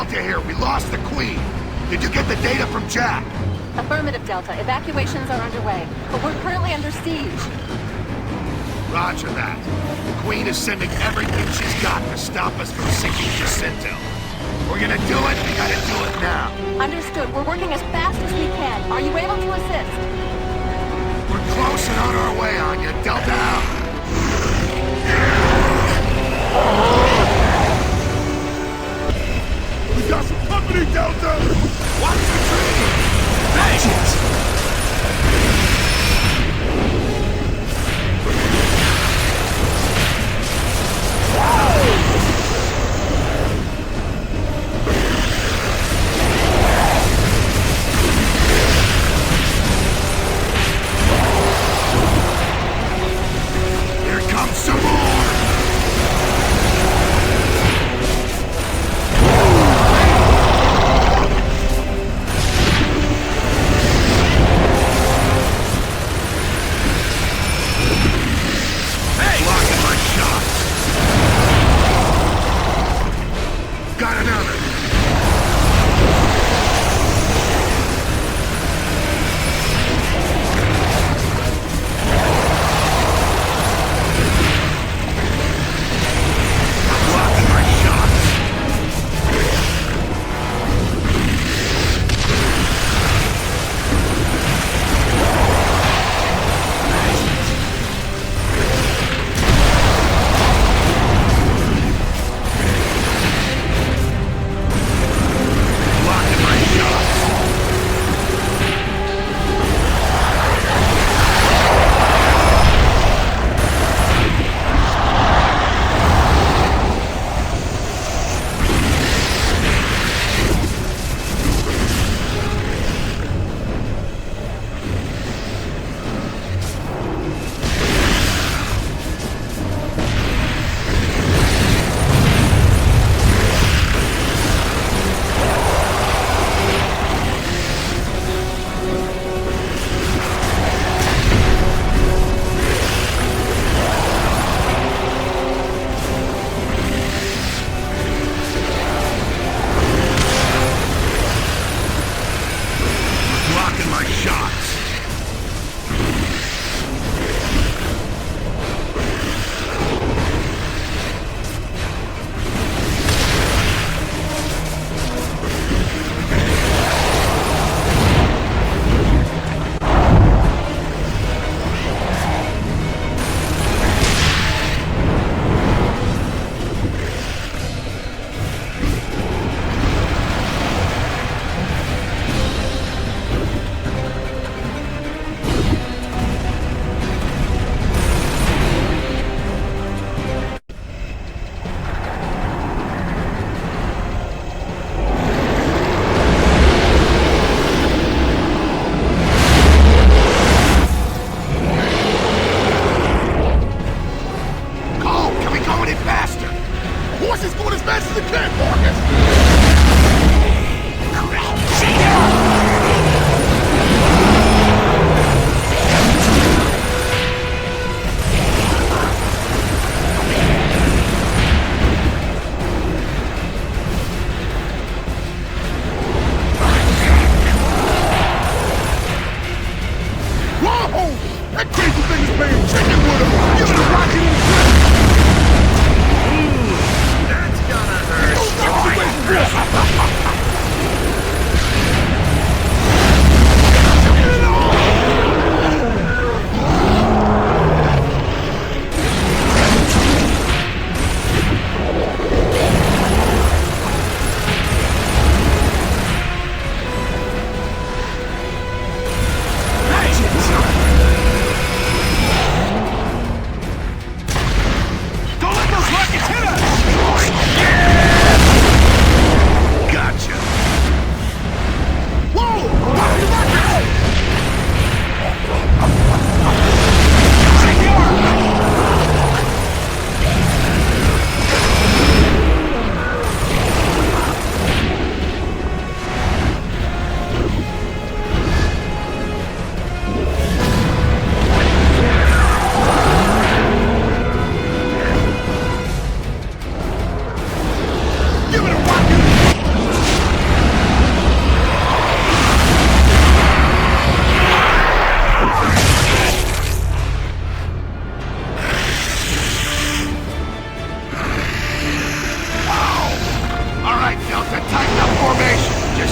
Delta here. We lost the Queen. Did you get the data from Jack? Affirmative, Delta. Evacuations are underway, but we're currently under siege. Roger that. The Queen is sending everything she's got to stop us from sinking Jacinto. We're gonna do it, we gotta do it now. Understood. We're working as fast as we can. Are you able to assist? We're close and on our way, Anya. Delta out. We got some company, Delta! Watch the tree! Watch it! Here comes some more!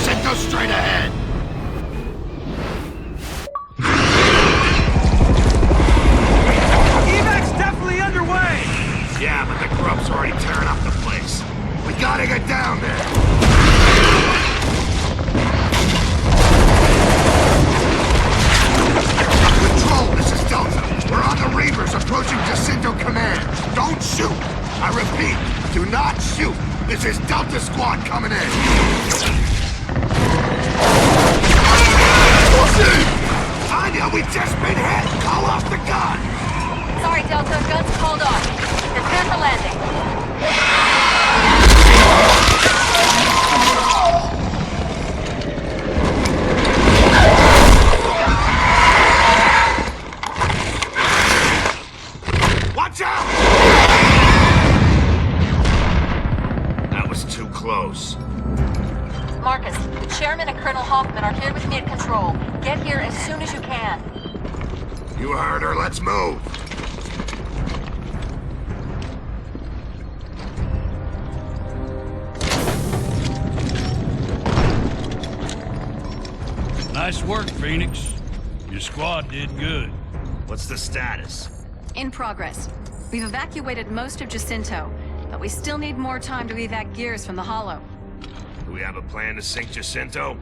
Jacinto straight ahead! Evac's definitely underway! Yeah, but the grub's already tearing up the place. We gotta get down there! Control, this is Delta. We're on the Reavers approaching Jacinto Command. Don't shoot! I repeat, do not shoot! This is Delta Squad coming in! Anya, we just been hit! Call off the gun! Sorry, Delta. Gun's called off. Prepare for landing. Watch out! That was too close. Marcus, the chairman and Colonel Hoffman are here with me at control. Get here as soon as you can. You heard her, let's move! Nice work, Phoenix. Your squad did good. What's the status? In progress. We've evacuated most of Jacinto, but we still need more time to evac Gears from the Hollow. Do we have a plan to sink Jacinto?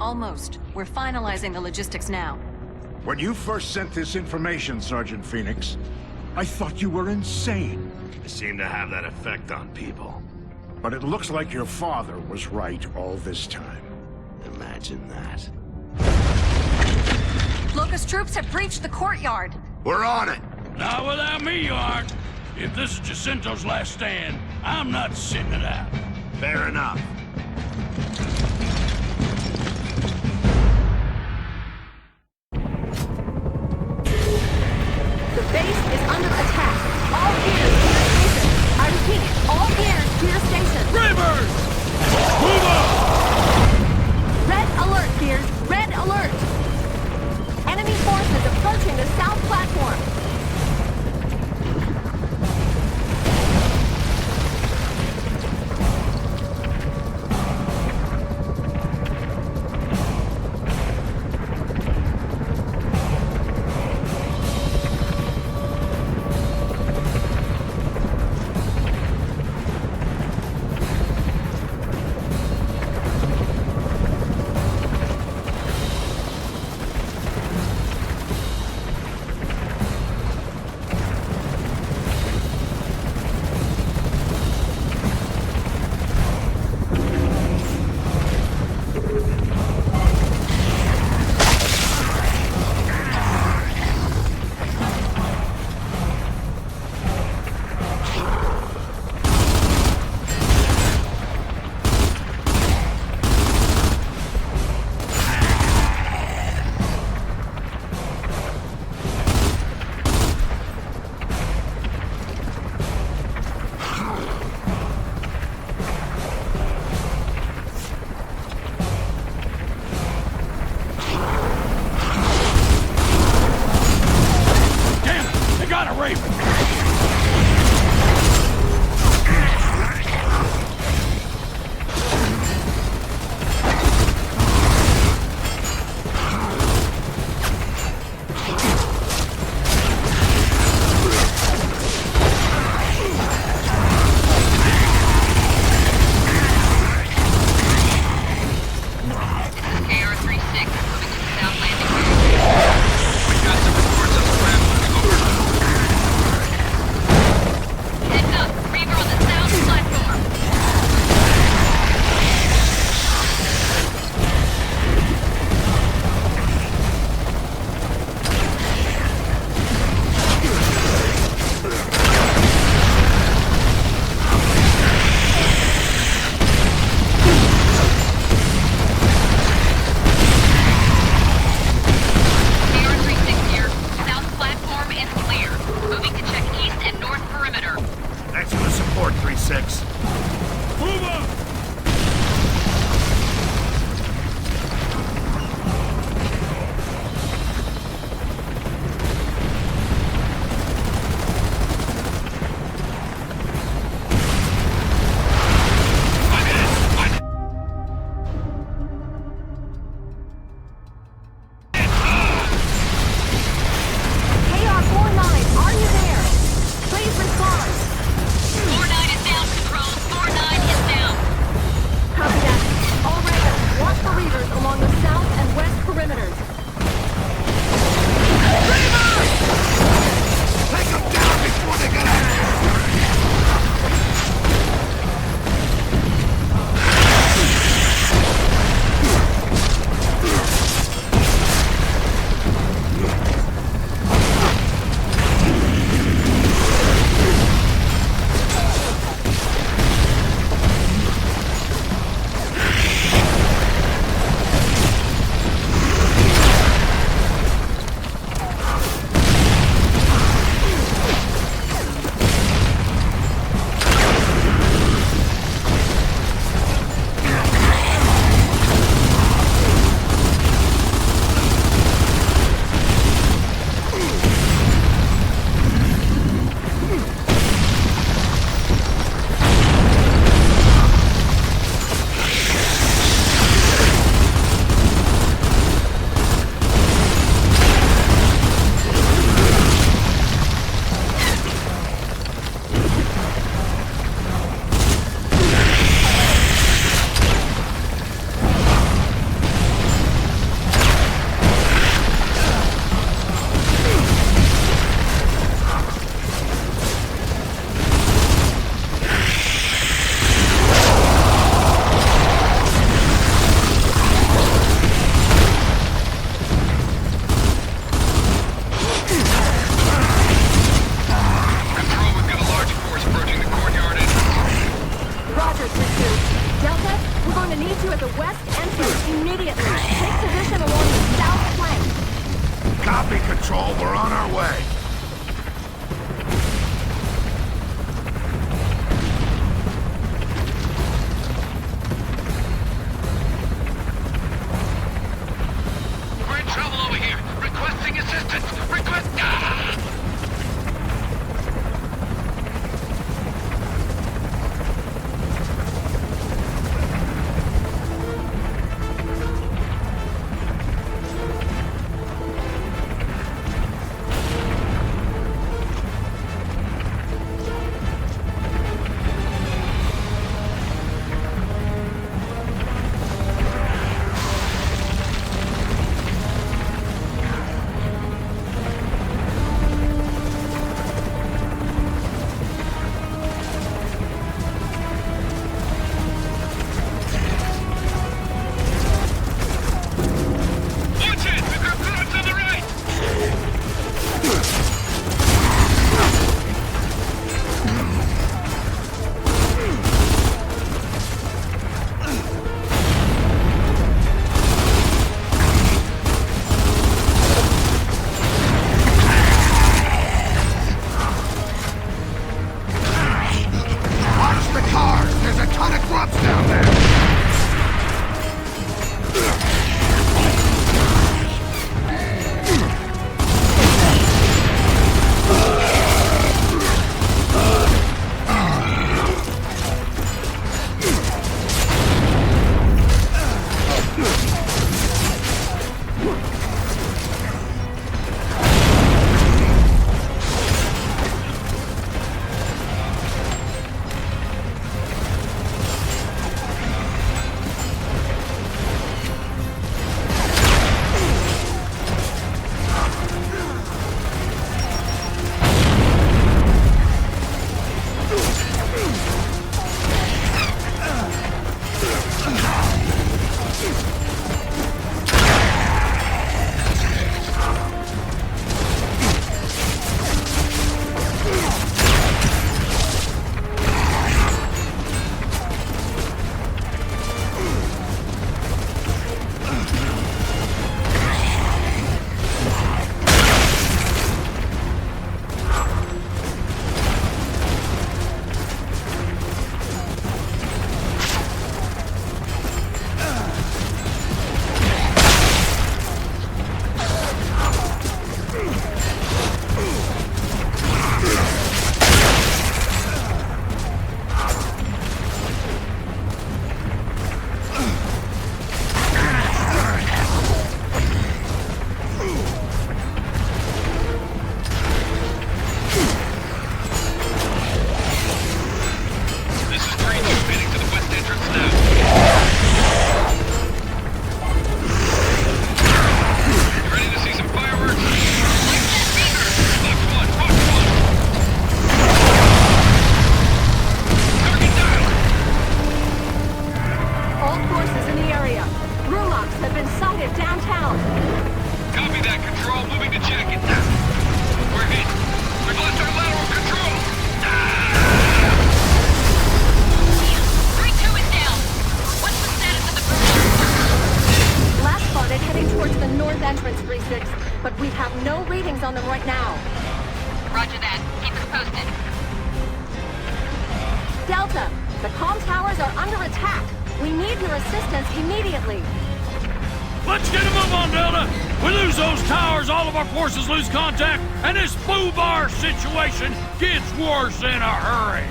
Almost. We're finalizing the logistics now. When you first sent this information, Sergeant Phoenix, I thought you were insane. I seem to have that effect on people. But it looks like your father was right all this time. Imagine that. Locust troops have breached the courtyard. We're on it! Not without me, you aren't. If this is Jacinto's last stand, I'm not sitting it out. Fair enough. The base is under attack. All gears, clear station. I repeat, all gears, clear station. Reavers! Move up! Red alert, gears. Red alert. Enemy forces approaching the south platform. going to need you at the west entrance immediately. Take position along the south flank. Copy, Control. We're on our way. We're in trouble over here. Requesting assistance. Request... Ah! Delta, the comm towers are under attack. We need your assistance immediately. Let's get a move on, Delta! We lose those towers, all of our forces lose contact, and this Boo Bar situation gets worse in a hurry!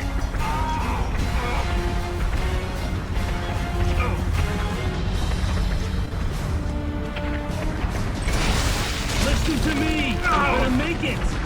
Listen to me! I'm gonna make it!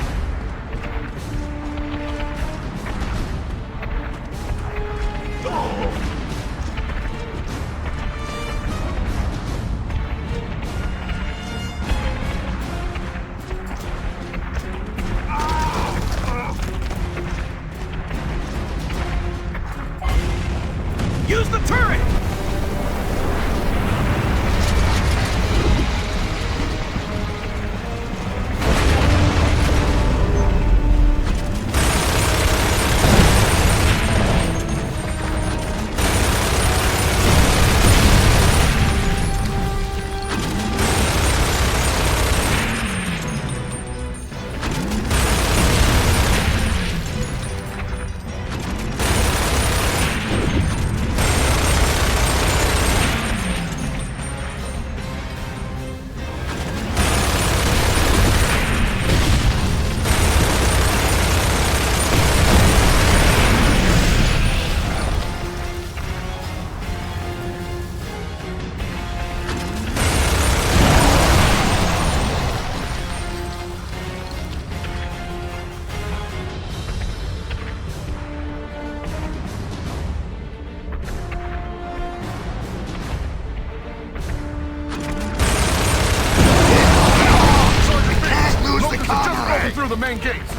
the main gates.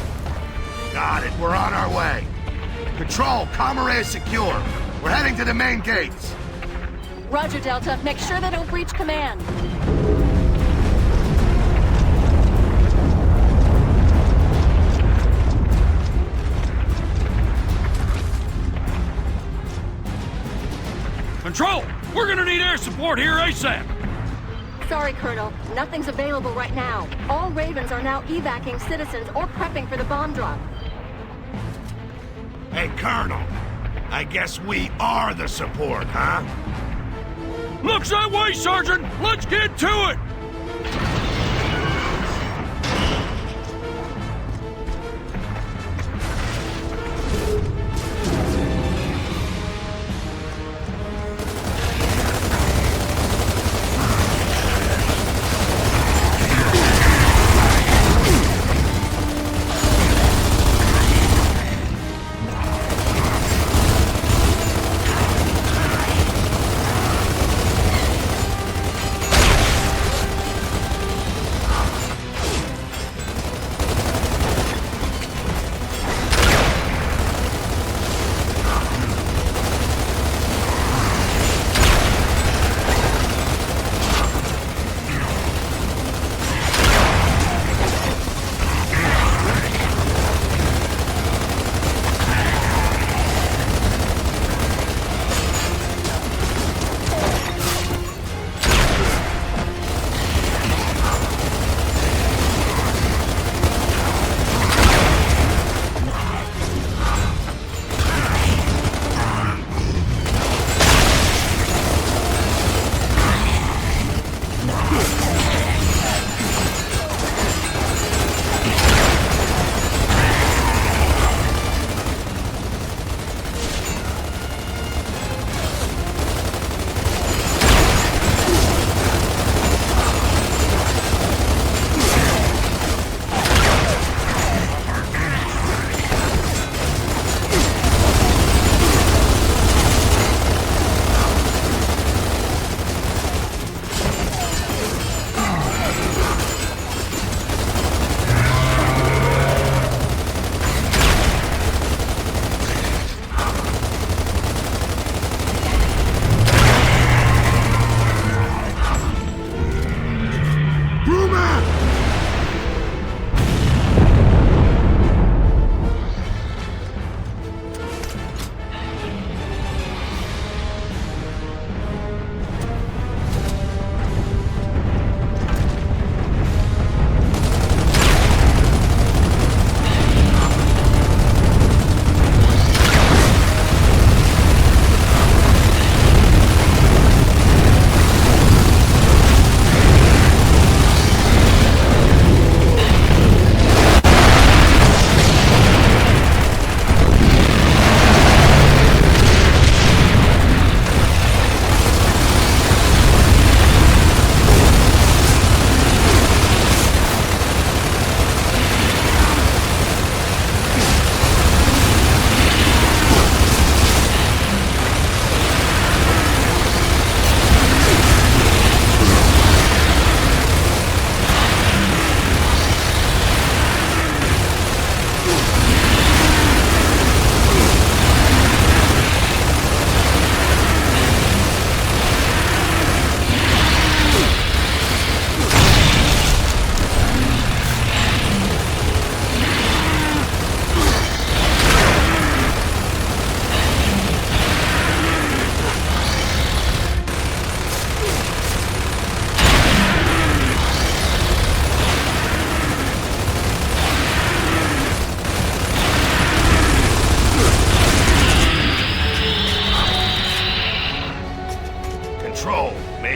Got it. We're on our way. Control, Comrade is secure. We're heading to the main gates. Roger, Delta. Make sure they don't breach command. Control! We're gonna need air support here ASAP! Sorry, Colonel. Nothing's available right now. All Ravens are now evacuating citizens or prepping for the bomb drop. Hey, Colonel. I guess we are the support, huh? Looks that way, Sergeant! Let's get to it!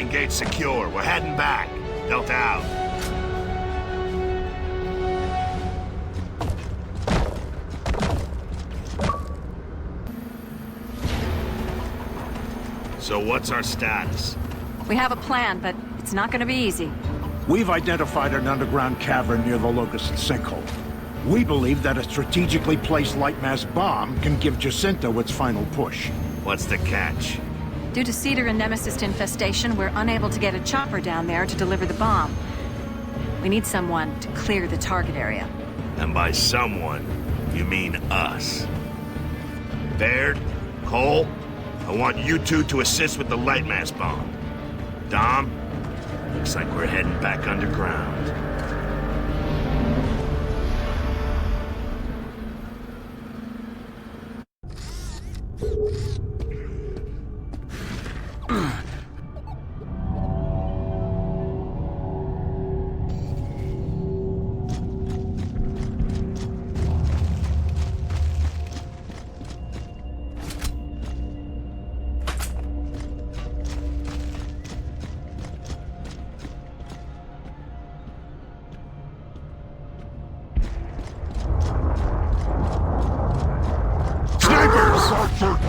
gate secure. We're heading back. Delta out. So what's our status? We have a plan, but it's not gonna be easy. We've identified an underground cavern near the Locust sinkhole. We believe that a strategically placed light mass bomb can give Jacinto its final push. What's the catch? Due to Cedar and Nemesis infestation, we're unable to get a chopper down there to deliver the bomb. We need someone to clear the target area. And by someone, you mean us. Baird, Cole, I want you two to assist with the lightmass bomb. Dom, looks like we're heading back underground.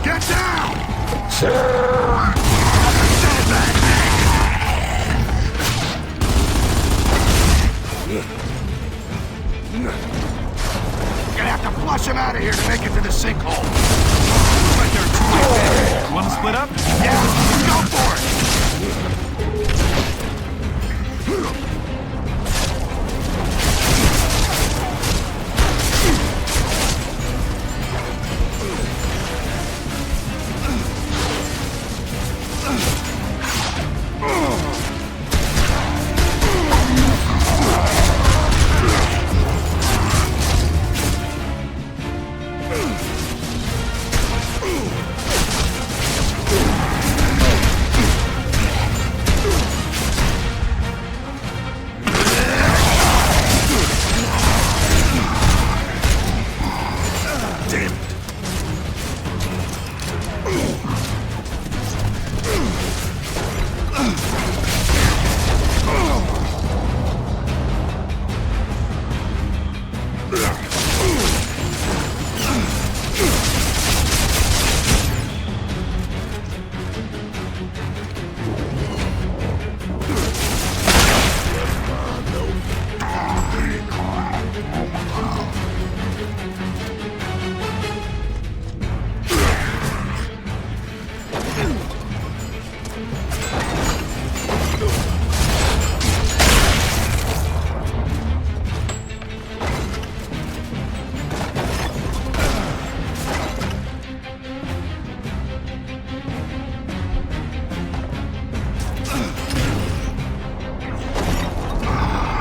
Get down! Gonna have to flush him out of here to make it to the sinkhole. Right there, two right there. You wanna split up? Yeah, go for it!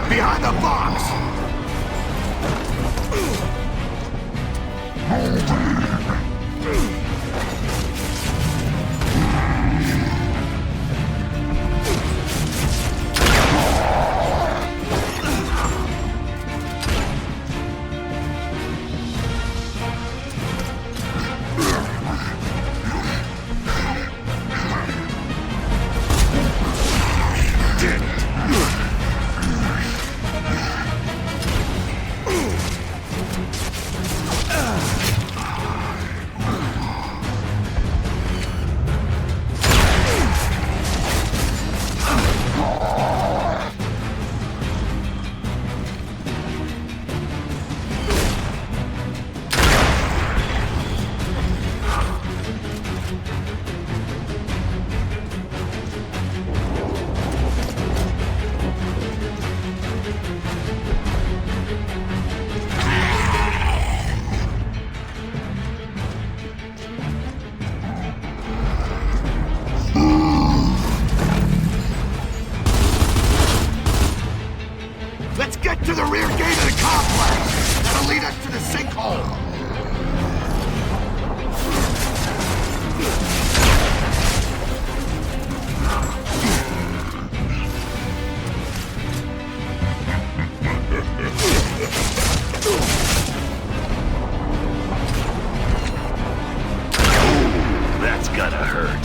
Behind the box! Let's get to the rear gate of the complex! That'll lead us to the sinkhole! That's gotta hurt.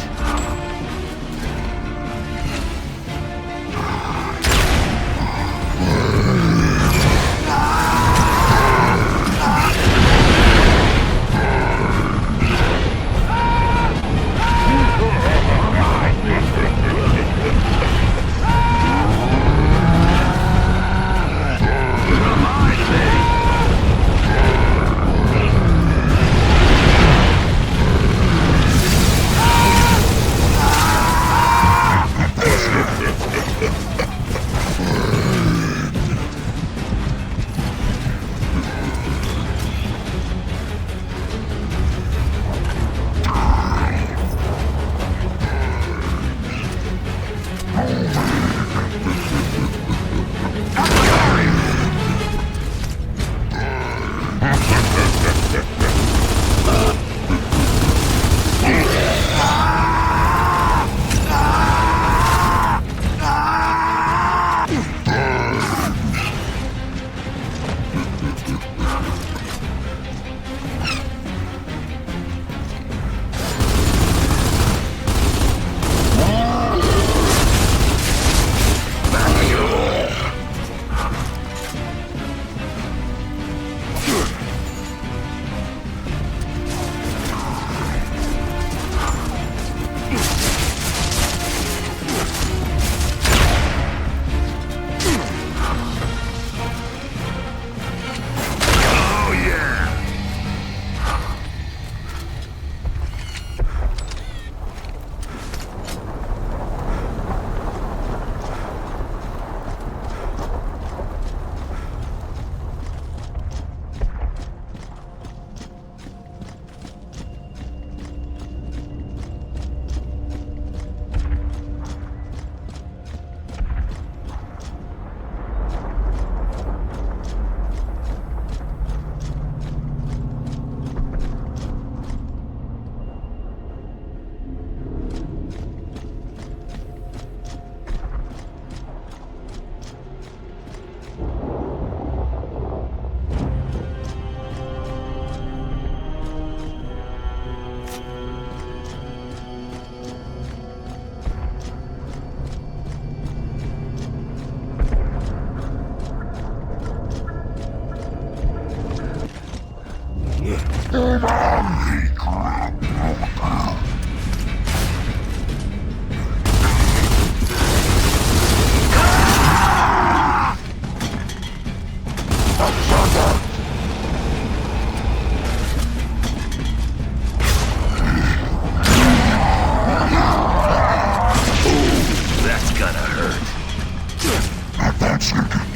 gotta hurt. Not that second.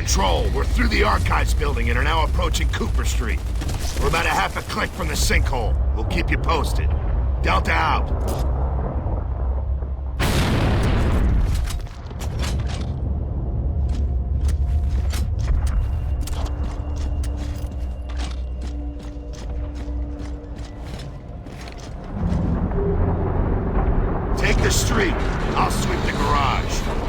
Control, we're through the Archives building and are now approaching Cooper Street. We're about a half a click from the sinkhole. We'll keep you posted. Delta out. Take the street. I'll sweep the garage.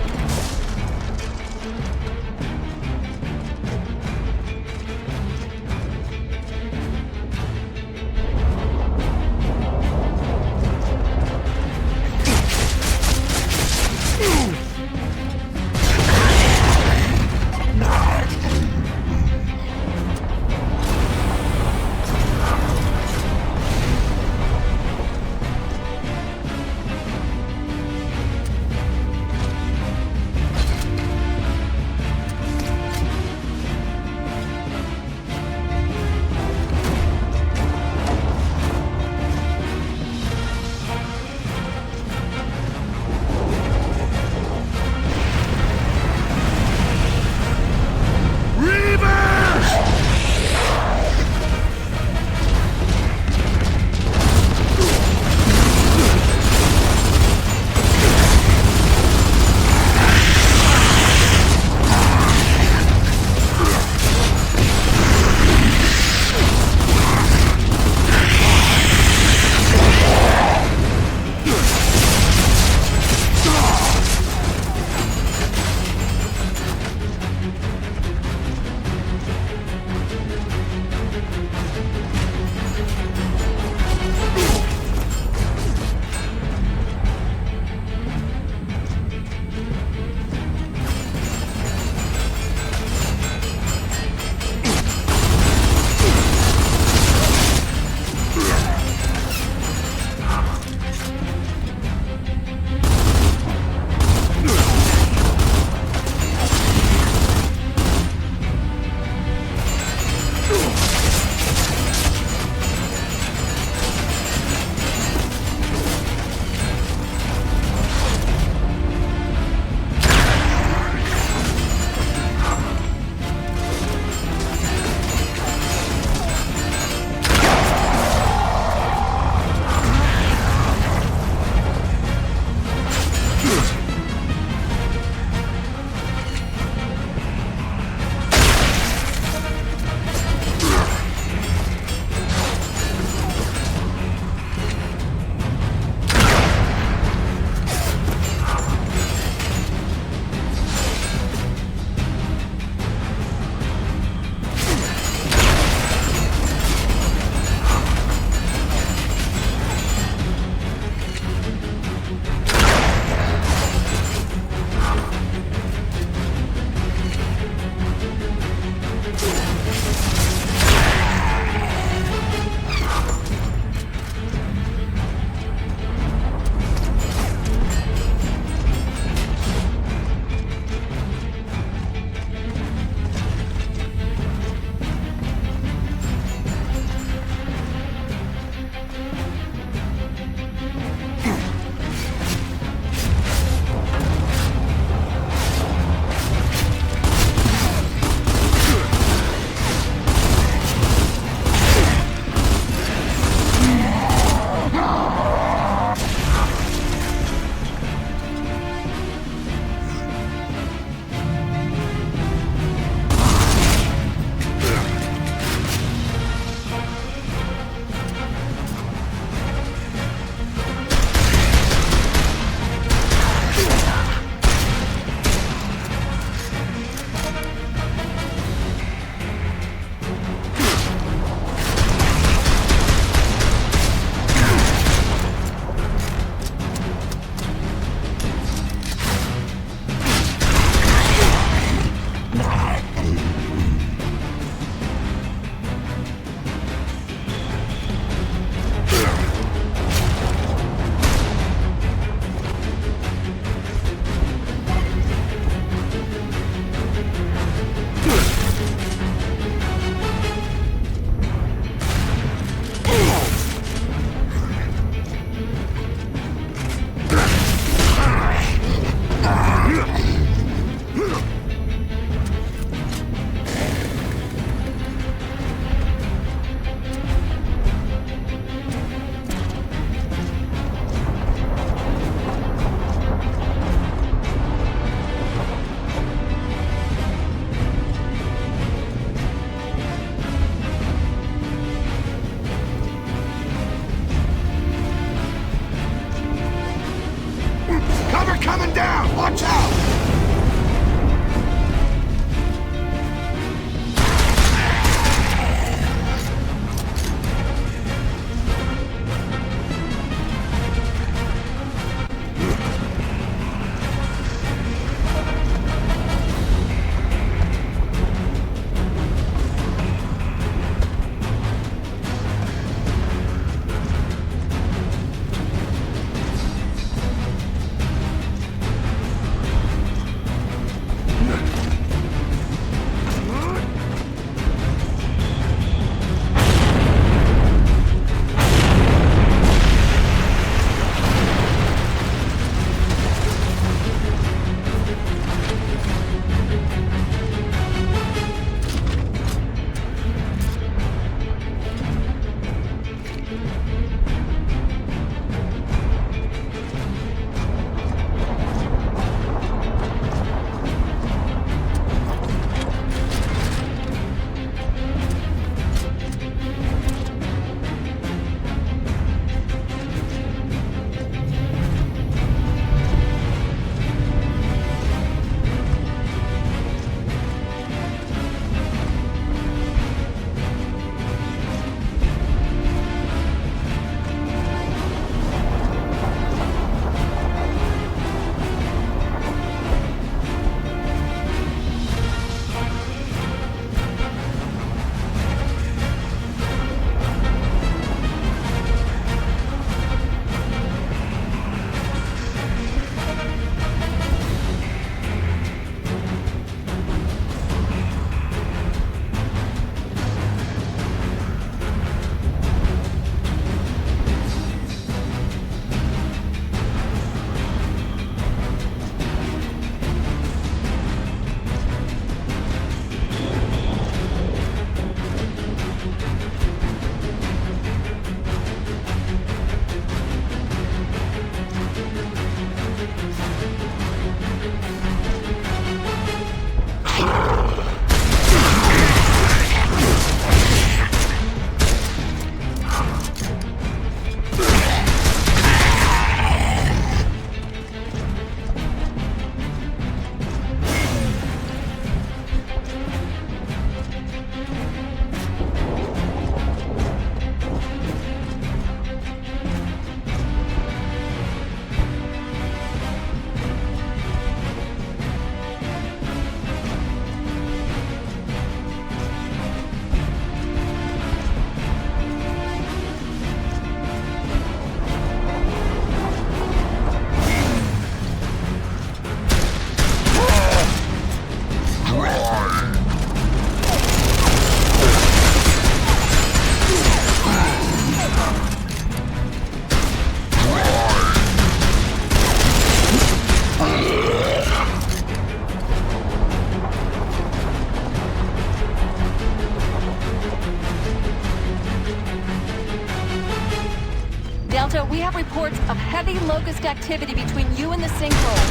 reports of heavy Locust activity between you and the sinkhole.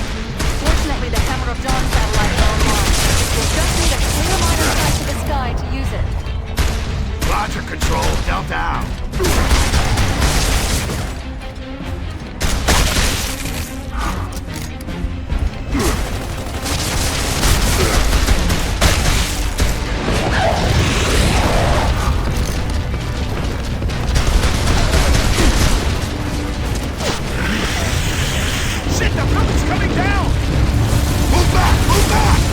Fortunately, the Hammer of Dawn satellite is online. You'll just need a clear line of sight to the sky to use it. Roger, Control. Delta out. Shit, the mountain's coming down! Move back! Move back!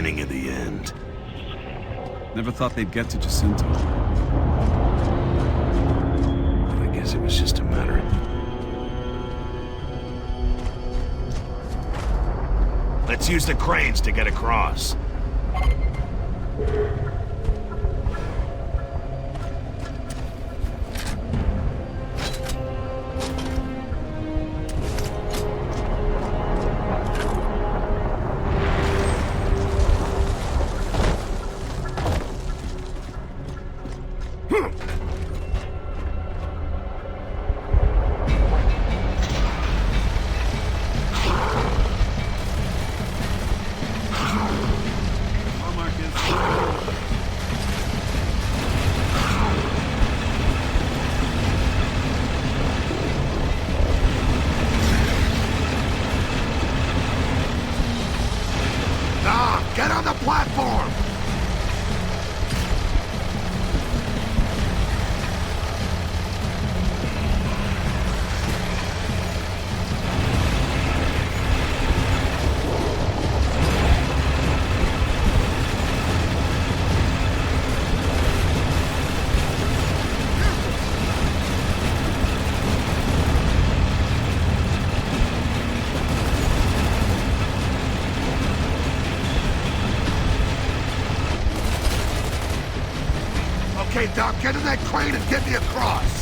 beginning of the end. Never thought they'd get to Jacinto. I guess it was just a matter of... Let's use the cranes to get across. Get on the platform! Okay, Doc, get in that crane and get me across.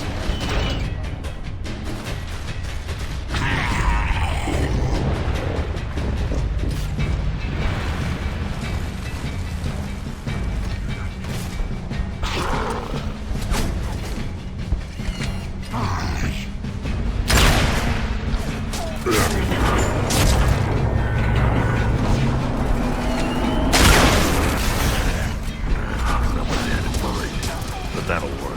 That'll work.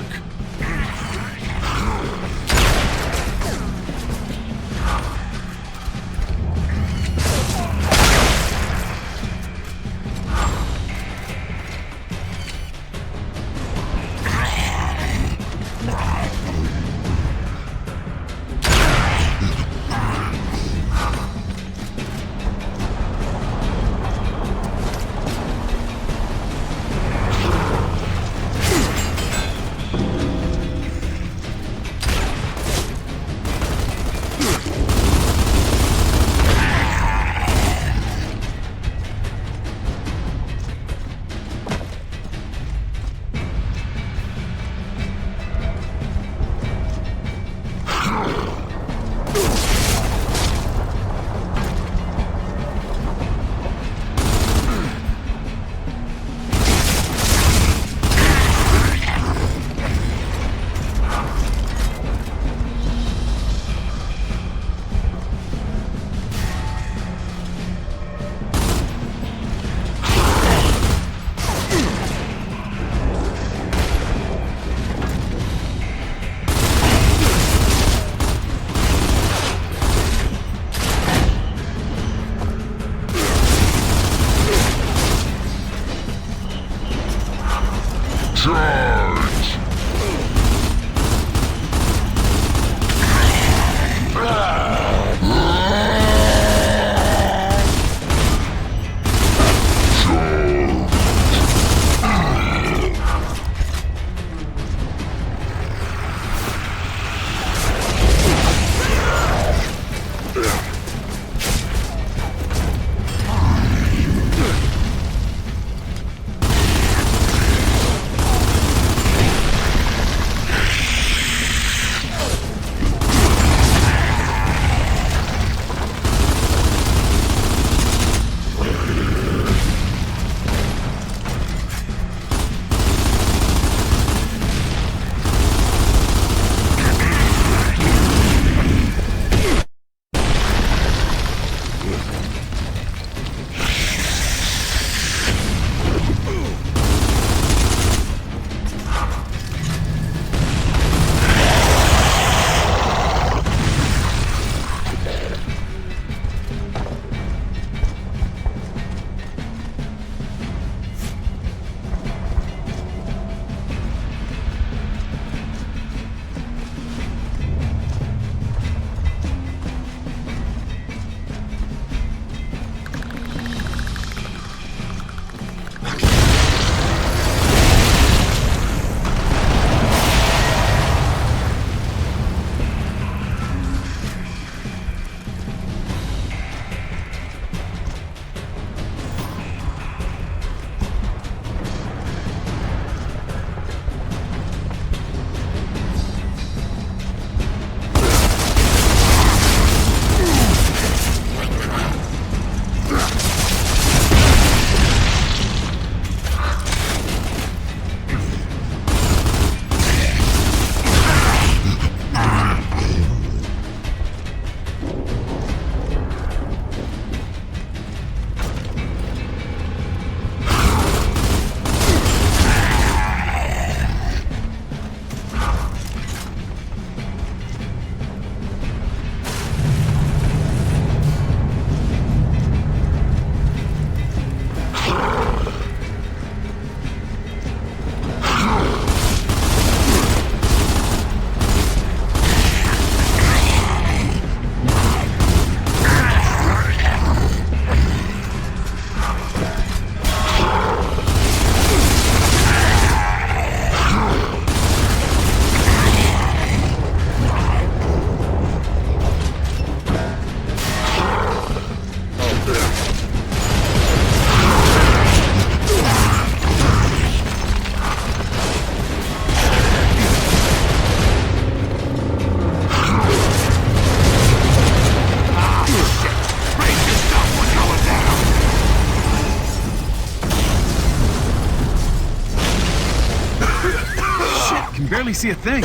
barely see a thing.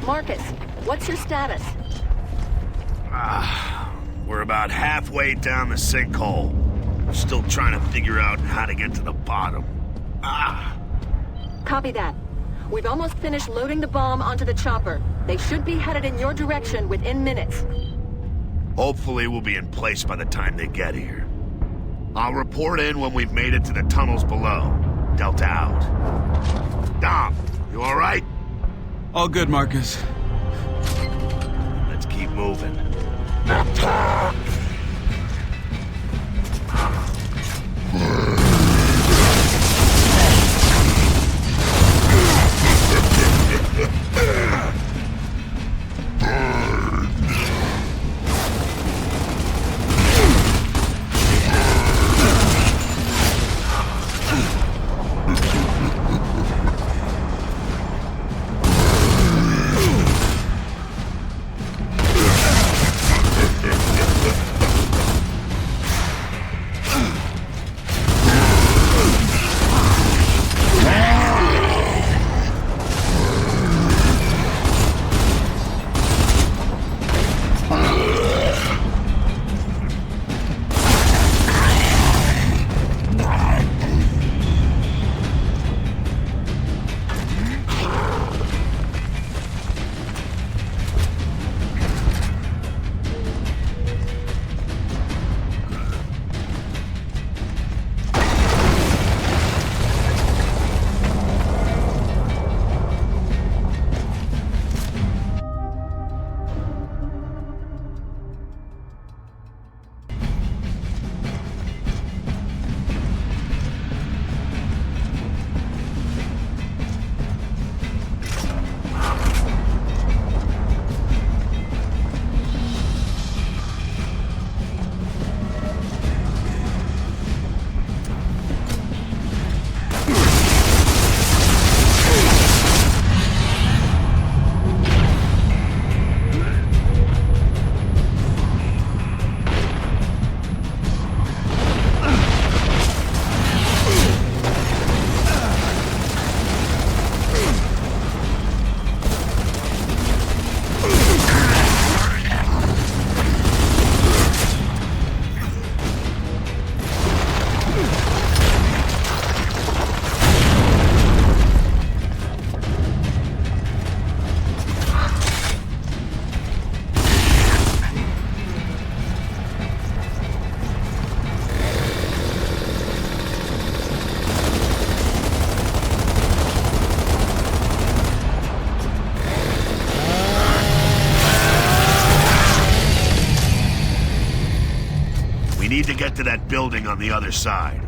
Marcus, what's your status? We're about halfway down the sinkhole. Still trying to figure out how to get to the bottom. Copy that. We've almost finished loading the bomb onto the chopper. They should be headed in your direction within minutes. Hopefully we'll be in place by the time they get here. I'll report in when we've made it to the tunnels below. Delta out. Dom, you all right? All good, Marcus. Let's keep moving. Need to get to that building on the other side.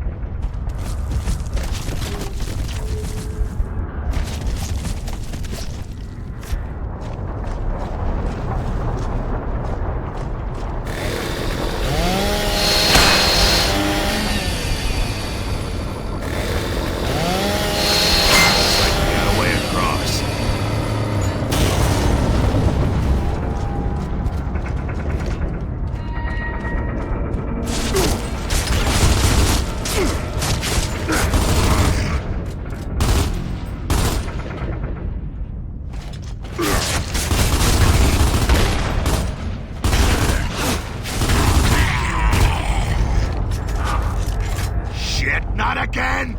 Not again!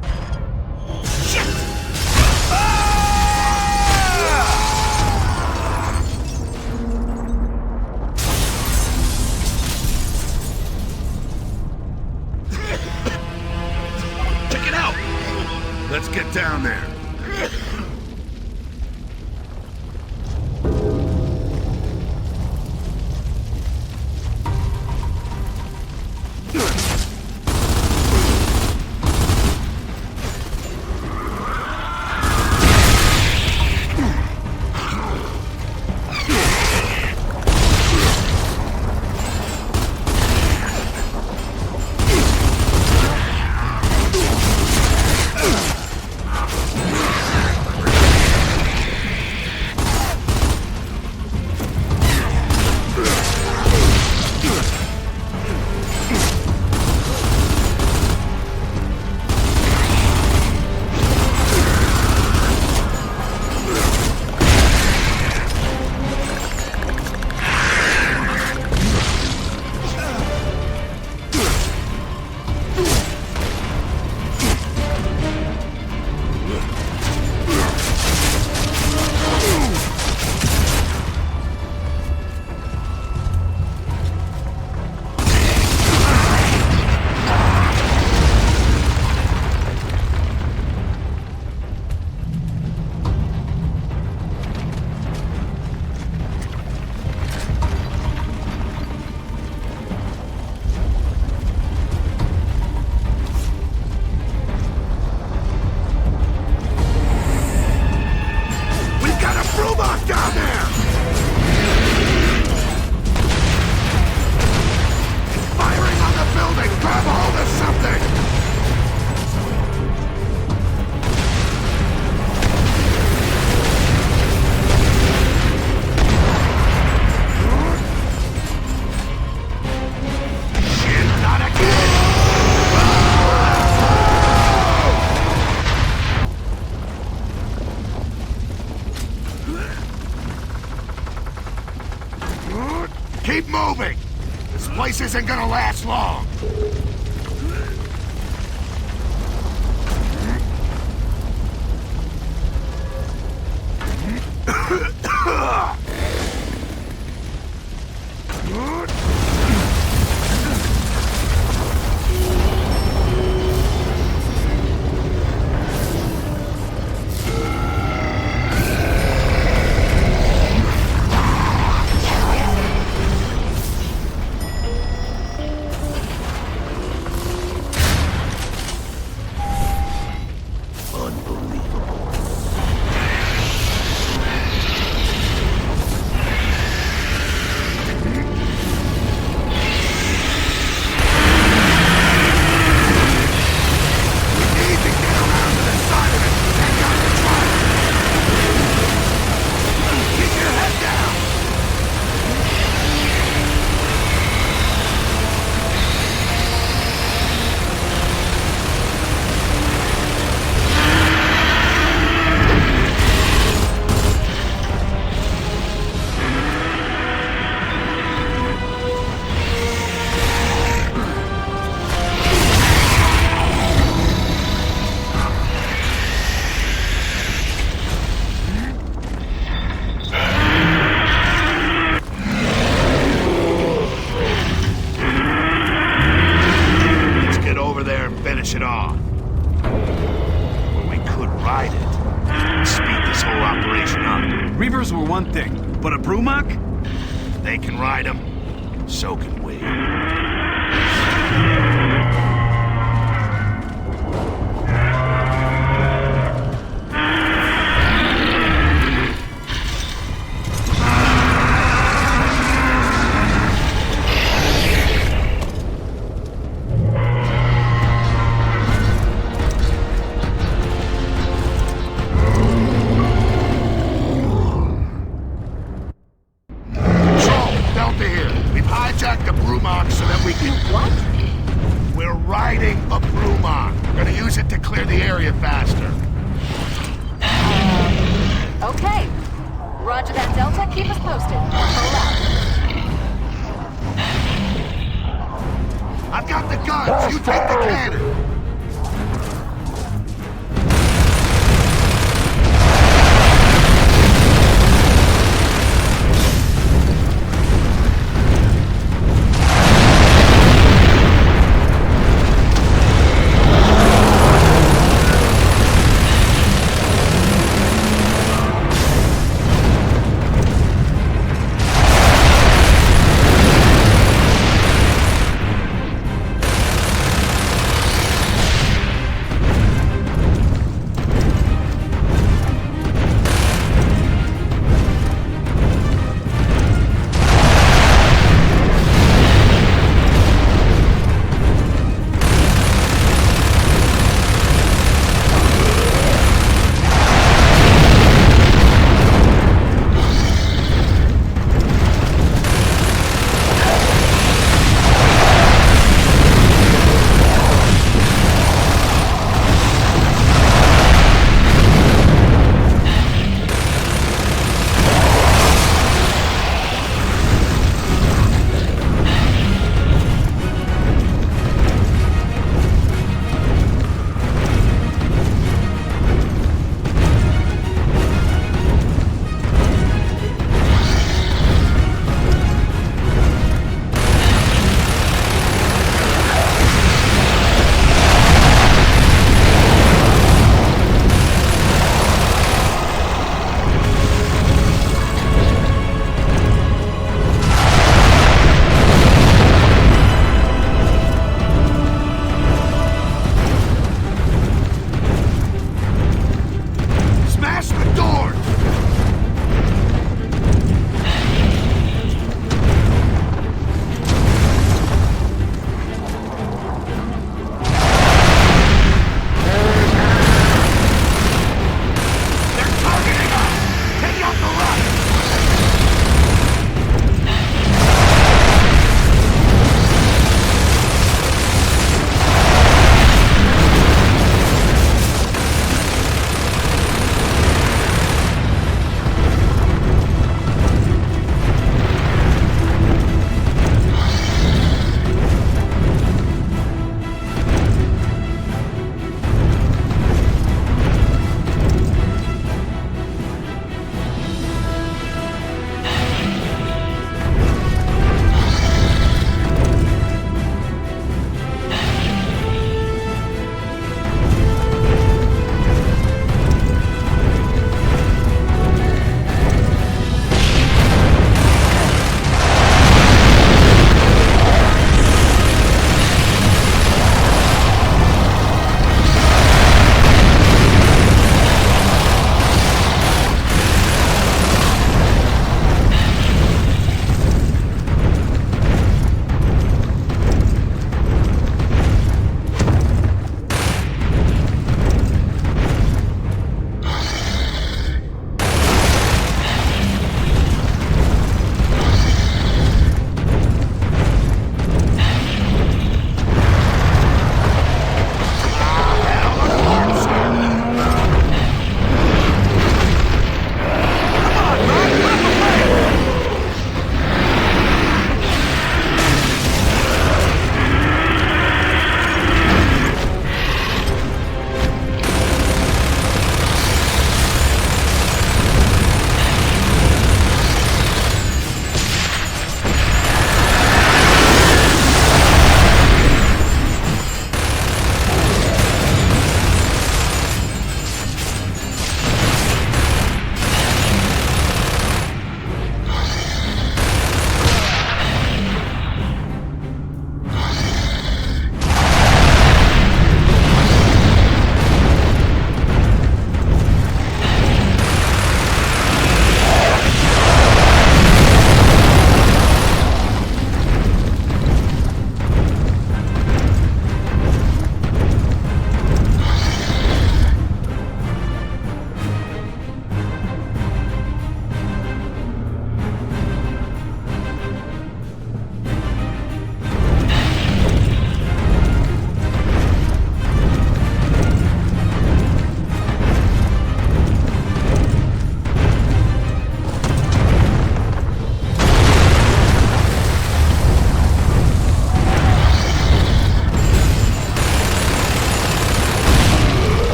Shit! Check it out! Let's get down there. Keep moving! This place isn't gonna last long! It off. Or we could ride it. Speed this whole operation up. Reavers were one thing, but a Brumach? They can ride them, so can we. Okay. Roger that, Delta. Keep us posted. I've got the guns. You take the cannon.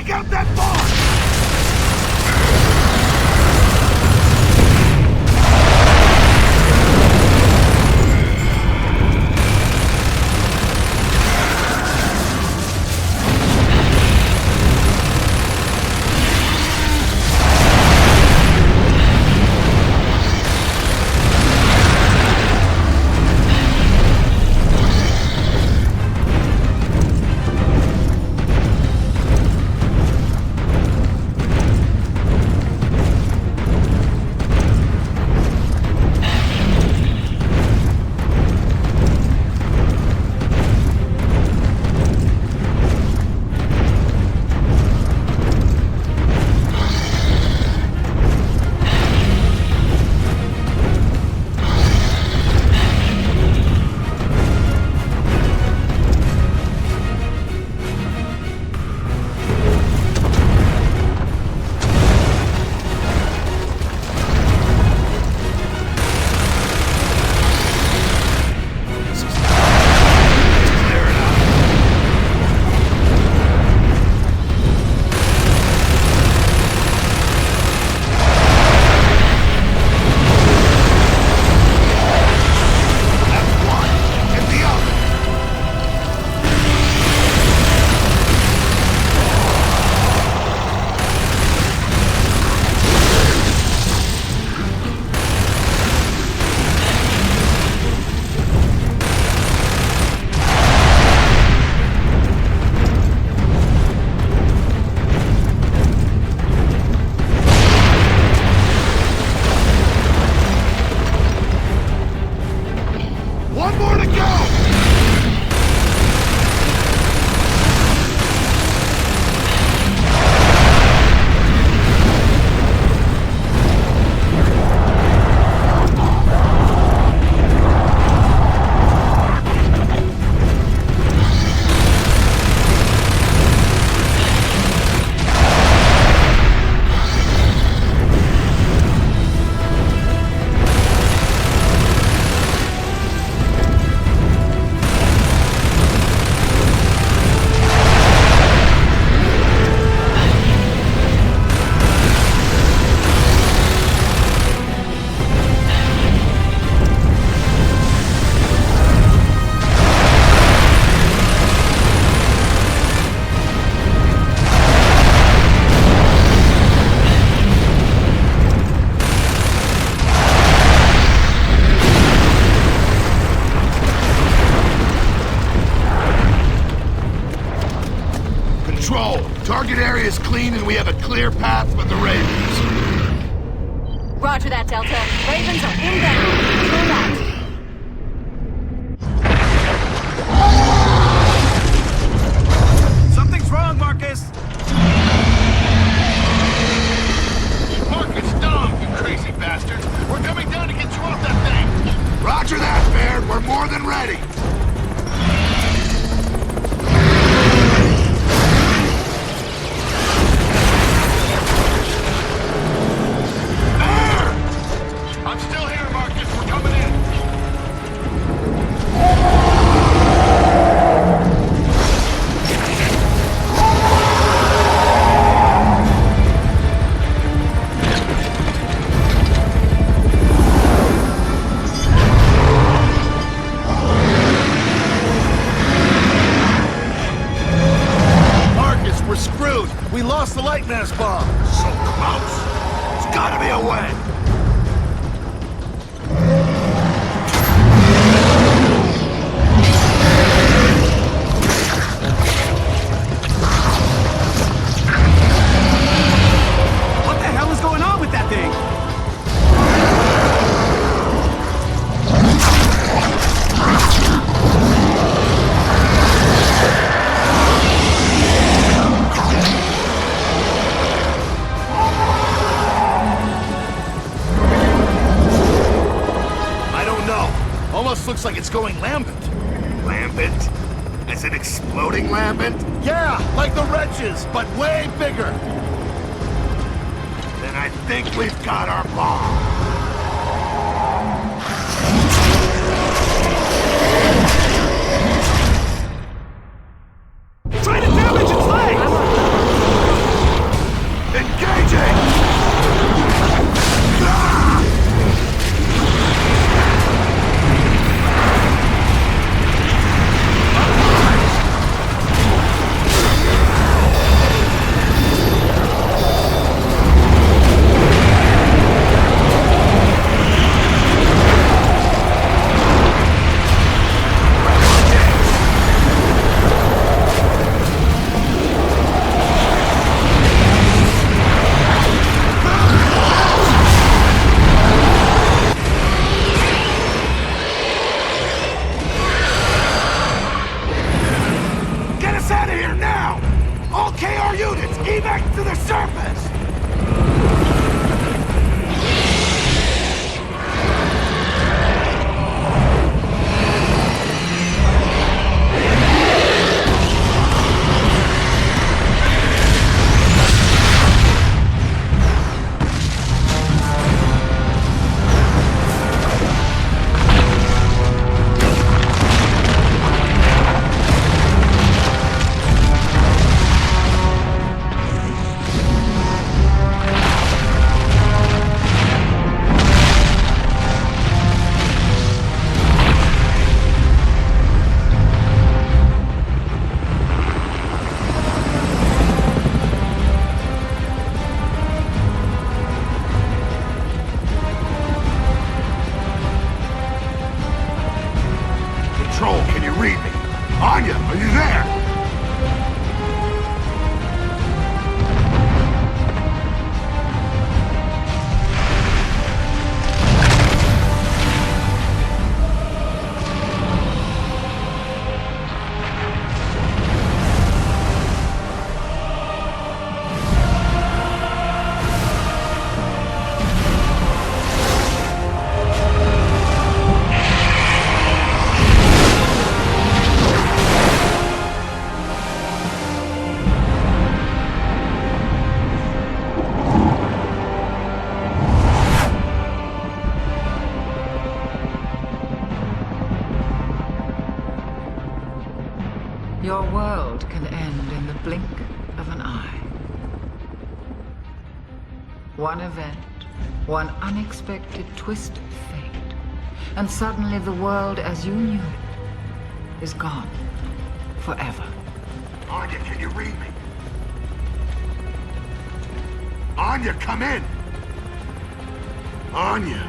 Take out that bomb! Target area is clean and we have a clear path for the Ravens. Roger that, Delta. Ravens are inbound. Control that. Something's wrong, Marcus! Marcus, Dom, you crazy bastards! We're coming down to get you off that thing! Roger that, Baird. We're more than ready. I'm still here, Marcus. We're coming in. Marcus, we're screwed. We lost the light mass bomb. So close. There's gotta be a way. Almost looks like it's going lambent. Lambent? As in exploding lambent? Yeah, like the wretches, but way bigger. Then I think we've got our bomb. Try to damage its leg! AR units, evac to the surface! Control, can you read me? Anya, are you there? Your world can end in the blink of an eye. One event, one unexpected twist of fate, and suddenly the world as you knew it is gone forever. Anya, can you read me? Anya, come in! Anya!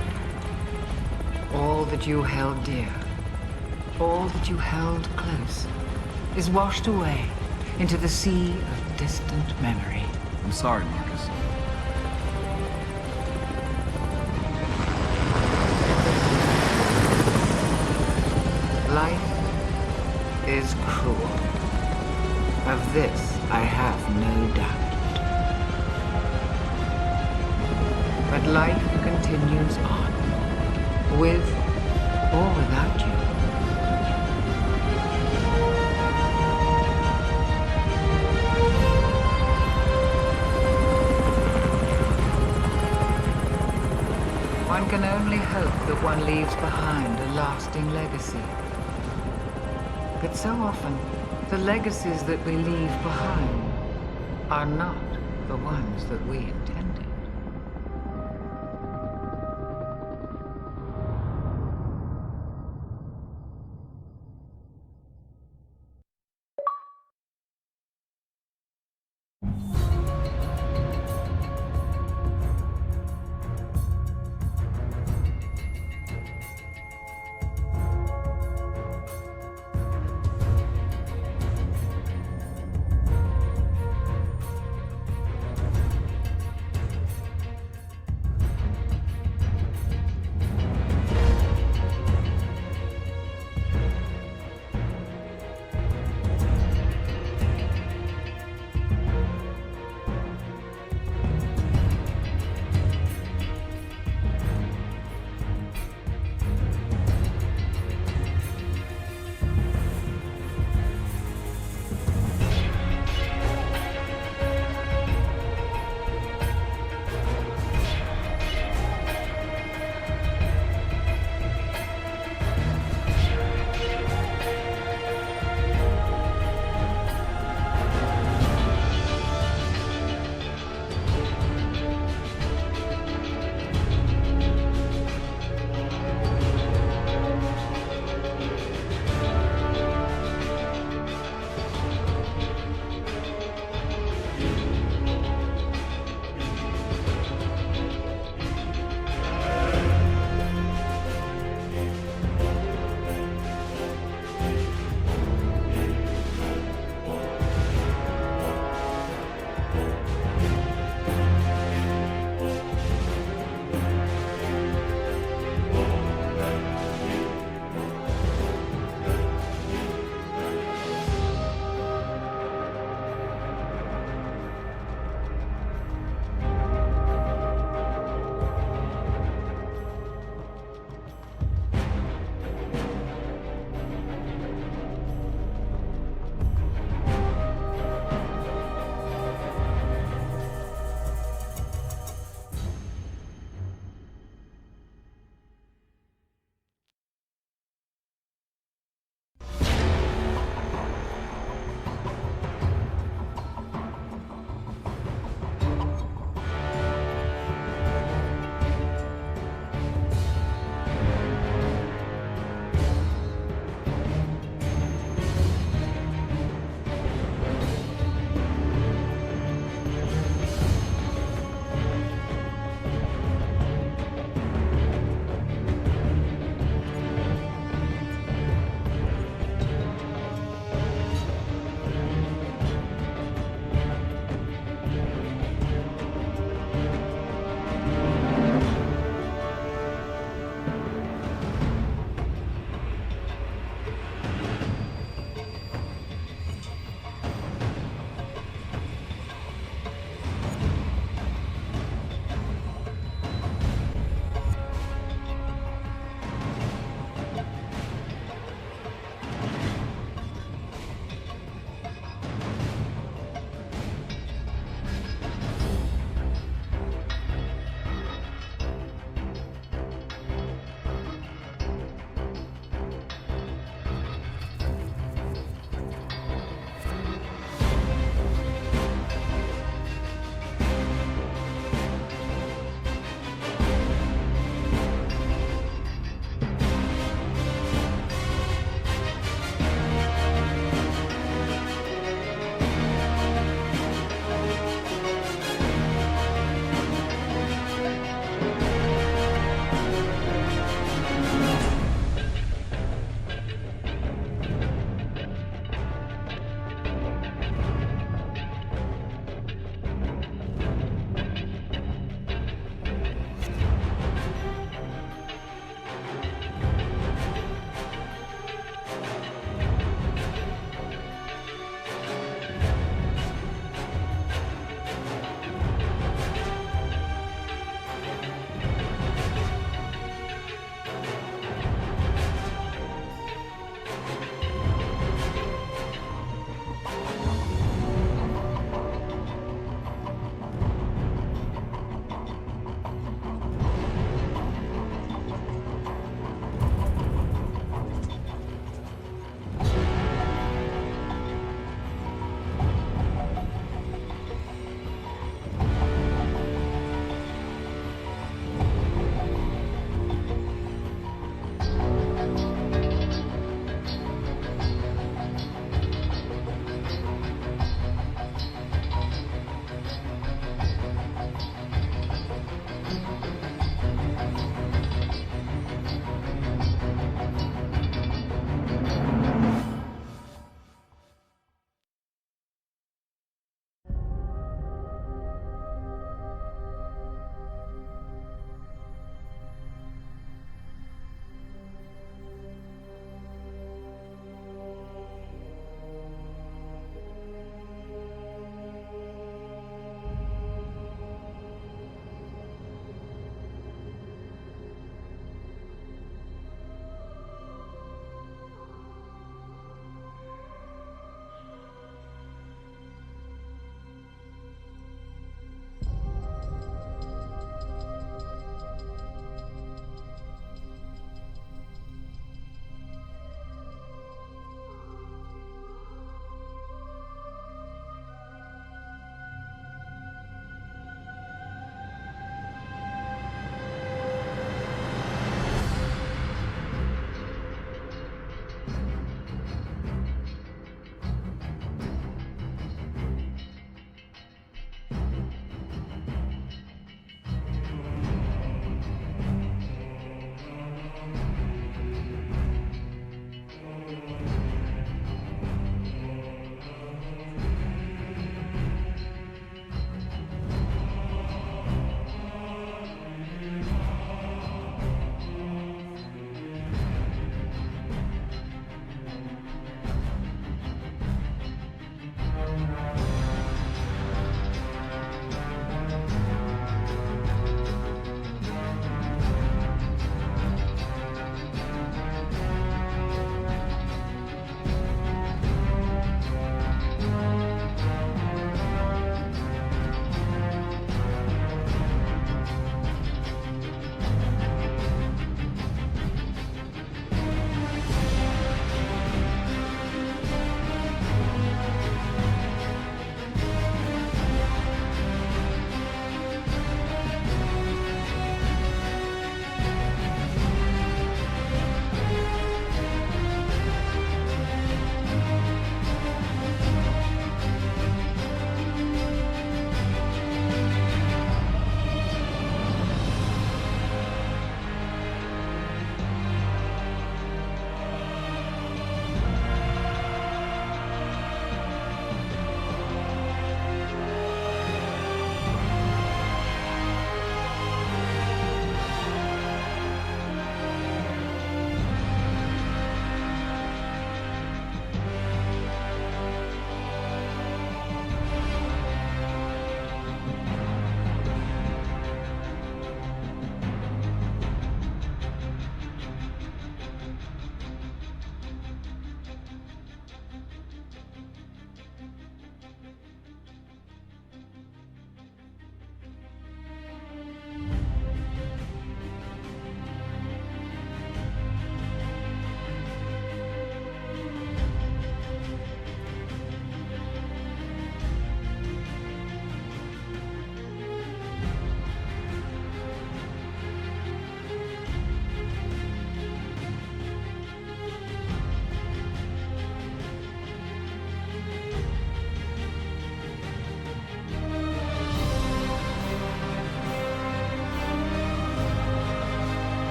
All that you held dear, all that you held close, is washed away into the sea of distant memory. I'm sorry, Marcus. Life is cruel. Of this I have no doubt. But life continues on, with or without you. One can only hope that one leaves behind a lasting legacy. But so often, the legacies that we leave behind are not the ones that we intended.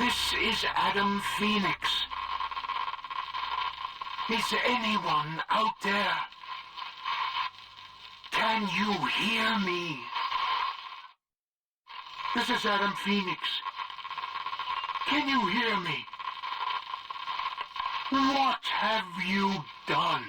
This is Adam Phoenix. Is anyone out there? Can you hear me? This is Adam Phoenix. Can you hear me? What have you done?